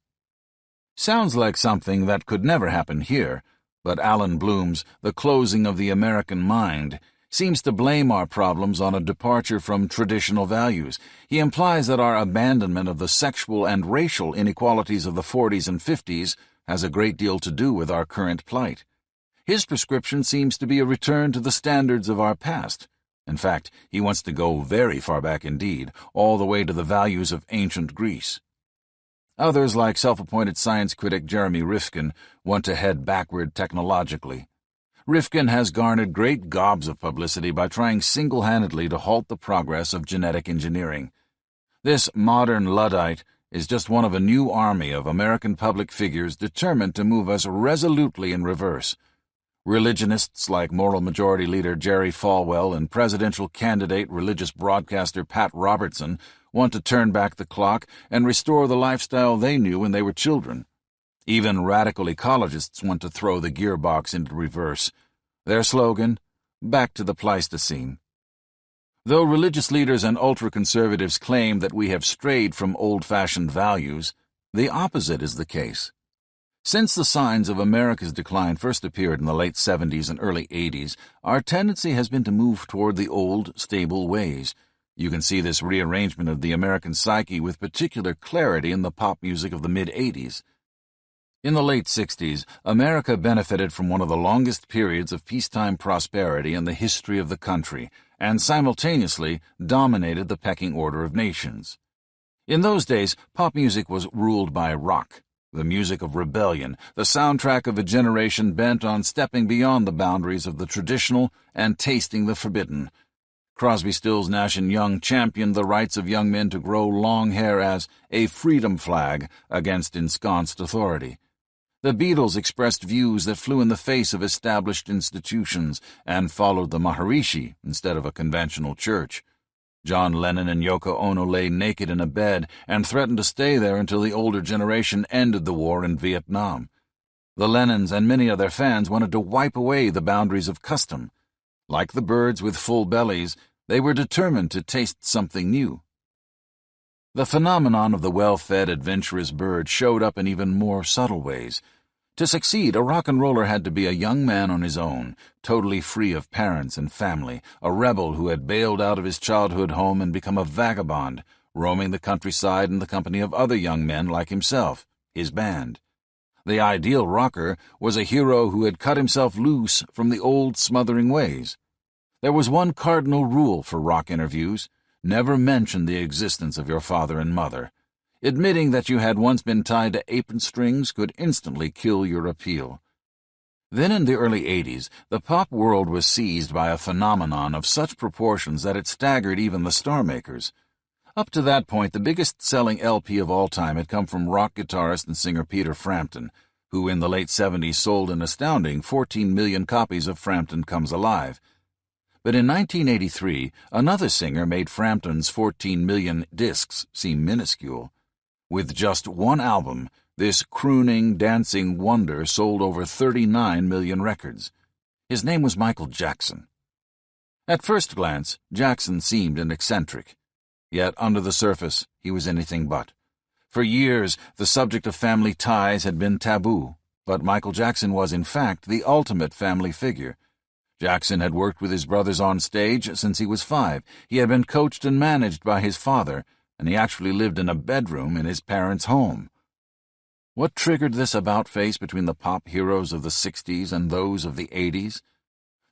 Sounds like something that could never happen here, but Alan Bloom's The Closing of the American Mind seems to blame our problems on a departure from traditional values. He implies that our abandonment of the sexual and racial inequalities of the 40s and 50s has a great deal to do with our current plight. His prescription seems to be a return to the standards of our past. In fact, he wants to go very far back indeed, all the way to the values of ancient Greece. Others, like self-appointed science critic Jeremy Rifkin, want to head backward technologically. Rifkin has garnered great gobs of publicity by trying single-handedly to halt the progress of genetic engineering. This modern Luddite is just one of a new army of American public figures determined to move us resolutely in reverse. Religionists like Moral Majority Leader Jerry Falwell and presidential candidate religious broadcaster Pat Robertson want to turn back the clock and restore the lifestyle they knew when they were children. Even radical ecologists want to throw the gearbox into reverse. Their slogan, "Back to the Pleistocene." Though religious leaders and ultra-conservatives claim that we have strayed from old-fashioned values, the opposite is the case. Since the signs of America's decline first appeared in the late 70s and early 80s, our tendency has been to move toward the old, stable ways. You can see this rearrangement of the American psyche with particular clarity in the pop music of the mid-80s. In the late 60s, America benefited from one of the longest periods of peacetime prosperity in the history of the country, and simultaneously dominated the pecking order of nations. In those days, pop music was ruled by rock, the music of rebellion, the soundtrack of a generation bent on stepping beyond the boundaries of the traditional and tasting the forbidden. Crosby, Stills, Nash & Young championed the rights of young men to grow long hair as a freedom flag against ensconced authority. The Beatles expressed views that flew in the face of established institutions and followed the Maharishi instead of a conventional church. John Lennon and Yoko Ono lay naked in a bed and threatened to stay there until the older generation ended the war in Vietnam. The Lennons and many of their fans wanted to wipe away the boundaries of custom. Like the birds with full bellies, they were determined to taste something new. The phenomenon of the well-fed, adventurous bird showed up in even more subtle ways. To succeed, a rock and roller had to be a young man on his own, totally free of parents and family, a rebel who had bailed out of his childhood home and become a vagabond, roaming the countryside in the company of other young men like himself, his band. The ideal rocker was a hero who had cut himself loose from the old smothering ways. There was one cardinal rule for rock interviews: never mention the existence of your father and mother. Admitting that you had once been tied to apron strings could instantly kill your appeal. Then in the early 80s, the pop world was seized by a phenomenon of such proportions that it staggered even the star makers. Up to that point, the biggest-selling LP of all time had come from rock guitarist and singer Peter Frampton, who in the late 70s sold an astounding 14 million copies of Frampton Comes Alive. But in 1983, another singer made Frampton's 14 million discs seem minuscule. With just one album, this crooning, dancing wonder sold over 39 million records. His name was Michael Jackson. At first glance, Jackson seemed an eccentric. Yet under the surface, he was anything but. For years, the subject of family ties had been taboo, but Michael Jackson was, in fact, the ultimate family figure. Jackson had worked with his brothers on stage since he was 5. He had been coached and managed by his father, and he actually lived in a bedroom in his parents' home. What triggered this about-face between the pop heroes of the 60s and those of the 80s?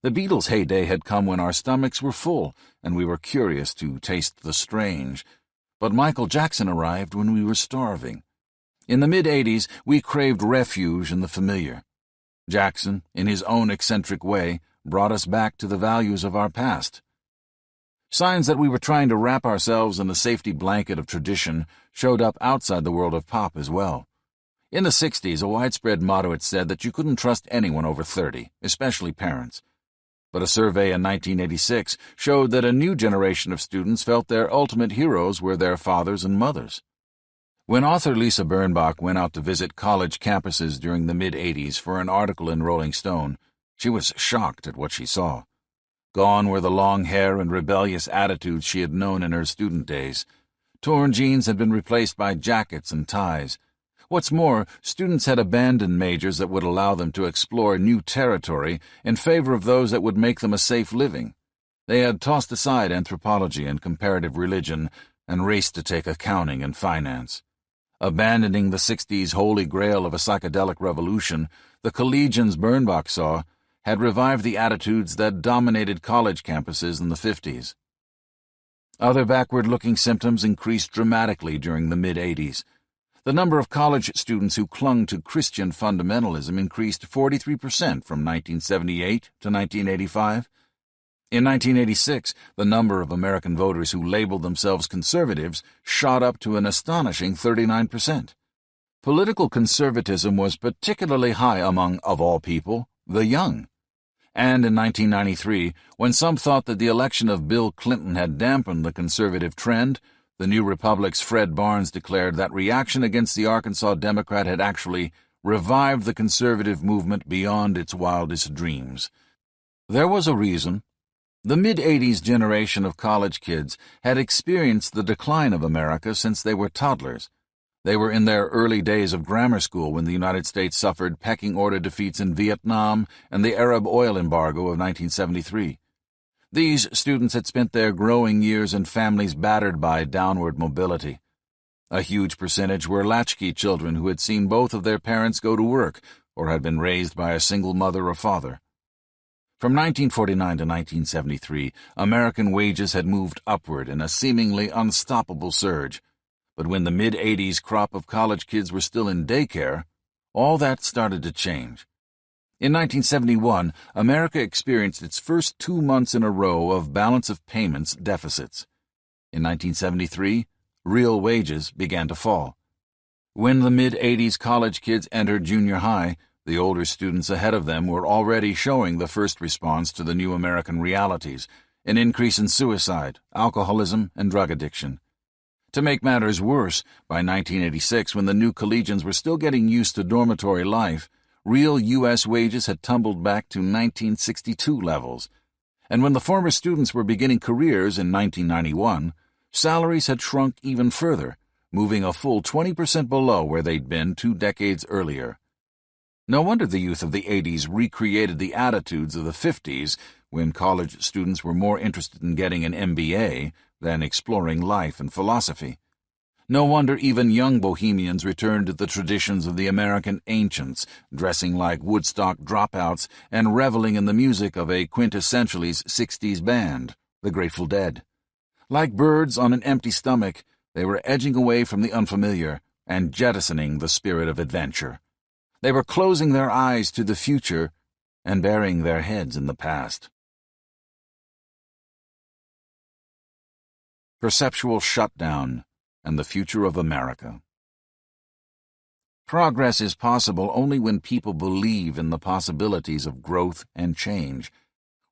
The Beatles' heyday had come when our stomachs were full, and we were curious to taste the strange. But Michael Jackson arrived when we were starving. In the mid-80s, we craved refuge in the familiar. Jackson, in his own eccentric way, brought us back to the values of our past. Signs that we were trying to wrap ourselves in the safety blanket of tradition showed up outside the world of pop as well. In the 60s, a widespread motto had said that you couldn't trust anyone over 30, especially parents. But a survey in 1986 showed that a new generation of students felt their ultimate heroes were their fathers and mothers. When author Lisa Birnbach went out to visit college campuses during the mid-80s for an article in Rolling Stone, she was shocked at what she saw. Gone were the long hair and rebellious attitudes she had known in her student days. Torn jeans had been replaced by jackets and ties. What's more, students had abandoned majors that would allow them to explore new territory in favor of those that would make them a safe living. They had tossed aside anthropology and comparative religion and raced to take accounting and finance. Abandoning the 60s holy grail of a psychedelic revolution, the collegians Birnbach saw had revived the attitudes that dominated college campuses in the 50s. Other backward-looking symptoms increased dramatically during the mid-80s. The number of college students who clung to Christian fundamentalism increased 43% from 1978 to 1985. In 1986, the number of American voters who labeled themselves conservatives shot up to an astonishing 39%. Political conservatism was particularly high among, of all people, the young. And in 1993, when some thought that the election of Bill Clinton had dampened the conservative trend, the New Republic's Fred Barnes declared that reaction against the Arkansas Democrat had actually revived the conservative movement beyond its wildest dreams. There was a reason. The mid-'80s generation of college kids had experienced the decline of America since they were toddlers. They were in their early days of grammar school when the United States suffered pecking order defeats in Vietnam and the Arab oil embargo of 1973. These students had spent their growing years in families battered by downward mobility. A huge percentage were latchkey children who had seen both of their parents go to work or had been raised by a single mother or father. From 1949 to 1973, American wages had moved upward in a seemingly unstoppable surge. But when the mid-'80s crop of college kids were still in daycare, all that started to change. In 1971, America experienced its first 2 months in a row of balance of payments deficits. In 1973, real wages began to fall. When the mid-'80s college kids entered junior high, the older students ahead of them were already showing the first response to the new American realities, an increase in suicide, alcoholism, and drug addiction. To make matters worse, by 1986, when the new collegians were still getting used to dormitory life, real U.S. wages had tumbled back to 1962 levels. And when the former students were beginning careers in 1991, salaries had shrunk even further, moving a full 20% below where they'd been 2 decades earlier. No wonder the youth of the 80s recreated the attitudes of the 50s, when college students were more interested in getting an MBA than exploring life and philosophy. No wonder even young bohemians returned to the traditions of the American ancients, dressing like Woodstock dropouts and reveling in the music of a quintessentially 60s band, the Grateful Dead. Like birds on an empty stomach, they were edging away from the unfamiliar and jettisoning the spirit of adventure. They were closing their eyes to the future and burying their heads in the past. Perceptual shutdown and the future of America. Progress is possible only when people believe in the possibilities of growth and change.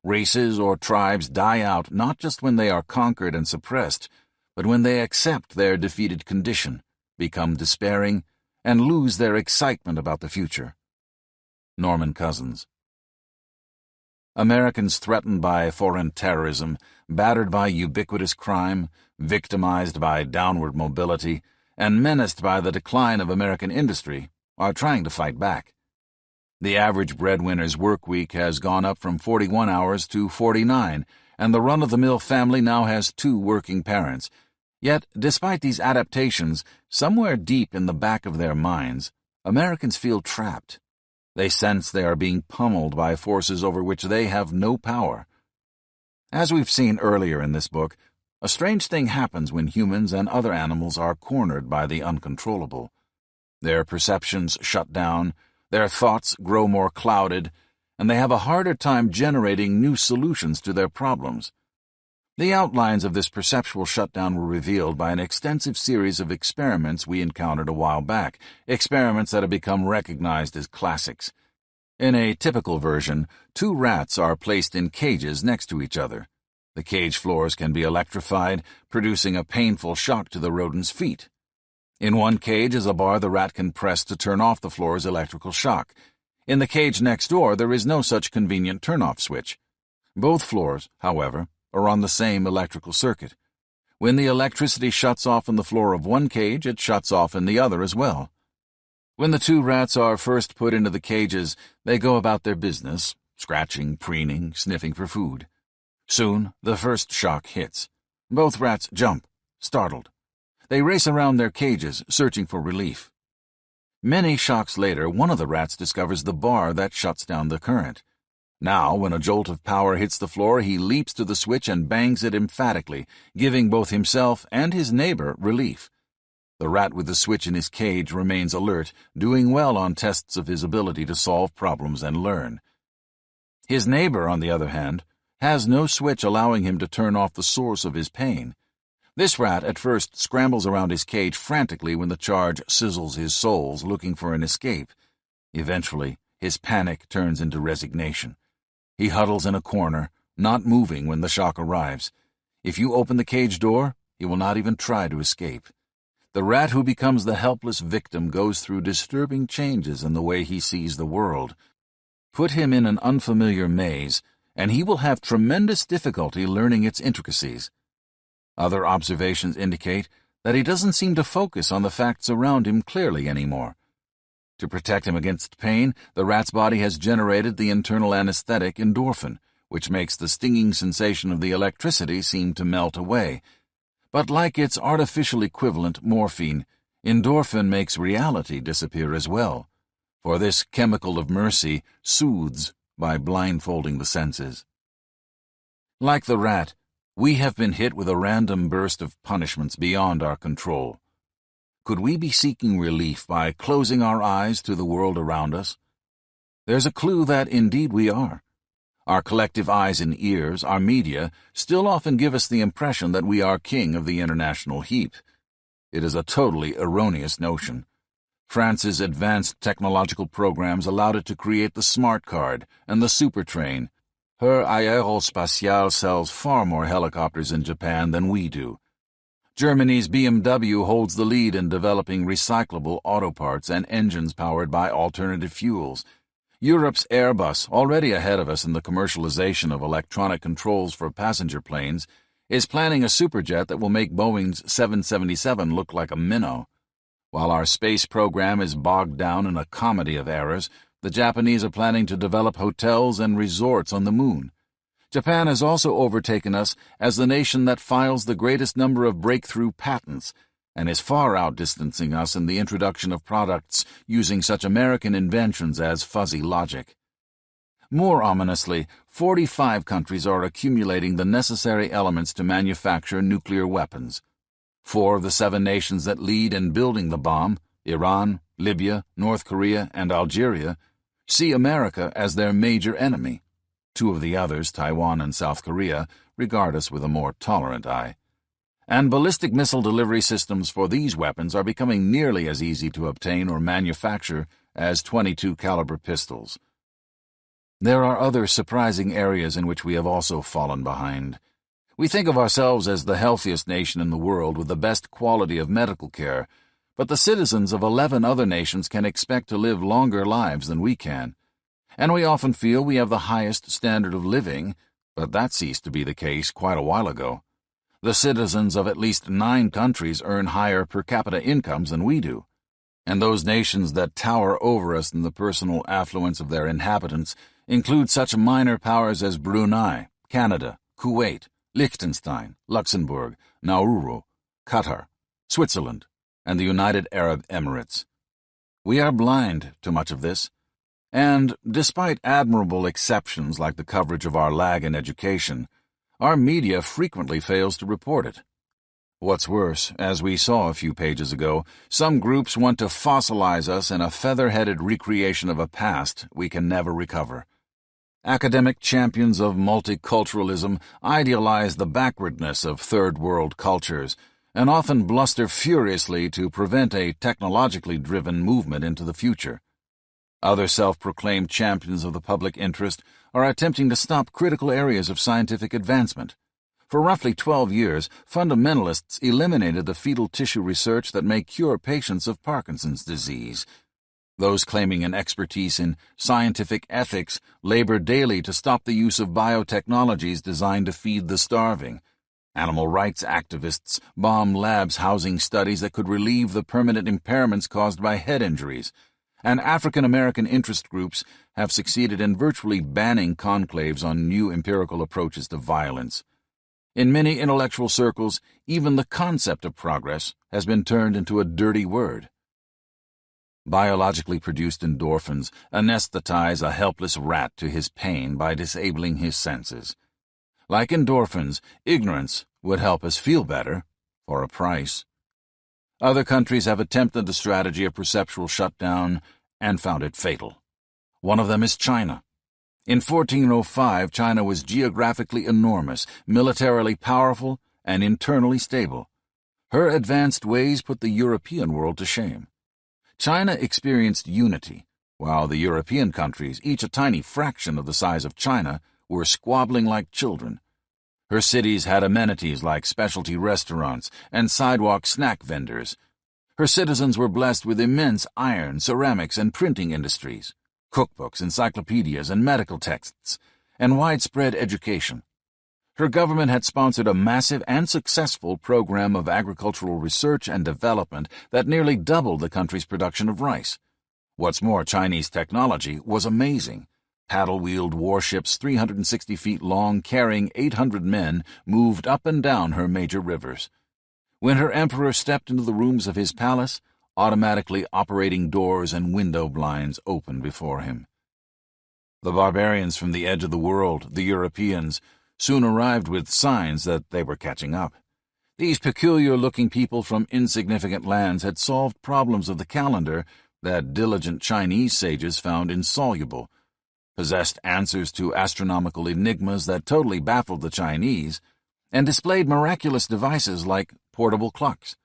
Races or tribes die out not just when they are conquered and suppressed, but when they accept their defeated condition, become despairing, and lose their excitement about the future. Norman Cousins. Americans threatened by foreign terrorism, battered by ubiquitous crime, victimized by downward mobility, and menaced by the decline of American industry, are trying to fight back. The average breadwinner's work week has gone up from 41 hours to 49, and the run-of-the-mill family now has 2 working parents. Yet, despite these adaptations, somewhere deep in the back of their minds, Americans feel trapped. They sense they are being pummeled by forces over which they have no power. As we've seen earlier in this book, a strange thing happens when humans and other animals are cornered by the uncontrollable. Their perceptions shut down, their thoughts grow more clouded, and they have a harder time generating new solutions to their problems. The outlines of this perceptual shutdown were revealed by an extensive series of experiments we encountered a while back, experiments that have become recognized as classics. In a typical version, 2 rats are placed in cages next to each other. The cage floors can be electrified, producing a painful shock to the rodent's feet. In one cage is a bar the rat can press to turn off the floor's electrical shock. In the cage next door, there is no such convenient turn-off switch. Both floors, however, are on the same electrical circuit. When the electricity shuts off on the floor of one cage, it shuts off in the other as well. When the two rats are first put into the cages, they go about their business, scratching, preening, sniffing for food. Soon, the first shock hits. Both rats jump, startled. They race around their cages, searching for relief. Many shocks later, one of the rats discovers the bar that shuts down the current. Now, when a jolt of power hits the floor, he leaps to the switch and bangs it emphatically, giving both himself and his neighbor relief. The rat with the switch in his cage remains alert, doing well on tests of his ability to solve problems and learn. His neighbor, on the other hand, has no switch allowing him to turn off the source of his pain. This rat at first scrambles around his cage frantically when the charge sizzles his soles, looking for an escape. Eventually, his panic turns into resignation. He huddles in a corner, not moving when the shock arrives. If you open the cage door, he will not even try to escape. The rat who becomes the helpless victim goes through disturbing changes in the way he sees the world. Put him in an unfamiliar maze, and he will have tremendous difficulty learning its intricacies. Other observations indicate that he doesn't seem to focus on the facts around him clearly anymore. To protect him against pain, the rat's body has generated the internal anesthetic endorphin, which makes the stinging sensation of the electricity seem to melt away. But like its artificial equivalent, morphine, endorphin makes reality disappear as well, for this chemical of mercy soothes by blindfolding the senses. Like the rat, we have been hit with a random burst of punishments beyond our control. Could we be seeking relief by closing our eyes to the world around us? There's a clue that indeed we are. Our collective eyes and ears, our media, still often give us the impression that we are king of the international heap. It is a totally erroneous notion. France's advanced technological programs allowed it to create the smart card and the super train. Her Aerospatiale sells far more helicopters in Japan than we do. Germany's BMW holds the lead in developing recyclable auto parts and engines powered by alternative fuels. Europe's Airbus, already ahead of us in the commercialization of electronic controls for passenger planes, is planning a superjet that will make Boeing's 777 look like a minnow. While our space program is bogged down in a comedy of errors, the Japanese are planning to develop hotels and resorts on the moon. Japan has also overtaken us as the nation that files the greatest number of breakthrough patents, and is far outdistancing us in the introduction of products using such American inventions as fuzzy logic. More ominously, 45 countries are accumulating the necessary elements to manufacture nuclear weapons. 4 of the 7 nations that lead in building the bomb, Iran, Libya, North Korea, and Algeria, see America as their major enemy. 2 of the others, Taiwan and South Korea, regard us with a more tolerant eye. And ballistic missile delivery systems for these weapons are becoming nearly as easy to obtain or manufacture as .22 caliber pistols. There are other surprising areas in which we have also fallen behind. We think of ourselves as the healthiest nation in the world with the best quality of medical care, but the citizens of 11 other nations can expect to live longer lives than we can. And we often feel we have the highest standard of living, but that ceased to be the case quite a while ago. The citizens of at least 9 countries earn higher per capita incomes than we do, and those nations that tower over us in the personal affluence of their inhabitants include such minor powers as Brunei, Canada, Kuwait, Liechtenstein, Luxembourg, Nauru, Qatar, Switzerland, and the United Arab Emirates. We are blind to much of this, and, despite admirable exceptions like the coverage of our lag in education, our media frequently fails to report it. What's worse, as we saw a few pages ago, some groups want to fossilize us in a feather-headed recreation of a past we can never recover. Academic champions of multiculturalism idealize the backwardness of third-world cultures, and often bluster furiously to prevent a technologically driven movement into the future. Other self-proclaimed champions of the public interest are attempting to stop critical areas of scientific advancement. For roughly 12 years, fundamentalists eliminated the fetal tissue research that may cure patients of Parkinson's disease. Those claiming an expertise in scientific ethics labor daily to stop the use of biotechnologies designed to feed the starving. Animal rights activists bomb labs housing studies that could relieve the permanent impairments caused by head injuries. And African American interest groups have succeeded in virtually banning conclaves on new empirical approaches to violence. In many intellectual circles, even the concept of progress has been turned into a dirty word. Biologically produced endorphins anesthetize a helpless rat to his pain by disabling his senses. Like endorphins, ignorance would help us feel better, for a price. Other countries have attempted the strategy of perceptual shutdown and found it fatal. One of them is China. In 1405, China was geographically enormous, militarily powerful, and internally stable. Her advanced ways put the European world to shame. China experienced unity, while the European countries, each a tiny fraction of the size of China, were squabbling like children. Her cities had amenities like specialty restaurants and sidewalk snack vendors. Her citizens were blessed with immense iron, ceramics, and printing industries, cookbooks, encyclopedias, and medical texts, and widespread education. Her government had sponsored a massive and successful program of agricultural research and development that nearly doubled the country's production of rice. What's more, Chinese technology was amazing. Paddle-wheeled warships 360 feet long carrying 800 men moved up and down her major rivers. When her emperor stepped into the rooms of his palace, automatically operating doors and window blinds opened before him. The barbarians from the edge of the world, the Europeans, soon arrived with signs that they were catching up. These peculiar-looking people from insignificant lands had solved problems of the calendar that diligent Chinese sages found insoluble, possessed answers to astronomical enigmas that totally baffled the Chinese, and displayed miraculous devices like portable clocks.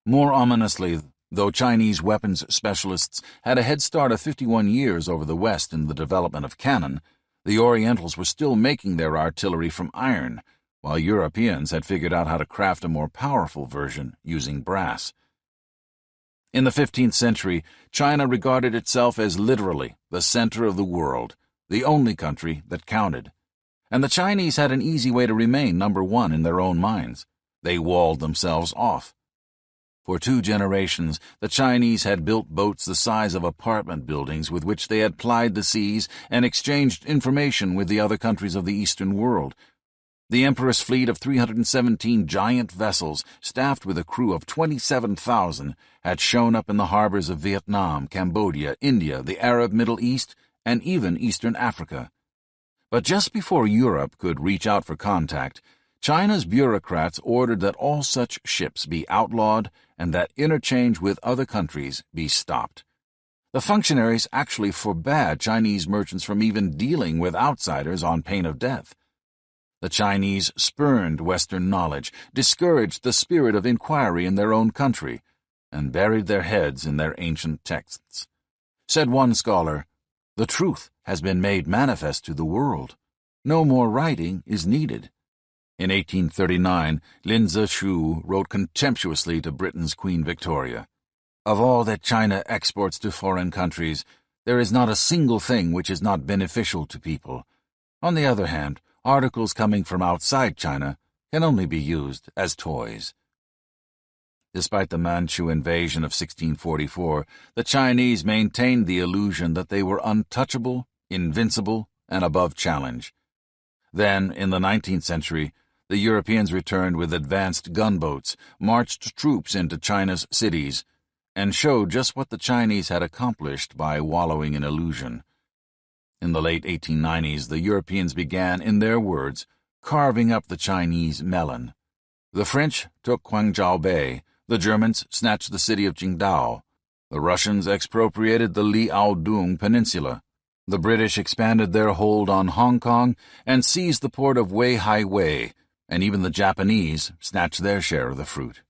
More ominously, though Chinese weapons specialists had a head start of 51 years over the West in the development of cannon, the Orientals were still making their artillery from iron, while Europeans had figured out how to craft a more powerful version using brass. In the 15th century, China regarded itself as literally the center of the world, the only country that counted. And the Chinese had an easy way to remain number one in their own minds. They walled themselves off. For 2 generations, the Chinese had built boats the size of apartment buildings with which they had plied the seas and exchanged information with the other countries of the Eastern world. The emperor's fleet of 317 giant vessels, staffed with a crew of 27,000, had shown up in the harbors of Vietnam, Cambodia, India, the Arab Middle East, and even Eastern Africa. But just before Europe could reach out for contact, China's bureaucrats ordered that all such ships be outlawed and that interchange with other countries be stopped. The functionaries actually forbade Chinese merchants from even dealing with outsiders on pain of death. The Chinese spurned Western knowledge, discouraged the spirit of inquiry in their own country, and buried their heads in their ancient texts. Said one scholar, "The truth has been made manifest to the world. No more writing is needed." In 1839, Lin Zexu wrote contemptuously to Britain's Queen Victoria, "Of all that China exports to foreign countries, there is not a single thing which is not beneficial to people. On the other hand, articles coming from outside China can only be used as toys." Despite the Manchu invasion of 1644, the Chinese maintained the illusion that they were untouchable, invincible, and above challenge. Then, in the 19th century, the Europeans returned with advanced gunboats, marched troops into China's cities, and showed just what the Chinese had accomplished by wallowing in illusion. In the late 1890s, the Europeans began, in their words, carving up the Chinese melon. The French took Quanzhou Bay, the Germans snatched the city of Qingdao, the Russians expropriated the Liaodong Peninsula, the British expanded their hold on Hong Kong and seized the port of Weihaiwei, and even the Japanese snatched their share of the fruit.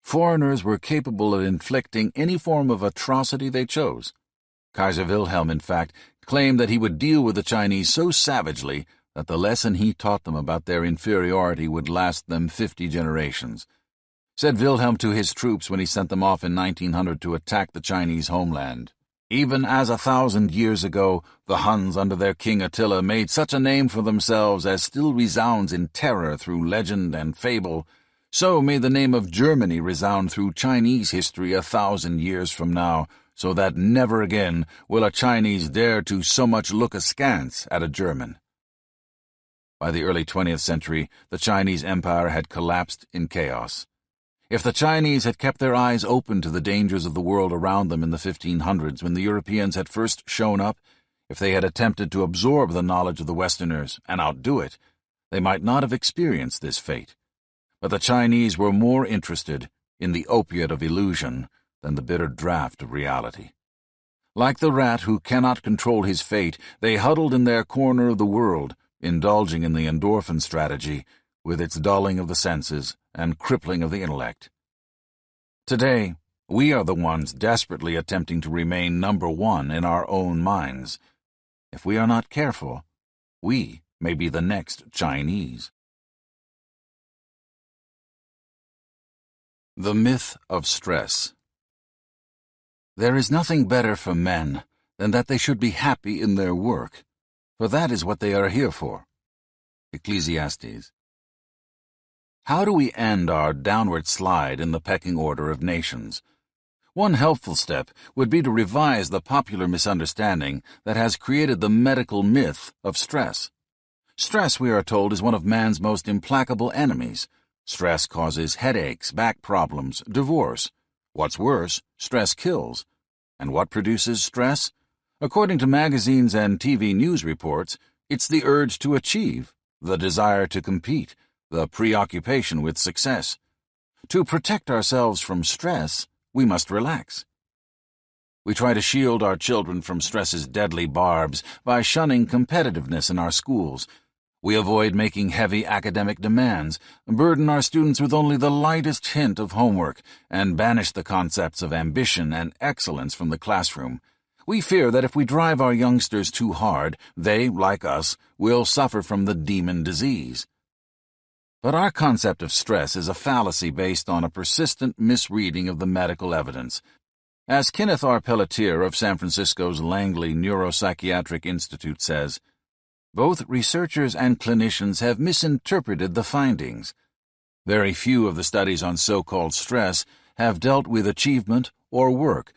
Foreigners were capable of inflicting any form of atrocity they chose. Kaiser Wilhelm, in fact, claimed that he would deal with the Chinese so savagely that the lesson he taught them about their inferiority would last them 50 generations. Said Wilhelm to his troops when he sent them off in 1900 to attack the Chinese homeland, Even as 1,000 years ago the Huns under their king Attila made such a name for themselves as still resounds in terror through legend and fable, so may the name of Germany resound through Chinese history 1,000 years from now, so that never again will a Chinese dare to so much look askance at a German. By the early 20th century, the Chinese Empire had collapsed in chaos. If the Chinese had kept their eyes open to the dangers of the world around them in the 1500s when the Europeans had first shown up, if they had attempted to absorb the knowledge of the Westerners and outdo it, they might not have experienced this fate. But the Chinese were more interested in the opiate of illusion than the bitter draught of reality. Like the rat who cannot control his fate, they huddled in their corner of the world, indulging in the endorphin strategy, with its dulling of the senses and crippling of the intellect. Today, we are the ones desperately attempting to remain number one in our own minds. If we are not careful, we may be the next Chinese. The myth of stress. There is nothing better for men than that they should be happy in their work, for that is what they are here for. Ecclesiastes. How do we end our downward slide in the pecking order of nations? One helpful step would be to revise the popular misunderstanding that has created the medical myth of stress. Stress, we are told, is one of man's most implacable enemies. Stress causes headaches, back problems, divorce. What's worse, stress kills. And what produces stress? According to magazines and TV news reports, it's the urge to achieve, the desire to compete, the preoccupation with success. To protect ourselves from stress, we must relax. We try to shield our children from stress's deadly barbs by shunning competitiveness in our schools. We avoid making heavy academic demands, burden our students with only the lightest hint of homework, and banish the concepts of ambition and excellence from the classroom. We fear that if we drive our youngsters too hard, they, like us, will suffer from the demon disease. But our concept of stress is a fallacy based on a persistent misreading of the medical evidence. As Kenneth R. Pelletier of San Francisco's Langley Neuropsychiatric Institute says, both researchers and clinicians have misinterpreted the findings. Very few of the studies on so-called stress have dealt with achievement or work.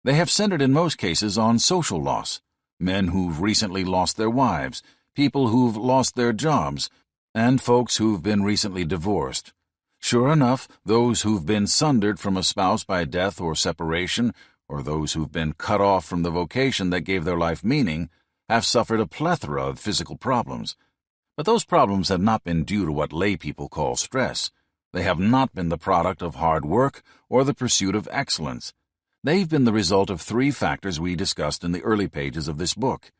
They have centered in most cases on social loss, men who've recently lost their wives, people who've lost their jobs, and folks who've been recently divorced. Sure enough, those who've been sundered from a spouse by death or separation, or those who've been cut off from the vocation that gave their life meaning, have suffered a plethora of physical problems. But those problems have not been due to what lay people call stress. They have not been the product of hard work or the pursuit of excellence. They've been the result of three factors we discussed in the early pages of this book.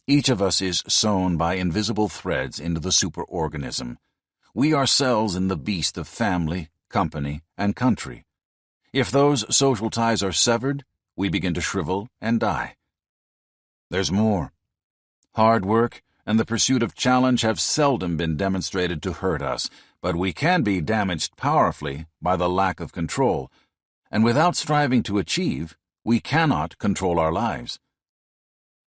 Each of us is sewn by invisible threads into the superorganism. We are cells in the beast of family, company, and country. If those social ties are severed, we begin to shrivel and die. There's more. Hard work and the pursuit of challenge have seldom been demonstrated to hurt us, but we can be damaged powerfully by the lack of control, and without striving to achieve, we cannot control our lives.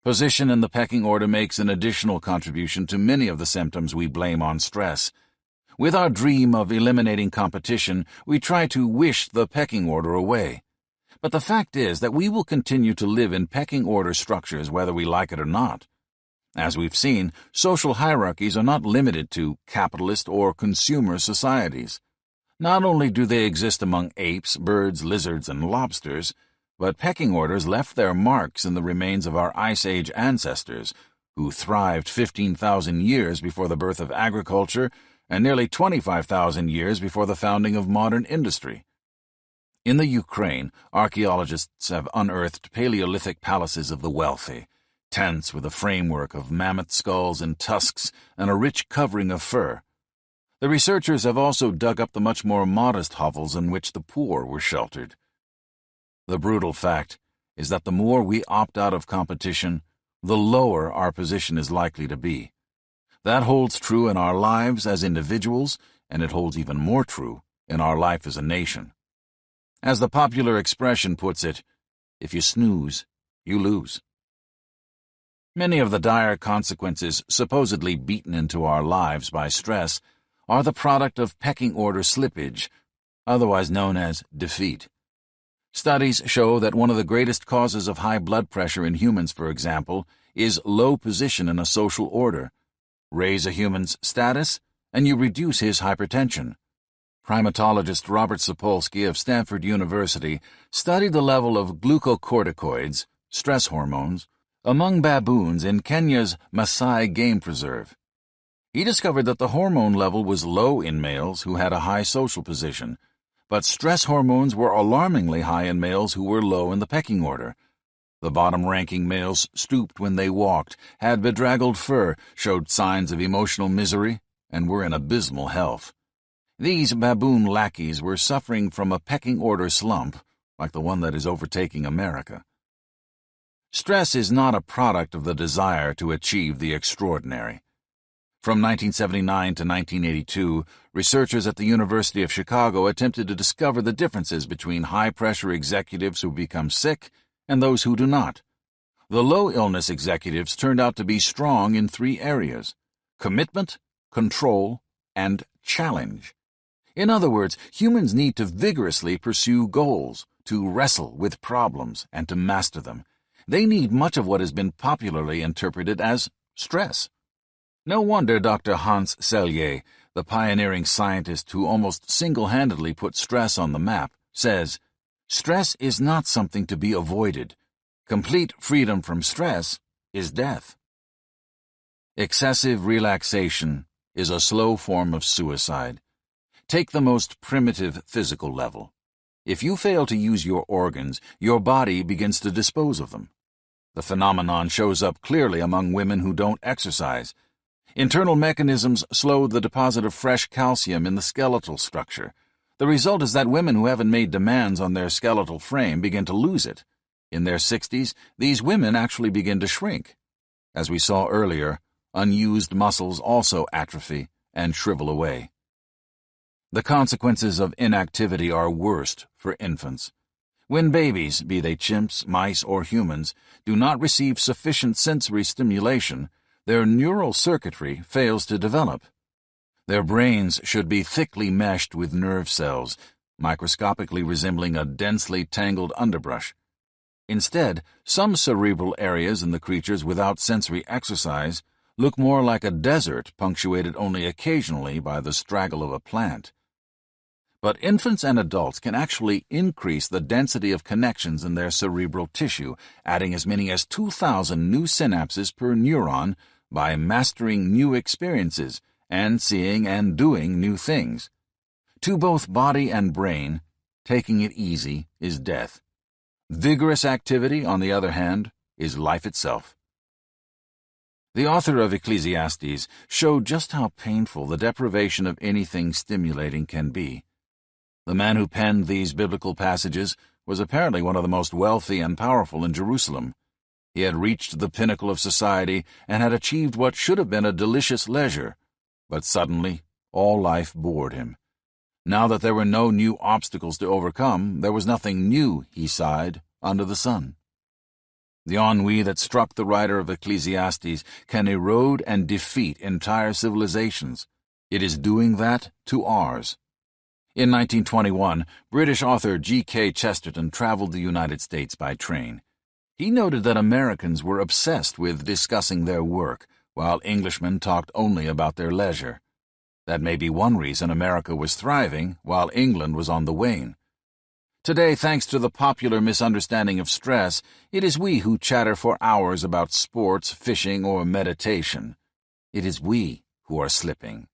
Position in the pecking order makes an additional contribution to many of the symptoms we blame on stress. With our dream of eliminating competition, we try to wish the pecking order away. But the fact is that we will continue to live in pecking order structures whether we like it or not. As we've seen, social hierarchies are not limited to capitalist or consumer societies. Not only do they exist among apes, birds, lizards, and lobsters, but pecking orders left their marks in the remains of our Ice Age ancestors, who thrived 15,000 years before the birth of agriculture and nearly 25,000 years before the founding of modern industry. In the Ukraine, archaeologists have unearthed Paleolithic palaces of the wealthy, tents with a framework of mammoth skulls and tusks and a rich covering of fur. The researchers have also dug up the much more modest hovels in which the poor were sheltered. The brutal fact is that the more we opt out of competition, the lower our position is likely to be. That holds true in our lives as individuals, and it holds even more true in our life as a nation. As the popular expression puts it, if you snooze, you lose. Many of the dire consequences supposedly beaten into our lives by stress are the product of pecking order slippage, otherwise known as defeat. Studies show that one of the greatest causes of high blood pressure in humans, for example, is low position in a social order. Raise a human's status, and you reduce his hypertension. Primatologist Robert Sapolsky of Stanford University studied the level of glucocorticoids, stress hormones, among baboons in Kenya's Maasai Game Preserve. He discovered that the hormone level was low in males who had a high social position, but stress hormones were alarmingly high in males who were low in the pecking order. The bottom-ranking males stooped when they walked, had bedraggled fur, showed signs of emotional misery, and were in abysmal health. These baboon lackeys were suffering from a pecking order slump, like the one that is overtaking America. Stress is not a product of the desire to achieve the extraordinary. From 1979 to 1982, researchers at the University of Chicago attempted to discover the differences between high-pressure executives who become sick and those who do not. The low-illness executives turned out to be strong in 3 areas: commitment, control, and challenge. In other words, humans need to vigorously pursue goals, to wrestle with problems, and to master them. They need much of what has been popularly interpreted as stress. No wonder Dr. Hans Selye, the pioneering scientist who almost single-handedly put stress on the map, says, "Stress is not something to be avoided. Complete freedom from stress is death." Excessive relaxation is a slow form of suicide. Take the most primitive physical level. If you fail to use your organs, your body begins to dispose of them. The phenomenon shows up clearly among women who don't exercise. Internal mechanisms slow the deposit of fresh calcium in the skeletal structure. The result is that women who haven't made demands on their skeletal frame begin to lose it. In their 60s, these women actually begin to shrink. As we saw earlier, unused muscles also atrophy and shrivel away. The consequences of inactivity are worst for infants. When babies, be they chimps, mice, or humans, do not receive sufficient sensory stimulation, their neural circuitry fails to develop. Their brains should be thickly meshed with nerve cells, microscopically resembling a densely tangled underbrush. Instead, some cerebral areas in the creatures without sensory exercise look more like a desert punctuated only occasionally by the straggle of a plant. But infants and adults can actually increase the density of connections in their cerebral tissue, adding as many as 2,000 new synapses per neuron by mastering new experiences and seeing and doing new things. To both body and brain, taking it easy is death. Vigorous activity, on the other hand, is life itself. The author of Ecclesiastes showed just how painful the deprivation of anything stimulating can be. The man who penned these biblical passages was apparently one of the most wealthy and powerful in Jerusalem. He had reached the pinnacle of society and had achieved what should have been a delicious leisure, but suddenly all life bored him. Now that there were no new obstacles to overcome, there was nothing new, he sighed, under the sun. The ennui that struck the writer of Ecclesiastes can erode and defeat entire civilizations. It is doing that to ours. In 1921, British author G.K. Chesterton traveled the United States by train. He noted that Americans were obsessed with discussing their work, while Englishmen talked only about their leisure. That may be one reason America was thriving, while England was on the wane. Today, thanks to the popular misunderstanding of stress, it is we who chatter for hours about sports, fishing, or meditation. It is we who are slipping.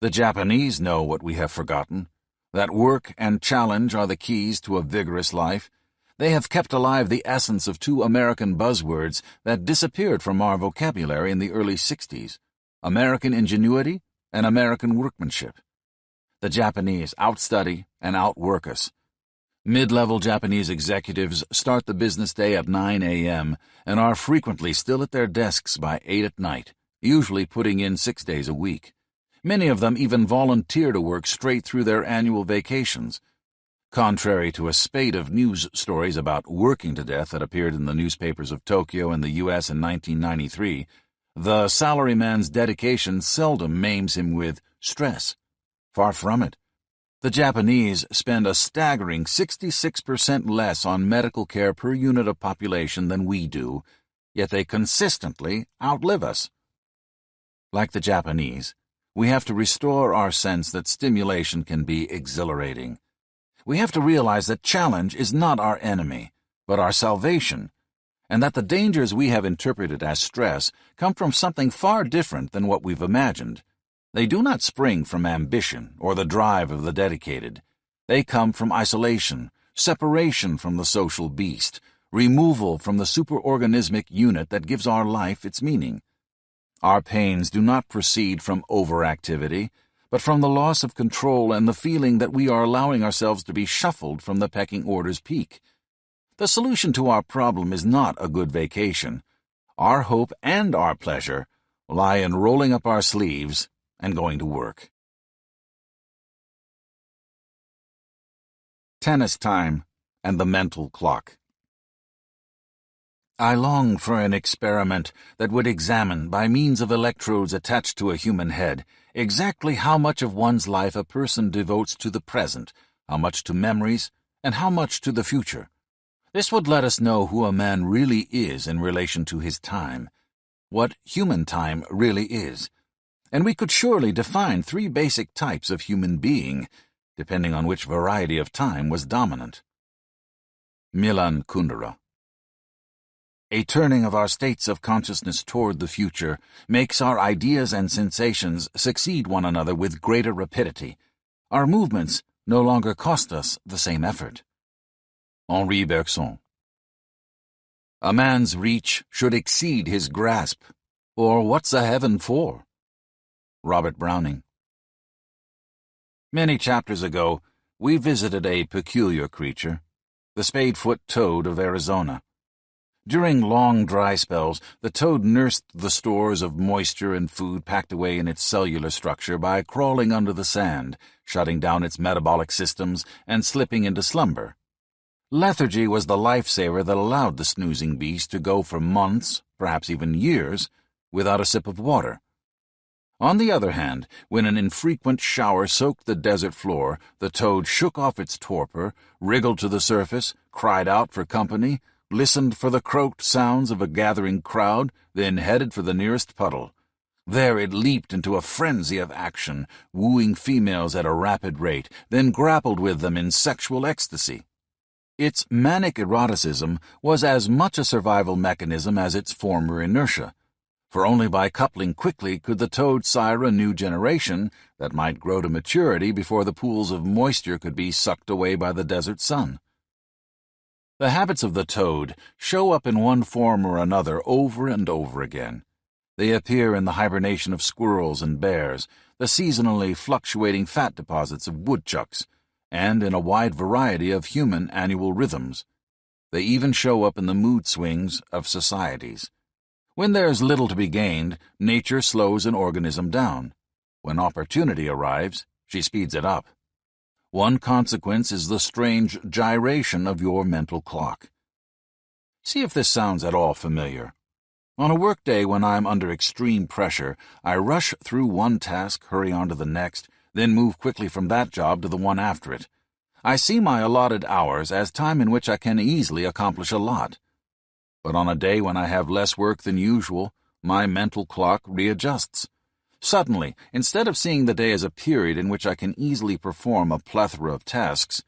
The Japanese know what we have forgotten, that work and challenge are the keys to a vigorous life. They have kept alive the essence of 2 American buzzwords that disappeared from our vocabulary in the early 60s, American ingenuity and American workmanship. The Japanese outstudy and outwork us. Mid-level Japanese executives start the business day at 9 a.m. and are frequently still at their desks by 8 at night, usually putting in 6 days a week. Many of them even volunteer to work straight through their annual vacations. Contrary to a spate of news stories about working to death that appeared in the newspapers of Tokyo and the U.S. in 1993, the salaryman's dedication seldom maims him with stress. Far from it. The Japanese spend a staggering 66% less on medical care per unit of population than we do, yet they consistently outlive us. Like the Japanese, we have to restore our sense that stimulation can be exhilarating. We have to realize that challenge is not our enemy, but our salvation, and that the dangers we have interpreted as stress come from something far different than what we've imagined. They do not spring from ambition or the drive of the dedicated. They come from isolation, separation from the social beast, removal from the superorganismic unit that gives our life its meaning. Our pains do not proceed from overactivity, but from the loss of control and the feeling that we are allowing ourselves to be shuffled from the pecking order's peak. The solution to our problem is not a good vacation. Our hope and our pleasure lie in rolling up our sleeves and going to work. Tennis time and the mental clock. I long for an experiment that would examine, by means of electrodes attached to a human head, exactly how much of one's life a person devotes to the present, how much to memories, and how much to the future. This would let us know who a man really is in relation to his time, what human time really is, and we could surely define 3 basic types of human being, depending on which variety of time was dominant. Milan Kundera. A turning of our states of consciousness toward the future makes our ideas and sensations succeed one another with greater rapidity. Our movements no longer cost us the same effort. Henri Bergson. A man's reach should exceed his grasp, or what's a heaven for? Robert Browning. Many chapters ago, we visited a peculiar creature, the spadefoot toad of Arizona. During long dry spells, the toad nursed the stores of moisture and food packed away in its cellular structure by crawling under the sand, shutting down its metabolic systems, and slipping into slumber. Lethargy was the lifesaver that allowed the snoozing beast to go for months, perhaps even years, without a sip of water. On the other hand, when an infrequent shower soaked the desert floor, the toad shook off its torpor, wriggled to the surface, cried out for company, listened for the croaked sounds of a gathering crowd, then headed for the nearest puddle. There it leaped into a frenzy of action, wooing females at a rapid rate, then grappled with them in sexual ecstasy. Its manic eroticism was as much a survival mechanism as its former inertia, for only by coupling quickly could the toad sire a new generation that might grow to maturity before the pools of moisture could be sucked away by the desert sun. The habits of the toad show up in one form or another over and over again. They appear in the hibernation of squirrels and bears, the seasonally fluctuating fat deposits of woodchucks, and in a wide variety of human annual rhythms. They even show up in the mood swings of societies. When there's little to be gained, nature slows an organism down. When opportunity arrives, she speeds it up. One consequence is the strange gyration of your mental clock. See if this sounds at all familiar. On a workday when I'm under extreme pressure, I rush through one task, hurry on to the next, then move quickly from that job to the one after it. I see my allotted hours as time in which I can easily accomplish a lot. But on a day when I have less work than usual, my mental clock readjusts. Suddenly, instead of seeing the day as a period in which I can easily perform a plethora of tasks,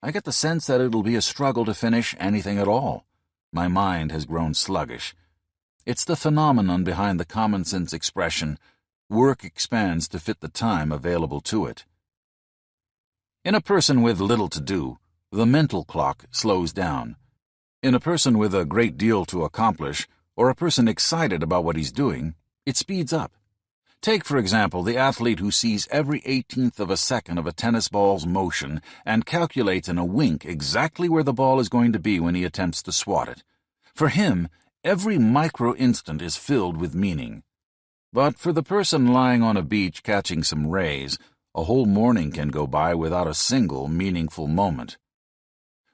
I get the sense that it'll be a struggle to finish anything at all. My mind has grown sluggish. It's the phenomenon behind the common-sense expression, work expands to fit the time available to it. In a person with little to do, the mental clock slows down. In a person with a great deal to accomplish, or a person excited about what he's doing, it speeds up. Take, for example, the athlete who sees every 18th of a second of a tennis ball's motion and calculates in a wink exactly where the ball is going to be when he attempts to swat it. For him, every micro-instant is filled with meaning. But for the person lying on a beach catching some rays, a whole morning can go by without a single meaningful moment.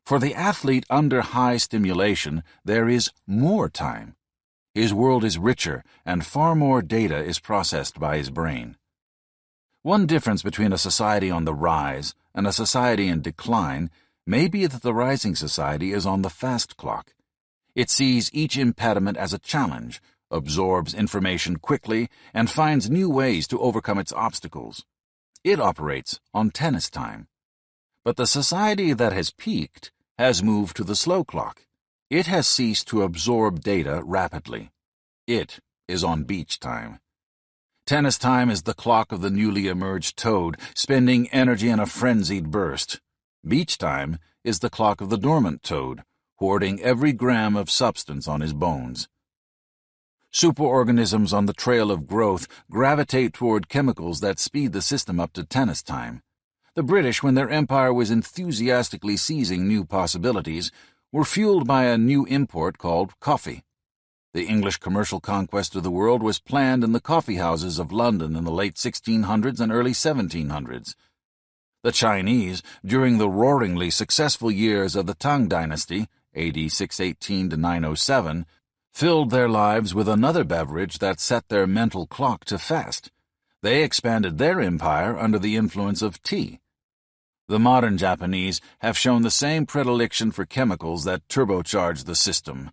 For the athlete under high stimulation, there is more time. His world is richer, and far more data is processed by his brain. One difference between a society on the rise and a society in decline may be that the rising society is on the fast clock. It sees each impediment as a challenge, absorbs information quickly, and finds new ways to overcome its obstacles. It operates on tennis time. But the society that has peaked has moved to the slow clock. It has ceased to absorb data rapidly. It is on beach time. Tennis time is the clock of the newly emerged toad, spending energy in a frenzied burst. Beach time is the clock of the dormant toad, hoarding every gram of substance on his bones. Superorganisms on the trail of growth gravitate toward chemicals that speed the system up to tennis time. The British, when their empire was enthusiastically seizing new possibilities, were fueled by a new import called coffee. The English commercial conquest of the world was planned in the coffee houses of London in the late 1600s and early 1700s. The Chinese, during the roaringly successful years of the Tang Dynasty, AD 618 to 907, filled their lives with another beverage that set their mental clock to fast. They expanded their empire under the influence of tea. The modern Japanese have shown the same predilection for chemicals that turbocharge the system.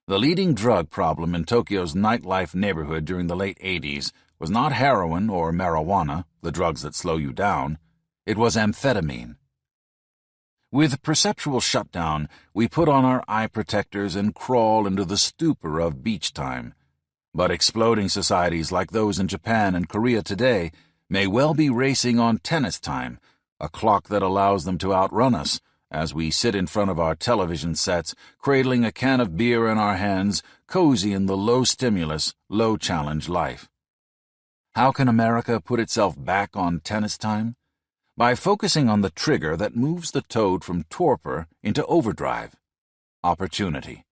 The leading drug problem in Tokyo's nightlife neighborhood during the late 80s was not heroin or marijuana, the drugs that slow you down. It was amphetamine. With perceptual shutdown, we put on our eye protectors and crawl into the stupor of beach time. But exploding societies like those in Japan and Korea today may well be racing on tennis time, a clock that allows them to outrun us, as we sit in front of our television sets, cradling a can of beer in our hands, cozy in the low-stimulus, low-challenge life. How can America put itself back on tennis time? By focusing on the trigger that moves the toad from torpor into overdrive. Opportunity.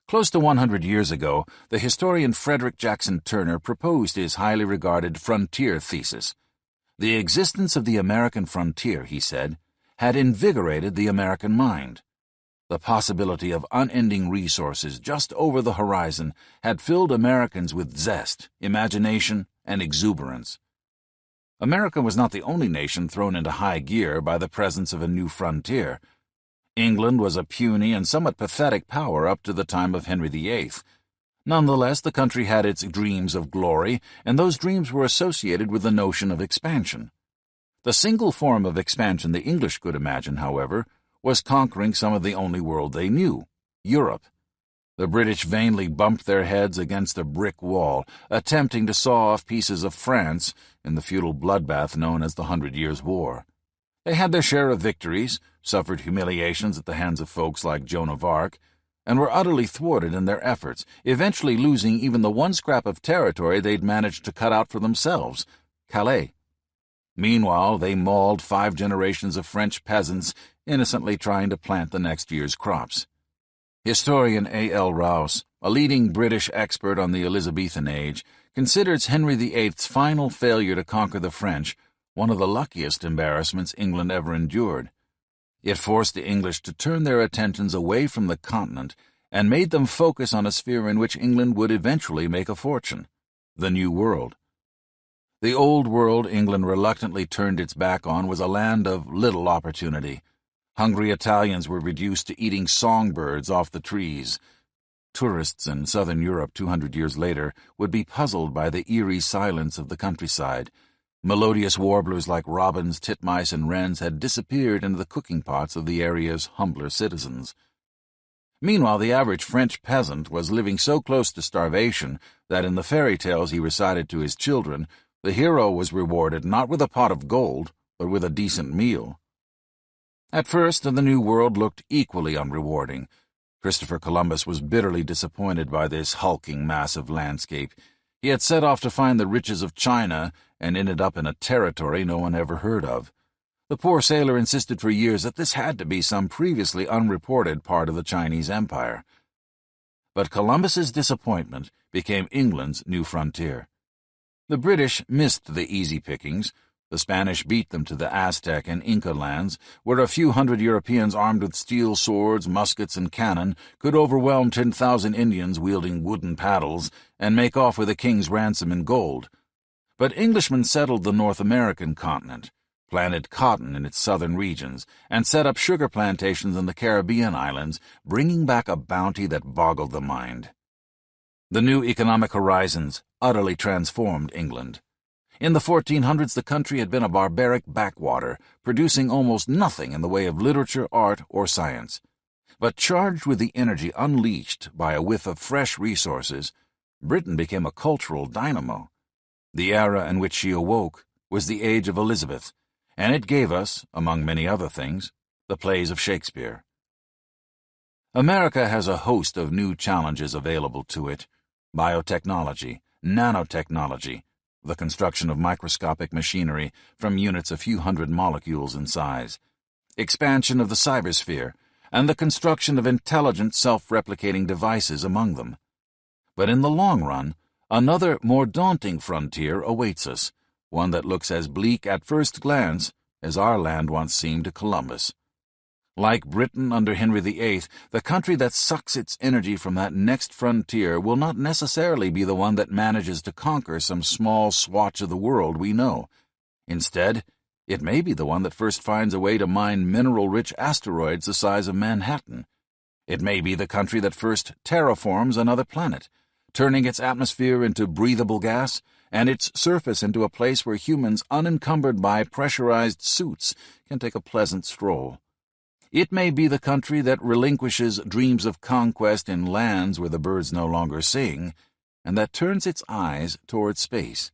Close to 100 years ago, the historian Frederick Jackson Turner proposed his highly regarded frontier thesis. The existence of the American frontier, he said, had invigorated the American mind. The possibility of unending resources just over the horizon had filled Americans with zest, imagination, and exuberance. America was not the only nation thrown into high gear by the presence of a new frontier. England was a puny and somewhat pathetic power up to the time of Henry VIII. Nonetheless, the country had its dreams of glory, and those dreams were associated with the notion of expansion. The single form of expansion the English could imagine, however, was conquering some of the only world they knew, Europe. The British vainly bumped their heads against a brick wall, attempting to saw off pieces of France in the futile bloodbath known as the 100 Years' War. They had their share of victories, suffered humiliations at the hands of folks like Joan of Arc, and were utterly thwarted in their efforts, eventually losing even the one scrap of territory they'd managed to cut out for themselves, Calais. Meanwhile, they mauled 5 generations of French peasants, innocently trying to plant the next year's crops. Historian A.L. Rouse, a leading British expert on the Elizabethan age, considers Henry VIII's final failure to conquer the French one of the luckiest embarrassments England ever endured. It forced the English to turn their attentions away from the continent and made them focus on a sphere in which England would eventually make a fortune, the New World. The Old World England reluctantly turned its back on was a land of little opportunity. Hungry Italians were reduced to eating songbirds off the trees. Tourists in southern Europe 200 years later would be puzzled by the eerie silence of the countryside. Melodious warblers like robins, titmice, and wrens had disappeared into the cooking pots of the area's humbler citizens. Meanwhile, the average French peasant was living so close to starvation that in the fairy tales he recited to his children, the hero was rewarded not with a pot of gold, but with a decent meal. At first, the New World looked equally unrewarding. Christopher Columbus was bitterly disappointed by this hulking mass of landscape. He had set off to find the riches of China and ended up in a territory no one ever heard of. The poor sailor insisted for years that this had to be some previously unreported part of the Chinese Empire. But Columbus's disappointment became England's new frontier. The British missed the easy pickings, The Spanish beat them to the Aztec and Inca lands, where a few hundred Europeans armed with steel swords, muskets, and cannon could overwhelm 10,000 Indians wielding wooden paddles and make off with a king's ransom in gold. But Englishmen settled the North American continent, planted cotton in its southern regions, and set up sugar plantations in the Caribbean islands, bringing back a bounty that boggled the mind. The new economic horizons utterly transformed England. In the 1400s, the country had been a barbaric backwater, producing almost nothing in the way of literature, art, or science. But charged with the energy unleashed by a whiff of fresh resources, Britain became a cultural dynamo. The era in which she awoke was the age of Elizabeth, and it gave us, among many other things, the plays of Shakespeare. America has a host of new challenges available to it: biotechnology, nanotechnology, the construction of microscopic machinery from units a few hundred molecules in size, expansion of the cybersphere, and the construction of intelligent self-replicating devices among them. But in the long run, another, more daunting frontier awaits us, one that looks as bleak at first glance as our land once seemed to Columbus. Like Britain under Henry VIII, the country that sucks its energy from that next frontier will not necessarily be the one that manages to conquer some small swatch of the world we know. Instead, it may be the one that first finds a way to mine mineral-rich asteroids the size of Manhattan. It may be the country that first terraforms another planet, turning its atmosphere into breathable gas and its surface into a place where humans unencumbered by pressurized suits can take a pleasant stroll. It may be the country that relinquishes dreams of conquest in lands where the birds no longer sing, and that turns its eyes toward space.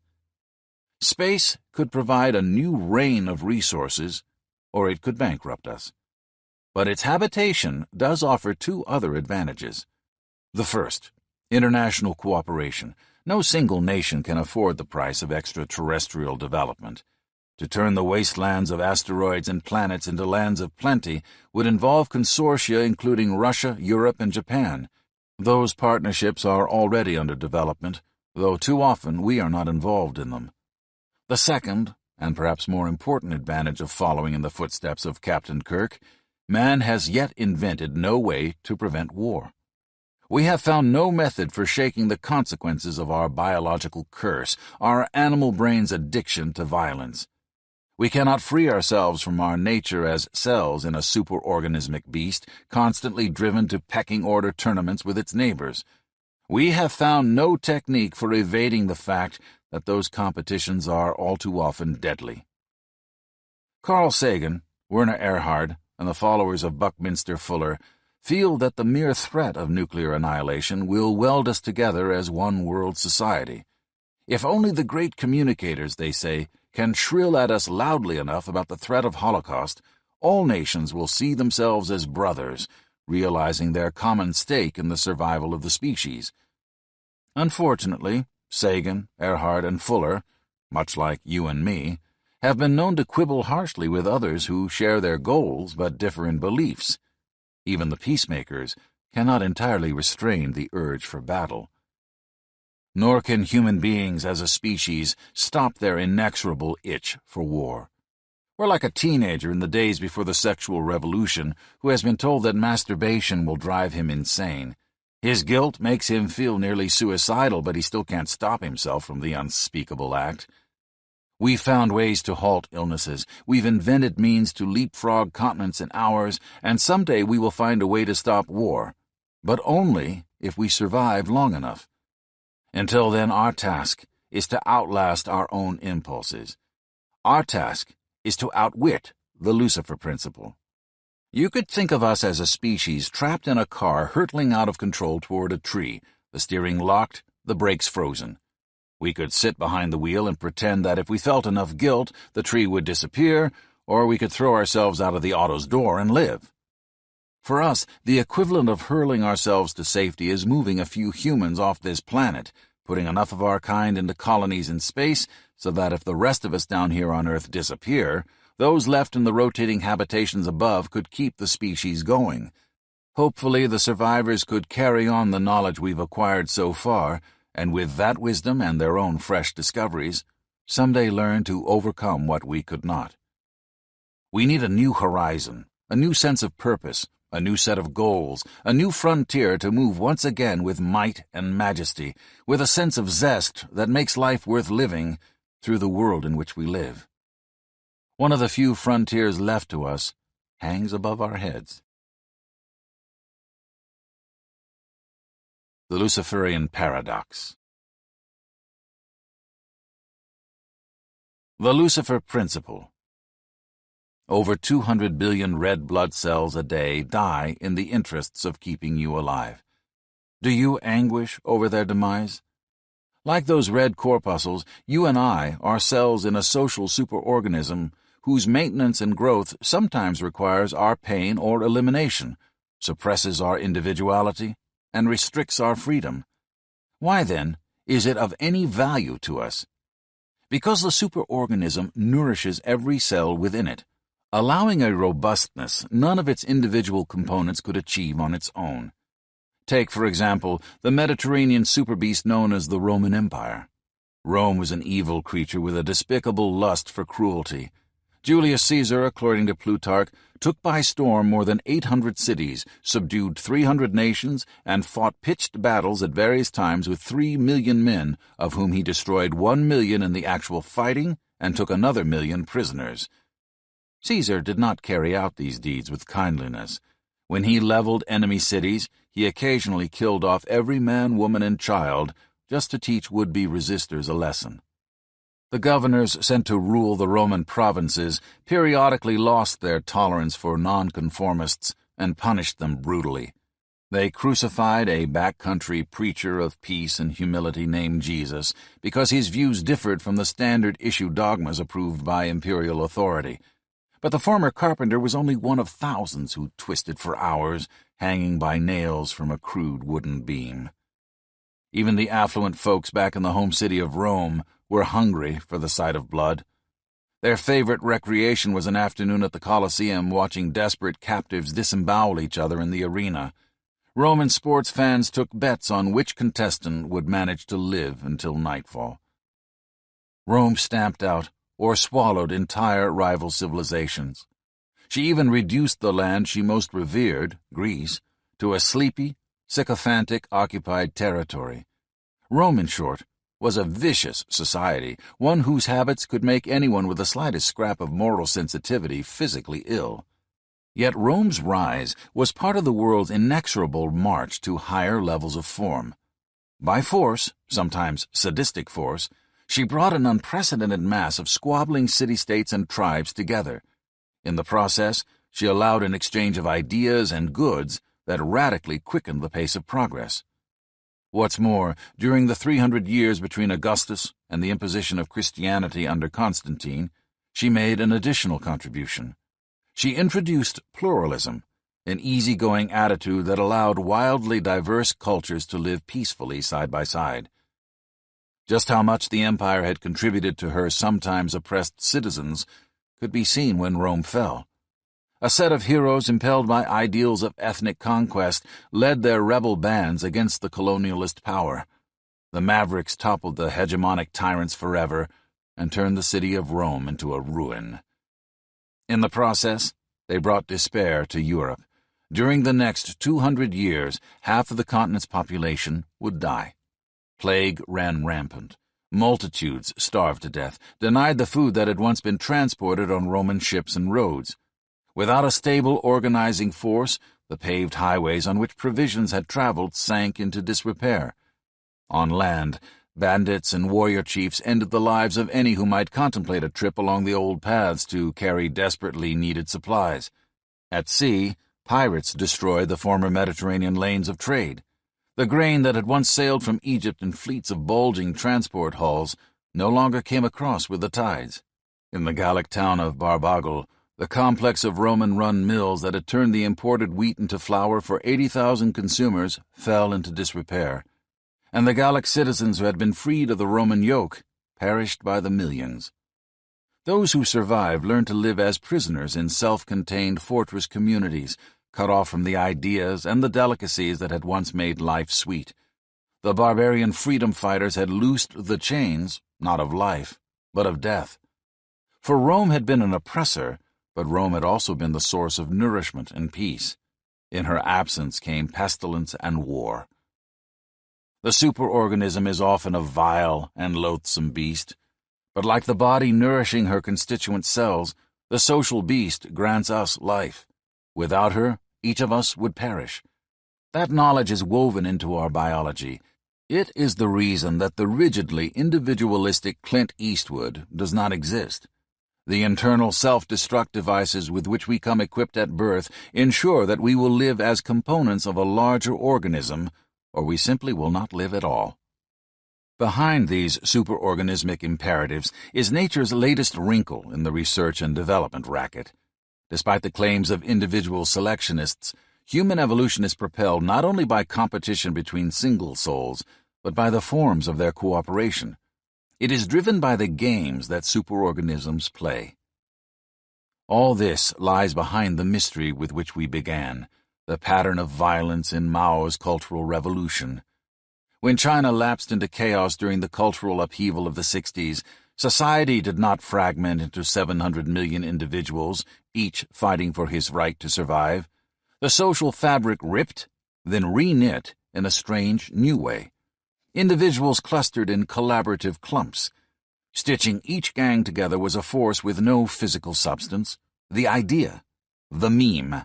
Space could provide a new rain of resources, or it could bankrupt us. But its habitation does offer two other advantages. The first, international cooperation. No single nation can afford the price of extraterrestrial development. To turn the wastelands of asteroids and planets into lands of plenty would involve consortia including Russia, Europe, and Japan. Those partnerships are already under development, though too often we are not involved in them. The second, and perhaps more important advantage of following in the footsteps of Captain Kirk, man has yet invented no way to prevent war. We have found no method for shaking the consequences of our biological curse, our animal brain's addiction to violence. We cannot free ourselves from our nature as cells in a superorganismic beast, constantly driven to pecking order tournaments with its neighbors. We have found no technique for evading the fact that those competitions are all too often deadly. Carl Sagan, Werner Erhard, and the followers of Buckminster Fuller feel that the mere threat of nuclear annihilation will weld us together as one world society. If only the great communicators, they say, can shrill at us loudly enough about the threat of Holocaust, all nations will see themselves as brothers, realizing their common stake in the survival of the species. Unfortunately, Sagan, Erhard, and Fuller, much like you and me, have been known to quibble harshly with others who share their goals but differ in beliefs. Even the peacemakers cannot entirely restrain the urge for battle. Nor can human beings as a species stop their inexorable itch for war. We're like a teenager in the days before the sexual revolution who has been told that masturbation will drive him insane. His guilt makes him feel nearly suicidal, but he still can't stop himself from the unspeakable act. We've found ways to halt illnesses, we've invented means to leapfrog continents in hours, and someday we will find a way to stop war, but only if we survive long enough. Until then, our task is to outlast our own impulses. Our task is to outwit the Lucifer principle. You could think of us as a species trapped in a car hurtling out of control toward a tree, the steering locked, the brakes frozen. We could sit behind the wheel and pretend that if we felt enough guilt, the tree would disappear, or we could throw ourselves out of the auto's door and live. For us, the equivalent of hurling ourselves to safety is moving a few humans off this planet, putting enough of our kind into colonies in space so that if the rest of us down here on Earth disappear, those left in the rotating habitations above could keep the species going. Hopefully, the survivors could carry on the knowledge we've acquired so far, and with that wisdom and their own fresh discoveries, someday learn to overcome what we could not. We need a new horizon, a new sense of purpose, a new set of goals, a new frontier to move once again with might and majesty, with a sense of zest that makes life worth living through the world in which we live. One of the few frontiers left to us hangs above our heads. The Luciferian Paradox. The Lucifer Principle. Over 200 billion red blood cells a day die in the interests of keeping you alive. Do you anguish over their demise? Like those red corpuscles, you and I are cells in a social superorganism whose maintenance and growth sometimes requires our pain or elimination, suppresses our individuality, and restricts our freedom. Why, then, is it of any value to us? Because the superorganism nourishes every cell within it, allowing a robustness none of its individual components could achieve on its own. Take, for example, the Mediterranean superbeast known as the Roman Empire. Rome was an evil creature with a despicable lust for cruelty. Julius Caesar, according to Plutarch, took by storm more than 800 cities, subdued 300 nations, and fought pitched battles at various times with 3 million men, of whom he destroyed 1 million in the actual fighting and took another 1 million prisoners. Caesar did not carry out these deeds with kindliness. When he leveled enemy cities, he occasionally killed off every man, woman, and child just to teach would-be resistors a lesson. The governors sent to rule the Roman provinces periodically lost their tolerance for nonconformists and punished them brutally. They crucified a backcountry preacher of peace and humility named Jesus because his views differed from the standard-issue dogmas approved by imperial authority. But the former carpenter was only one of thousands who twisted for hours, hanging by nails from a crude wooden beam. Even the affluent folks back in the home city of Rome were hungry for the sight of blood. Their favorite recreation was an afternoon at the Colosseum watching desperate captives disembowel each other in the arena. Roman sports fans took bets on which contestant would manage to live until nightfall. Rome stamped out or swallowed entire rival civilizations. She even reduced the land she most revered, Greece, to a sleepy, sycophantic, occupied territory. Rome, in short, was a vicious society, one whose habits could make anyone with the slightest scrap of moral sensitivity physically ill. Yet Rome's rise was part of the world's inexorable march to higher levels of form. By force, sometimes sadistic force, she brought an unprecedented mass of squabbling city-states and tribes together. In the process, she allowed an exchange of ideas and goods that radically quickened the pace of progress. What's more, during the 300 years between Augustus and the imposition of Christianity under Constantine, she made an additional contribution. She introduced pluralism, an easygoing attitude that allowed wildly diverse cultures to live peacefully side by side. Just how much the empire had contributed to her sometimes oppressed citizens could be seen when Rome fell. A set of heroes impelled by ideals of ethnic conquest led their rebel bands against the colonialist power. The Mavericks toppled the hegemonic tyrants forever and turned the city of Rome into a ruin. In the process, they brought despair to Europe. During the next 200 years, half of the continent's population would die. Plague ran rampant. Multitudes starved to death, denied the food that had once been transported on Roman ships and roads. Without a stable organizing force, the paved highways on which provisions had traveled sank into disrepair. On land, bandits and warrior chiefs ended the lives of any who might contemplate a trip along the old paths to carry desperately needed supplies. At sea, pirates destroyed the former Mediterranean lanes of trade. The grain that had once sailed from Egypt in fleets of bulging transport hulls no longer came across with the tides. In the Gallic town of Barbagal, the complex of Roman-run mills that had turned the imported wheat into flour for 80,000 consumers fell into disrepair, and the Gallic citizens who had been freed of the Roman yoke perished by the millions. Those who survived learned to live as prisoners in self-contained fortress communities, cut off from the ideas and the delicacies that had once made life sweet. The barbarian freedom fighters had loosed the chains, not of life, but of death. For Rome had been an oppressor, but Rome had also been the source of nourishment and peace. In her absence came pestilence and war. The superorganism is often a vile and loathsome beast, but like the body nourishing her constituent cells, the social beast grants us life. Without her, each of us would perish. That knowledge is woven into our biology. It is the reason that the rigidly individualistic Clint Eastwood does not exist. The internal self-destruct devices with which we come equipped at birth ensure that we will live as components of a larger organism, or we simply will not live at all. Behind these superorganismic imperatives is nature's latest wrinkle in the research and development racket. Despite the claims of individual selectionists, human evolution is propelled not only by competition between single souls, but by the forms of their cooperation. It is driven by the games that superorganisms play. All this lies behind the mystery with which we began, the pattern of violence in Mao's Cultural Revolution. When China lapsed into chaos during the cultural upheaval of the 60s, society did not fragment into 700 million individuals, each fighting for his right to survive. The social fabric ripped, then re-knit in a strange, new way. Individuals clustered in collaborative clumps. Stitching each gang together was a force with no physical substance, the idea, the meme.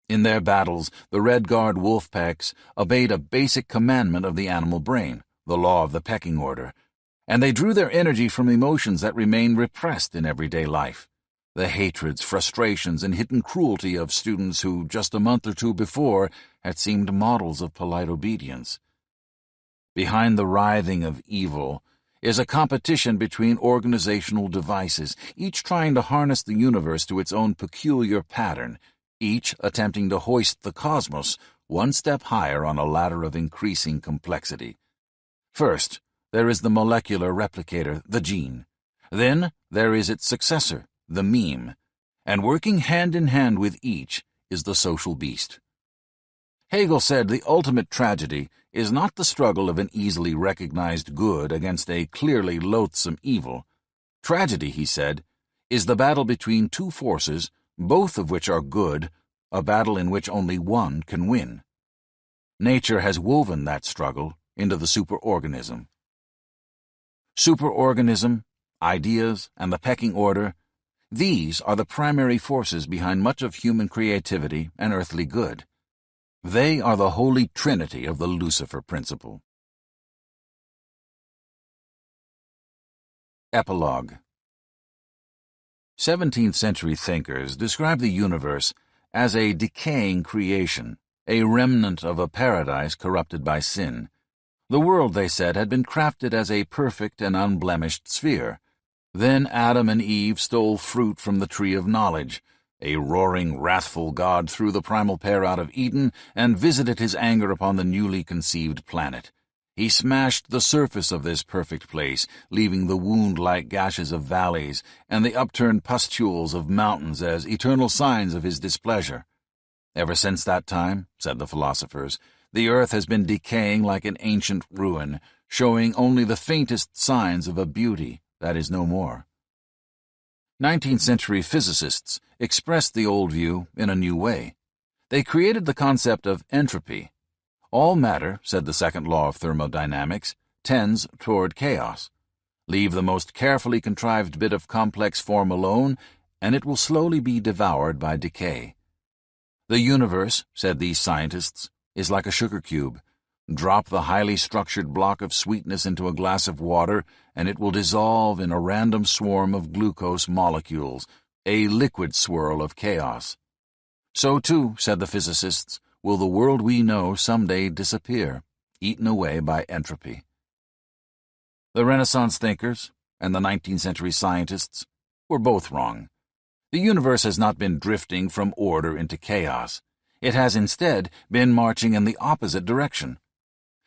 In their battles, the Red Guard wolf packs obeyed a basic commandment of the animal brain, the law of the pecking order, and they drew their energy from emotions that remain repressed in everyday life. The hatreds, frustrations, and hidden cruelty of students who, just a month or two before, had seemed models of polite obedience. Behind the writhing of evil is a competition between organizational devices, each trying to harness the universe to its own peculiar pattern, each attempting to hoist the cosmos one step higher on a ladder of increasing complexity. First, there is the molecular replicator, the gene. Then there is its successor, the meme, and working hand in hand with each is the social beast. Hegel said the ultimate tragedy is not the struggle of an easily recognized good against a clearly loathsome evil. Tragedy, he said, is the battle between two forces, both of which are good, a battle in which only one can win. Nature has woven that struggle into the superorganism. Superorganism, ideas, and the pecking order, these are the primary forces behind much of human creativity and earthly good. They are the holy trinity of the Lucifer principle. Epilogue. 17th-century thinkers describe the universe as a decaying creation, a remnant of a paradise corrupted by sin. The world, they said, had been crafted as a perfect and unblemished sphere. Then Adam and Eve stole fruit from the tree of knowledge. A roaring, wrathful God threw the primal pair out of Eden and visited his anger upon the newly conceived planet. He smashed the surface of this perfect place, leaving the wound-like gashes of valleys and the upturned pustules of mountains as eternal signs of his displeasure. Ever since that time, said the philosophers, the earth has been decaying like an ancient ruin, showing only the faintest signs of a beauty that is no more. 19th-century physicists expressed the old view in a new way. They created the concept of entropy. All matter, said the second law of thermodynamics, tends toward chaos. Leave the most carefully contrived bit of complex form alone, and it will slowly be devoured by decay. The universe, said these scientists, is like a sugar cube. Drop the highly structured block of sweetness into a glass of water, and it will dissolve in a random swarm of glucose molecules, a liquid swirl of chaos. So too, said the physicists, will the world we know someday disappear, eaten away by entropy. The Renaissance thinkers and the 19th-century scientists were both wrong. The universe has not been drifting from order into chaos. It has instead been marching in the opposite direction.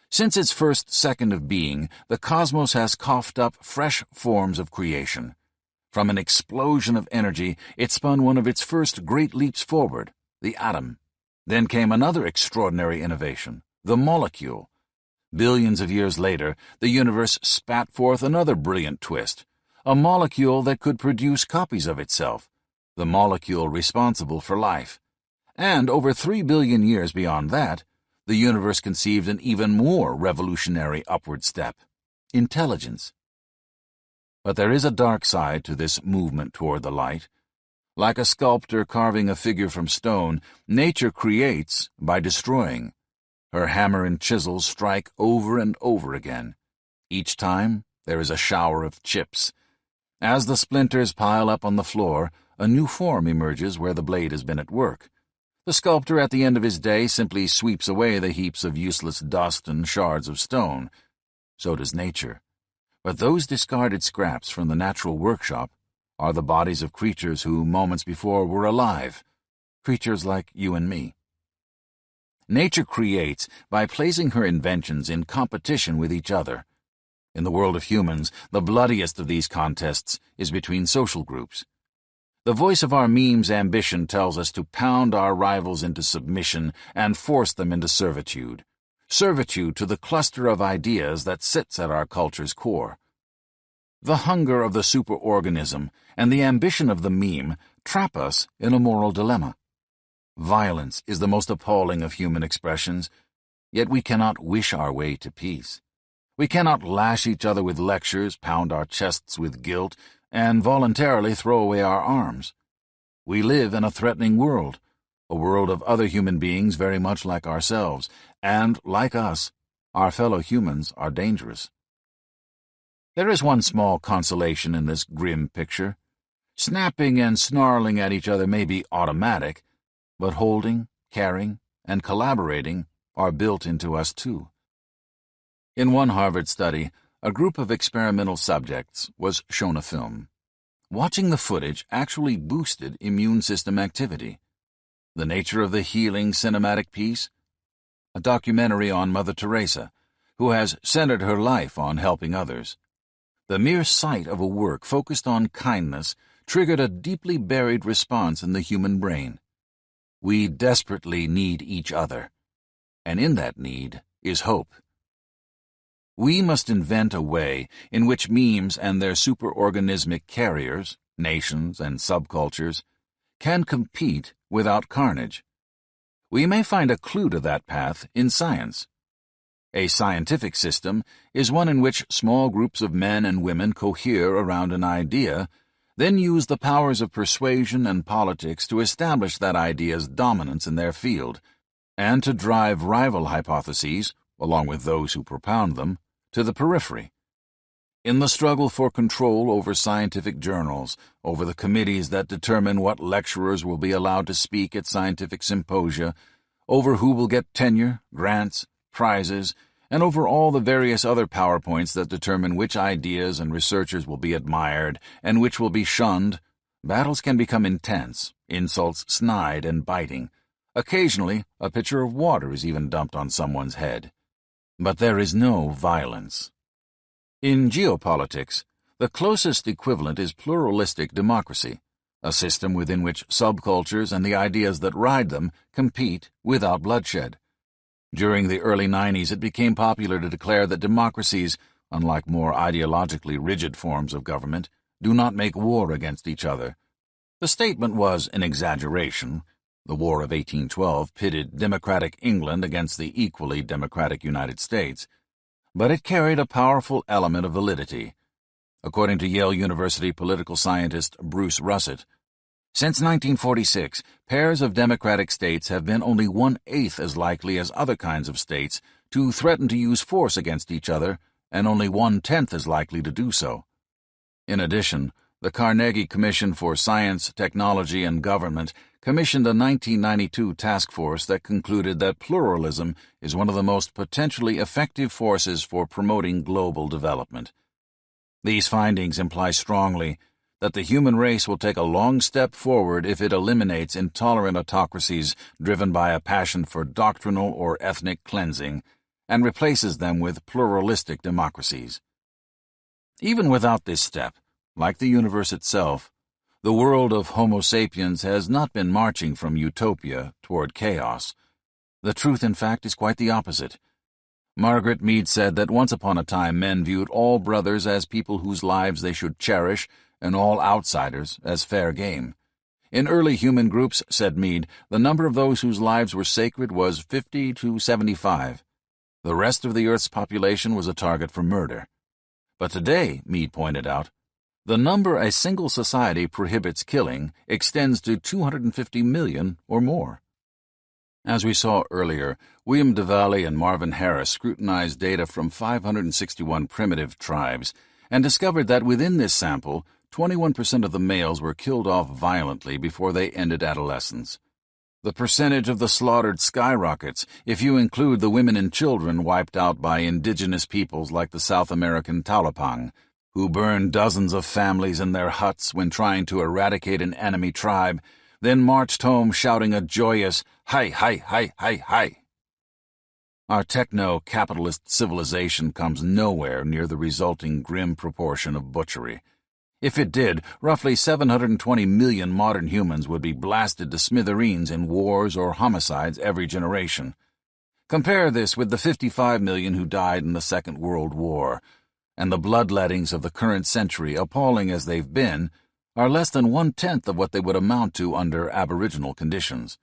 Since its first second of being, the cosmos has coughed up fresh forms of creation. From an explosion of energy, it spun one of its first great leaps forward, the atom. Then came another extraordinary innovation, the molecule. Billions of years later, the universe spat forth another brilliant twist, a molecule that could produce copies of itself, the molecule responsible for life. And over 3 billion years beyond that, the universe conceived an even more revolutionary upward step: intelligence. But there is a dark side to this movement toward the light. Like a sculptor carving a figure from stone, nature creates by destroying. Her hammer and chisel strike over and over again. Each time, there is a shower of chips. As the splinters pile up on the floor, a new form emerges where the blade has been at work. The sculptor at the end of his day simply sweeps away the heaps of useless dust and shards of stone. So does nature. But those discarded scraps from the natural workshop are the bodies of creatures who moments before were alive, creatures like you and me. Nature creates by placing her inventions in competition with each other. In the world of humans, the bloodiest of these contests is between social groups. The voice of our meme's ambition tells us to pound our rivals into submission and force them into servitude. Servitude to the cluster of ideas that sits at our culture's core. The hunger of the superorganism and the ambition of the meme trap us in a moral dilemma. Violence is the most appalling of human expressions, yet we cannot wish our way to peace. We cannot lash each other with lectures, pound our chests with guilt, and voluntarily throw away our arms. We live in a threatening world, a world of other human beings very much like ourselves, and, like us, our fellow humans are dangerous. There is one small consolation in this grim picture. Snapping and snarling at each other may be automatic, but holding, caring, and collaborating are built into us too. In one Harvard study, a group of experimental subjects was shown a film. Watching the footage actually boosted immune system activity. The nature of the healing cinematic piece? A documentary on Mother Teresa, who has centered her life on helping others. The mere sight of a work focused on kindness triggered a deeply buried response in the human brain. We desperately need each other, and in that need is hope. We must invent a way in which memes and their superorganismic carriers, nations and subcultures, can compete without carnage. We may find a clue to that path in science. A scientific system is one in which small groups of men and women cohere around an idea, then use the powers of persuasion and politics to establish that idea's dominance in their field, and to drive rival hypotheses, along with those who propound them, to the periphery. In the struggle for control over scientific journals, over the committees that determine what lecturers will be allowed to speak at scientific symposia, over who will get tenure, grants, prizes, and over all the various other PowerPoints that determine which ideas and researchers will be admired and which will be shunned, battles can become intense, insults snide and biting. Occasionally, a pitcher of water is even dumped on someone's head. But there is no violence. In geopolitics, the closest equivalent is pluralistic democracy, a system within which subcultures and the ideas that ride them compete without bloodshed. During the early 90s, it became popular to declare that democracies, unlike more ideologically rigid forms of government, do not make war against each other. The statement was an exaggeration. The War of 1812 pitted democratic England against the equally democratic United States, but it carried a powerful element of validity. According to Yale University political scientist Bruce Russett, since 1946, pairs of democratic states have been only 1/8 as likely as other kinds of states to threaten to use force against each other, and only 1/10 as likely to do so. In addition, the Carnegie Commission for Science, Technology, and Government commissioned a 1992 task force that concluded that pluralism is one of the most potentially effective forces for promoting global development. These findings imply strongly that the human race will take a long step forward if it eliminates intolerant autocracies driven by a passion for doctrinal or ethnic cleansing and replaces them with pluralistic democracies. Even without this step, like the universe itself, the world of Homo sapiens has not been marching from utopia toward chaos. The truth, in fact, is quite the opposite. Margaret Mead said that once upon a time men viewed all brothers as people whose lives they should cherish and all outsiders as fair game. In early human groups, said Mead, the number of those whose lives were sacred was 50 to 75. The rest of the Earth's population was a target for murder. But today, Mead pointed out, the number a single society prohibits killing extends to 250 million or more. As we saw earlier, William DeValley and Marvin Harris scrutinized data from 561 primitive tribes and discovered that within this sample, 21% of the males were killed off violently before they ended adolescence. The percentage of the slaughtered skyrockets if you include the women and children wiped out by indigenous peoples like the South American Taulapang, who burned dozens of families in their huts when trying to eradicate an enemy tribe, then marched home shouting a joyous, "Hi, hi, hi, hi, hi." Our techno-capitalist civilization comes nowhere near the resulting grim proportion of butchery. If it did, roughly 720 million modern humans would be blasted to smithereens in wars or homicides every generation. Compare this with the 55 million who died in the Second World War, and the bloodlettings of the current century, appalling as they've been, are less than 1/10 of what they would amount to under Aboriginal conditions.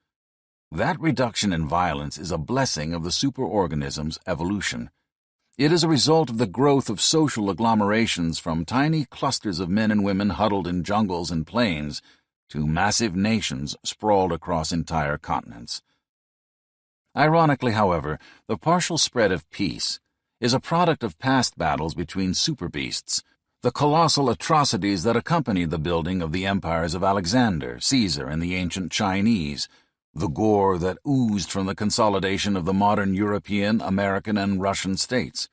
That reduction in violence is a blessing of the superorganism's evolution. It is a result of the growth of social agglomerations from tiny clusters of men and women huddled in jungles and plains to massive nations sprawled across entire continents. Ironically, however, the partial spread of peace is a product of past battles between superbeasts, the colossal atrocities that accompanied the building of the empires of Alexander, Caesar, and the ancient Chinese, the gore that oozed from the consolidation of the modern European, American, and Russian states.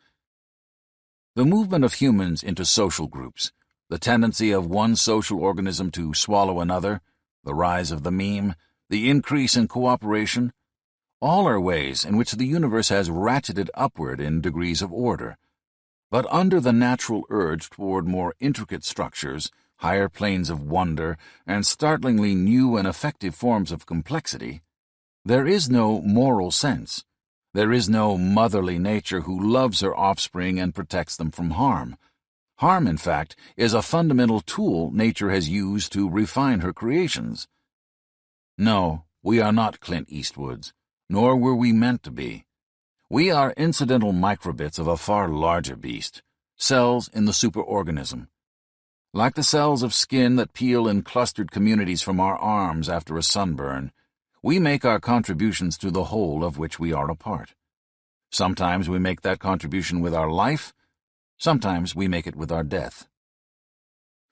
The movement of humans into social groups, the tendency of one social organism to swallow another, the rise of the meme, the increase in cooperation, all are ways in which the universe has ratcheted upward in degrees of order. But under the natural urge toward more intricate structures, higher planes of wonder, and startlingly new and effective forms of complexity, there is no moral sense. There is no motherly nature who loves her offspring and protects them from harm. Harm, in fact, is a fundamental tool nature has used to refine her creations. No, we are not Clint Eastwoods, nor were we meant to be. We are incidental microbits of a far larger beast, cells in the superorganism. Like the cells of skin that peel in clustered communities from our arms after a sunburn, we make our contributions to the whole of which we are a part. Sometimes we make that contribution with our life, sometimes we make it with our death.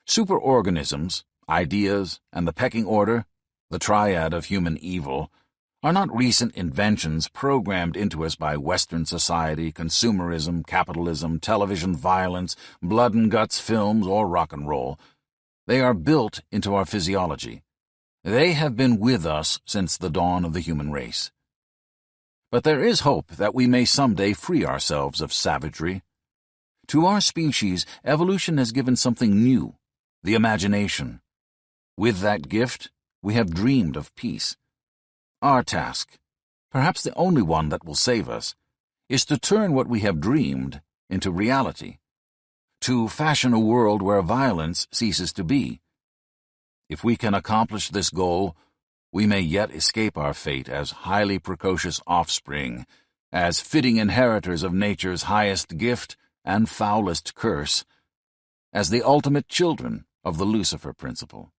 Superorganisms, ideas, and the pecking order, the triad of human evil, are not recent inventions programmed into us by Western society, consumerism, capitalism, television violence, blood and guts films, or rock and roll. They are built into our physiology. They have been with us since the dawn of the human race. But there is hope that we may someday free ourselves of savagery. To our species, evolution has given something new, the imagination. With that gift, we have dreamed of peace. Our task, perhaps the only one that will save us, is to turn what we have dreamed into reality, to fashion a world where violence ceases to be. If we can accomplish this goal, we may yet escape our fate as highly precocious offspring, as fitting inheritors of nature's highest gift and foulest curse, as the ultimate children of the Lucifer principle.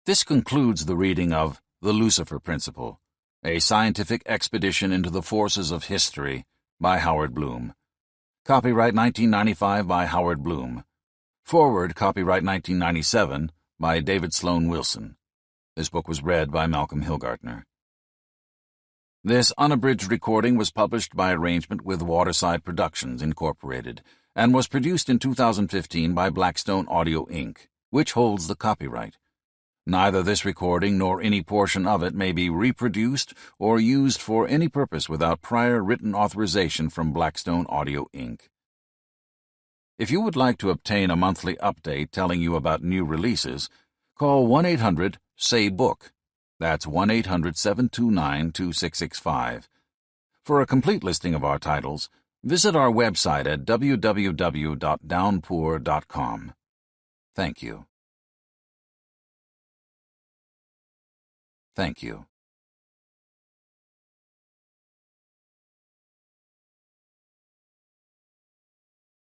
This concludes the reading of The Lucifer Principle, A Scientific Expedition into the Forces of History by Howard Bloom. Copyright 1995 by Howard Bloom. Forward copyright 1997 by David Sloan Wilson. This book was read by Malcolm Hilgartner. This unabridged recording was published by arrangement with Waterside Productions, Incorporated, and was produced in 2015 by Blackstone Audio, Inc., which holds the copyright. Neither this recording nor any portion of it may be reproduced or used for any purpose without prior written authorization from Blackstone Audio, Inc. If you would like to obtain a monthly update telling you about new releases, call 1-800-SAY-BOOK That's 1-800-729-2665. For a complete listing of our titles, visit our website at www.downpour.com. Thank you. Thank you.